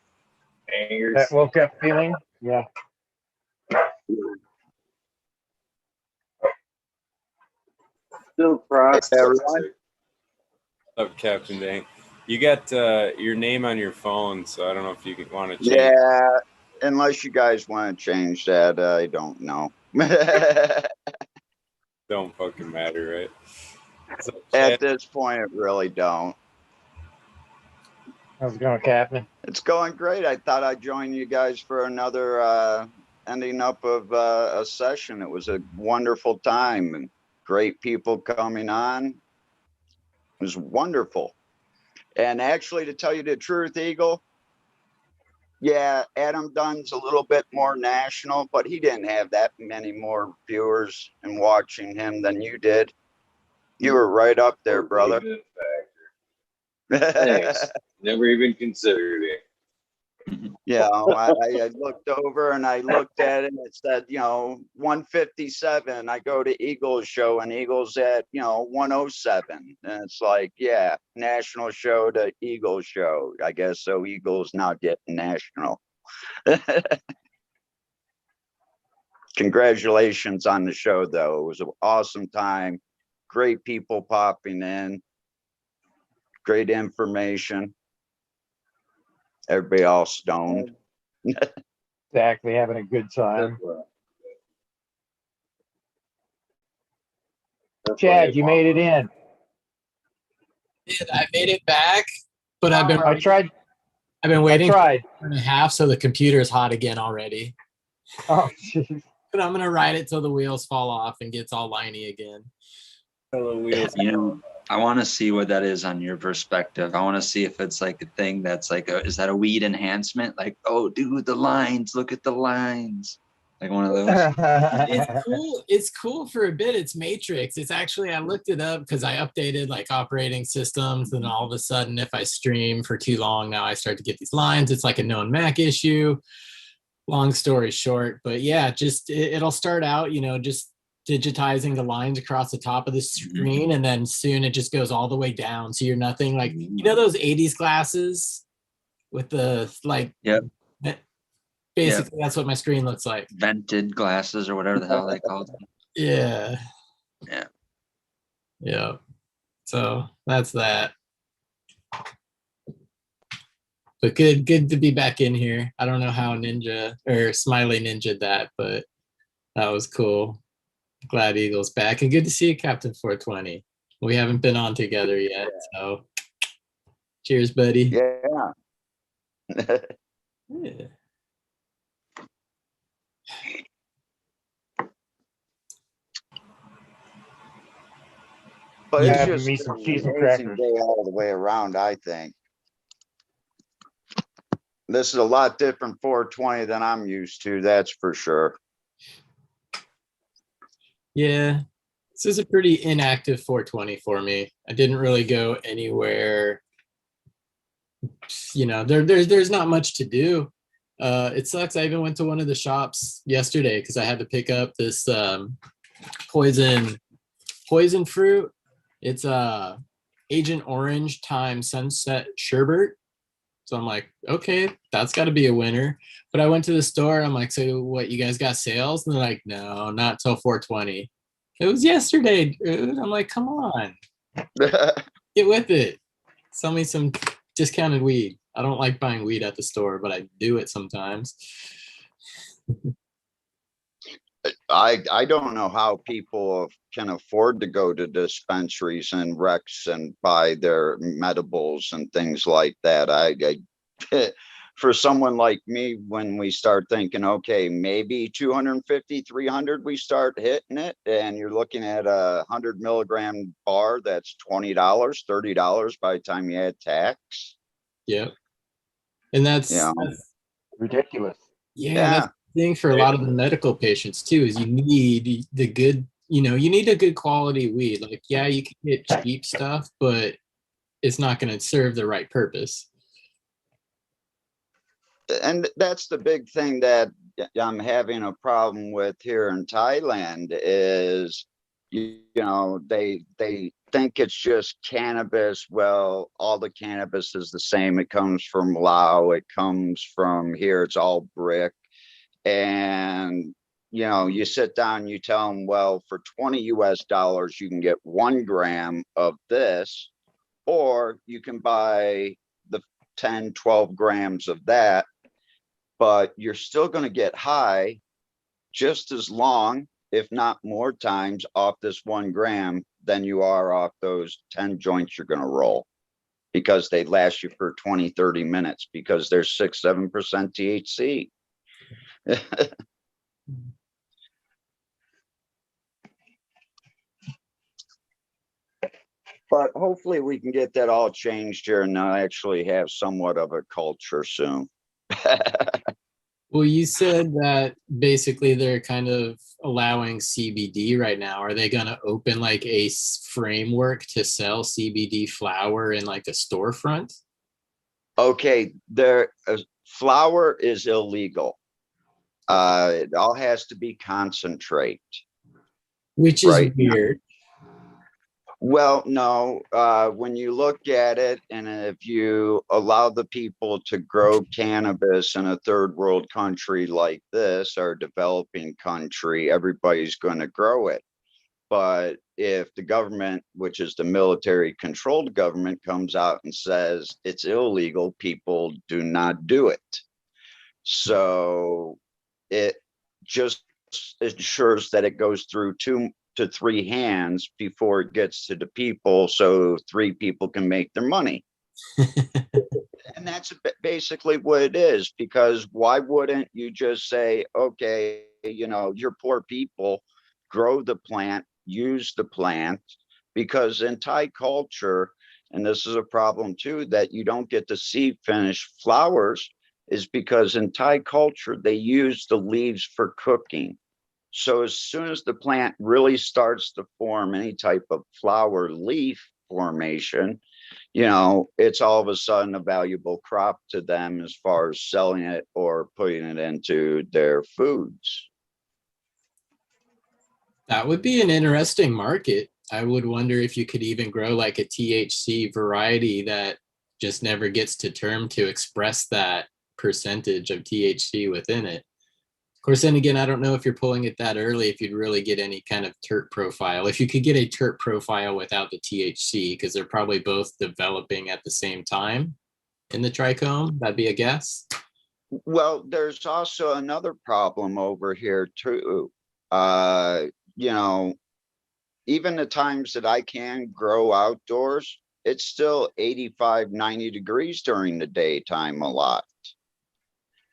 anger. That woke up feeling? Yeah. Still processing. Up, Captain Dane. You got your name on your phone, so I don't know if you want to change. Yeah, unless you guys want to change that, I don't know. Don't fucking matter, right? So, at this point, it really don't. How's it going, Captain? It's going great. I thought I'd join you guys for another ending up of a session. It was a wonderful time and great people coming on. It was wonderful. And actually, to tell you the truth, Eagle, yeah, Adam Dunn's a little bit more national, but he didn't have that many more viewers and watching him than you did. You were right up there, brother. Thanks. Never even considered it. Yeah, I looked over and I looked at it and it said, 157. I go to Eagles show and Eagles at, 107. And it's like, yeah, national show to Eagles show. I guess so. Eagles now getting national. Congratulations on the show, though. It was an awesome time. Great people popping in. Great information. Everybody all stoned. Exactly, having a good time. Chad, you made it in. I made it back, but I've been waiting for an hour and a half, so the computer is hot again already. Oh, jeez. But I'm gonna ride it till the wheels fall off and gets all liney again. I want to see what that is on your perspective. I want to see if it's like a thing that's like, is that a weed enhancement? Like, oh, dude, the lines, look at the lines. Like one of those. It's cool. It's cool for a bit. It's Matrix. It's actually, I looked it up because I updated like operating systems, and all of a sudden, if I stream for too long, now I start to get these lines. It's like a known Mac issue. Long story short, but yeah, just it'll start out, just digitizing the lines across the top of the screen, and then soon it just goes all the way down. So you're nothing like, you know, those 80s glasses with the like, Yep. Basically, that's what my screen looks like. Vented glasses or whatever the hell they call them. Yeah. Yeah. Yeah. So that's that. But good to be back in here. I don't know how Ninja or Smiley Ninja that, but that was cool. Glad Eagle's back, and good to see you, Captain 420. We haven't been on together yet, so cheers, buddy. Yeah. Yeah. But Yeah, it's me just some an cheese and amazing crackers. day all the way around, I think. This is a lot different 420 than I'm used to, that's for sure. Yeah, this is a pretty inactive 420 for me. I didn't really go anywhere. You know, there's not much to do. It sucks. I even went to one of the shops yesterday because I had to pick up this poison fruit. It's Agent Orange time Sunset Sherbet. So I'm like, okay, that's got to be a winner. But I went to the store. I'm like, so what? You guys got sales? And they're like, no, not till 420. It was yesterday, dude. I'm like, come on, get with it. Sell me some discounted weed. I don't like buying weed at the store, but I do it sometimes. I don't know how people can afford to go to dispensaries and recs and buy their medibles and things like that. I for someone like me, when we start thinking, okay, maybe 250, 300, we start hitting it, and you're looking at a 100 milligram bar that's $20, $30 by the time you add tax. Yep. And that's ridiculous. Yeah, that's the thing for a lot of the medical patients too, is you need the good, you need a good quality weed. Like, yeah, you can get cheap stuff, but it's not going to serve the right purpose. And that's the big thing that I'm having a problem with here in Thailand is, they think it's just cannabis. Well, all the cannabis is the same. It comes from Laos. It comes from here. It's all brick. And, you sit down, you tell them, well, for $20 US, you can get 1 gram of this, or you can buy the 10, 12 grams of that, but you're still going to get high just as long, if not more times, off this 1 gram than you are off those 10 joints you're going to roll, because they last you for 20, 30 minutes because they're 6, 7% THC. But hopefully we can get that all changed here and actually have somewhat of a culture soon. Well, you said that basically they're kind of allowing CBD right now. Are they going to open like a framework to sell CBD flower in like a storefront? Okay, flower is illegal. It all has to be concentrate. Which is weird. Well, no, when you look at it, and if you allow the people to grow cannabis in a third world country like this, or developing country, everybody's going to grow it. But if the government, which is the military controlled government, comes out and says it's illegal, people do not do it. So it just ensures that it goes through 2 to 3 hands before it gets to the people, so 3 people can make their money. And that's basically what it is, because why wouldn't you just say, okay, your poor people, grow the plant, use the plant? Because in Thai culture, and this is a problem too, that you don't get to see finished flowers, is because in Thai culture, they use the leaves for cooking. So as soon as the plant really starts to form any type of flower leaf formation, it's all of a sudden a valuable crop to them as far as selling it or putting it into their foods. That would be an interesting market. I would wonder if you could even grow like a THC variety that just never gets to term to express that percentage of THC within it. Of course, then again, I don't know if you're pulling it that early, if you'd really get any kind of terp profile. If you could get a terp profile without the THC, because they're probably both developing at the same time in the trichome, that'd be a guess. Well, there's also another problem over here too. You know, even the times that I can grow outdoors, it's still 85, 90 degrees during the daytime a lot.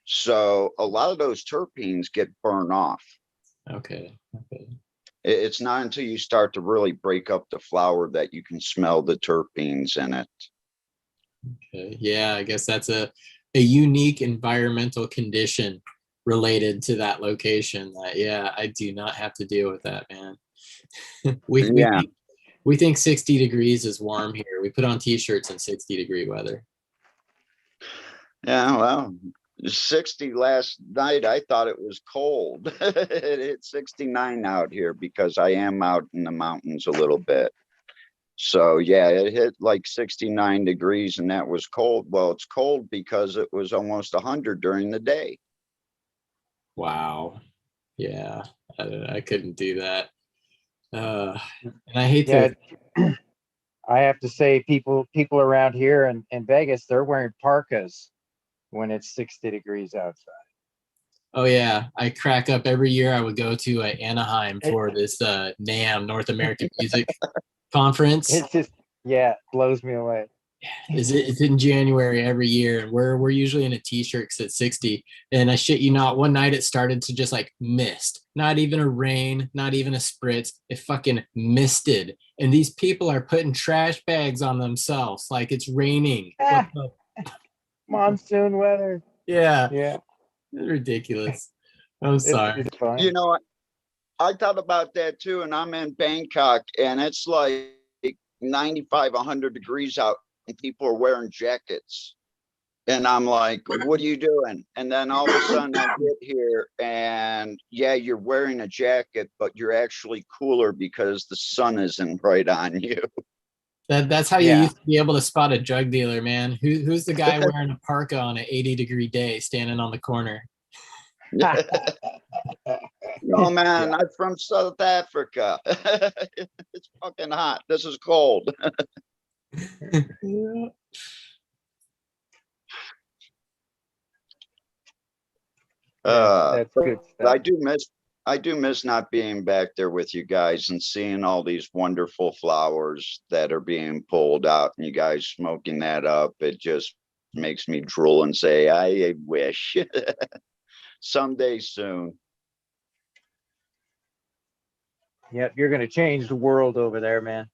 So a lot of those terpenes get burned off. Okay. Okay. It's not until you start to really break up the flower that you can smell the terpenes in it. Okay. Yeah, I guess that's a unique environmental condition related to that location. Yeah, I do not have to deal with that, man. we think 60 degrees is warm here. We put on t-shirts in 60-degree weather. Yeah, well, 60 last night, I thought it was cold. It hit 69 out here because I am out in the mountains a little bit. So yeah, it hit like 69 degrees and that was cold. Well, it's cold because it was almost 100 during the day. Wow. Yeah, I couldn't do that. And I hate Yeah, to. I have to say, people around here in Vegas, they're wearing parkas when it's 60 degrees outside. Oh yeah, I crack up every year. I would go to Anaheim for this NAMM, North American Music Conference. It's just, yeah, it blows me away. It's in January every year, and we're usually in a t-shirt because it's 60. And I shit you not, one night it started to just like mist, not even a rain, not even a spritz. It fucking misted, and these people are putting trash bags on themselves like it's raining. What the? Monsoon weather. Yeah, yeah, it's ridiculous. I'm sorry. It's fine. You know, I thought about that too, and I'm in Bangkok, and it's like 95, 100 degrees out, and people are wearing jackets. And I'm like, what are you doing? And then all of a sudden I get here, and yeah, you're wearing a jacket, but you're actually cooler because the sun isn't right on you. That's how you used to be able to spot a drug dealer, man. Who's the guy wearing a parka on an 80-degree day standing on the corner? No, man, I'm from South Africa. It's fucking hot. This is cold. That's good stuff. I do miss not being back there with you guys and seeing all these wonderful flowers that are being pulled out and you guys smoking that up. It just makes me drool and say, I wish someday soon. Yep, you're gonna change the world over there, man.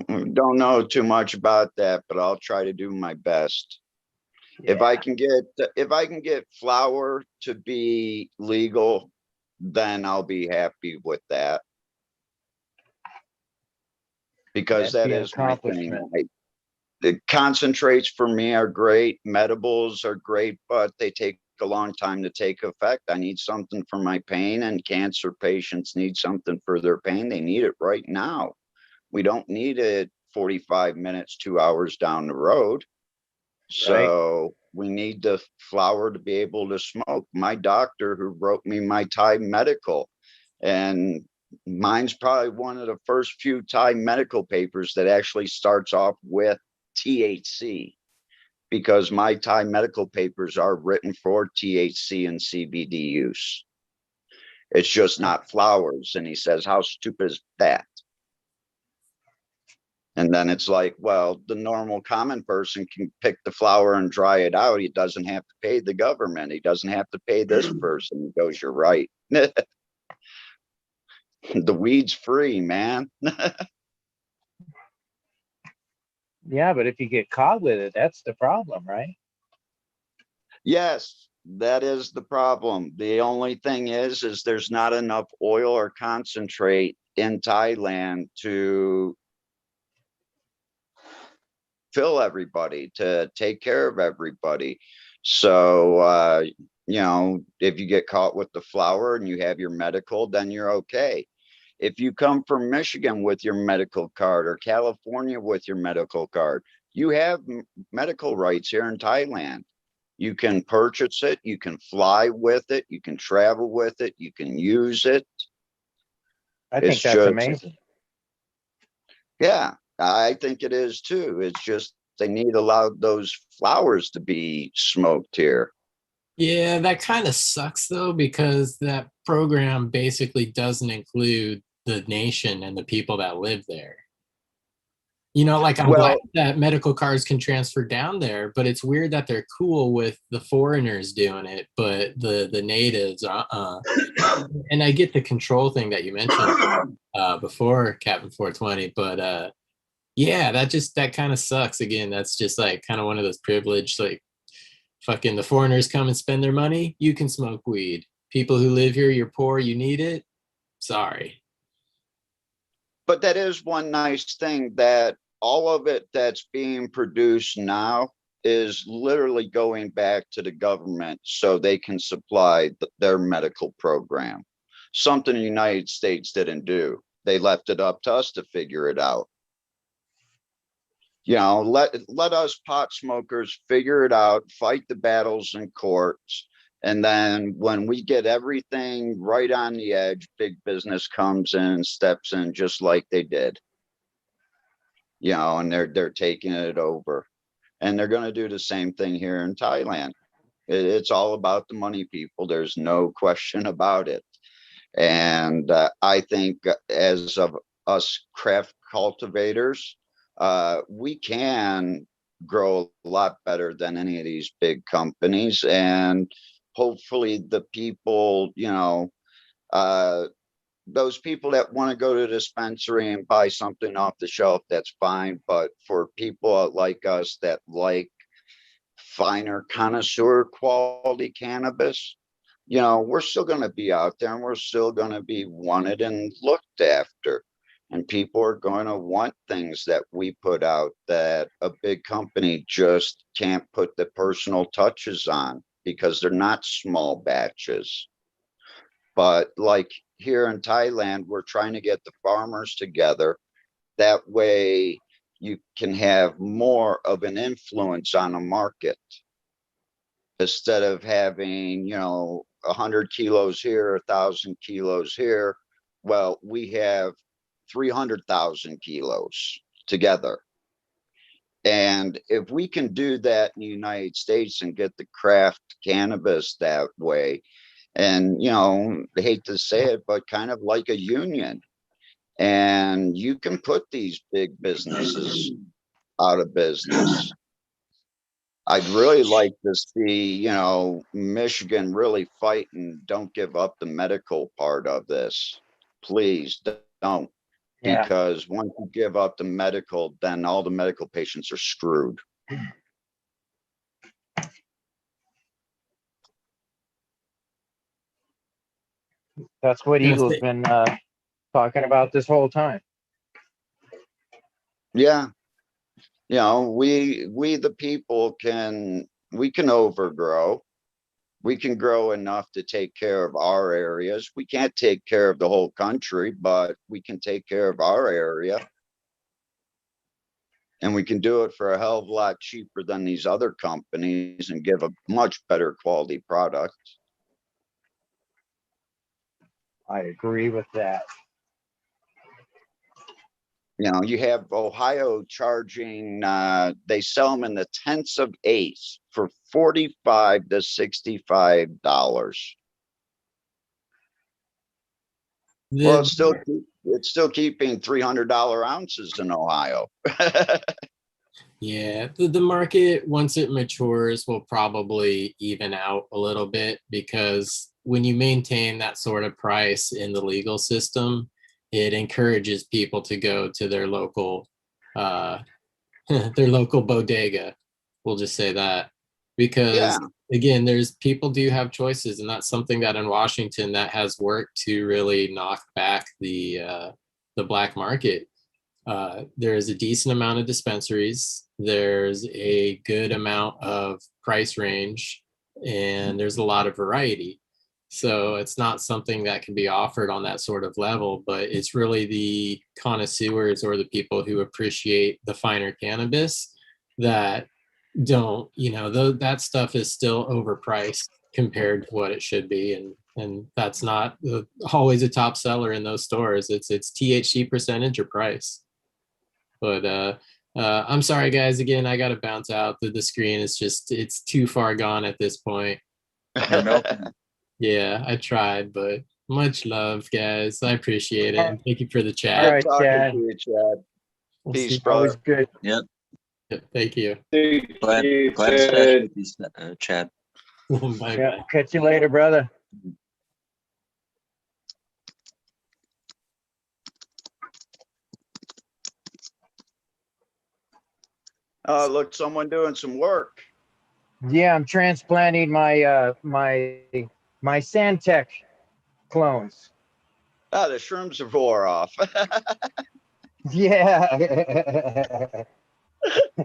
Don't know too much about that, but I'll try to do my best. If I can get flour to be legal, then I'll be happy with that. Because that is my thing. The concentrates for me are great, medibles are great, but they take a long time to take effect. I need something for my pain, and cancer patients need something for their pain. They need it right now. We don't need it 45 minutes, 2 hours down the road. So we need the flower to be able to smoke. My doctor who wrote me my Thai medical, and mine's probably one of the first few Thai medical papers that actually starts off with THC, because my Thai medical papers are written for THC and CBD use. It's just not flowers. And he says, how stupid is that? And then it's like, well, the normal common person can pick the flower and dry it out. He doesn't have to pay the government. He doesn't have to pay this person. He goes, you're right. The weed's free, man. Yeah, but if you get caught with it, that's the problem, right? Yes, that is the problem. The only thing is there's not enough oil or concentrate in Thailand to fill everybody, to take care of everybody. So you know, if you get caught with the flower and you have your medical, then you're okay. If you come from Michigan with your medical card or California with your medical card, you have medical rights here in Thailand. You can purchase it, you can fly with it, you can travel with it, you can use it. I think that's amazing. Yeah, I think it is too. It's just they need to allow those flowers to be smoked here. Yeah, that kind of sucks though, because that program basically doesn't include the nation and the people that live there. You know, like I'm glad that medical cards can transfer down there, but it's weird that they're cool with the foreigners doing it, but the natives, And I get the control thing that you mentioned before, Captain 420, but yeah, that kind of sucks. Again, that's just like kind of one of those privileged, like fucking the foreigners come and spend their money, you can smoke weed. People who live here, you're poor, you need it. Sorry. But that is one nice thing, that all of it that's being produced now is literally going back to the government so they can supply their medical program. Something the United States didn't do. They left it up to us to figure it out. You know, let us pot smokers figure it out, fight the battles in courts. And then when we get everything right on the edge, big business comes in and steps in just like they did. You know, and they're taking it over. And they're going to do the same thing here in Thailand. It's all about the money, people. There's no question about it. And I think as of us craft cultivators, we can grow a lot better than any of these big companies. And hopefully the people, you know, those people that want to go to the dispensary and buy something off the shelf, that's fine. But for people like us that like finer connoisseur quality cannabis, you know, we're still going to be out there and we're still going to be wanted and looked after. And people are going to want things that we put out that a big company just can't put the personal touches on because they're not small batches. But like here in Thailand, we're trying to get the farmers together. That way you can have more of an influence on a market instead of having, you know, 100 kilos here, 1,000 kilos here. Well, we have 300,000 kilos together. And if we can do that in the United States and get the craft cannabis that way, and, you know, I hate to say it, but kind of like a union, and you can put these big businesses out of business. I'd really like to see, you know, Michigan really fight and don't give up the medical part of this. Please don't. Yeah. Because once you give up the medical, then all the medical patients are screwed. That's what Eagle's been talking about this whole time. Yeah. You know, we the people we can overgrow. We can grow enough to take care of our areas. We can't take care of the whole country, but we can take care of our area. And we can do it for a hell of a lot cheaper than these other companies and give a much better quality product. I agree with that. You know, you have Ohio charging, they sell them in the tenths of eighths for $45 to $65. Well, it's still keeping $300 ounces in Ohio. Yeah, the market, once it matures, will probably even out a little bit, because when you maintain that sort of price in the legal system, it encourages people to go to their local their local bodega. We'll just say that, because again, people do have choices, and that's something that in Washington that has worked to really knock back the black market. There's a decent amount of dispensaries. There's a good amount of price range. and there's a lot of variety. So it's not something that can be offered on that sort of level, but it's really the connoisseurs or the people who appreciate the finer cannabis that don't, that stuff is still overpriced compared to what it should be. And that's not always a top seller in those stores. It's THC percentage or price. But I'm sorry, guys. Again, I got to bounce out. The screen is it's too far gone at this point. Yeah, I tried, but much love, guys. I appreciate it. And thank you for the chat. All right, Talking Chad. to you, Chad. We'll Peace, see. brother. Always good. Yep. Thank you. Glad to stay with you, Chad. Bye Yeah, bye. catch you later, brother. Look, someone doing some work. Yeah, I'm transplanting my my Sandtech clones. Ah, the shrooms have wore off. Yeah.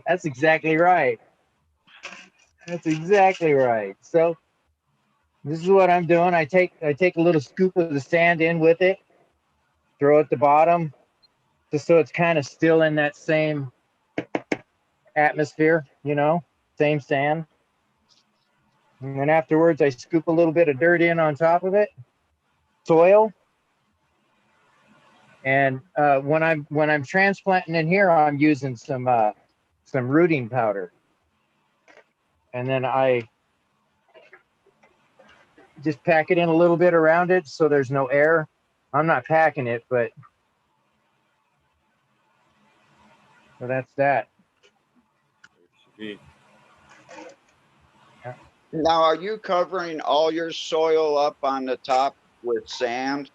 That's exactly right. That's exactly right. So this is what I'm doing. I take a little scoop of the sand in with it, throw it at the bottom, just so it's kind of still in that same atmosphere, same sand. And then afterwards, I scoop a little bit of dirt in on top of it, soil. And when I'm transplanting in here, I'm using some rooting powder. And then I just pack it in a little bit around it so there's no air. I'm not packing it, but so that's that. Now, are you covering all your soil up on the top with sand?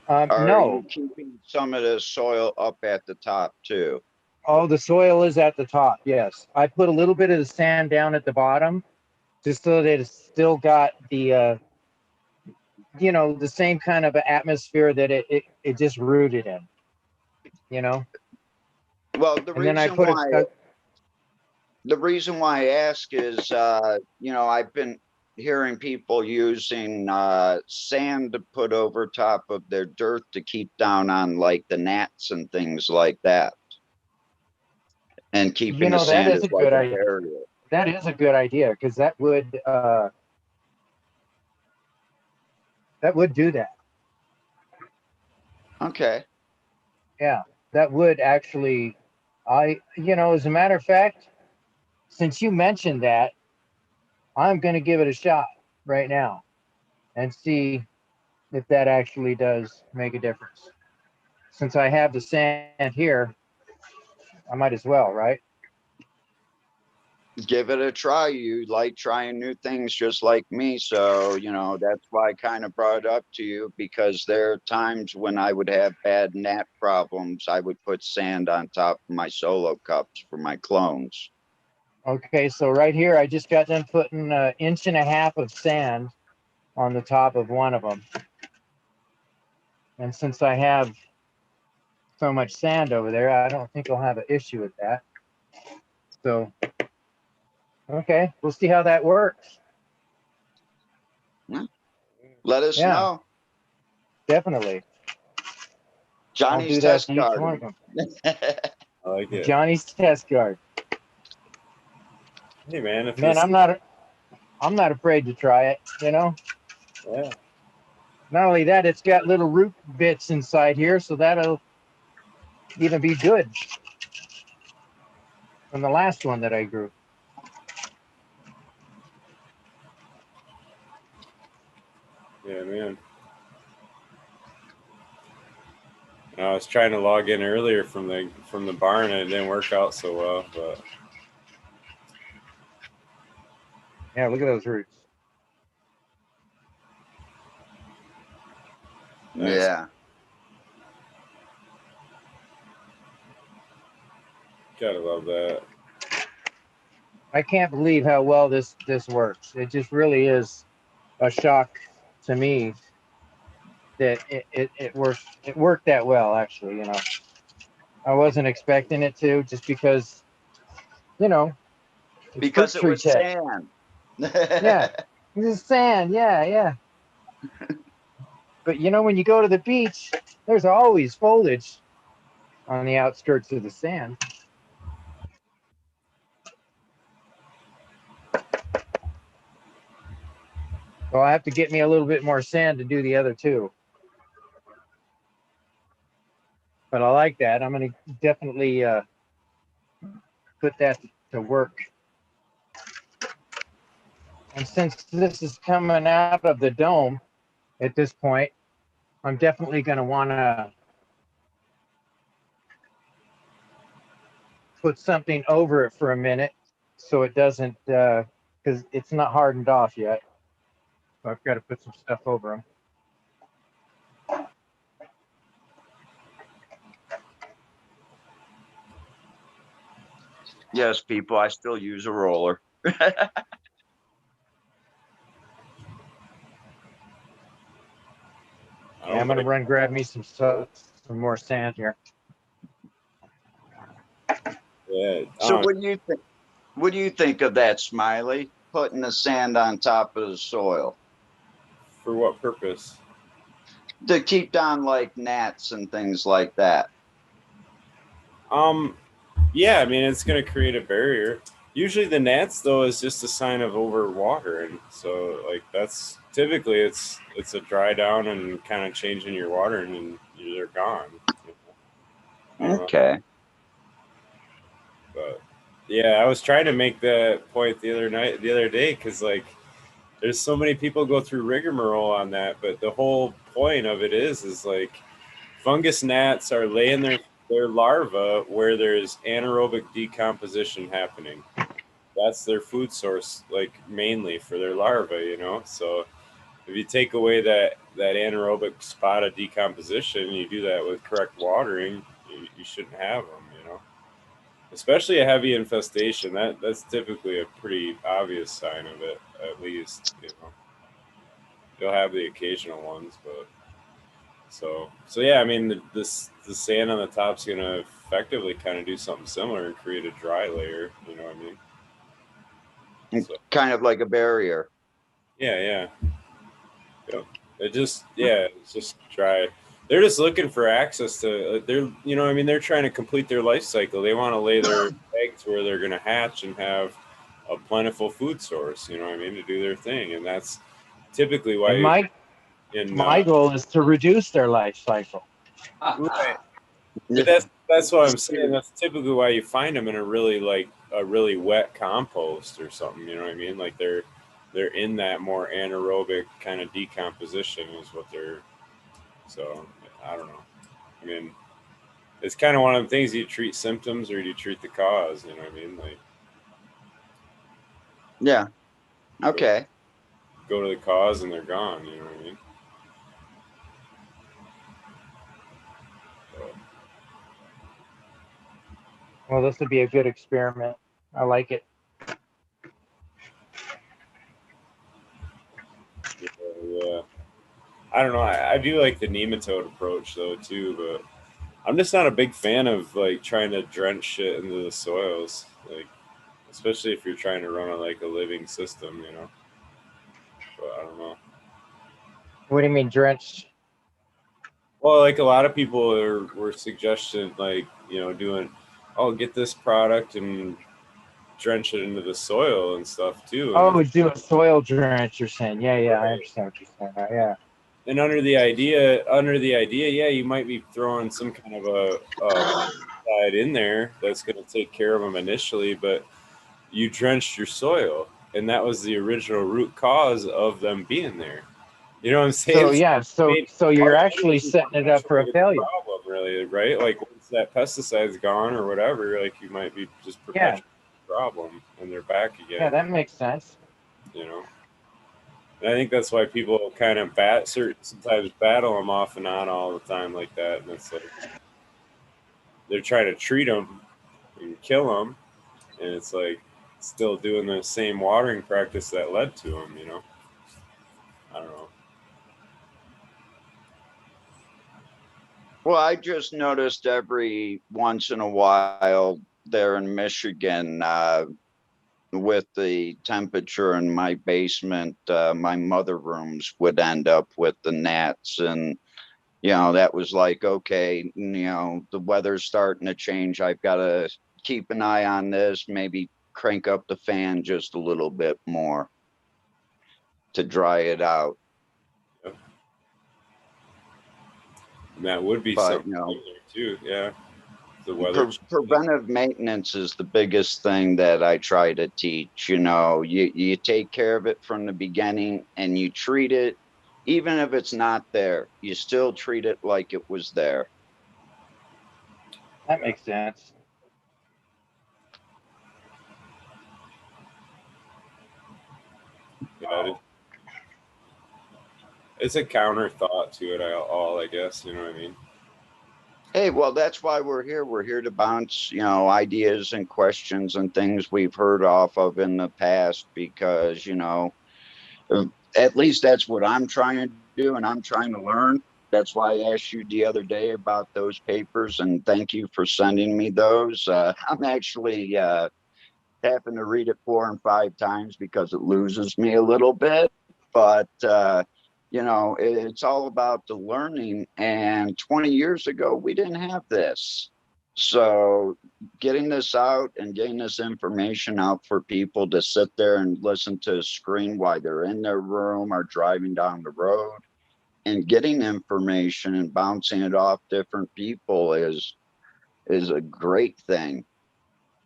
Or are No. you keeping some of the soil up at the top too? Oh, the soil is at the top, yes. I put a little bit of the sand down at the bottom just so that it's still got the, the same kind of atmosphere that it just rooted in, Well, the And then I reason put why the reason why I ask is, I've been hearing people using sand to put over top of their dirt to keep down on like the gnats and things like that, and keeping the that sand is as a like good a idea. barrier. That is a good idea because that would do that. Okay. Yeah, that would actually, as a matter of fact, since you mentioned that, I'm going to give it a shot right now and see if that actually does make a difference. Since I have the sand here, I might as well, right? Give it a try. You like trying new things just like me. So, that's why I kind of brought it up to you, because there are times when I would have bad gnat problems. I would put sand on top of my solo cups for my clones. Okay, so right here, I just got done putting 1.5 inches of sand on the top of one of them. And since I have so much sand over there, I don't think I'll have an issue with that. So, okay, we'll see how that works. Let us know. Definitely. Johnny's I'll do that test to each one of garden. them. I like it. Johnny's test guard. Hey man, if Man, you I'm not afraid to try it, yeah. Not only that, it's got little root bits inside here, so that'll even be good from the last one that I grew. Yeah, man. I was trying to log in earlier from the barn and it didn't work out so well, but Yeah, look at those roots. nice. Yeah. Gotta love that. I can't believe how well this works. It just really is a shock to me that it worked that well, actually. I wasn't expecting it to, just because, Because it was tech. sand. Yeah, this is sand. Yeah, yeah. But you know, when you go to the beach, there's always foliage on the outskirts of the sand. So I have to get me a little bit more sand to do the other two. But I like that. I'm going to definitely put that to work. And since this is coming out of the dome at this point, I'm definitely going to want to put something over it for a minute so it doesn't, because it's not hardened off yet. So I've got to put some stuff over them. Yes, people, I still use a roller. Yeah, I'm going to run grab me some more sand here. Yeah. So what do you think? What do you think of that, Smiley? Putting the sand on top of the soil. For what purpose? To keep down like gnats and things like that. Yeah, I mean, it's going to create a barrier. Usually the gnats though is just a sign of overwatering. So like that's typically it's a dry down and kind of changing your watering and they're gone. You know? Okay. But yeah, I was trying to make that point the other day, because like there's so many people go through rigmarole on that, but the whole point of it is like fungus gnats are laying their larvae where there's anaerobic decomposition happening. That's their food source, like mainly for their larvae, you know. So if you take away that anaerobic spot of decomposition, you do that with correct watering, you shouldn't have them, you know. Especially a heavy infestation, that's typically a pretty obvious sign of it, at least, you know. You'll have the occasional ones, but so yeah, I mean the sand on the top's gonna effectively kind of do something similar and create a dry layer, you know what I mean? So, kind of like a barrier. Yeah. Yep. It's just dry. They're just looking for access to you know, I mean, they're trying to complete their life cycle. They want to lay their eggs where they're going to hatch and have a plentiful food source, you know what I mean, to do their thing. And that's typically why my goal is to reduce their life cycle. Right. But that's what I'm saying. That's typically why you find them in a really wet compost or something, you know what I mean? Like they're in that more anaerobic kind of decomposition is what they're. So I don't know. I mean, it's kind of one of the things. Do you treat symptoms or do you treat the cause? You know what I mean? Like, yeah. Okay. Go to the cause and they're gone. You know what I mean? So. Well, this would be a good experiment. I like it. Yeah. I don't know. I do like the nematode approach though too, but I'm just not a big fan of like trying to drench shit into the soils, like especially if you're trying to run a living system, you know. But I don't know. What do you mean drenched? Well, like a lot of people were suggesting like, you know, doing, oh, get this product and drench it into the soil and stuff too. Oh, do a soil drench, you're saying. Yeah, I understand what you're saying. Yeah. And under the idea, yeah, you might be throwing some kind of a pesticide in there that's going to take care of them initially, but you drenched your soil, and that was the original root cause of them being there. You know what I'm saying? So yeah, so you're actually setting it up for a failure. Problem, really, right? Like once that pesticide's gone or whatever, like you might be just perpetuating the problem, and they're back again. Yeah, that makes sense. You know. And I think that's why people kind of sometimes battle them off and on all the time like that. And it's like they're trying to treat them and kill them, and it's like still doing the same watering practice that led to them. You know, I don't know. Well, I just noticed every once in a while there in Michigan, with the temperature in my basement, my mother rooms would end up with the gnats. And, you know, that was like, okay, you know, the weather's starting to change. I've got to keep an eye on this, maybe crank up the fan just a little bit more to dry it out. Yep. And that would be But, something you know, similar too. Yeah. The weather. Preventive maintenance is the biggest thing that I try to teach. You know, you take care of it from the beginning and you treat it, even if it's not there, you still treat it like it was there. That makes sense. Yeah, it's a counter thought to it all, I guess. You know what I mean? Hey, well, that's why we're here. We're here to bounce, you know, ideas and questions and things we've heard off of in the past, because, you know, at least that's what I'm trying to do, and I'm trying to learn. That's why I asked you the other day about those papers, and thank you for sending me those. I'm actually having to read it 4 and 5 times because it loses me a little bit. But, you know, it's all about the learning. And 20 years ago, we didn't have this. So getting this out and getting this information out for people to sit there and listen to a screen while they're in their room or driving down the road, and getting information and bouncing it off different people is a great thing.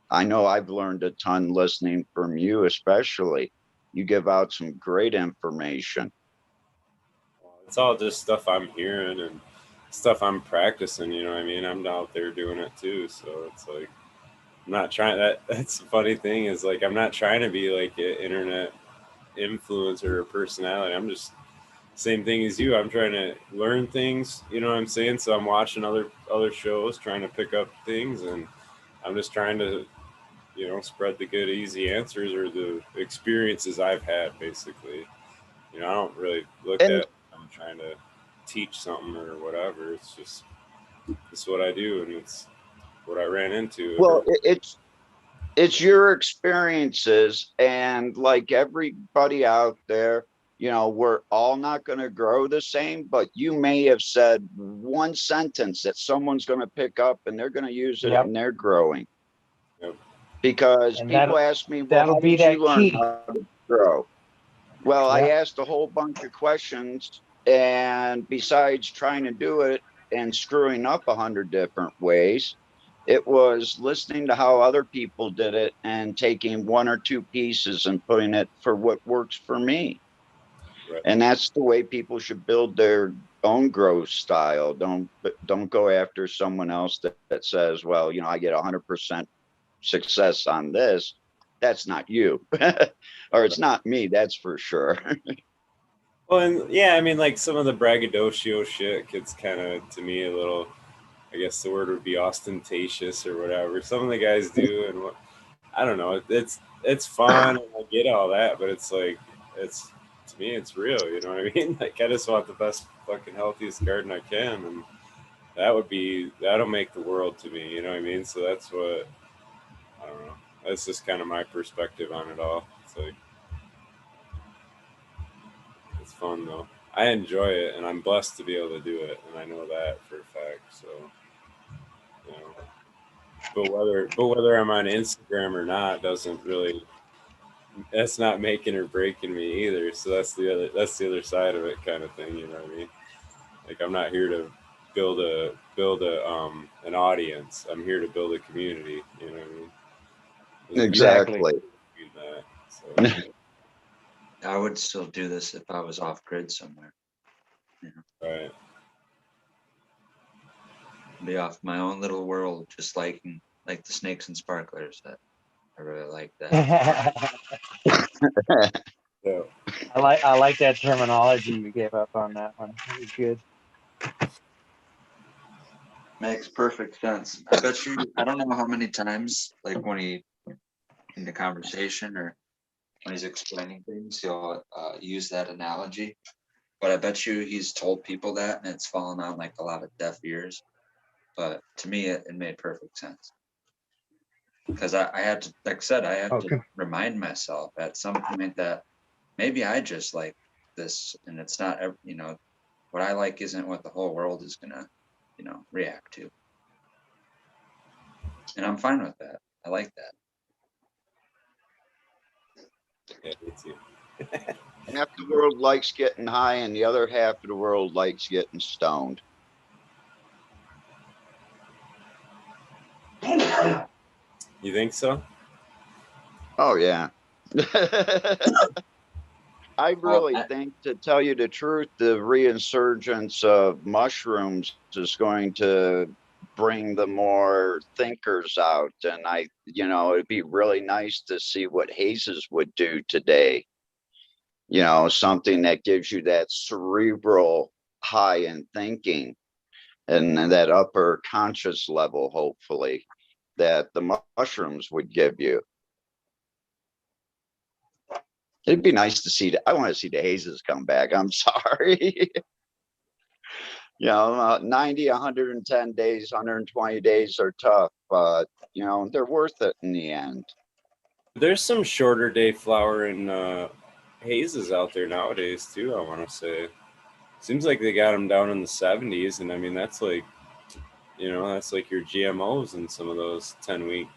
I know I've learned a ton listening from you, especially. You give out some great information. It's all just stuff I'm hearing and stuff I'm practicing. You know what I mean? I'm out there doing it too. So it's like, I'm not trying that's the funny thing is, like, I'm not trying to be like an internet influencer or personality. I'm just same thing as you. I'm trying to learn things, you know what I'm saying? So I'm watching other shows, trying to pick up things, and I'm just trying to, you know, spread the good, easy answers or the experiences I've had, basically. You know, I don't really look at I'm trying to teach something or whatever. It's just, it's what I do, and it's what I ran into. Well, it's your experiences, and like everybody out there, you know, we're all not going to grow the same, but you may have said one sentence that someone's going to pick up and they're going to use it in their growing. Yep. Because And people ask me, well, that'll how be did that you learn key. how to grow? Well, I Yep. asked a whole bunch of questions, and besides trying to do it and screwing up 100 different ways, it was listening to how other people did it and taking 1 or 2 pieces and putting it for what works for me. Right. And that's the way people should build their own growth style. Don't go after someone else that says, well, you know, I get 100% success on this. That's not you. Or it's not me, that's for sure. Well, and yeah, I mean, like, some of the braggadocio shit gets kind of, to me, a little, I guess the word would be ostentatious or whatever. Some of the guys do, and what, I don't know. It's fun, and I get all that, but it's like, it's, to me, it's real. You know what I mean? Like, I just want the best, fucking healthiest garden I can, and that'll make the world to me. You know what I mean? So that's what, I don't know. That's just kind of my perspective on it all. It's like, it's fun though. I enjoy it, and I'm blessed to be able to do it, and I know that for a fact. So, you know, but whether I'm on Instagram or not doesn't really. That's not making or breaking me either. So that's the other side of it, kind of thing. You know what I mean? Like, I'm not here to build an audience. I'm here to build a community. You know what I mean? Exactly. So. I would still do this if I was off grid somewhere. You know? Right. Be off my own little world, just like the snakes and sparklers. That I really like that. Yeah. I like that terminology you gave up on that one. It was good. Makes perfect sense. I bet you, I don't know how many times, like when he in the conversation or when he's explaining things, he'll use that analogy. But I bet you he's told people that and it's fallen on like a lot of deaf ears. But to me, it made perfect sense. because I had to, like I said, I had Oh, to remind myself at some point that maybe I just like this, and it's not, you know, what I like isn't what the whole world is gonna, you know, react to. And I'm fine with that. I like that. Yeah, me too. Half the world likes getting high and the other half of the world likes getting stoned. You think so? Oh yeah. I really think, to tell you the truth, the reinsurgence of mushrooms is going to bring the more thinkers out. And you know, it'd be really nice to see what hazes would do today. You know, something that gives you that cerebral high in thinking and that upper conscious level, hopefully, that the mushrooms would give you. It'd be nice to see. I want to see the hazes come back. I'm sorry. You know, 90, 110 days, 120 days are tough, but you know, they're worth it in the end. There's some shorter day flowering hazes out there nowadays too, I want to say. Seems like they got them down in the 70s, and I mean, that's like, you know, that's like your GMOs in some of those 10-week.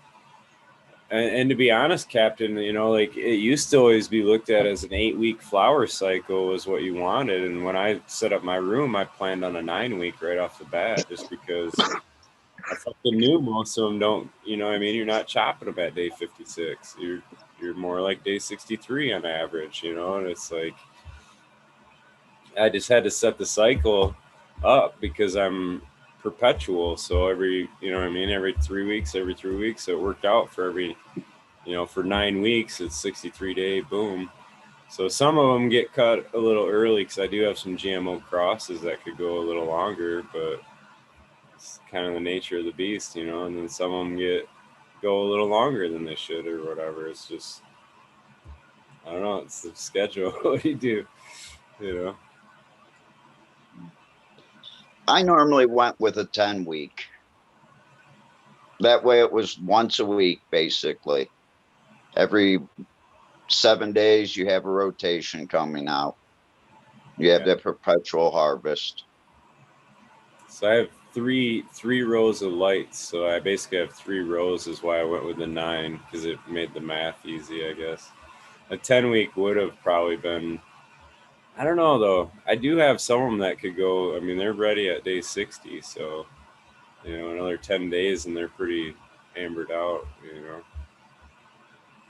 And to be honest, Captain, you know, like it used to always be looked at as an 8-week flower cycle was what you wanted. And when I set up my room, I planned on a 9-week right off the bat, just because I fucking knew most of them don't, you know what I mean? You're not chopping them at day 56. You're more like day 63 on average, you know? And it's like, I just had to set the cycle up because I'm perpetual. So every, you know what I mean? Every 3 weeks, so it worked out for every, you know, for 9 weeks, it's 63 day, boom. So some of them get cut a little early because I do have some GMO crosses that could go a little longer, but it's kind of the nature of the beast, you know, and then some of them go a little longer than they should or whatever. It's just, I don't know, it's the schedule. What do you do, you know? I normally went with a 10-week. That way it was once a week, basically. Every 7 days, you have a rotation coming out. You have that perpetual harvest. So I have three rows of lights. So I basically have 3 rows is why I went with the 9, because it made the math easy, I guess. A 10-week would have probably been, I don't know though. I do have some of them that could go, I mean, they're ready at day 60. So, you know, another 10 days and they're pretty ambered out, you know.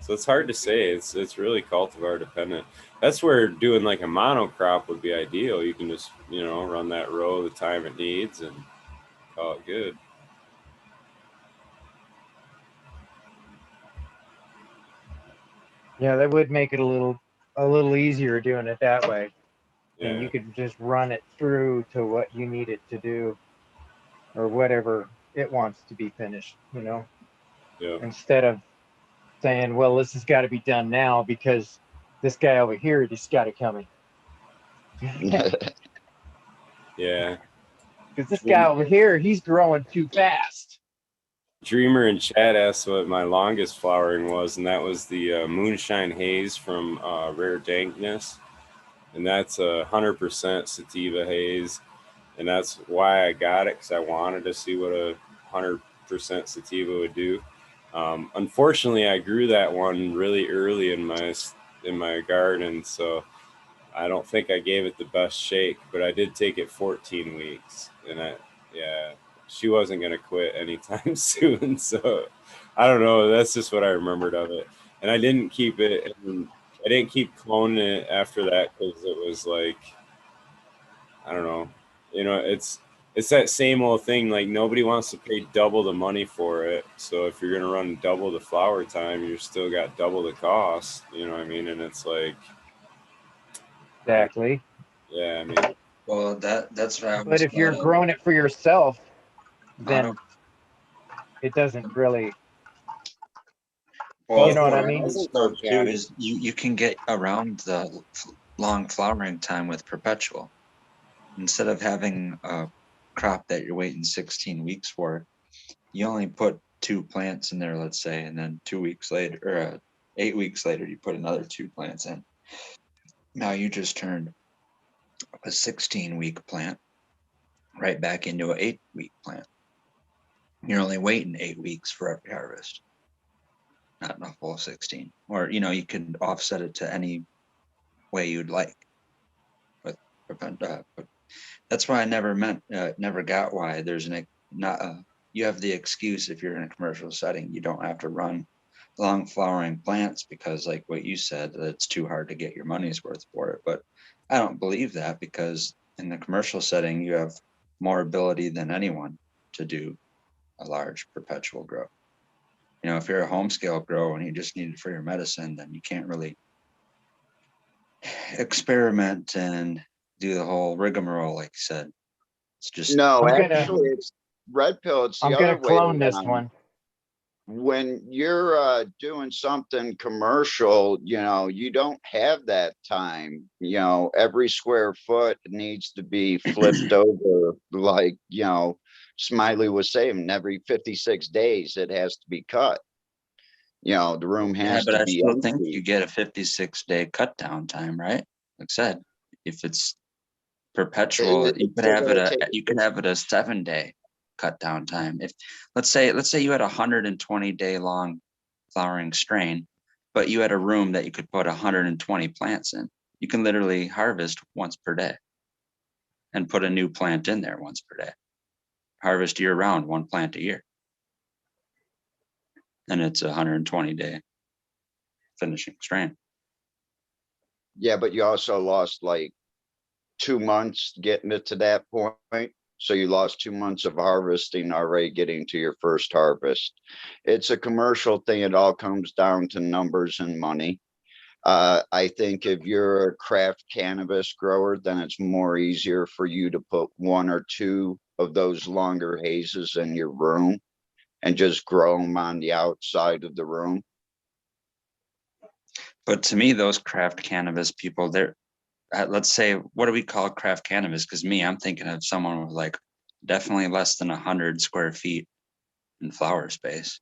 So it's hard to say. It's really cultivar dependent. That's where doing like a monocrop would be ideal. You can just, you know, run that row the time it needs and call it good. Yeah, that would make it a little easier doing it that way. Yeah. And you could just run it through to what you need it to do, or whatever it wants to be finished, you know? Yeah. Instead of saying, well, this has got to be done now because this guy over here just got it coming. Yeah. Because this guy over here, he's growing too fast. Dreamer in chat asked what my longest flowering was, and that was the Moonshine Haze from Rare Dankness. And that's 100% sativa haze. And that's why I got it, because I wanted to see what a 100% sativa would do. Unfortunately, I grew that one really early in my garden, so I don't think I gave it the best shake, but I did take it 14 weeks. And she wasn't going to quit anytime soon. So I don't know. That's just what I remembered of it. And I didn't keep it. And I didn't keep cloning it after that because it was like, I don't know. You know, it's that same old thing. Like nobody wants to pay double the money for it. So if you're going to run double the flower time, you're still got double the cost. You know what I mean? And it's like. Exactly. Yeah, I mean. Well, that's what I was. But if you're growing it for yourself, then it doesn't really. Well, you know what I mean? Too, is you can get around the long flowering time with perpetual. Instead of having a crop that you're waiting 16 weeks for, you only put 2 plants in there, let's say, and then 2 weeks later, or 8 weeks later, you put another 2 plants in. Now you just turned a 16-week plant right back into an 8-week plant. You're only waiting 8 weeks for every harvest, not a full 16. Or, you know, you can offset it to any way you'd like. But that's why I never got why there's you have the excuse if you're in a commercial setting, you don't have to run long flowering plants because, like what you said, it's too hard to get your money's worth for it. But I don't believe that, because in the commercial setting, you have more ability than anyone to do a large perpetual grow. You know, if you're a home scale grow and you just need it for your medicine, then you can't really experiment and do the whole rigmarole, like you said. It's just no, actually, it's red pill. It's the I'm other gonna way clone this around. one. When you're doing something commercial, you know, you don't have that time. You know, every square foot needs to be flipped over, like, you know, Smiley was saying, every 56 days it has to be cut. You know, the room has but to I be still think empty. you get a 56-day cut down time, right? Like I said, if it's perpetual, you could have it a 7-day cut down time. If let's say you had a 120-day long flowering strain, but you had a room that you could put 120 plants in, you can literally harvest once per day and put a new plant in there once per day. Harvest year round, 1 plant a year. And it's a 120-day finishing strain. Yeah, but you also lost like 2 months getting it to that point. So you lost 2 months of harvesting already getting to your first harvest. It's a commercial thing. It all comes down to numbers and money. I think if you're a craft cannabis grower, then it's more easier for you to put 1 or 2 of those longer hazes in your room and just grow them on the outside of the room. But to me, those craft cannabis people, they're, let's say, what do we call craft cannabis? Because I'm thinking of someone with like definitely less than 100 square feet in flower space,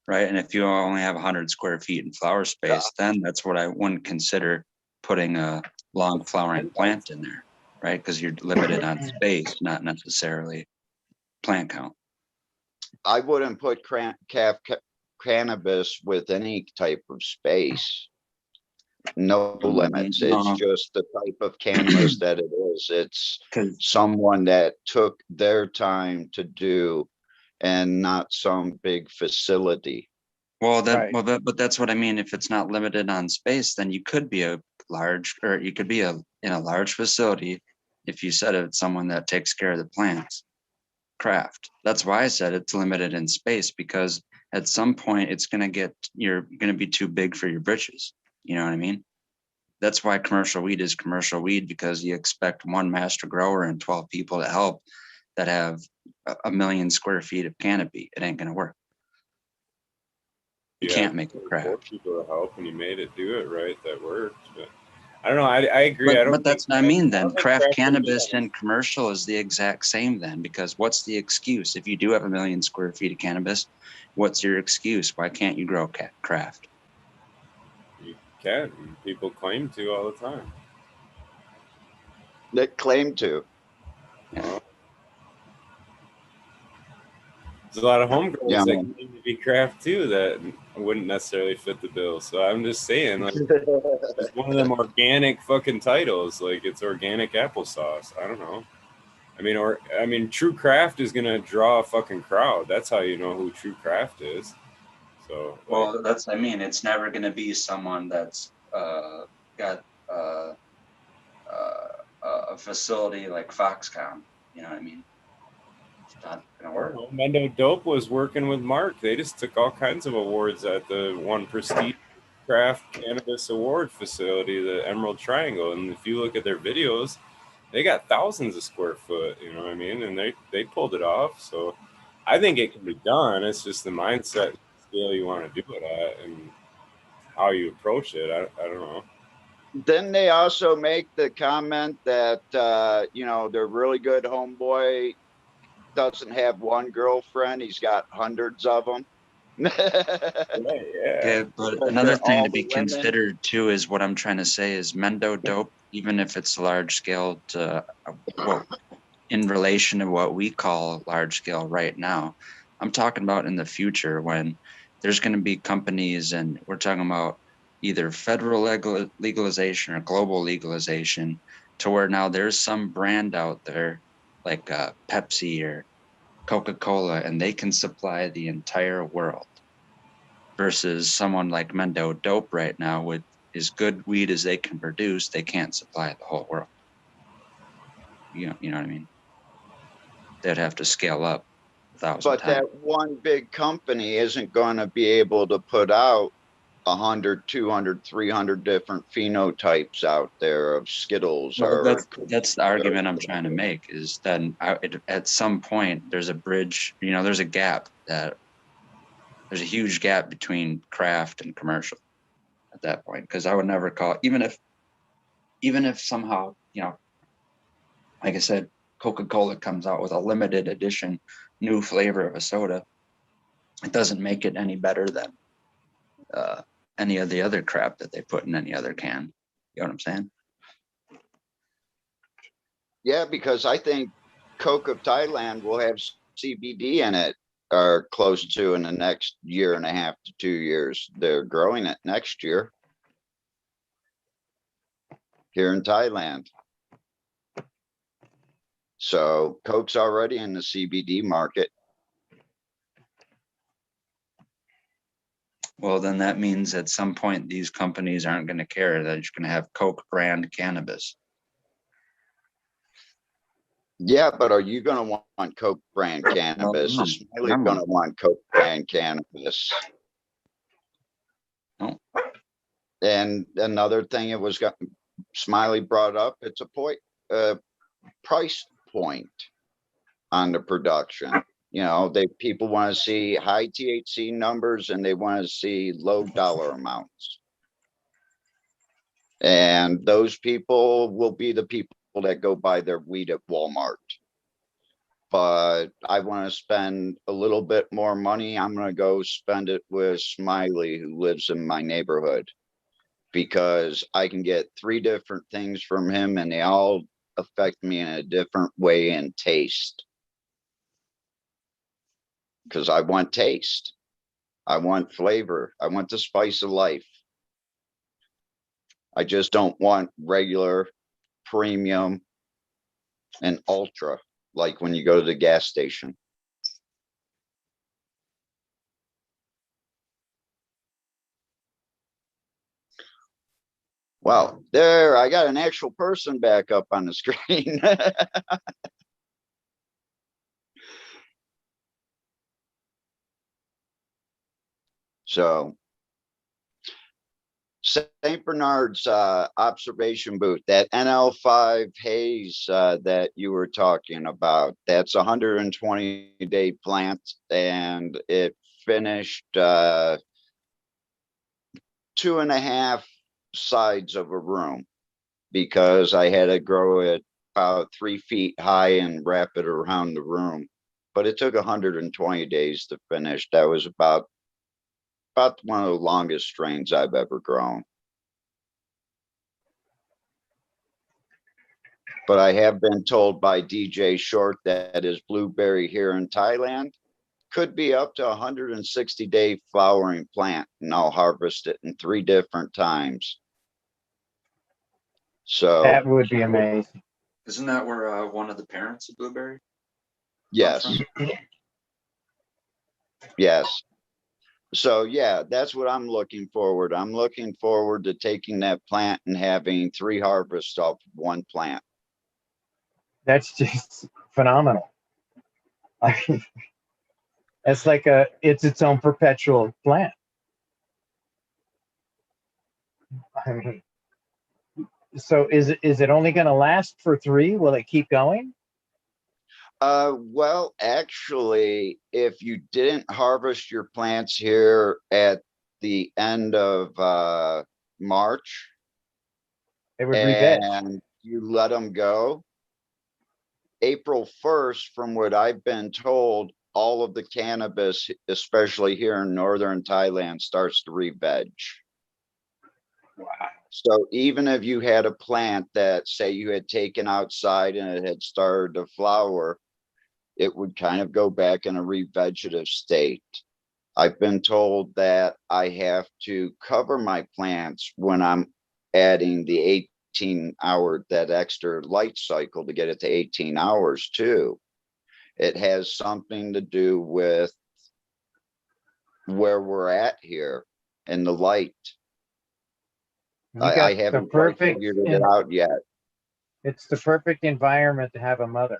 right? And if you only have 100 square feet in flower space, then that's what I wouldn't consider putting a long flowering plant in there, right? Because you're limited on space, not necessarily plant count. I wouldn't put cannabis with any type of space. No limits. It's just the type of cannabis that it is. It's someone that took their time to do and not some big facility. Well, but that's what I mean. If it's not limited on space, then you could be in a large facility. If you said it's someone that takes care of the plants, craft. That's why I said it's limited in space, because at some point you're going to be too big for your britches. You know what I mean? That's why commercial weed is commercial weed, because you expect one master grower and 12 people to help that have 1 million square feet of canopy. It ain't going to work. You can't make it craft. 4 people to help, and you made it do it right. That worked. But I don't know. I agree. But that's what I mean. Then craft cannabis and commercial is the exact same. Then, because what's the excuse? If you do have 1 million square feet of cannabis, what's your excuse? Why can't you grow craft? You can. People claim to all the time. They claim to. Yeah. There's a lot of homegrowers that claim to be craft too that wouldn't necessarily fit the bill. So I'm just saying, like, it's one of them organic fucking titles. Like, it's organic applesauce. I don't know. I mean, true craft is gonna draw a fucking crowd. That's how you know who true craft is. So, well, it's never gonna be someone that's got a facility like Foxconn. You know what I mean? It's not gonna work. Mendo Dope was working with Mark. They just took all kinds of awards at the one prestige craft cannabis award facility, the Emerald Triangle. And if you look at their videos, they got thousands of square foot, you know what I mean? And they pulled it off. So I think it can be done. It's just the mindset scale you want to do it at and how you approach it. I don't know. Then they also make the comment that, you know, they're really good homeboy doesn't have one girlfriend, he's got hundreds of them. Okay, but Because another they're thing all to be the women. considered too is what I'm trying to say is Mendo dope, even if it's large scale to what in relation to what we call large scale right now. I'm talking about in the future when there's going to be companies, and we're talking about either federal legalization or global legalization, to where now there's some brand out there like Pepsi or Coca-Cola, and they can supply the entire world, versus someone like Mendo Dope right now with as good weed as they can produce, they can't supply the whole world. You know what I mean? They'd have to scale up 1,000 But times. that one big company isn't going to be able to put out 100, 200, 300 different phenotypes out there of Skittles. Well, Or that's the argument I'm trying to make, is then at some point there's a bridge, there's a gap, that there's a huge gap between craft and commercial at that point. Because I would never call, even if somehow, like I said, Coca-Cola comes out with a limited edition new flavor of a soda, it doesn't make it any better than any of the other crap that they put in any other can. You know what I'm saying? yeah, because I think Coke of Thailand will have CBD in it, or close to, in the next year and a half to 2 years. They're growing it next year here in Thailand. So Coke's already in the CBD market. Well, then that means at some point these companies aren't going to care that you're going to have Coke brand cannabis. Yeah, but are you going to want Coke brand cannabis? No, Is Smiley going to want Coke brand cannabis? No. And another thing it was got Smiley brought up, it's a price point on the production. People want to see high THC numbers, and they want to see low dollar amounts. And those people will be the people that go buy their weed at Walmart. But I want to spend a little bit more money. I'm going to go spend it with Smiley, who lives in my neighborhood, because I can get 3 different things from him, and they all affect me in a different way in taste. Because I want taste. I want flavor. I want the spice of life. I just don't want regular, premium, and ultra, like when you go to the gas station. Well, there, I got an actual person back up on the screen. So, St. Bernard's observation booth, that NL5 haze that you were talking about, that's a 120-day plant, and it finished 2.5 sides of a room, because I had to grow it about 3 feet high and wrap it around the room. But it took 120 days to finish. That was about one of the longest strains I've ever grown. But I have been told by DJ Short that his blueberry here in Thailand could be up to 160-day flowering plant, and I'll harvest it in 3 different times. So that would be amazing. Isn't that where one of the parents of blueberry? Yes. Yes. So yeah, that's what I'm looking forward. I'm looking forward to taking that plant and having 3 harvests off 1 plant. That's just phenomenal. I mean, it's like it's its own perpetual plant. I mean, so is it only going to last for 3? Will it keep going? Well, actually, if you didn't harvest your plants here at the end of March, it would reveg, and you let them go, April 1st, from what I've been told, all of the cannabis, especially here in northern Thailand, starts to re-veg. Wow. So even if you had a plant that, say, you had taken outside and it had started to flower, it would kind of go back in a re-vegetative state. I've been told that I have to cover my plants when I'm adding the 18-hour, that extra light cycle to get it to 18 hours too. It has something to do with where we're at here in the light. I haven't quite figured it out yet. It's the perfect environment to have a mother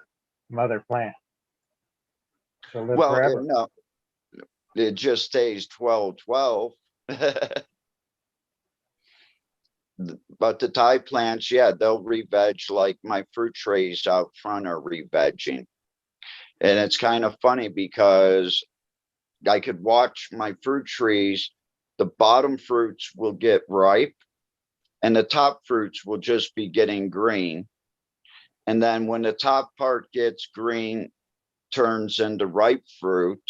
plant. To live Well, forever. no, it just stays 12-12. But the Thai plants, yeah, they'll re-veg like my fruit trees out front are re-vegging. And it's kind of funny because I could watch my fruit trees, the bottom fruits will get ripe and the top fruits will just be getting green. And then when the top part gets green, turns into ripe fruit,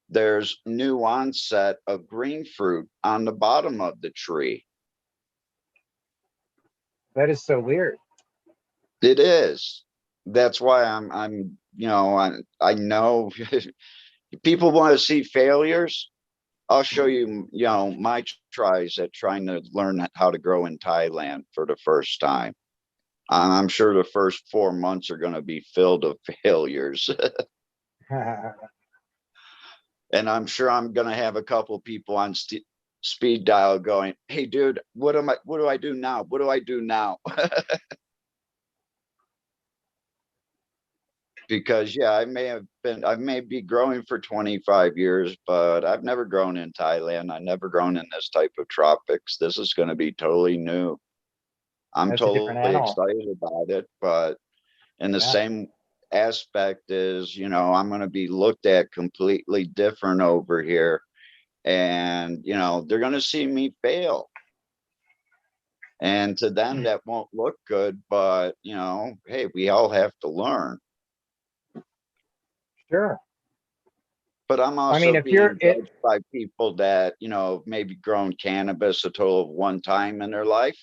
there's new onset of green fruit on the bottom of the tree. That is so weird. It is. That's why I'm you know, I know people want to see failures. I'll show you, you know, my tries at trying to learn how to grow in Thailand for the first time. I'm sure the first 4 months are going to be filled with failures. And I'm sure I'm going to have a couple people on speed dial going, hey, dude, what do I do now? What do I do now? Because yeah, I may be growing for 25 years, but I've never grown in Thailand. I've never grown in this type of tropics. This is going to be totally new. I'm That's a different totally animal. excited about it, but in the same aspect is, you know, I'm going to be looked at completely different over here. And, you know, they're going to see me fail. And to them, that won't look good, but, you know, hey, we all have to learn. Sure. But I'm also I mean, if you're judged by people that, you know, maybe grown cannabis a total of one time in their life.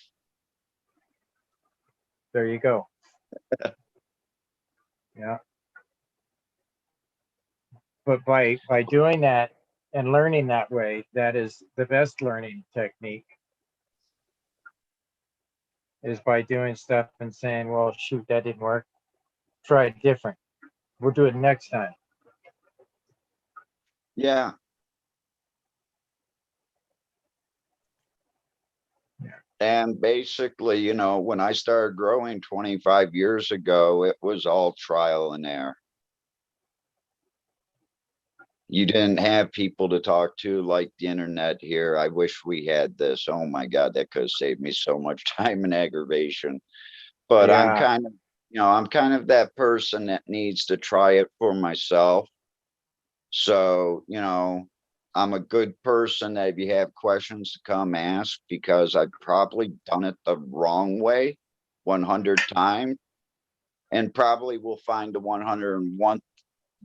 There you go. Yeah. But by doing that and learning that way, that is the best learning technique, is by doing stuff and saying, well, shoot, that didn't work. Try it different. We'll do it next time. Yeah. And basically, you know, when I started growing 25 years ago, it was all trial and error. You didn't have people to talk to like the internet here. I wish we had this. Oh my God, that could have saved me so much time and aggravation. But I'm Yeah. kind of, you know, I'm kind of that person that needs to try it for myself. So, you know, I'm a good person that if you have questions to come ask, because I've probably done it the wrong way 100 times and probably will find the 101th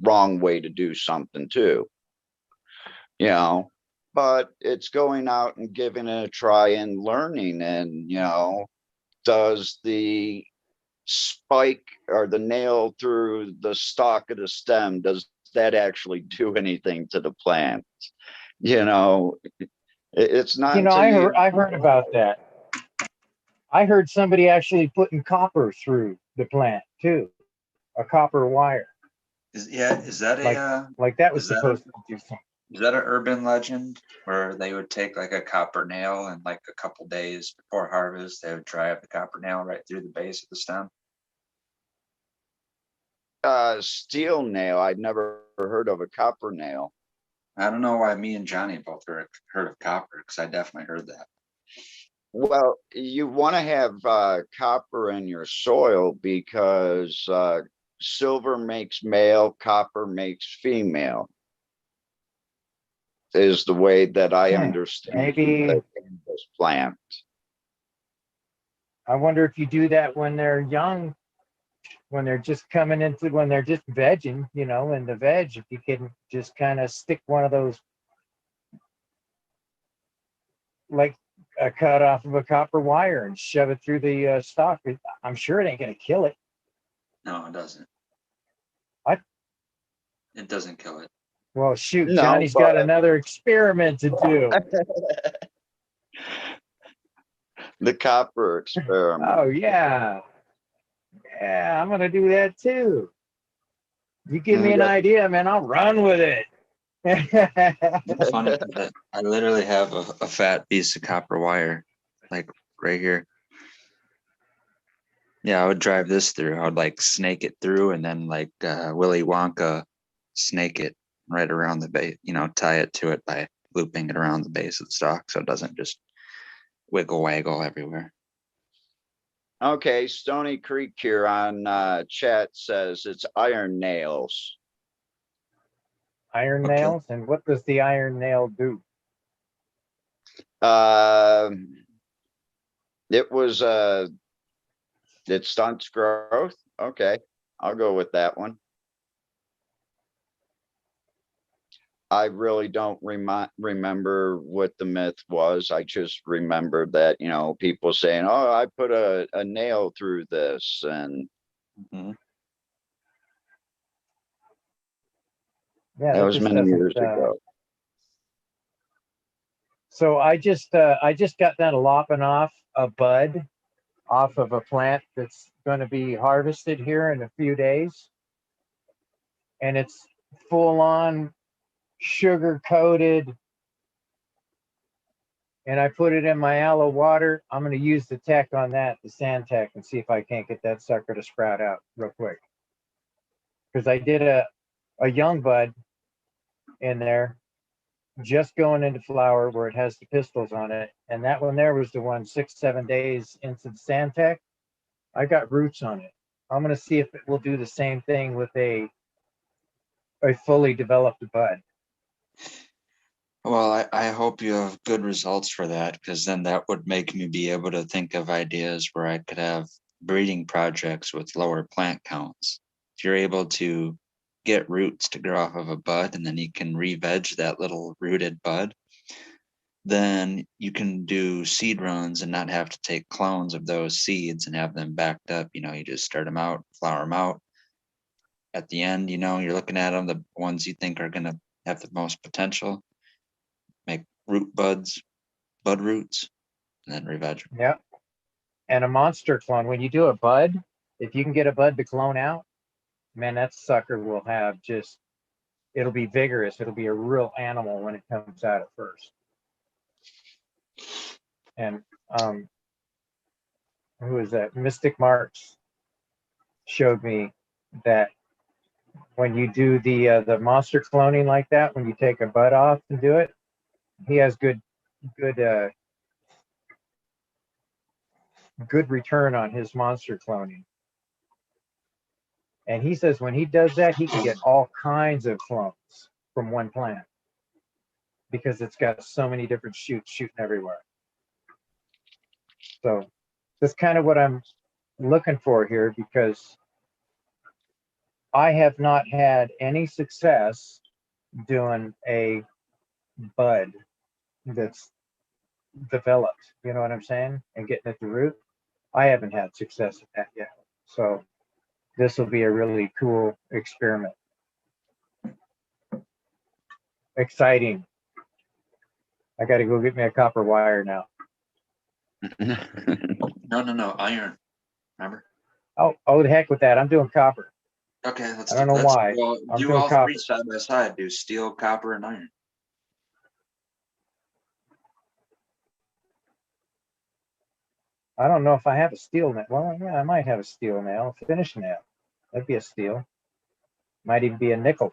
wrong way to do something too. You know, but it's going out and giving it a try and learning. And, you know, does the spike or the nail through the stalk of the stem, does that actually do anything to the plant? You know, it's not. You know, I heard about that. I heard somebody actually putting copper through the plant too, a copper wire. Is that like that was supposed to do something. Is that an urban legend where they would take like a copper nail and like a couple days before harvest, they would drive the copper nail right through the base of the stem? Steel nail. I'd never heard of a copper nail. I don't know why me and Johnny both heard of copper, because I definitely heard that. Well, you want to have copper in your soil because silver makes male, copper makes female, is the way that I understand the cannabis plant. I wonder if you do that when they're young, when they're just coming into, when they're just vegging, you know, in the veg, if you can just kind of stick one of those, like a cut off of a copper wire and shove it through the stalk. I'm sure it ain't going to kill it. No, it doesn't. What? It doesn't kill it. Well, shoot, No, Johnny's but- got another experiment to do. The copper experiment. Oh, yeah. Yeah, I'm going to do that too. You give me an idea, man, I'll run with it. It's funny, 'cause I literally have a fat piece of copper wire, like right here. Yeah, I would drive this through. I would like snake it through and then like Willy Wonka snake it right around the base, you know, tie it to it by looping it around the base of the stalk so it doesn't just wiggle waggle everywhere. Okay, Stony Creek here on chat says it's iron nails. Iron nails? And what does the iron nail do? It was it stunts growth. Okay, I'll go with that one. I really don't remember what the myth was. I just remember that, you know, people saying, oh, I put a nail through this, and Yeah, that was just many doesn't, years ago. So I just got done lopping off a bud off of a plant that's going to be harvested here in a few days, and it's full on sugar coated. And I put it in my aloe water. I'm going to use the tech on that, the sand tech, and see if I can't get that sucker to sprout out real quick. Because I did a young bud in there, just going into flower where it has the pistils on it. And that one there was the one 6-7 days into the sand tech. I got roots on it. I'm going to see if it will do the same thing with a fully developed bud. Well, I hope you have good results for that, because then that would make me be able to think of ideas where I could have breeding projects with lower plant counts. If you're able to get roots to grow off of a bud and then you can re-veg that little rooted bud, then you can do seed runs and not have to take clones of those seeds and have them backed up. You know, you just start them out, flower them out. At the end, you know, you're looking at them, the ones you think are going to have the most potential, make root buds, bud roots, and then re-veg. Yeah. And a monster clone, when you do a bud, if you can get a bud to clone out, man, that sucker will have just, it'll be vigorous. It'll be a real animal when it comes out at first. And who is that? Mystic Marks showed me that when you do the monster cloning like that, when you take a bud off and do it, he has good return on his monster cloning. And he says when he does that, he can get all kinds of clones from one plant because it's got so many different shoots shooting everywhere. So that's kind of what I'm looking for here, because I have not had any success doing a bud that's developed, you know what I'm saying, and getting at the root. I haven't had success at that yet. So this will be a really cool experiment. Exciting. I got to go get me a copper wire now. No, iron. Remember? Oh, the heck with that. I'm doing copper. Okay, I don't know why. I'm do doing all copper. three side by side. Do steel, copper, and iron. I don't know if I have a steel nail. Well, yeah, I might have a steel nail, a finish nail. That'd be a steel. Might even be a nickel.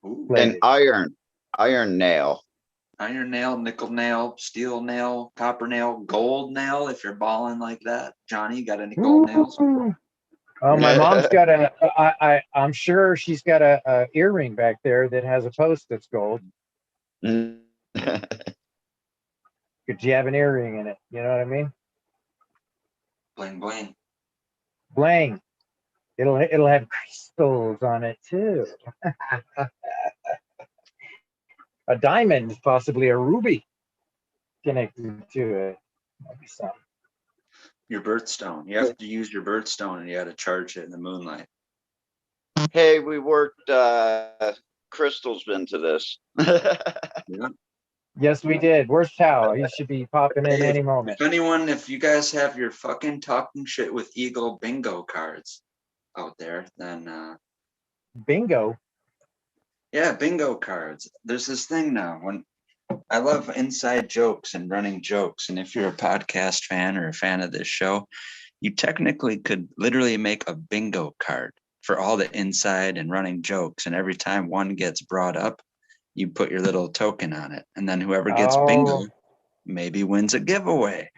An iron nail. Iron nail, nickel nail, steel nail, copper nail, gold nail. If you're balling like that, Johnny, you got any gold nails? Oh, my mom's got I'm sure she's got a earring back there that has a post that's gold. Could you have an earring in it? You know what I mean? Bling bling. Bling. It'll have crystals on it too. A diamond, possibly a ruby connected to it. That'd be something. Your birthstone. You have to use your birthstone and you got to charge it in the moonlight. Hey, we worked crystals into this. Yeah. Yes, we did. Where's Tao? He should be popping in any moment. If you guys have your fucking talking shit with Eagle bingo cards out there, then bingo. Yeah, bingo cards. There's this thing now when I love inside jokes and running jokes. And if you're a podcast fan or a fan of this show, you technically could literally make a bingo card for all the inside and running jokes. And every time one gets brought up, you put your little token on it. And then whoever gets bingo maybe wins a giveaway.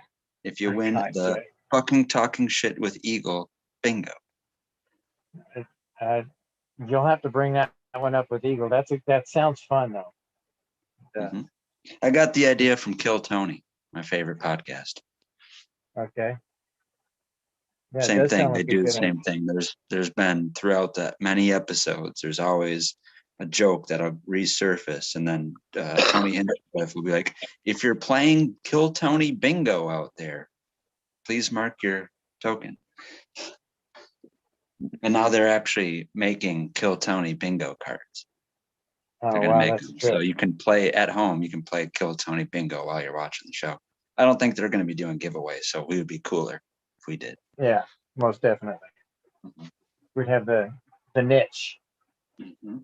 If you win the fucking talking shit with Eagle bingo. You'll have to bring that one up with Eagle. That sounds fun though. Mm-hmm. I got the idea from Kill Tony, my favorite podcast. Okay. Yeah, Same thing. They do the same thing. There's been throughout that many episodes, there's always a joke that'll resurface, and then Tony Hinchcliffe will be like, if you're playing Kill Tony bingo out there, please mark your token. And now they're actually making Kill Tony bingo cards. They're gonna make them so you can play at home. You can play Kill Tony bingo while you're watching the show. I don't think they're going to be doing giveaways, so we would be cooler if we did. Yeah, most definitely. Mm-hmm. We'd have the niche. Mm-hmm.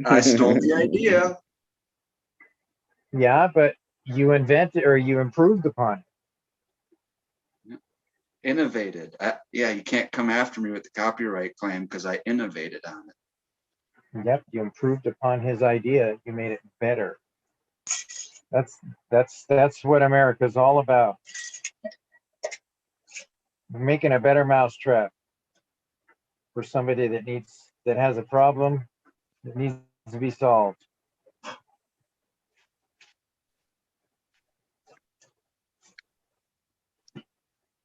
I stole the idea. Yeah, but you invented or you improved upon it. Innovated. Yeah, you can't come after me with the copyright claim because I innovated on it. Yep, you improved upon his idea. You made it better. That's what America's all about. Making a better mousetrap for somebody that has a problem that needs to be solved.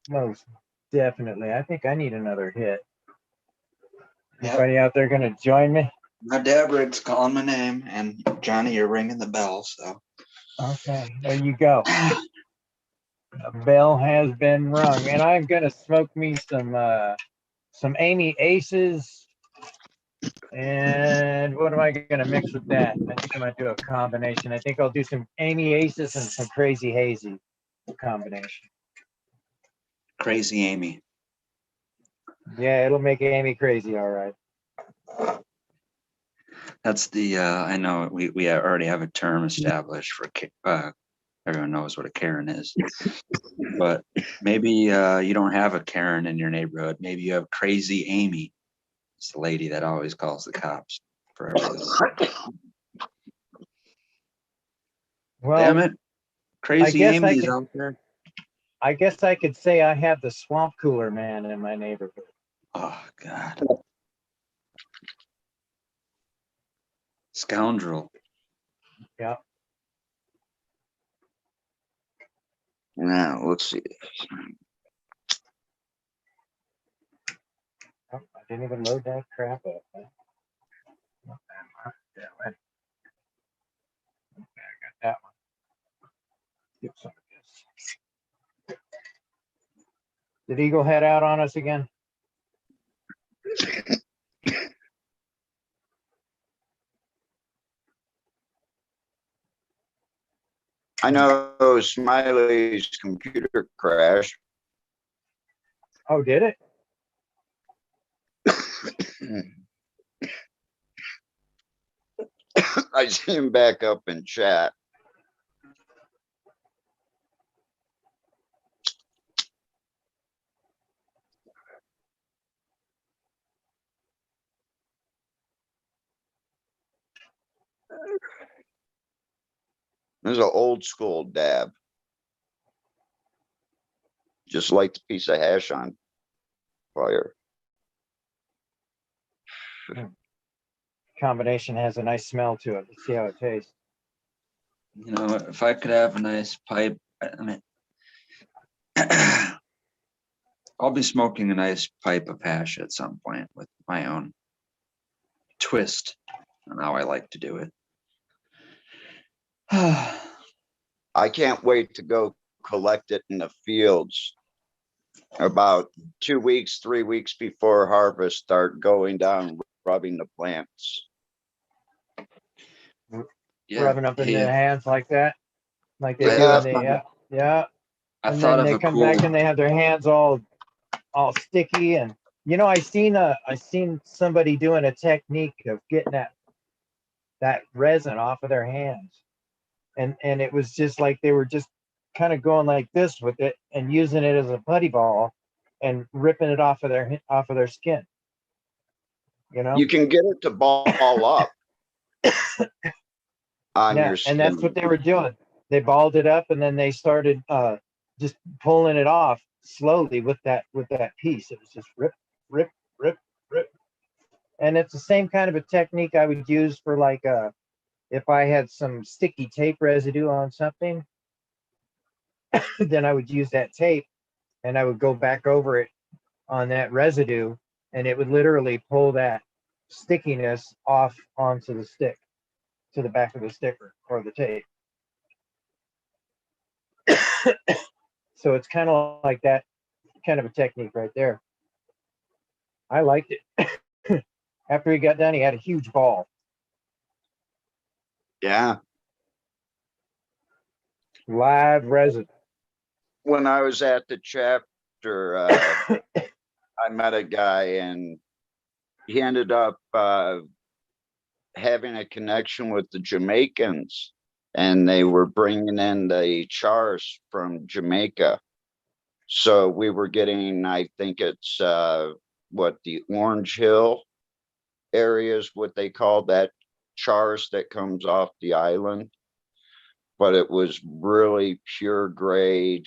Most definitely. I think I need another hit. Yep. Anybody out there gonna join me? My dad Rick's calling my name, and Johnny, you're ringing the bell, so. Okay, there you go. A bell has been rung, and I'm gonna smoke me some Amy Aces. And what am I gonna mix with that? I think I'm gonna do a combination. I think I'll do some Amy Aces and some Crazy Hazy combination. Crazy Amy. Yeah, it'll make Amy crazy, all right. That's the I know we already have a term established for everyone knows what a Karen is, but maybe you don't have a Karen in your neighborhood. Maybe you have Crazy Amy. It's the lady that always calls the cops for everything. Well, damn it, Crazy Amy's out there. I guess I could say I have the swamp cooler man in my neighborhood. Oh God. Scoundrel. Yeah. Now let's see. Oh, I didn't even load that crap up. Okay, I got that one. Get some of this. Did Eagle head out on us again? I know Smiley's computer crashed. Oh, did it? I see him back up in chat. This is an old school dab. Just like the piece of hash on fire. Combination has a nice smell to it. Let's see how it tastes. You know, if I could have a nice pipe, I mean, I'll be smoking a nice pipe of hash at some point with my own twist on how I like to do it. I can't wait to go collect it in the fields. About 2 weeks, 3 weeks before harvest, start going down, rubbing the plants. Rubbing up in their hands like that, like they do Yeah. in the yeah. I And thought then of they a come cool. back and they have their hands all sticky. And you know, I seen somebody doing a technique of getting that resin off of their hands, and it was just like they were just kind of going like this with it and using it as a putty ball and ripping it off of their skin. You know, You can get it to ball up on your and that's skin. what they were doing. They balled it up and then they started just pulling it off slowly with that piece. It was just rip, rip, rip, rip. And it's the same kind of a technique I would use for like if I had some sticky tape residue on something, then I would use that tape and I would go back over it on that residue, and it would literally pull that stickiness off onto the stick, to the back of the sticker or the tape. So it's kind of like that kind of a technique right there. I liked it. After he got done, he had a huge ball. Yeah. Live resin. When I was at the chapter, I met a guy and he ended up having a connection with the Jamaicans, and they were bringing in the chars from Jamaica. So we were getting, I think it's what the Orange Hill area is what they call that chars that comes off the island. But it was really pure grade,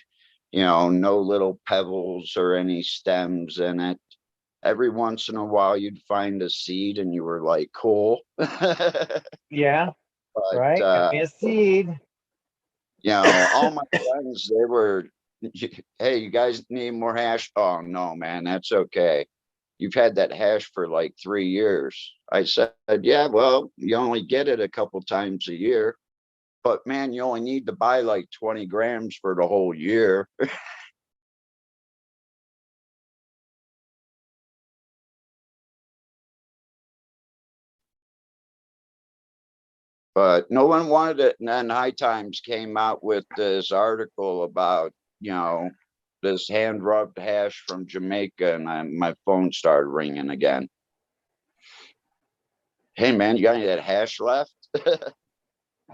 you know, no little pebbles or any stems in it. Every once in a while you'd find a seed and you were like, cool. Yeah, But, right. Got me a seed. You know, all my friends, they were, hey, you guys need more hash? Oh, no, man, that's okay. You've had that hash for like 3 years. I said, yeah, well, you only get it a couple times a year. But man, you only need to buy like 20 grams for the whole year. But no one wanted it. And then High Times came out with this article about, you know, this hand rubbed hash from Jamaica, and my phone started ringing again. Hey man, you got any of that hash left?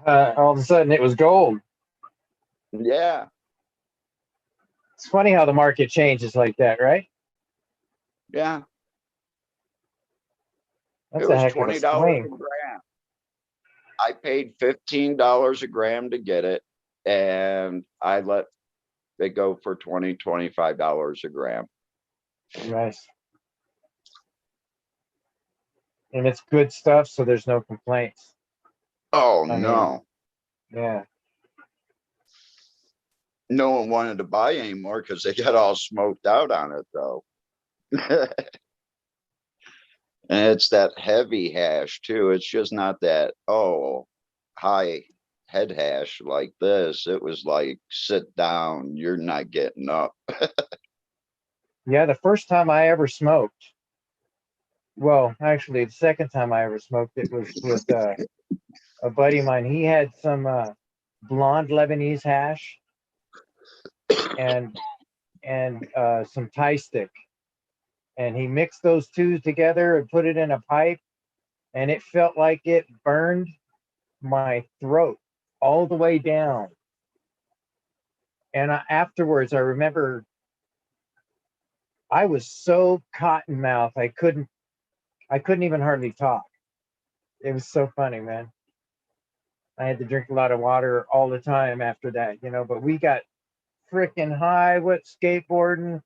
All of a sudden it was gold. Yeah. It's funny how the market changes like that, right? Yeah. That's It a was heck of a $20 a swing. gram. I paid $15 a gram to get it, and I let it go for $20, $25 a gram. Nice. And it's good stuff, so there's no complaints. Oh, I mean, no. yeah. No one wanted to buy anymore because they got all smoked out on it, though. And it's that heavy hash, too. It's just not that, oh, high head hash like this. It was like, sit down, you're not getting up. Yeah, the first time I ever smoked, well, actually, the second time I ever smoked, it was with a buddy of mine. He had some blonde Lebanese hash and some Thai stick. And he mixed those two together and put it in a pipe, and it felt like it burned my throat all the way down. And afterwards, I remember I was so cotton mouth, I couldn't even hardly talk. It was so funny, man. I had to drink a lot of water all the time after that, you know, but we got freaking high with skateboarding.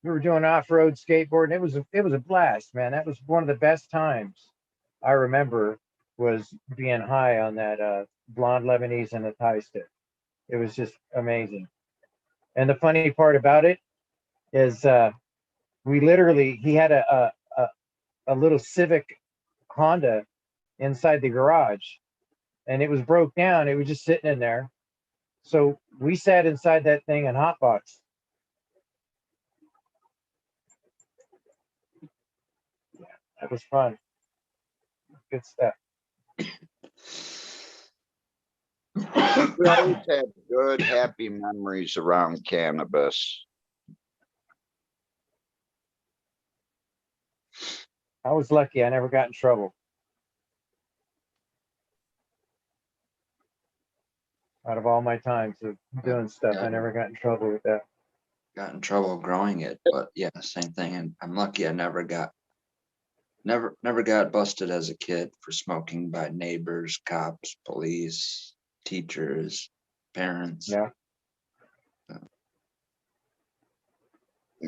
We were doing off-road skateboarding. It was a blast, man. That was one of the best times I remember, was being high on that blonde Lebanese and the Thai stick. It was just amazing. And the funny part about it is we literally, he had a little Civic Honda inside the garage, and it was broke down. It was just sitting in there. So we sat inside that thing and hotbox. Yeah, that was fun. Good stuff. We always had good, happy memories around cannabis. I was lucky. I never got in trouble. Out of all my times of doing stuff, I never got in trouble with that. Got in trouble growing it, but yeah, same thing. And I'm lucky I never got busted as a kid for smoking by neighbors, cops, police, teachers, parents. Yeah.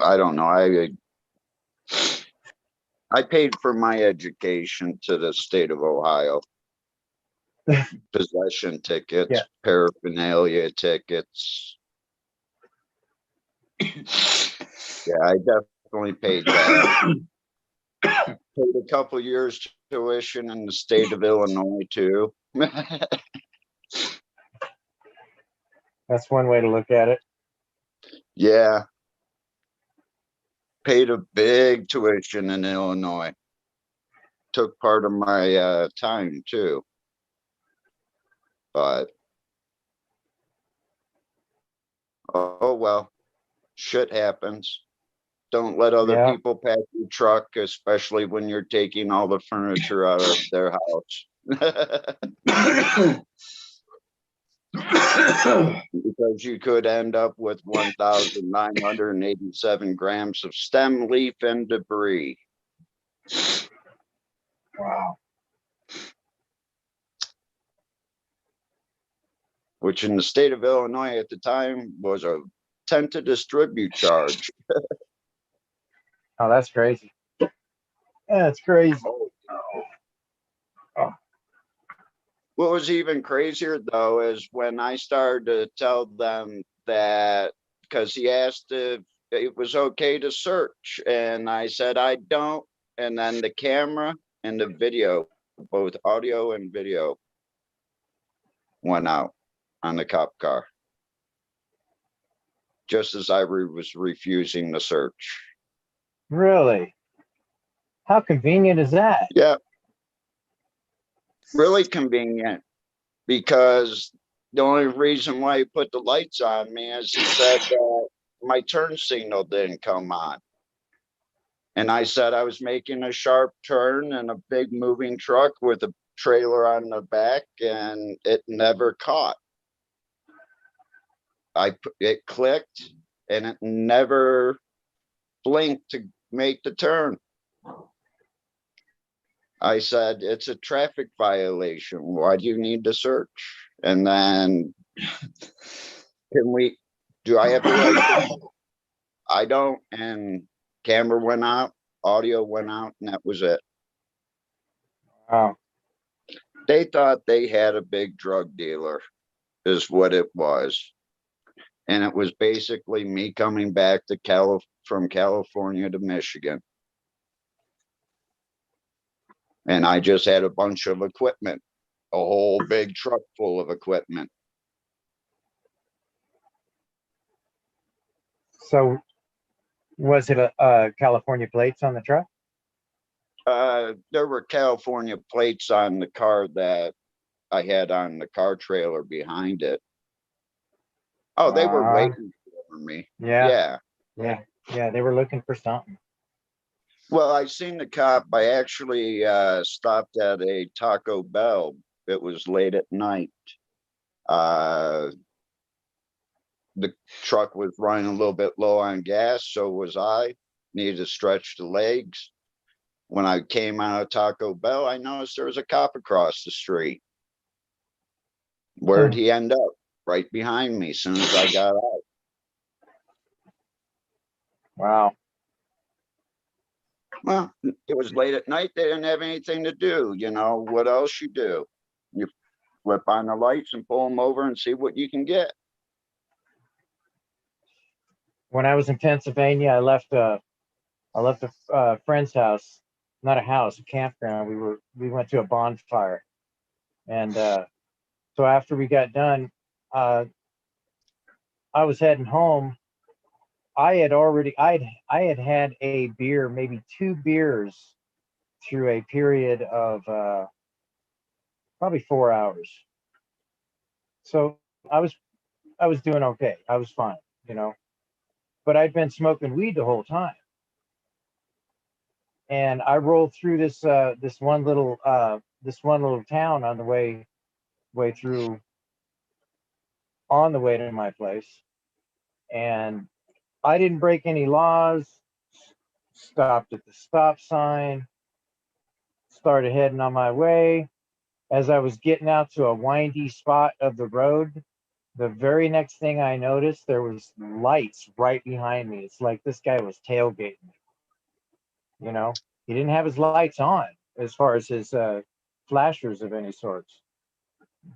I don't know. I paid for my education to the state of Ohio. Possession tickets, Yeah. paraphernalia tickets. Yeah, I definitely paid that. Paid a couple years tuition in the state of Illinois too. That's one way to look at it. Yeah. Paid a big tuition in Illinois. Took part of my time too. But oh well, shit happens. Don't let other people pack your truck, especially when you're taking all the furniture out of their house. Because you could end up with 1,987 grams of stem, leaf, and debris. Wow. Which in the state of Illinois at the time was a 10 to distribute charge. Oh, that's crazy. That's crazy. Oh. What was even crazier though is when I started to tell them that, because he asked if it was okay to search, and I said I don't, and then the camera and the video, both audio and video, went out on the cop car just as I was refusing the search. Really? How convenient is that? Yeah. Really convenient, because the only reason why he put the lights on me is he said that my turn signal didn't come on. And I said I was making a sharp turn in a big moving truck with a trailer on the back, and it never caught. It clicked and it never blinked to make the turn. I said, it's a traffic violation. Why do you need to search? And then do I have the right to? I don't. And camera went out, audio went out, and that was it. Wow. They thought they had a big drug dealer, is what it was. And it was basically me coming back to from California to Michigan. And I just had a bunch of equipment, a whole big truck full of equipment. So was it a California plates on the truck? There were California plates on the car that I had on the car trailer behind it. Oh, they were waiting for me. Yeah. Yeah, they were looking for something. Well, I seen the cop. I actually stopped at a Taco Bell. It was late at night. The truck was running a little bit low on gas, so was I. Needed to stretch the legs. When I came out of Taco Bell, I noticed there was a cop across the street. Where'd he end up? Right behind me as soon as I got out. Wow. Well, it was late at night. They didn't have anything to do. You know, what else you do? You flip on the lights and pull them over and see what you can get. When I was in Pennsylvania, I left I left a friend's house, not a house, a campground. We went to a bonfire, and so after we got done, I was heading home. I had had a beer, maybe 2 beers, through a period of probably 4 hours. So I was doing okay. I was fine, you know. But I'd been smoking weed the whole time. And I rolled through this one little town on the way through, on the way to my place. And I didn't break any laws, stopped at the stop sign, started heading on my way. As I was getting out to a windy spot of the road, the very next thing I noticed, there was lights right behind me. It's like this guy was tailgating me. You know, he didn't have his lights on as far as his flashers of any sorts.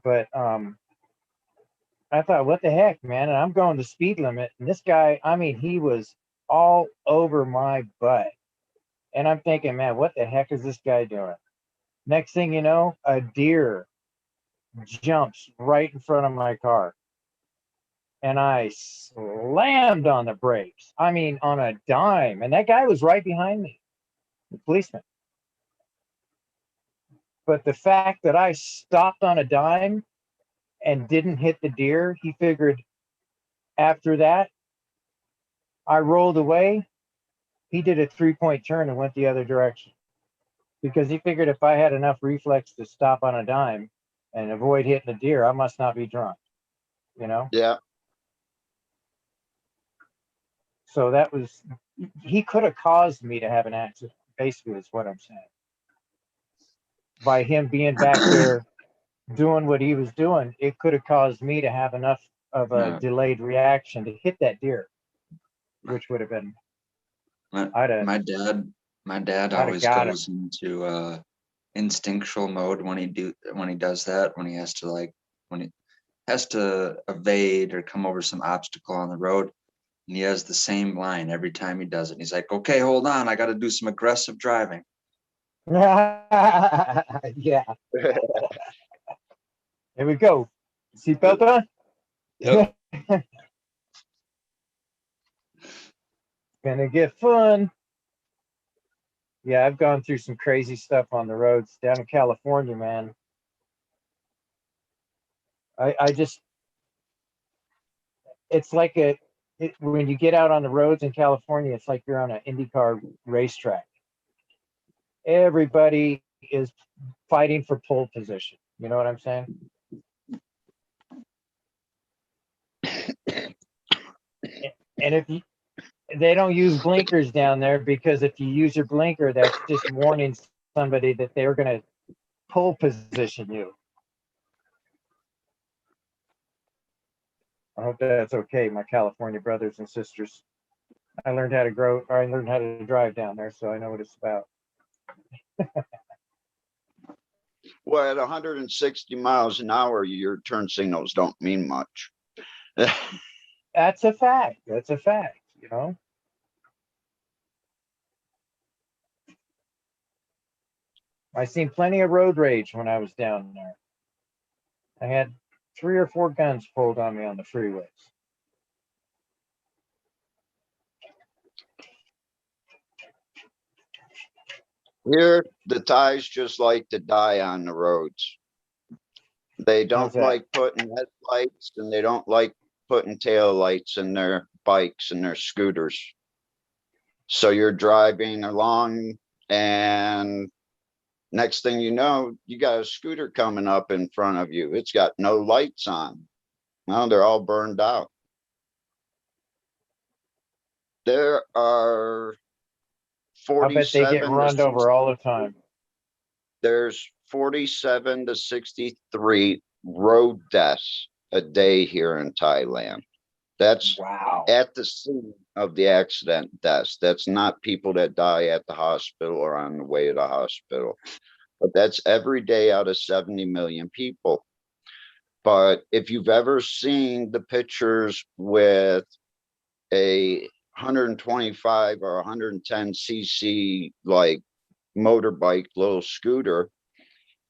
But I thought, what the heck, man? And I'm going the speed limit. And this guy, I mean, he was all over my butt. And I'm thinking, man, what the heck is this guy doing? Next thing you know, a deer jumps right in front of my car. And I slammed on the brakes. I mean, on a dime. And that guy was right behind me, the policeman. But the fact that I stopped on a dime and didn't hit the deer, he figured after that, I rolled away. He did a 3-point turn and went the other direction, because he figured if I had enough reflex to stop on a dime and avoid hitting a deer, I must not be drunk, you know? Yeah. So that was, he could have caused me to have an accident, basically is what I'm saying. By him being back there doing what he was doing, it could have caused me to have enough of a delayed reaction to hit that deer, which would have been, my dad always goes into instinctual mode when he does that, when he has to evade or come over some obstacle on the road. And he has the same line every time he does it. He's like, okay, hold on, I got to do some aggressive driving. Yeah. Here we go. Seatbelt on? Yep. Gonna get fun. Yeah, I've gone through some crazy stuff on the roads down in California, man. I just, it's like when you get out on the roads in California, it's like you're on an IndyCar racetrack. Everybody is fighting for pole position. You know what I'm saying? And if they don't use blinkers down there, because if you use your blinker, that's just warning somebody that they're going to pole position you. I hope that's okay, my California brothers and sisters. I learned how to drive down there, so I know what it's about. Well, at 160 miles an hour, your turn signals don't mean much. That's a fact. That's a fact, you know? I seen plenty of road rage when I was down there. I had 3 or 4 guns pulled on me on the freeways. Here, the Thais just like to die on the roads. They don't like putting headlights, and they don't like putting tail lights in their bikes and their scooters. So you're driving along, and next thing you know, you got a scooter coming up in front of you. It's got no lights on. Well, they're all burned out. There are 47. I bet they get run over all the time. There's 47 to 63 road deaths a day here in Thailand. That's at the scene of the accident deaths. That's not people that die at the hospital or on the way to the hospital. But that's every day out of 70 million people. But if you've ever seen the pictures with a 125 or 110 cc like motorbike, little scooter,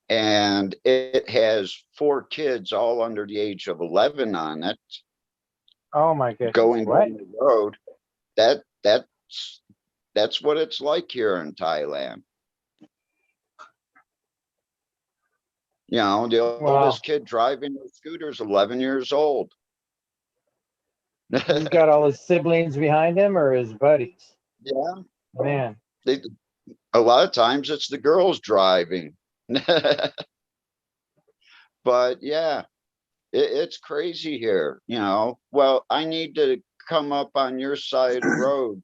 and it has 4 kids all under the age of 11 on it. Oh my goodness. Going What? down the road. That's what it's like here in Thailand. You know, the oldest kid driving the scooter is 11 years old. He's got all his siblings behind him or his buddies? Yeah. Man. A lot of times it's the girls driving. But yeah, it's crazy here, you know. Well, I need to come up on your side of the road.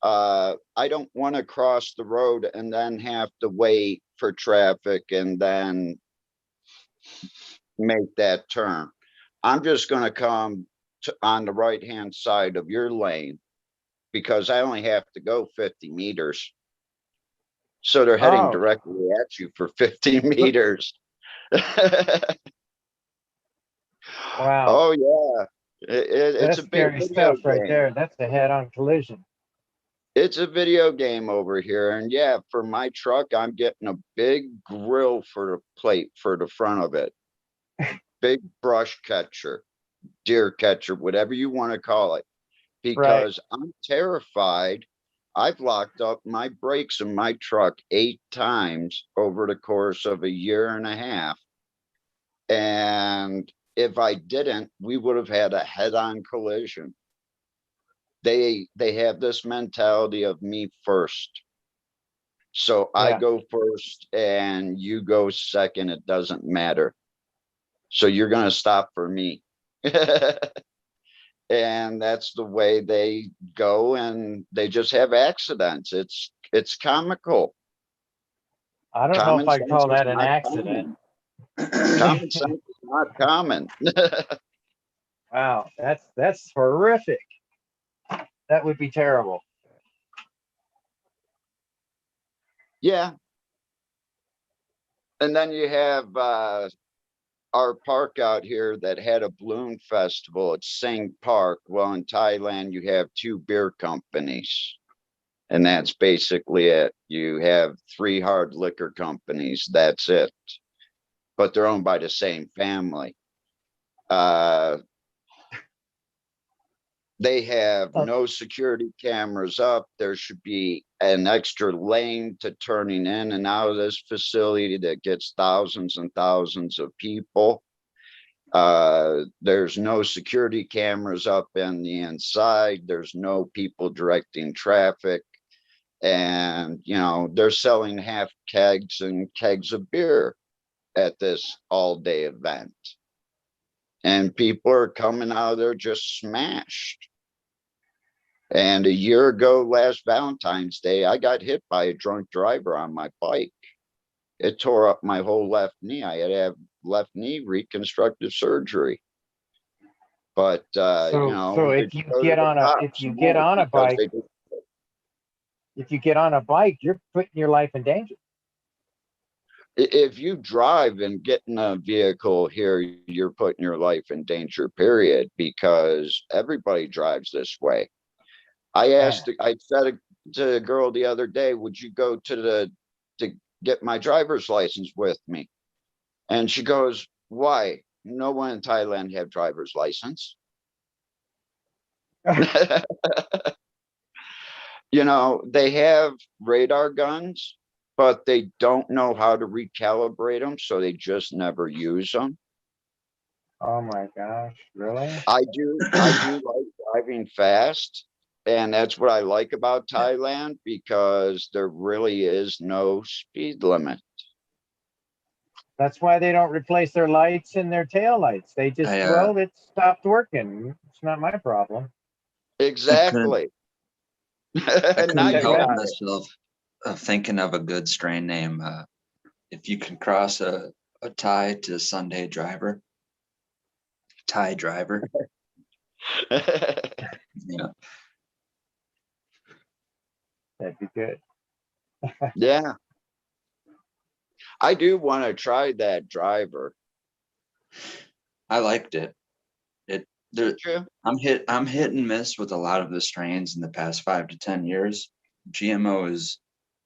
I don't want to cross the road and then have to wait for traffic and then make that turn. I'm just going to come on the right hand side of your lane because I only have to go 50 meters. So they're heading directly at you for 50 meters. Wow. Oh yeah. It's That's a big scary video stuff right game. there. That's a head-on collision. It's a video game over here. And yeah, for my truck, I'm getting a big grill for the plate for the front of it. Big brush catcher, deer catcher, whatever you want to call it. Because I'm terrified. I've locked up my brakes in my truck 8 times over the course of a year and a half. And if I didn't, we would have had a head-on collision. They have this mentality of me first. So I go first and you go second. It doesn't matter. So you're going to stop for me. And that's the way they go, and they just have accidents. It's comical. I don't know if I call that an accident. Common sense is not common. Wow, that's horrific. That would be terrible. Yeah. And then you have our park out here that had a balloon festival at Sing Park. Well, in Thailand, you have 2 beer companies. And that's basically it. You have 3 hard liquor companies. That's it. But they're owned by the same family. They have no security cameras up. There should be an extra lane to turning in and out of this facility that gets thousands and thousands of people. There's no security cameras up in the inside. There's no people directing traffic. And, you know, they're selling half kegs and kegs of beer at this all-day event. And people are coming out of there just smashed. And a year ago, last Valentine's Day, I got hit by a drunk driver on my bike. It tore up my whole left knee. I had to have left knee reconstructive surgery. But you know, so if you get on a bike, you're putting your life in danger. If you drive and get in a vehicle here, you're putting your life in danger, period, because everybody drives this way. I said to a girl the other day, would you go to get my driver's license with me? And she goes, why? No one in Thailand have driver's license. You know, they have radar guns, but they don't know how to recalibrate them, so they just never use them. Oh my gosh, really? I do like driving fast, and that's what I like about Thailand, because there really is no speed limit. That's why they don't replace their lights and their tail lights. They just, well, it stopped working. It's not my problem. Exactly. I couldn't help myself thinking of a good strain name. If you can cross a Thai to Sunday driver, Thai driver. Yeah. That'd be good. Yeah. I do want to try that driver. I liked it. I'm hit and miss with a lot of the strains in the past 5 to 10 years. GMO is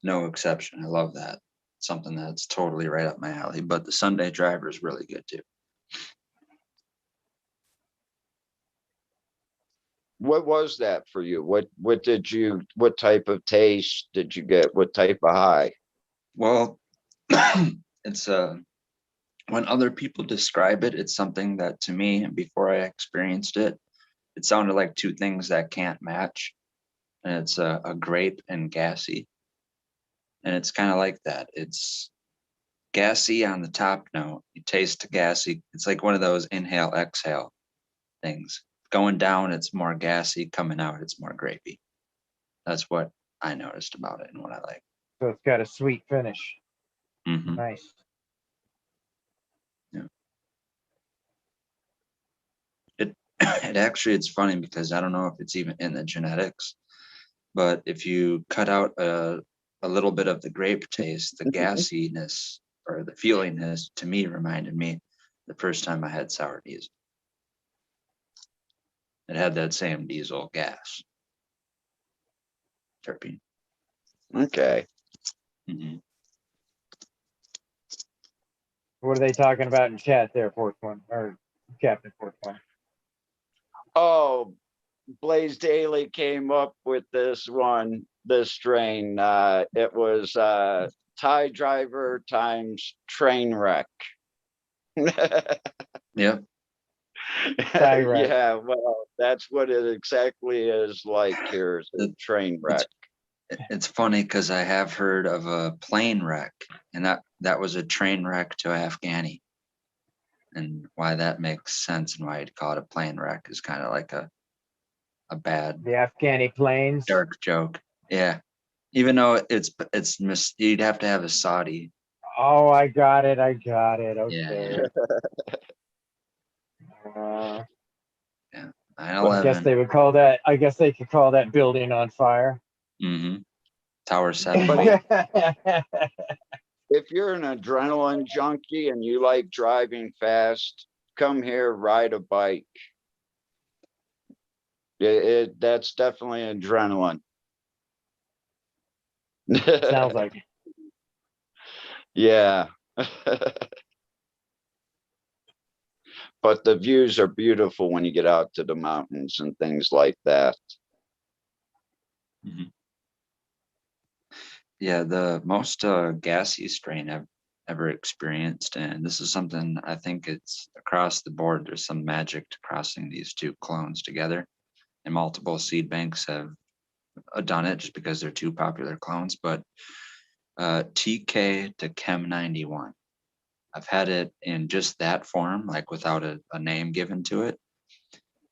no exception. I love that. Something that's totally right up my alley. But the Sunday Driver is really good too. What was that for you? What type of taste did you get? What type of high? Well, it's when other people describe it, it's something that to me, before I experienced it, it sounded like two things that can't match. And it's a grape and gassy. And it's kind of like that. It's gassy on the top note. You taste gassy. It's like one of those inhale, exhale things. Going down, it's more gassy. Coming out, it's more grapey. That's what I noticed about it and what I like. So it's got a sweet finish. Mm-hmm. Nice. Yeah. It actually, it's funny because I don't know if it's even in the genetics, but if you cut out a little bit of the grape taste, the gassiness or the feelingness to me reminded me the first time I had sour diesel. It had that same diesel gas terpene. Okay. Mm-hmm. What are they talking about in chat there, fourth one, or Captain Fourth One? Oh, Blaze Daily came up with this strain. It was Thai driver times train wreck. Yep. Yeah, well, that's what it exactly is like here, is a train wreck. It's funny because I have heard of a plane wreck, and that was a train wreck to Afghani. And why that makes sense and why you'd call it a plane wreck is kind of like a bad, the Afghani planes, dark joke. Yeah, even though you'd have to have a Saudi. Oh, I got it. Okay. Yeah. Yeah. 9/11. I guess they would call that. I guess they could call that building on fire. Mm-hmm. Tower 7. If you're an adrenaline junkie and you like driving fast, come here, ride a bike. That's definitely adrenaline. Sounds like it. Yeah. But the views are beautiful when you get out to the mountains and things like that. Mm-hmm. Yeah, the most gassy strain I've ever experienced, and this is something I think it's across the board. There's some magic to crossing these two clones together, and multiple seed banks have done it just because they're two popular clones. But TK to Chem 91, I've had it in just that form, like without a name given to it,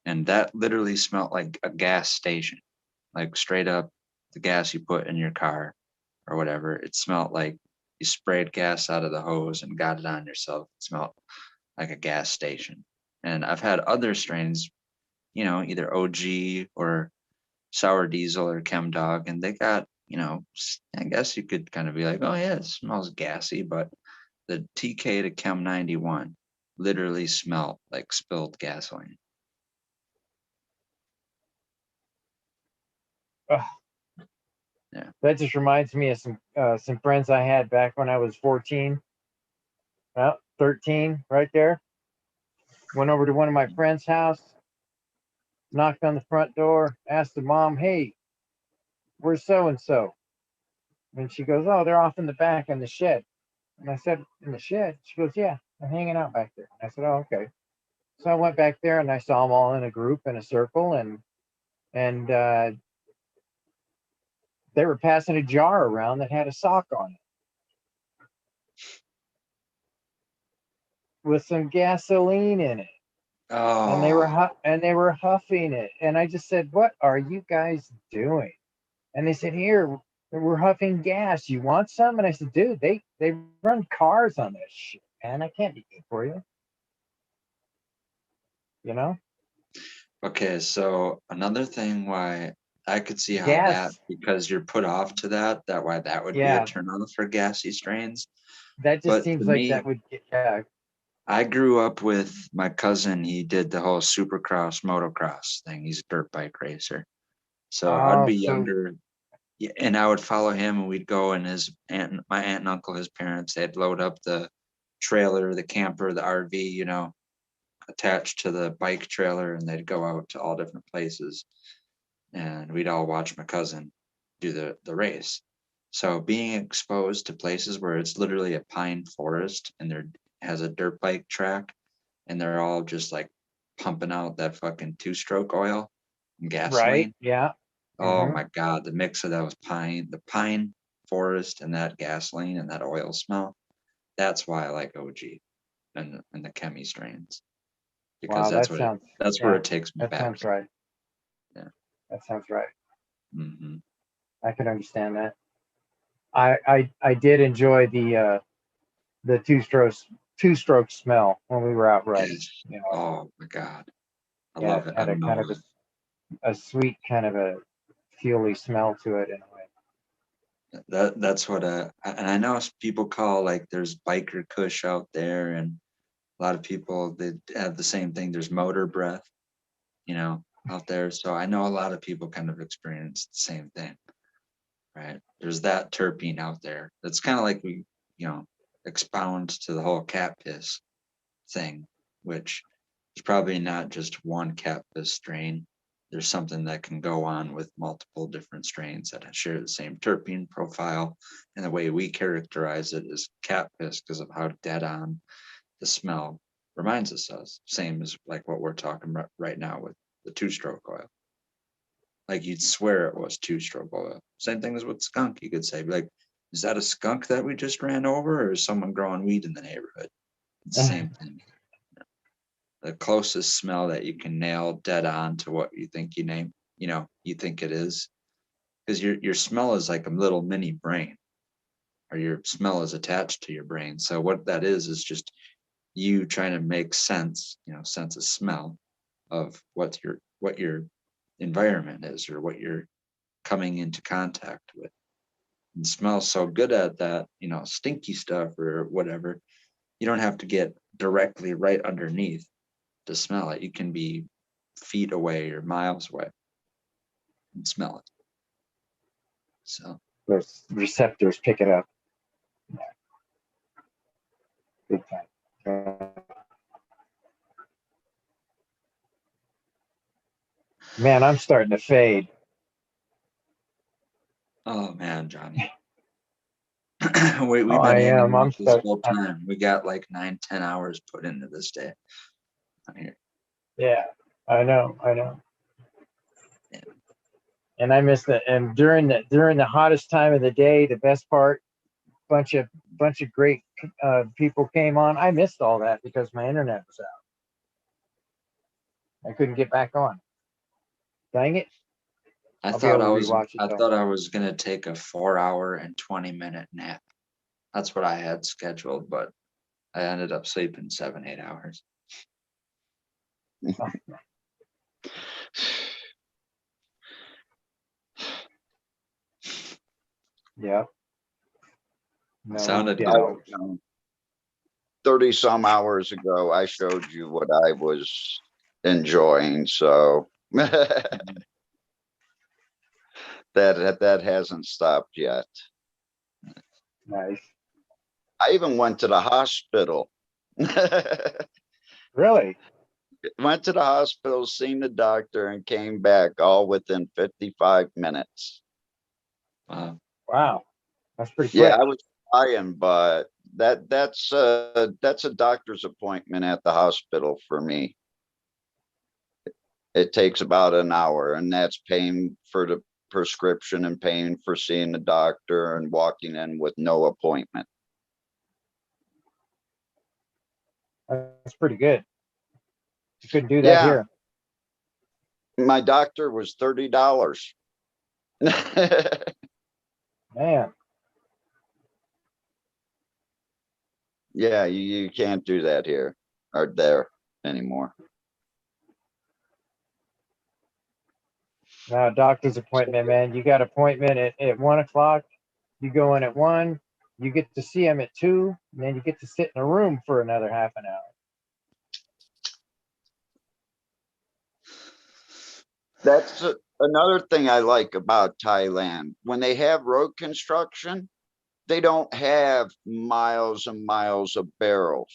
and that literally smelled like a gas station, like straight up the gas you put in your car or whatever. It smelled like you sprayed gas out of the hose and got it on yourself. It smelled like a gas station. And I've had other strains, either OG or sour diesel or Chem Dog, and they got, I guess you could kind of be like, oh yeah, it smells gassy, but the TK to Chem 91 literally smelled like spilled gasoline. Yeah. That just reminds me of some friends I had back when I was 14. 13, right there. Went over to one of my friends' house, knocked on the front door, asked the mom, "Hey, where's so-and-so?" And she goes, "Oh, they're off in the back in the shed." And I said, "In the shed?" She goes, "Yeah, they're hanging out back there." I said, "Oh, okay." So I went back there and I saw them all in a group, in a circle, and they were passing a jar around that had a sock on it with some gasoline in it. Oh. And they were huffing it. And I just said, "What are you guys doing?" And they said, "Here, we're huffing gas. You want some?" And I said, "Dude, they run cars on this shit, man. I can't be good for you." Okay, so another thing why I could see how Gas. because you're put off to that why that would be a turn on for gassy strains. That just But seems to like me, that would get, I grew up with my cousin. He did the whole supercross, motocross thing. He's a dirt bike racer. So I'd be younger, and I would follow him, and we'd go, and my aunt and uncle, his parents, they'd load up the trailer, the camper, the RV, you know, attached to the bike trailer, and they'd go out to all different places, and we'd all watch my cousin do the race. So being exposed to places where it's literally a pine forest and there has a dirt bike track, and they're all just like pumping out that fucking 2-stroke oil and gasoline. Right. Yeah. Oh my God, the mix of those the pine forest and that gasoline and that oil smell. That's why I like OG and the chemi strains. Because Wow, that's where it takes me that back. sounds right. Yeah. That sounds right. Mm-hmm. I can understand that. I did enjoy the 2-stroke smell when we were out riding. You know, oh my God. I love it. Had a kind of a sweet kind of a fuely smell to it in a way. That's what and I know people call, like, there's biker kush out there, and a lot of people, they have the same thing. There's motor breath, you know, out there. So I know a lot of people kind of experience the same thing, right? There's that terpene out there. That's kind of like we, you know, expound to the whole cat piss thing, which is probably not just one cat piss strain. There's something that can go on with multiple different strains that share the same terpene profile. And the way we characterize it is cat piss because of how dead on the smell reminds us of. Same as like what we're talking about right now with the 2-stroke oil. Like, you'd swear it was 2-stroke oil. Same thing as with skunk. You could say, like, is that a skunk that we just ran over, or is someone growing weed in the neighborhood? It's the same thing. The closest smell that you can nail dead on to what you think you think it is, because your smell is like a little mini brain, or your smell is attached to your brain. So what that is just you trying to make sense of smell of what your environment is, or what you're coming into contact with. And smells so good at that, stinky stuff or whatever. You don't have to get directly right underneath to smell it. You can be feet away or miles away and smell it. So those receptors pick it up. Big time. Man, I'm starting to fade. Oh man, Johnny. We've been hanging out this whole time. We got like 9-10 hours put into this day. Here. Yeah, I know. Yeah. And I missed it. And during the hottest time of the day, the best part, bunch of great people came on. I missed all that because my internet was out. I couldn't get back on. Dang it. I thought I was gonna take a 4-hour and 20-minute nap. That's what I had scheduled, but I ended up sleeping 7-8 hours. Yeah. No, sounded 30 some hours ago, I showed you what I was enjoying. So that hasn't stopped yet. Nice. I even went to the hospital. Really? Went to the hospital, seen the doctor, and came back all within 55 minutes. Wow. That's pretty quick. Yeah, I was trying, but that's a doctor's appointment at the hospital for me. It takes about an hour, and that's paying for the prescription and paying for seeing the doctor and walking in with no appointment. That's pretty good. You couldn't do that here. My doctor was $30. Man. Yeah, you can't do that here or there anymore. Now, doctor's appointment, man. You got appointment at 1 o'clock. You go in at 1. You get to see him at 2, and then you get to sit in a room for another half an hour. That's another thing I like about Thailand. When they have road construction, they don't have miles and miles of barrels.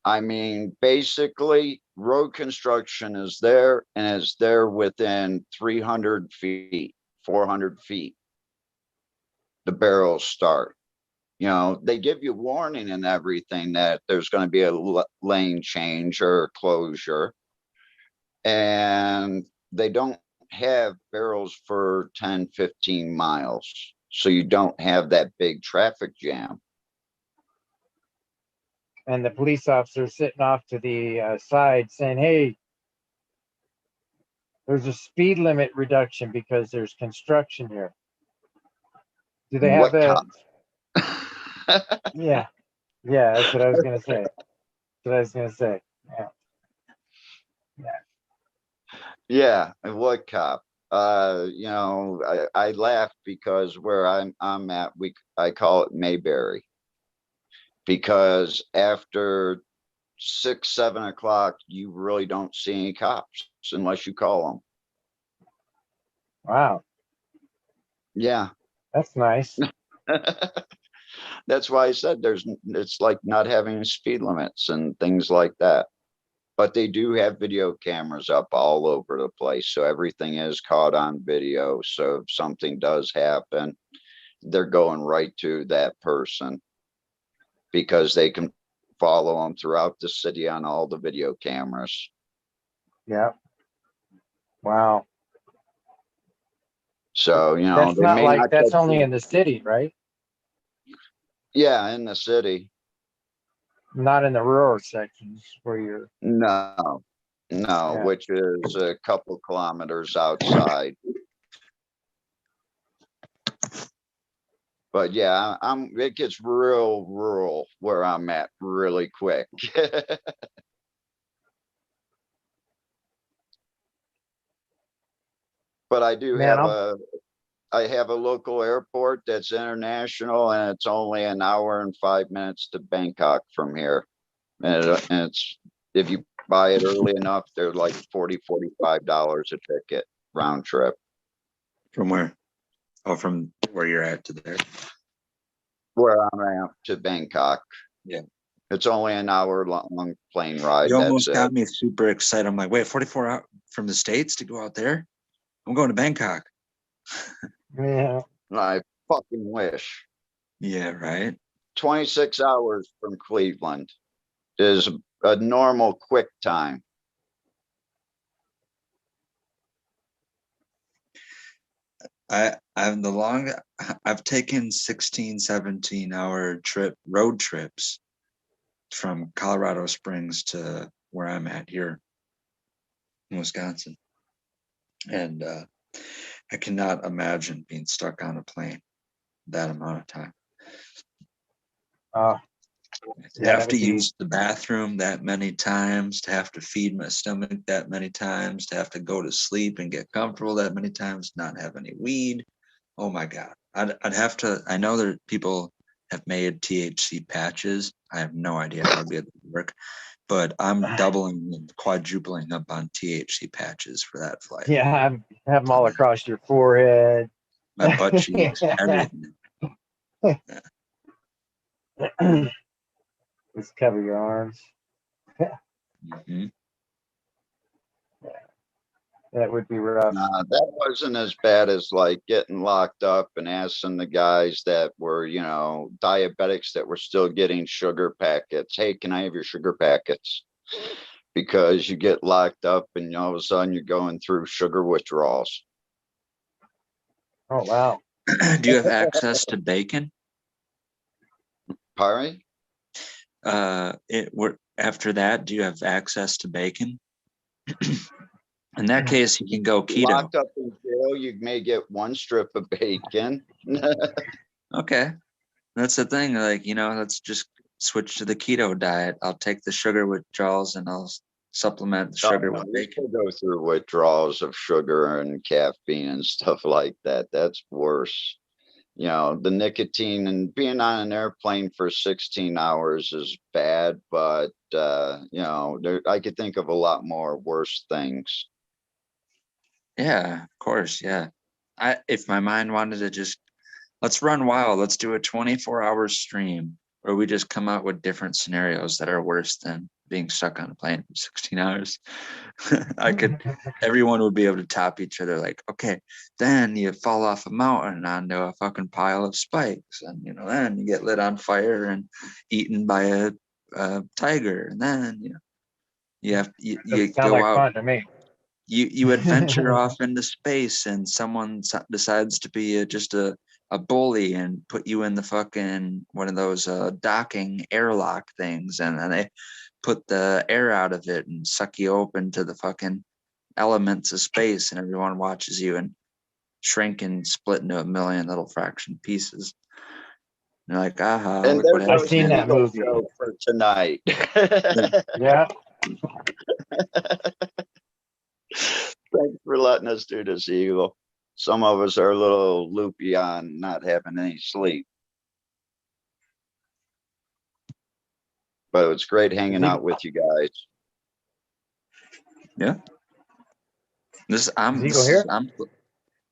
I mean, basically, road construction is there and it's there within 300 feet, 400 feet. The barrels start. You know, they give you warning and everything that there's going to be a lane change or closure. And they don't have barrels for 10, 15 miles. So you don't have that big traffic jam. And the police officer sitting off to the side saying, hey, there's a speed limit reduction because there's construction here. Do they have that? Yeah. Yeah, that's what I was going to say. That's what I was going to say. Yeah. Yeah, and what cop? You know, I laugh because where I'm at, I call it Mayberry. Because after 6, 7 o'clock, you really don't see any cops unless you call them. Wow. Yeah. That's nice. That's why I said it's like not having speed limits and things like that. But they do have video cameras up all over the place. So everything is caught on video. So if something does happen, they're going right to that person because they can follow them throughout the city on all the video cameras. Yeah. Wow. So, you know, that's they not may like not that's catch only you. in the city, right? Yeah, in the city. Not in the rural sections where you're. No, Yeah. which is a couple kilometers outside. But yeah, it gets real rural where I'm at really quick. But I do Man, I have a local airport that's international and it's only an hour and 5 minutes to Bangkok from here. And it's, if you buy it early enough, they're like $40-$45 a ticket round trip. From where? Oh, from where you're at to there. Where I'm at to Bangkok. Yeah. It's only an hour long plane ride. You almost That's got it. me super excited. I'm like, wait, 44 out from the States to go out there? I'm going to Bangkok. Yeah. I fucking wish. Yeah, right. 26 hours from Cleveland is a normal quick time. I've taken 16, 17-hour road trips from Colorado Springs to where I'm at here in Wisconsin. And I cannot imagine being stuck on a plane that amount of time. To have to use the bathroom that many times, to have to feed my stomach that many times, to have to go to sleep and get comfortable that many times, not have any weed. Oh my God. I'd have to, I know that people have made THC patches. I have no idea how good they work, but I'm doubling and quadrupling up on THC patches for that flight. Yeah, have them all across your forehead. My butt cheeks, everything. Just cover your arms. Mm-hmm. That would be rough. That wasn't as bad as like getting locked up and asking the guys that were, you know, diabetics that were still getting sugar packets. Hey, can I have your sugar packets? Because you get locked up and all of a sudden you're going through sugar withdrawals. Oh, wow. Do you have access to bacon? Pardon me? After that, do you have access to bacon? In that case, you can go keto. Locked up in jail, you may get one strip of bacon. Okay. That's the thing. Like, you know, let's just switch to the keto diet. I'll take the sugar withdrawals and I'll supplement the sugar with bacon. Go through withdrawals of sugar and caffeine and stuff like that. That's worse. You know, the nicotine and being on an airplane for 16 hours is bad, but you know, I could think of a lot more worse things. Yeah, of course. Yeah. If my mind wanted to just, let's run wild, let's do a 24-hour stream where we just come out with different scenarios that are worse than being stuck on a plane for 16 hours. Everyone would be able to top each other. Like, okay, then you fall off a mountain onto a fucking pile of spikes. And, then you get lit on fire and eaten by a tiger. And then, you Doesn't sound go like out. fun to me. You adventure off into space and someone decides to be just a bully and put you in the fucking one of those docking airlock things, and then they put the air out of it and suck you open to the fucking elements of space, and everyone watches you and shrink and split into a million little fraction pieces. And you're like, aha, And look what there's happened. our Eagle show for tonight. Yeah. Thanks for letting us do this, Eagle. Some of us are a little loopy on not having any sleep. But it's great hanging out with you guys. Yeah. I'm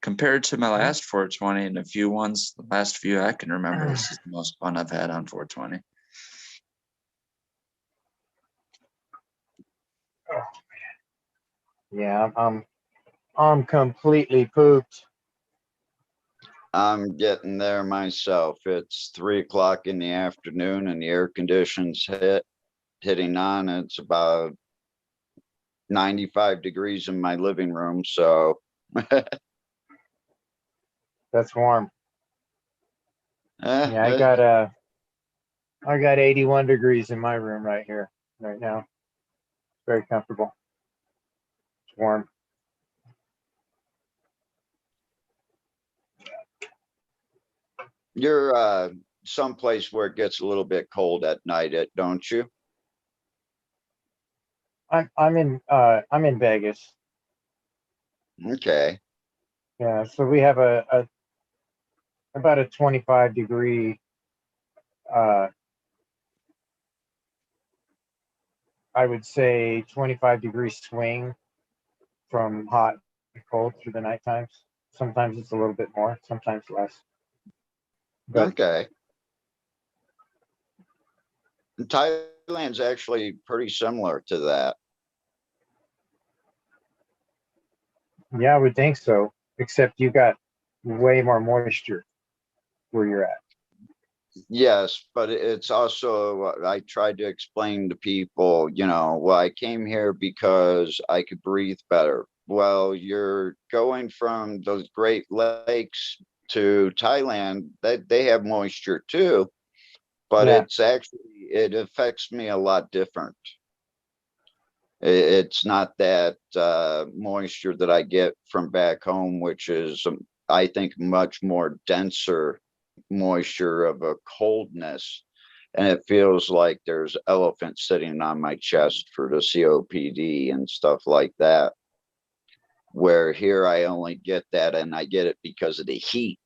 compared to my last 420 and the last few I can remember, this is the most fun I've had on 420. Oh man. Yeah, I'm completely pooped. I'm getting there myself. It's 3 o'clock in the afternoon and the air conditions hitting on. It's about 95 degrees in my living room. So That's warm. Yeah, I got 81 degrees in my room right here, right now. Very comfortable. It's warm. you're someplace where it gets a little bit cold at night, don't you? I'm in Vegas. Okay. Yeah, so we have about a 25 degree I would say 25 degree swing from hot to cold through the night times. Sometimes it's a little bit more, sometimes less. But Okay. And Thailand's actually pretty similar to that. yeah, I would think so, except you got way more moisture where you're at. Yes, but it's also, I tried to explain to people, well, I came here because I could breathe better. Well, you're going from those Great Lakes to Thailand, they have moisture too, but Yeah. it affects me a lot different. It's not that moisture that I get from back home, which is, I think, much more denser moisture of a coldness. And it feels like there's elephants sitting on my chest for the COPD and stuff like that. Where here I only get that, and I get it because of the heat.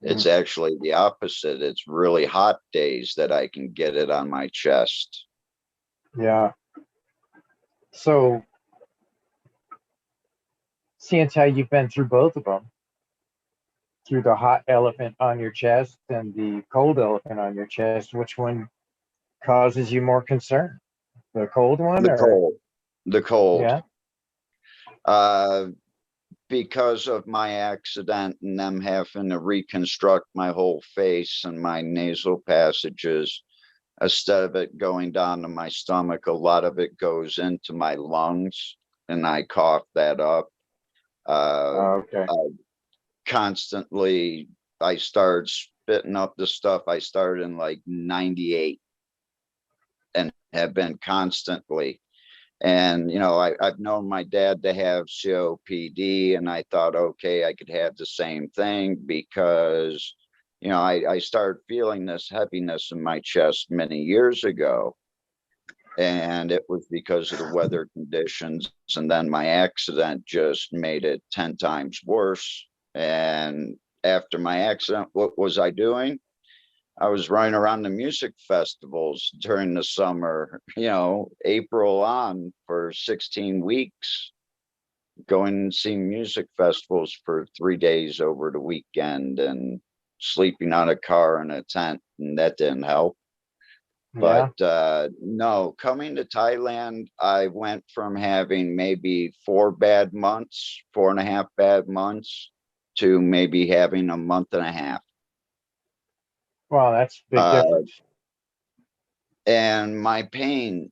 It's actually the opposite. It's really hot days that I can get it on my chest. Yeah. So, seeing how you've been through both of them, through the hot elephant on your chest and the cold elephant on your chest, which one causes you more concern? The cold one? The cold. Yeah. Because of my accident and them having to reconstruct my whole face and my nasal passages, instead of it going down to my stomach, a lot of it goes into my lungs, and I cough that up. Okay. Constantly, I started spitting up the stuff I started in like 98 and have been constantly. And, I've known my dad to have COPD, and I thought, okay, I could have the same thing because, I started feeling this heaviness in my chest many years ago. And it was because of the weather conditions. And then my accident just made it 10 times worse. And after my accident, what was I doing? I was running around the music festivals during the summer, April on for 16 weeks. going and seeing music festivals for 3 days over the weekend and sleeping on a car in a tent, and that didn't help. Yeah. But no, coming to Thailand, I went from having maybe 4.5 bad months, to maybe having a month and a half. Well, that's a big difference. And my pain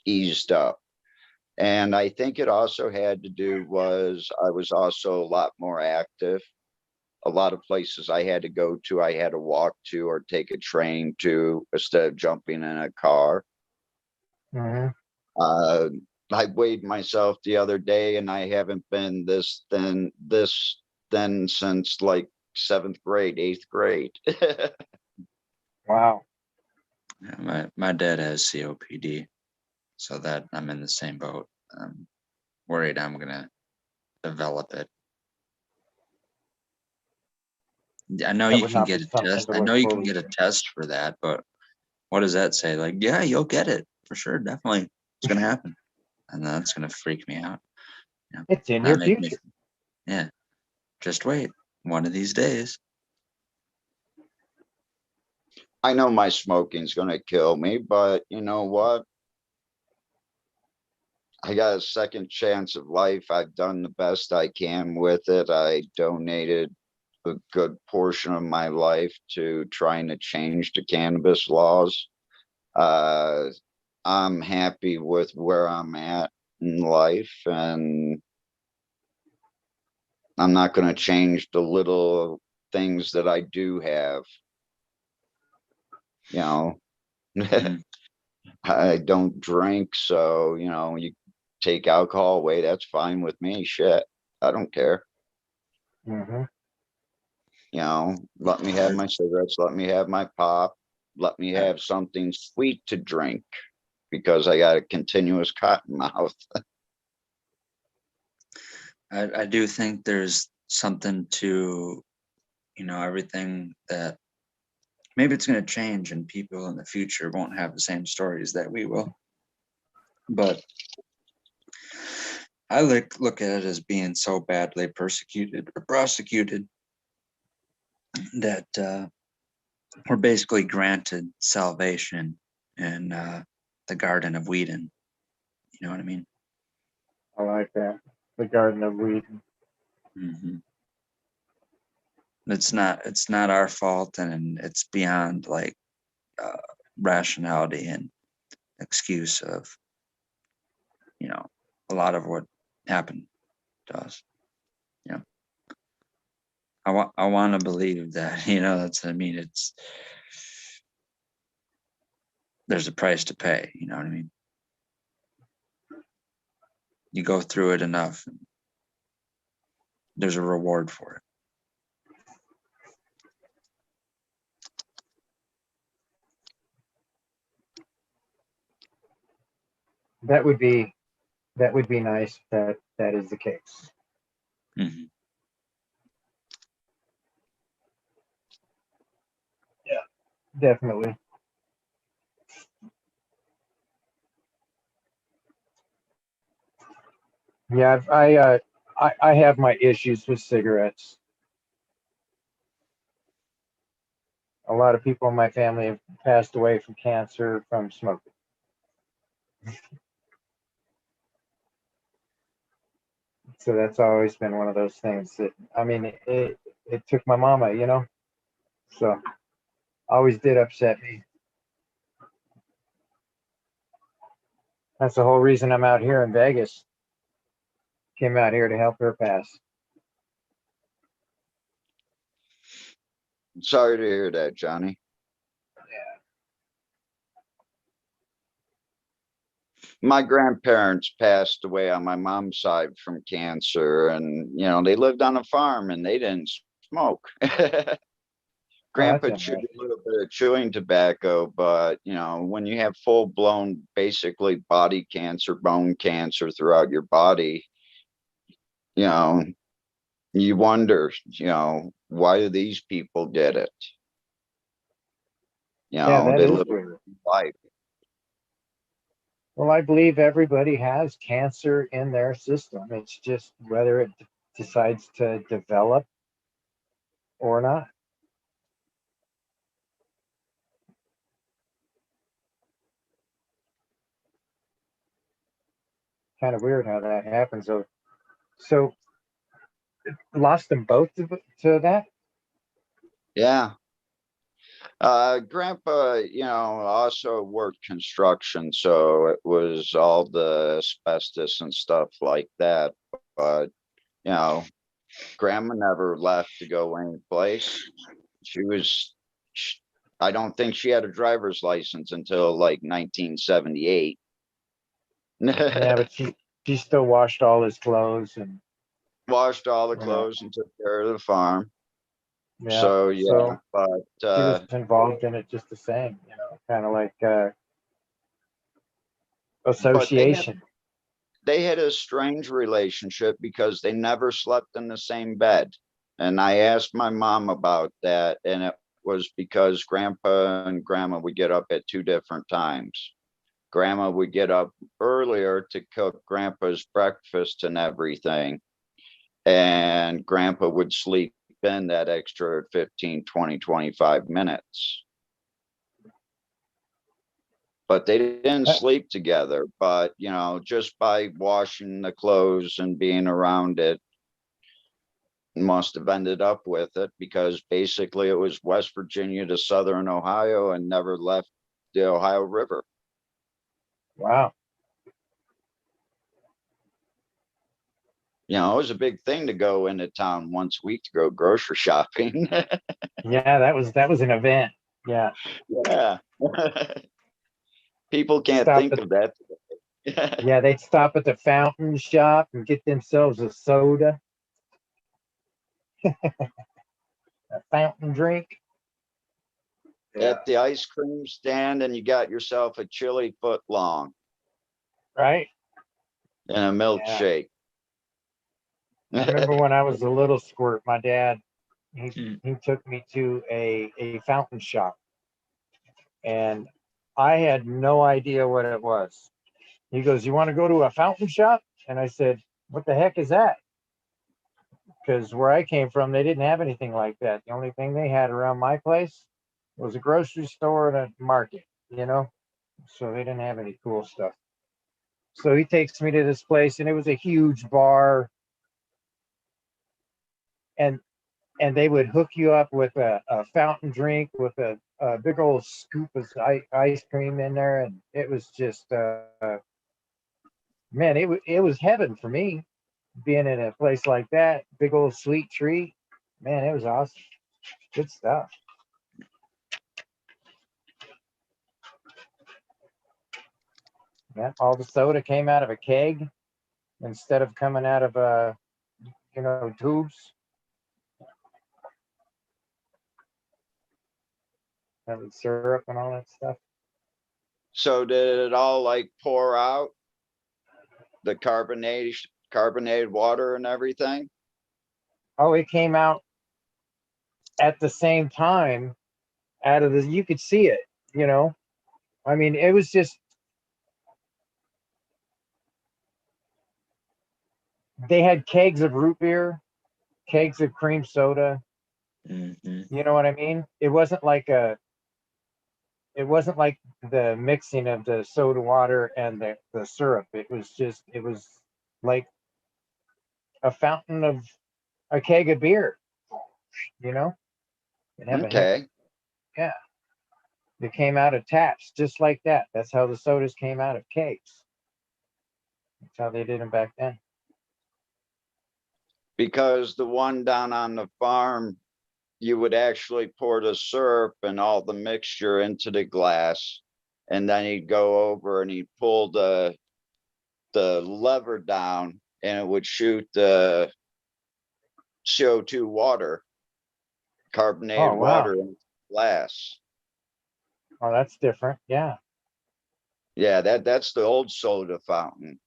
eased up. And I think it also had to do was I was also a lot more active. A lot of places I had to go to, I had to walk to or take a train to instead of jumping in a car. I weighed myself the other day, and I haven't been this thin since like 7th grade, 8th grade. Wow. Yeah, my dad has COPD, so that I'm in the same boat. I'm worried I'm gonna develop it. I know That you would can not get be a something test. to I look know you can forward get a to. test for that, but what does that say? Like, yeah, you'll get it for sure, definitely, it's gonna happen, and that's gonna freak me out. Yeah, It's in that your make me, future. yeah. Just wait, one of these days. I know my smoking's gonna kill me, but you know what? I got a second chance of life. I've done the best I can with it. I donated a good portion of my life to trying to change the cannabis laws. I'm happy with where I'm at in life, and I'm not going to change the little things that I do have. You know, I don't drink, so you take alcohol away, that's fine with me. Shit, I don't care. Let me have my cigarettes, let me have my pop, let me have something sweet to drink, because I got a continuous cotton mouth. I do think there's something to, everything that maybe it's going to change, and people in the future won't have the same stories that we will. But I look at it as being so badly persecuted or prosecuted that we're basically granted salvation in the Garden of Eden. You know what I mean? I like that. The Garden of Eden. It's not our fault, and it's beyond like rationality and excuse of a lot of what happened to us. I want to believe that it's there's a price to pay. You know what I mean? You go through it enough, there's a reward for it. That would be nice if that is the case. Yeah, definitely. Yeah, I have my issues with cigarettes. A lot of people in my family have passed away from cancer from smoking. So that's always been one of those things that, I mean, it took my mama, so always did upset me. That's the whole reason I'm out here in Vegas. Came out here to help her pass. Sorry to hear that, Johnny. My grandparents passed away on my mom's side from cancer, and they lived on a farm and they didn't smoke. Grandpa chewed a little bit of chewing tobacco, but when you have full-blown, basically body cancer, bone cancer throughout your body, you wonder, why do these people did it? Yeah, that they is live weird. life. Well, I believe everybody has cancer in their system. It's just whether it decides to develop or not. Kind of weird how that happens. So lost them both to that? Yeah. Grandpa, also worked construction, so it was all the asbestos and stuff like that. But, Grandma never left to go anyplace. I don't think she had a driver's license until like 1978. Yeah, but she still washed all his clothes and washed all the clothes and took care of the farm. yeah. So yeah, so but she was involved in it just the same, kind of like association. They had a strange relationship because they never slept in the same bed. And I asked my mom about that, and it was because Grandpa and Grandma would get up at 2 different times. Grandma would get up earlier to cook Grandpa's breakfast and everything, and Grandpa would sleep in that extra 15, 20, 25 minutes. But they didn't sleep together. But, just by washing the clothes and being around it, must have ended up with it, because basically it was West Virginia to Southern Ohio and never left the Ohio River. Wow. It was a big thing to go into town once a week to go grocery shopping. Yeah, that was an event. Yeah. Yeah. People can't think of that today. Yeah, they'd stop at the fountain shop and get themselves a soda. A fountain drink. At the ice cream stand, and you got yourself a chili foot long. Right. And a milkshake. I remember when I was a little squirt, my dad, he took me to a fountain shop, and I had no idea what it was. He goes, "You want to go to a fountain shop?" And I said, "What the heck is that?" Because where I came from, they didn't have anything like that. The only thing they had around my place was a grocery store and a market, so they didn't have any cool stuff. So he takes me to this place, and it was a huge bar, and they would hook you up with a fountain drink with a big old scoop of ice cream in there, and it was just man, it was heaven for me, being in a place like that. Big old sweet treat, man, it was awesome. Good stuff. Yeah, all the soda came out of a keg instead of coming out of tubes. Having syrup and all that stuff. So did it all like pour out? The carbonated water and everything? Oh, it came out at the same time out of you could see it, I mean, it was just, they had kegs of root beer, kegs of cream soda. You know what I mean? It wasn't like the mixing of the soda water and the syrup. It was like a fountain of a keg of beer, Okay. Yeah. They came out of taps just like that. That's how the sodas came out of kegs. That's how they did them back then. Because the one down on the farm, you would actually pour the syrup and all the mixture into the glass, and then he'd go over and he'd pull the lever down, and it would shoot the CO2 water, carbonated water in glass. Oh, that's different. Yeah. Yeah, that's the old soda fountain.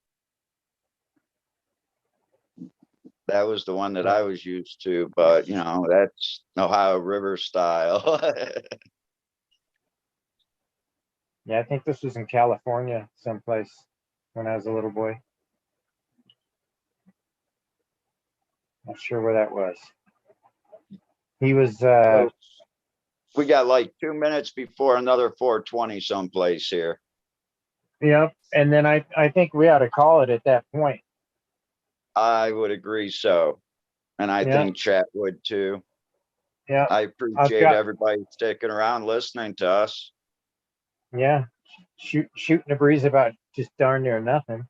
That was the one that I was used to, but that's Ohio River style. Yeah, I think this was in California, someplace when I was a little boy. Not sure where that was. He was We got like 2 minutes before another 420 someplace here. yep. And then I think we ought to call it at that point. I would agree so. And I Yeah. think chat would too. Yeah. I appreciate everybody sticking around listening to us. Yeah. Shooting a breeze about just darn near nothing.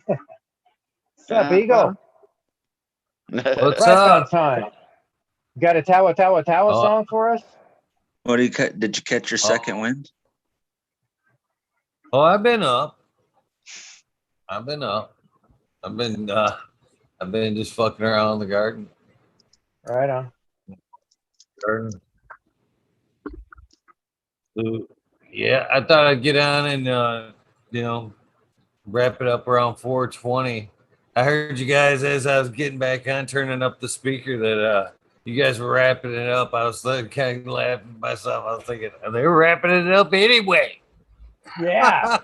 What's up, Eagle? What's Right on up? time. You got a Tawa Tawa Tawa song for us? What do you cut? Did you catch your second wind? Oh, I've been up. I've been up. I've been just fucking around in the garden. Right on. Garden. So, yeah, I thought I'd get on and wrap it up around 420. I heard you guys as I was getting back on, turning up the speaker, that you guys were wrapping it up. I was kind of laughing to myself. I was thinking, they were wrapping it up anyway. Yeah.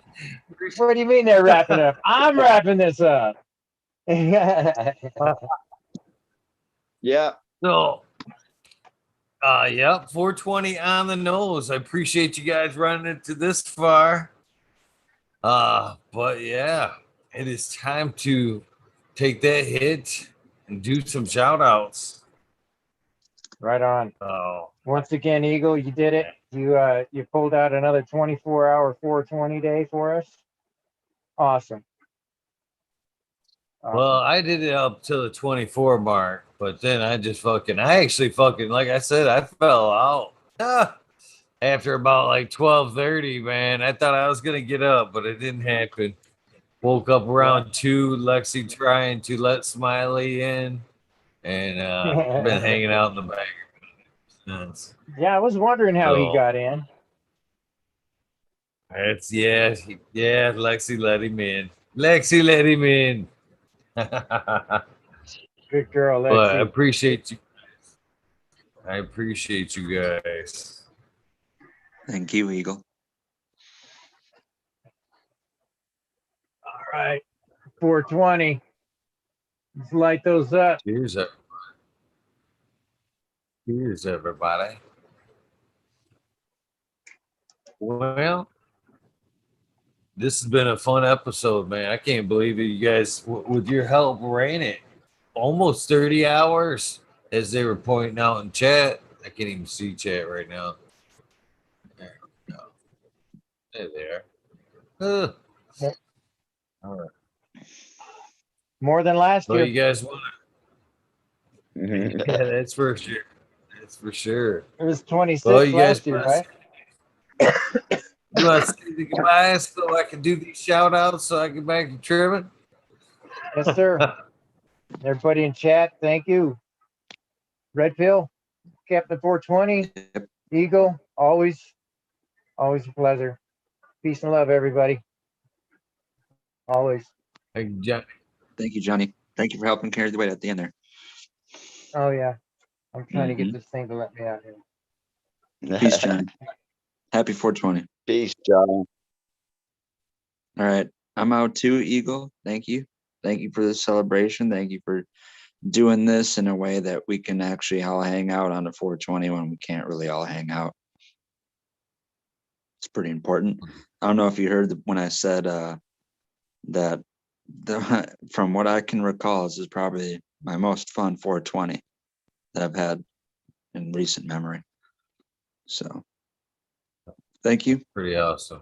What do you mean they're wrapping up? I'm wrapping this up. Yeah. So, yep, 420 on the nose. I appreciate you guys running it to this far. But yeah, it is time to take that hit and do some shout outs. Right on. Oh, Once again, Eagle, you did it. You pulled out another 24-hour 420 day for us. Awesome. well, I did it up to the 24 mark, but then I actually like I said, I fell out. After about like 12:30, man. I thought I was gonna get up, but it didn't happen. Woke up around 2, Lexi trying to let Smiley in, and been hanging out in the back since. Yeah, I was wondering how he So, got in. It's Lexi let him in. Lexi let him in. Good girl, Lexi. But I appreciate you. I appreciate you guys. Thank you, Eagle. All right, 420. Let's light those up. Cheers, everybody. Well, this has been a fun episode, man. I can't believe it. You guys, with your help, ran it almost 30 hours, as they were pointing out in chat. I can't even see chat right now. There we go. There. All right. More than last Well, year. you guys want to? Yeah, that's for sure. That's for sure. It was 26 well, you guys last year, right? You want to say the goodbyes so I can do these shout outs so I can get back to trimming? Yes, sir. Everybody in chat, thank you. Redpill, Captain 420, Eagle, always a pleasure. Peace and love, everybody. Always. Thank you, Johnny. Thank you, Johnny. Thank you for helping carry the weight at the end there. Oh, yeah. I'm trying to get this thing to let me out here. Peace, Johnny. Happy 420. Peace, John. All right. I'm out too, Eagle. Thank you. Thank you for this celebration. Thank you for doing this in a way that we can actually all hang out on a 420 when we can't really all hang out. It's pretty important. I don't know if you heard when I said that from what I can recall, this is probably my most fun 420 that I've had in recent memory. So thank you. Pretty awesome.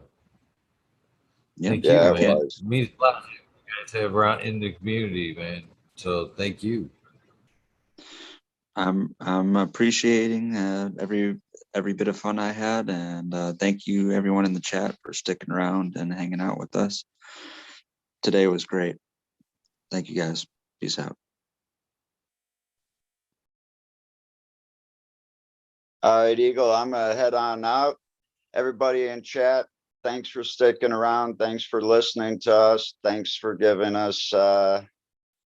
Yeah, Thank yeah, you, it man. was. It means a lot to you guys have around in the community, man. So thank you. I'm appreciating every bit of fun I had, and thank you everyone in the chat for sticking around and hanging out with us. Today was great. Thank you guys. Peace out. All right, Eagle, I'm gonna head on out. Everybody in chat, thanks for sticking around. Thanks for listening to us. Thanks for giving us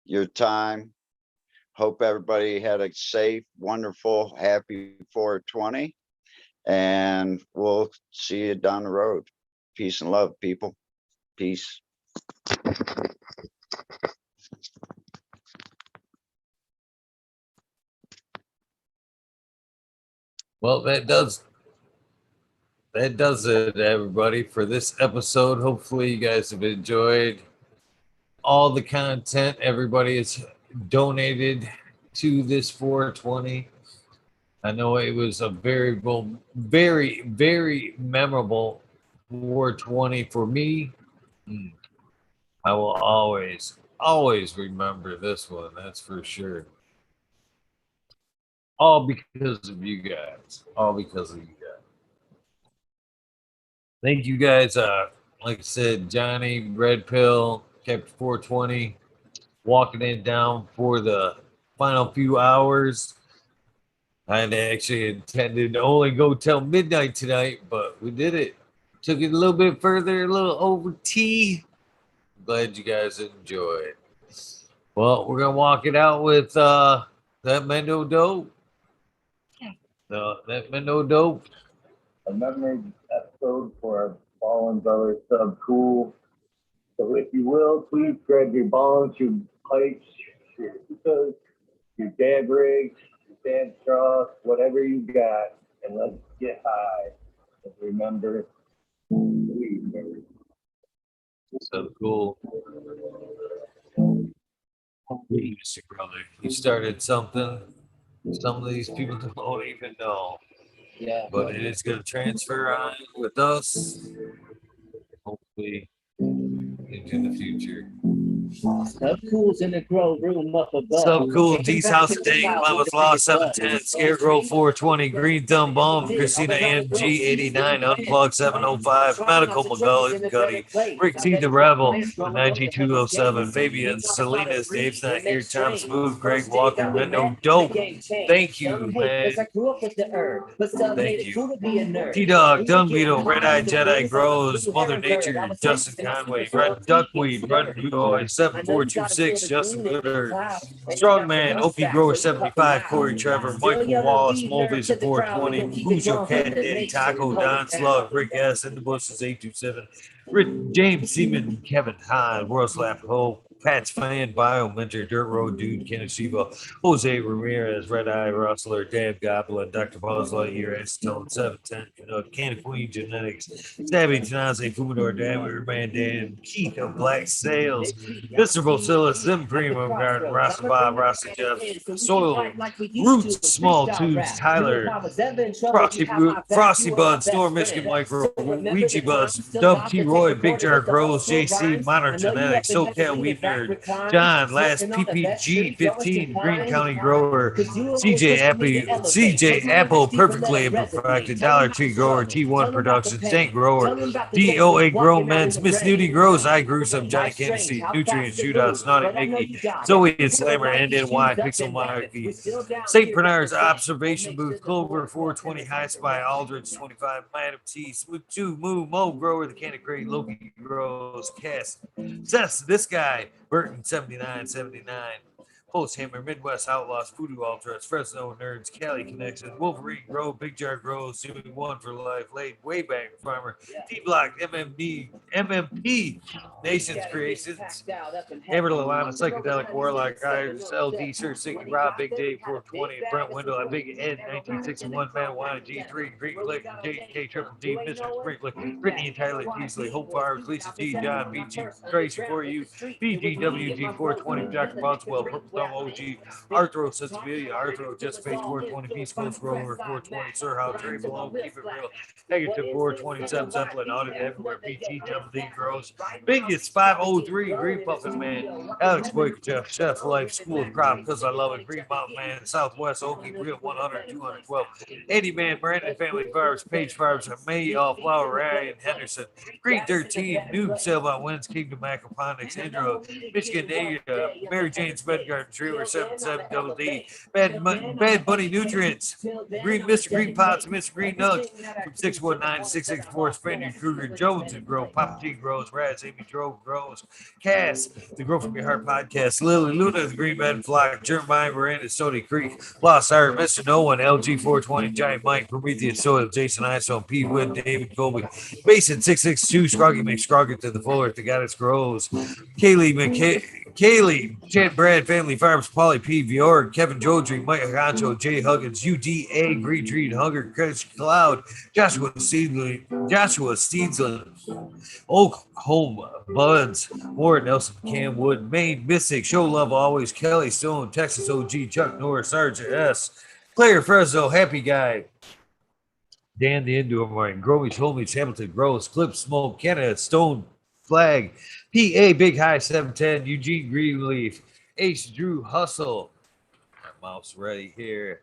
your time. Hope everybody had a safe, wonderful, happy 420. And we'll see you down the road. Peace and love, people. Peace. Well, that does it, everybody, for this episode. Hopefully you guys have enjoyed all the content everybody has donated to this 420. I know it was a very, very memorable 420 for me. I will always remember this one. That's for sure. All because of you guys. All because of you guys. Thank you guys. Like I said, Johnny, Red Pill, kept 420, walking it down for the final few hours. I had actually intended to only go till midnight tonight, but we did it. Took it a little bit further, a little over tea. Glad you guys enjoyed. Well, we're gonna walk it out with that Mendo Dope. That Mendo Dope. A memory episode for our fallen brother sub cool. So if you will, please grab your bongs, your pipes, your hookahs, your dab rigs, your dab straws, whatever you got, and let's get high. And remember, So cool. Mr. Brother, you started something. Some of these people don't even know. Yeah. But it is going to transfer on with us. Hopefully, into the future. Sub Cool's in the grow room up above. Sub Cool, D's House of Day, Mama's Law 710, Scarecrow 420, Green Thumb Bomb, Christina MG 89, Unplugged 705, Medical McGully, Rick T the Rebel, 9207, Fabian, Salinas, Dave's Not Here, Tom Smooth, Greg Walker, Mendo Dope. Thank you, man. Thank you. T-Dog, Dung Beetle, Red Eye Jedi Grows, Mother Nature, Justin Conway, Red Duckweed, Red Boy, 7426, Justin Gooder, Strongman, OP Grower 75, Corey Trevor, Michael Wallace, Movision 420, Who's Your Cat Daddy, Taco, Don Slug, Rick S, In the Bushes 827, Rick, James Seaman, Kevin Hahn, World Slap Hope, Pat's Fan, Bio Mentor, Dirt Road Dude, Kenneth Shiva, Jose Ramirez, Red Eye Rustler, Dave Goblin, Dr. Buzz Lightyear, Acetone 710, Canna Queen Genetics, Stabby Tanaze, Fumidor, Dan, Weirman Dan, Keith of Black Sales, Mr. Vocillus, Zim Premium Garden, Rasta Bob, Rasta Jeff, Soil, Roots, Small Tubes, Tyler, Frosty Bud, Storm Michigan Micro, Ouija Buzz, Dub T Roy, Big Jar Grows, JC, Modern Genetics, SoCal Weed Nerd, John, Last PPG 15, Green County Grower, CJ Apple, Perfectly Imperfected, Dollar Tree Grower, T1 Productions, Dank Grower, DOA Grow Men's, Miss Nudie Grows, I Grew Some, Johnny Candy Seed, Nutrient Shootouts, Naughty Mickey, Zoe and Slammer, and NY, Pixel Monarchy, St. Bernard's Observation Booth, Clover 420, High Spy, Aldridge 25, Madam T, Smooth 2, Moo, Mo Grower, The Candy Crate, Loki Grows, Cass, Sess, This Guy, Burton 7979, Post Hammer, Midwest Outlaws, Voodoo Ultras, Fresno Nerds, Cali Connections, Wolverine Grow, Big Jar Grows, doing one for life, laid way back Farmer, D Block, MMP, Nations Creations, Amber Lalana, Psychedelic Warlock, Irish, LD, Sir Sicky, Rob, Big Dave 420, Brent Wendell, Big Ed 1961, Marijuana, G3, Green Click, JK Triple D, Mr. Sprinkler, Brittany and Tyler Teasley, Hope Fires, Lisa G, John, BG, Tracy for you, BGWG 420, Dr. Boswell, Purple Thumb OG, Arthro, Sensibilia, Arthro, Just Face 420, Peace Coast Rover 420, Sir How, Trey Below, Keep It Real, Negative 427, Zeppelin, Audit Everywhere, BG, Double D Grows, Biggest 503, Green Puffin Man, Alex Boyka, Jeff, Chef Life, School of Crop, Because I Love It, Green Mountain Man, Southwest, Okie, Real 100, 212, Eddie Man, Brandon Family Farms, Page Farms, May, Flower, Ryan, Henderson, Green 13, Noob, Sailboat Winds, Kingdom Aquaponics, Indra, Michigan Native, Mary Jane's Bed Garden, Trailer 77 Double D, Bad Bunny Nutrients, Green Mr. Green Pots, Mr. Green Nugs, from 619 664, Spaniard Kruger, Jones and Grove, Papa G grows, Raz, Amy Drove grows, Cass, the Grow From Your Heart podcast, Lily, Luna, the Green Men Flock, Jeremiah, Miranda, Stony Creek, Lost Art, Mr. No One, LG 420, Giant Mike, Prometheus, Soil, Jason Iso, P. Wood, David Colby, Mason 662, Scroggy McScrogger to the fuller, the goddess grows, Kaylee, Chad Brad, Family Farms, Polly P. Vior, Kevin Jodry, Mike Gancho, Jay Huggins, UDA, Green Tree, Hunger, Chris Cloud, Joshua Steedley, Oklahoma, Buds, Warren Nelson, Cam Wood, Maine, Mystic, Show Love Always, Kelly Stone, Texas OG, Chuck Norris, Sergeant S, Claire Fresno, Happy Guy, Dan the Indoor Mine, Gromies, Homies, Hamilton, Gross, Clip Smoke, Canada, Stone, Flag, PA, Big High 710, Eugene Greenleaf, Ace Drew Hustle. My mouse ready here.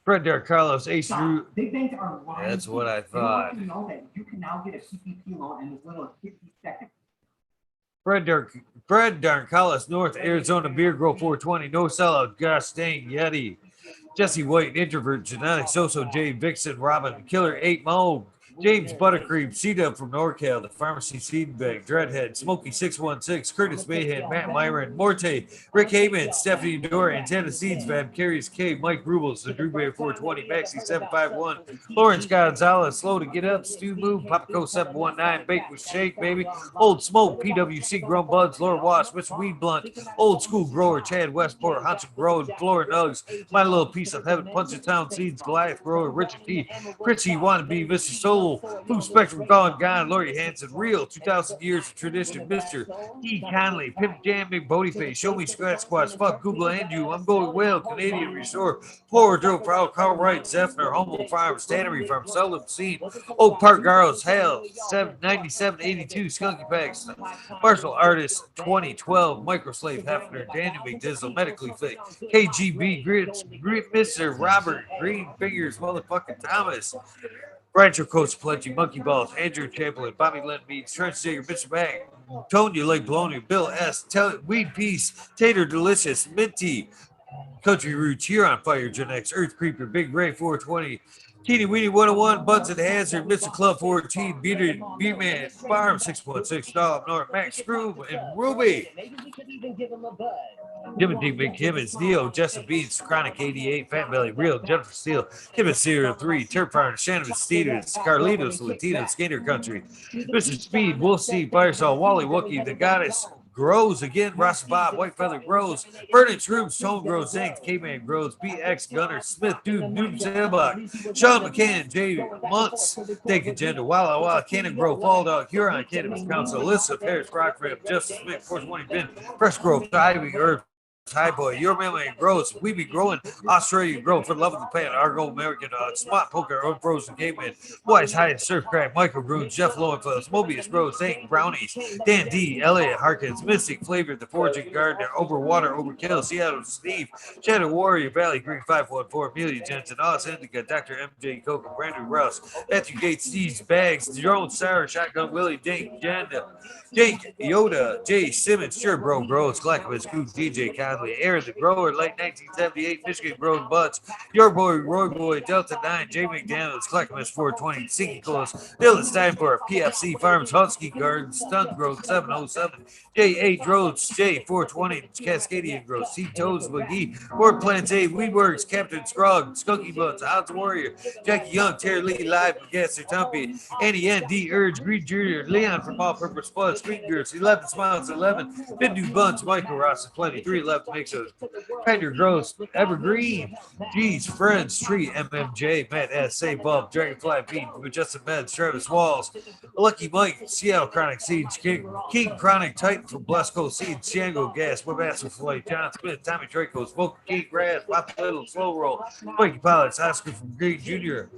Fred Dar Carlos, Ace Drew. That's what I thought. You can now get a PPP loan in as little as 50 seconds. Fred Dar Carlos, North Arizona Beer Grow 420, No Sellout, Gosh Dang Yeti, Jesse White, Introvert, Genetic, Soso, Jay Vixen, Robin, Killer 8 Mo, James Buttercream, C-Dub from NorCal, The Pharmacy Seed Bag, Dreadhead, Smokey 616, Curtis Mayhead, Matt Myron, Morte, Rick Heyman, Stephanie Dora, Antenna Seeds, Fab, Carries K, Mike Rubles, The Drew Bear 420, Maxi 751, Lawrence Gonzalez, Slow to Get Up, Stu Move, Papaco 719, Bake with Shake, Baby, Old Smoke, PWC, Grum Buds, Laura Wasp, Mr. Weed Blunt, Old School Grower, Chad Westport, Hudson Road, Flora Nugs, My Little Piece of Heaven, Punchatown Seeds, Goliath Grower, Richard T, Chrissy Wannabe, Mr. Solo, Blue Spectrum Gone, Lori Hanson, Real, 2,000 Years of Tradition, Mr. E. Conley, Pimp Jam, Big Bodyface, Show Me Scratch Squats, Fuck Google and You, I'm Going Whale, Canadian Resort, Poor Joe Proud, Carl Wright, Zephyr, Humble Farms, Tannery Farm, Seldom Seen, Oak Park Girls, Hell, 9782, Skunky Packs, Martial Artist, 2012, Microslave Hefner, Daniel McDizzle, Medically Fit, KGB, Grit, Mr. Robert, Green Fingers, Motherfucking Thomas, Rancho Coast Plenty, Monkey Balls, Andrew Chamberlain, Bobby Lynn Meats, Trench Digger, Mr. Bang, Tonya Lake Bologna, Bill S., Weed Peace, Tater Delicious, Minty, Country Roots, Here on Fire, Gen X, Earth Creeper, Big Ray 420, Teeny Weeny 101, Buds and Hazard, Mr. Club 14, B-Man, Farm 616, Dollop North, Max Groove, and Ruby. Timothy McKimmons, Neo, Justin Beans, Chronic 88, Fat Belly, Real, Jennifer Steele, Kevin Serial 3, Turf Farm, Shannon Stevens, Carlitos, Latino, Skater Country, Mr. Speed, Wolf Steve, Firesaw, Wally Wookie, The Goddess, Grows again, Ross Bob, White Feather Grows, Burning Shrooms, Tone Grows, Zank, K-Man Grows, BX Gunner, Smith, Dude, Noob Zambach, Sean McCann, Jay Muntz, Take Agenda, Walla Walla, Cannon Grove, Fall Dog, Huron, Cannabis Council, Alyssa, Paris, Rockford, Justice Smith, 420 Ben, Fresh Grove, Ivy, Earth, Hi boy, your memory grows. We be growing. Australia grow for the love of the planet. Argo American, Spot Poker, Unfrozen Caveman, Boys High Surf Crack, Michael Groons, Jeff Lowenfels, Mobius Grows, Zane Brownies, Dan D, Elliot Harkins, Mystic Flavor, The Forging Gardener, Overwater, Overkill, Seattle Steve, Shadow Warrior, Valley Green 514, Amelia Jensen, Oz Indica, Dr. MJ Coco, Brandon Rouse, Matthew Gates, Steve's Bags, Jerome Sarah, Shotgun Willie, Dink, Janda, Jake, Yoda, Jay Simmons, Sure Bro Grows, Glackowitz, Goose, DJ Conley, Aaron the Grower, late 1978, Michigan Grown Butts, Your Boy, Roy Boy, Delta 9, Jay McDaniels, Clackamas 420, Singing Close, Dylan Stein for PFC Farms, Husky Gardens, Stunt Growth 707, J8 Roads, J420, Cascadian Growth, C Toes, McGee, Work Plants 8, Weedworks, Captain Scrog, Skunky Butts, Odds Warrior, Jackie Young, Terry Lee Live, Gasser Tumpy, Annie N, D Urge, Green Jr., Leon from All Purpose Plus, Street Girls, 11 Smiles, 11, Big New Buns, Michael Ross, Plenty, 3 left makes a Pender Gross, Evergreen, G's, Friends, Tree, MMJ, Matt S, Say Bump, Dragonfly Beat, Justin Meds, Travis Walls, Lucky Mike, Seattle Chronic Seeds, King Chronic Titan from Blasco Seeds, Django Gas, Webmaster Flight, John Smith, Tommy Draco, Smoke King Grass, Pop Little, Slow Roll, Mikey Pilots, Oscar from Green Jr.,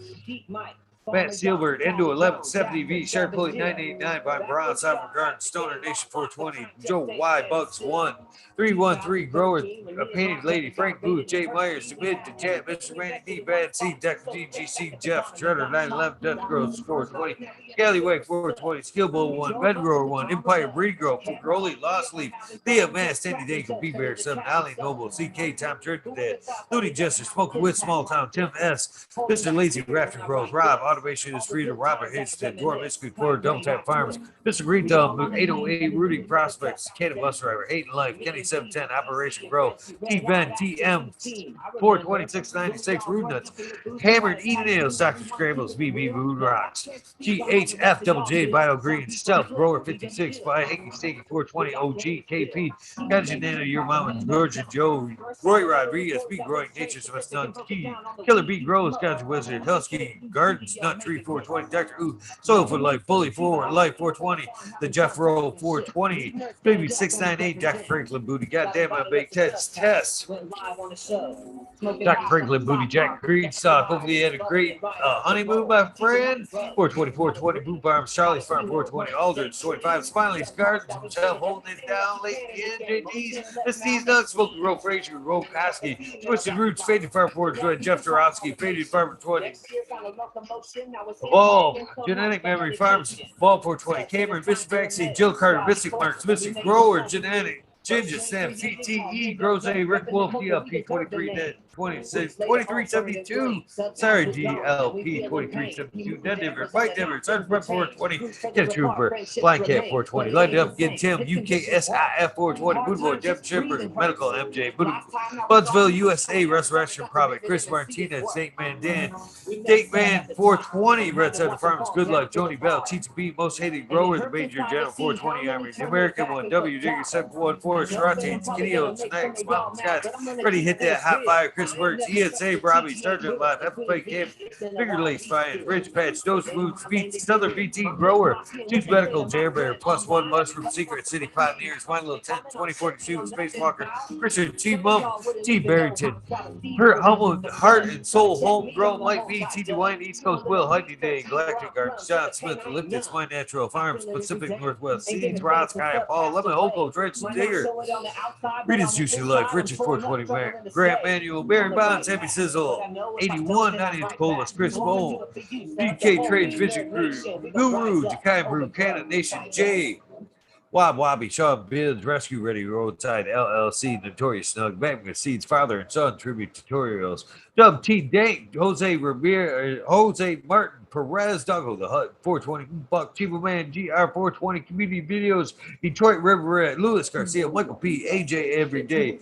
Matt Sealbird, Endo 1170V, Sharp Plate 989 by Brown, Sovereign Garden, Stoner Nation 420, Joe Y, Bugs 1, 313, Grower, a Painted Lady, Frank Booth, Jay Myers, Mid to Chat, Mr. Randy D, Bad C, Dr. GGC, Jeff, Shredder 911, Death Grows 420, Scallywag 420, Skill Bowl 1, Bed Grower 1, Empire Breed Grow, Broly, Lost Leaf, Thea Mass, Tandy Day, B Bear 7, Ali Noble, CK, Tom Trinidad, Looney Jester, Smoking with Small Town, Tim S, Mr. Lazy Rafter Grows, Rob, automation is Freedom, Robert Hinston, Dwarf Mystery Quarter, Double Tap Farms, Mr. Green Thumb, 808 Rudy Prospects, Cannon Bus Driver, Hate in Life, Kenny 710, Operation Grow, T Ben, TM 42696, Rude Nuts, Hammered Eating Nails, Dr. Scrambles, BB Mood Rocks, GHF Double J Bio Green, Stealth Grower 56, by Hanky Steaky 420, OG, KP, Gotcha Nana, Your Mama, Georgia Joe, Roy Rodriguez, Bee Growing, Nature's West Nuns, Key, Killer Bee Grows, Gotcha Wizard, Husky, Gardens, Nut Tree 420, Dr. Ooh, Soil for Life, Bully Forward, Life 420, the Jeff Roll 420, Baby 698, Dr. Franklin Booty, Goddamn, I Big Test. Dr. Franklin Booty, Jack Greenstock. Hopefully, you had a great honeymoon, my friend. 420, 420, Boom Farms, Charlie's Farm, 420, Aldridge, 25, Smileys Gardens, himself holding it down late in JD's. The Steve's Nuts, Smoking Roll, Frazier, Roll Koski, Twisted Roots, Faded Farm, 420, Jeff Dorowski, Faded Farm, 20. Evolve, Genetic Memory Farms, Ball 420, Cameron, Mystic Vaccine, Jill Carter, Mystic Marks, Mystic Grower, Genetic. Ginger Sam, CTE, Grows A, Rick Wolf, DLP 23, 26, 2372. Sorry, DLP 2372. Dead Denver, Fight Denver, Sergeant Prep 420, Get a Trooper, Blind Cat 420, Light It Up, Get Tim, UKSIF 420, Mood Boy, Deb Chipper, Medical MJ, Budsville, USA, Resurrection Product, Chris Martinez, Snake Man Dan, Snake Man 420, Red Center Farmers, Good Luck, Joni Bell, Cheats B, Most Hated Grower, the Major General 420 Army, the American one, W Digger 714. Sharate, Skideo, Tonight, Smile Scott, Ready Hit That Hot Fire, Chris Burks, ESA, Robbie, Sergeant Live, FFA Camp, Finger Lace Fine, Ridge Patch, Dose Foods, Southern BT Grower, Juice Medical, Jailbear, Plus One Mushroom, Secret City Pioneers, My Little Tent, 2042, Spacewalker, Christian T Mum, T Barrington, Her Humble Heart and Soul, Homegrown, Mike B, T Dwayne, East Coast Will, Heidi Day, Galactic Gardens, John Smith, Elliptis, My Natural Farms, Pacific Northwest, Seeds, Rod, Sky, Paul, Lemon Hobo, Dredge, Digger, Rita's Juicy Life, Richard 420 Mac, Grant Manuel, Barry Bonds, Happy Sizzle, 81, 90 Colas, Chris Bowl, DK Trades, Vision Crew, Guru, Jakai Brew, Cannon Nation, J, Wob Wobby, Sean Bibbs, Rescue Ready, Roadside, LLC, Notorious Snug, Magna Seeds, Father and Son, Tribute Tutorials, Dub T. Dank, Jose Ramirez, Jose Martin, Perez, Doggo, The Hut, 420, Buck, Chivo Man, GR 420, Community Videos, Detroit River, Louis Garcia, Michael P, AJ Every Day,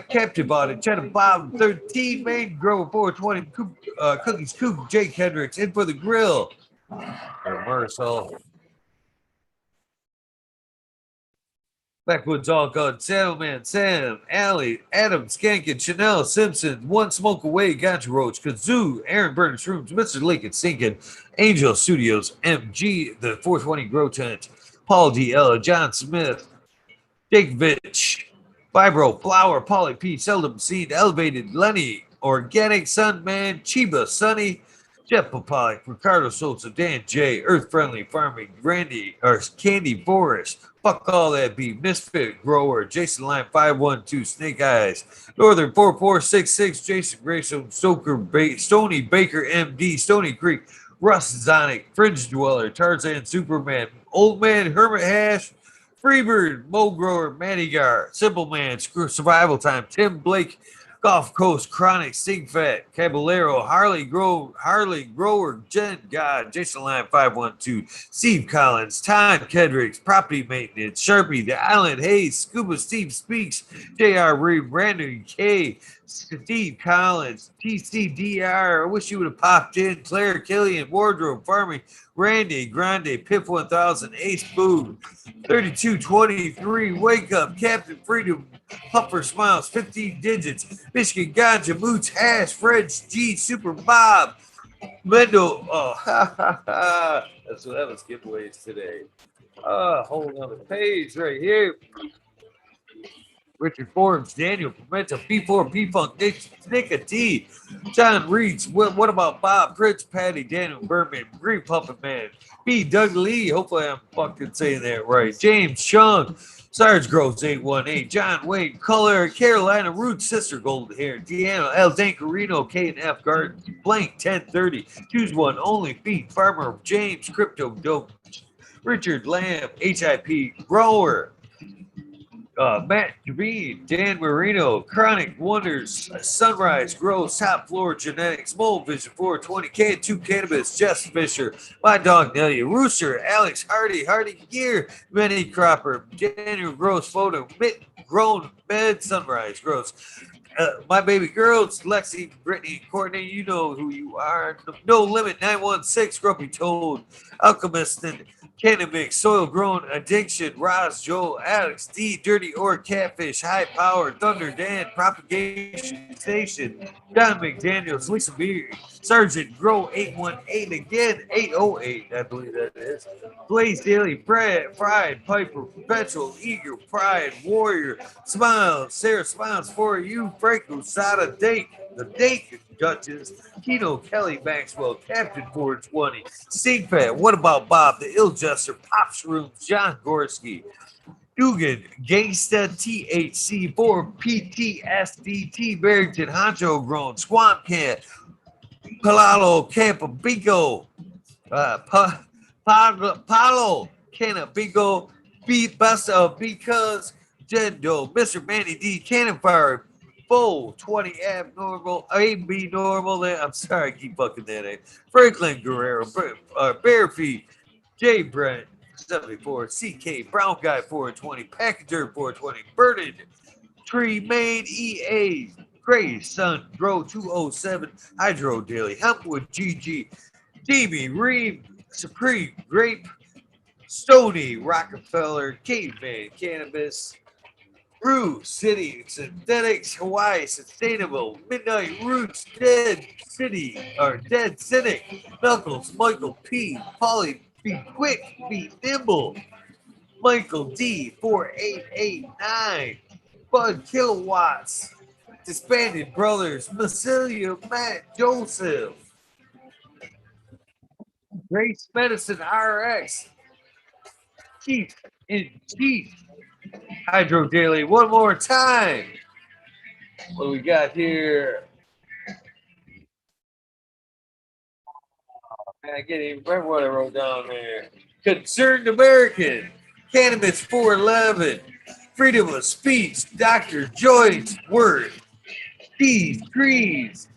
Captain Bought It, Cheddar Bob, 13, Main Grower 420, Cookies Coop, Jake Hendricks, In for the Grill, Marcel. Backwoods All Gun, Saddleman, Sam, Allie, Adam, Skankin, Chanel, Simpson, One Smoke Away, Gotcha Roach, Kazoo, Aaron Burns Shrooms, Mr. Lincoln Sinkin, Angel Studios, MG, the 420 Grow Tent, Paul D. Ella, John Smith, Dickvich, Vibro, Flower, Polly P, Seldom Seed, Elevated, Lenny, Organic, Sunman, Chiba, Sunny, Jeff Papalik, Ricardo Sosa, Dan J, Earth Friendly Farming, Randy, or Candy Forest, Fuck All That Be, Misfit Grower, Jason Line 512, Snake Eyes, Northern 4466, Jason Grayson, Stony Baker MD, Stony Creek, Russ Zonic, Fringe Dweller, Tarzan Superman, Old Man Hermit Hash, Freebird, Mo Grower, Manigar, Simple Man, Survival Time, Tim Blake, Gulf Coast, Chronic, Sting Fat, Caballero, Harley Grower, Jen God, Jason Line 512, Steve Collins, Todd Kedricks, Property Maintenance, Sharpie, The Island, Hayes, Scuba Steve Speaks, JR Reed, Brandon K, Steve Collins, TCDR, I wish you would have popped in, Claire Killian, Wardrobe Farming, Randy, Grande, Pip 1000, Ace Food, 3223, Wake Up, Captain Freedom, Puffer Smiles, 15 Digits, Michigan Ganja, Moots, Hash, Fred's G, Super Bob, Mendel, that's what that was giveaways today. Hold on the page right here. Richard Forbes, Daniel Pimenta, P4, P-Funk, Nick T, John Reeds, what about Bob, Prince, Patty, Daniel Berman, Green Puppet Man, B. Doug Lee, hopefully I'm fucking saying that right, James Chung, Sarge Groves 818, John Wayne, Color, Carolina Roots, Sister Golden Hair, Deanna, El Dancarino, K and F Garden, Blank 1030, Choose One Only, Feet, Farmer, James, Crypto Dope, Richard Lamb, HIP, Grower, Matt Devine, Dan Marino, Chronic Wonders, Sunrise Grows, Top Floor Genetics, Mold Vision 420, Can2 Cannabis, Jess Fisher, My Dog Nelly, Rooster, Alex Hardy, Hardy Gear, Benny Cropper, Daniel Gross Photo, Mitt Grown, Med Sunrise Grows. My baby girls, Lexi, Brittany, Courtney, you know who you are. No Limit 916, Grumpy Toad, Alchemist, and Canna Mix, Soil Grown, Addiction, Roz, Joel, Alex, D, Dirty Or, Catfish, High Power, Thunder Dan, Propagation Station, Don McDaniels, Lisa Beard, Sergeant Grow 818 again, 808, I believe that is. Blaze Daily, Brad, Fried, Piper, Perpetual, Eager, Pride, Warrior, Smiles, Sarah Smiles for you, Franco, Sada, Dake, the Dake Duchess, Keno, Kelly, Maxwell, Captain 420, Steve Fat, What About Bob, the Ill Jester, Pop Shrooms, John Gorski, Dugan, Gangsta, THC, 4 PTSD, Barrington, Honcho Grown, Swamp Cat, Palalo, Campabico, Palo, Canabico, Beat Busta, Because, Jendo, Mr. Manny D, Cannon Fire, Bull, 20 Abnormal, AB Normal, I'm sorry, I keep fucking that name. Franklin Guerrero, Bare Feet, Jay Brent, 74, CK, Brown Guy, 420, Packager, 420, Birded, Tree Main, EA, Gray Sun, Grow 207, Hydro Daily, Hempwood, GG, DB, Reeve, Supreme, Grape, Stony, Rockefeller, Caveman, Cannabis, Brew, City, Synthetics, Hawaii, Sustainable, Midnight Roots, Dead City, or Dead Cynic, Knuckles, Michael P, Polly, Be Quick, Be Nimble, Michael D, 4889, Bud Kilowatts, Disbanded Brothers, Massilia, Matt Joseph, Grace Medicine RX, Chief in Chief, Hydro Daily, one more time. What do we got here? I can't even remember what I wrote down there. Concerned American, Cannabis 411, Freedom of Speech, Dr. Joyce Word, Keys, Trees,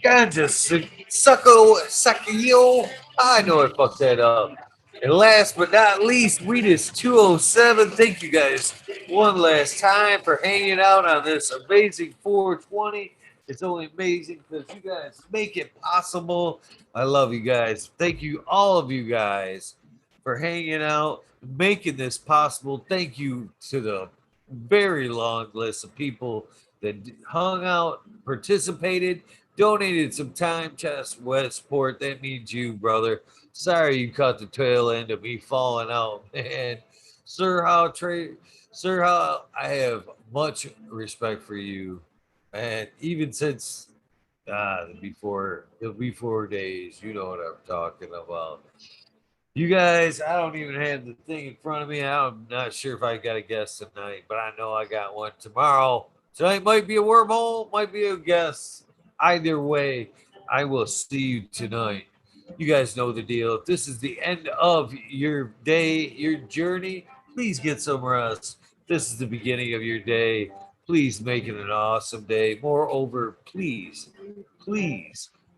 Ganja, Suckio, I know I fucked that up. And last but not least, Weedus 207. Thank you guys one last time for hanging out on this amazing 420. It's only amazing because you guys make it possible. I love you guys. Thank you, all of you guys, for hanging out, making this possible. Thank you to the very long list of people that hung out, participated, donated some time to us, Westport. That means you, brother. Sorry you caught the tail end of me falling out, man. Sir How, I have much respect for you. And even since the before days, you know what I'm talking about. You guys, I don't even have the thing in front of me. I'm not sure if I got a guest tonight, but I know I got one tomorrow. Tonight might be a wormhole, might be a guest. Either way, I will see you tonight. You guys know the deal. If this is the end of your day, your journey, please get some rest. This is the beginning of your day. Please make it an awesome day. Moreover, please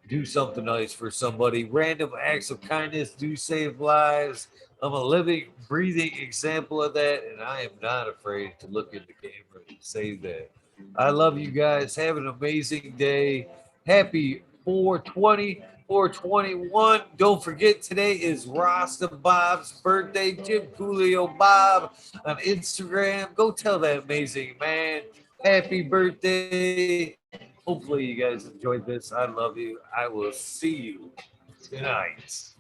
do something nice for somebody. Random acts of kindness do save lives. I'm a living, breathing example of that, and I am not afraid to look in the camera and say that. I love you guys. Have an amazing day. Happy 420, 421. Don't forget, today is Rasta Bob's birthday. Jim Coolio Bob on Instagram. Go tell that amazing man happy birthday. Hopefully you guys enjoyed this. I love you. I will see you tonight.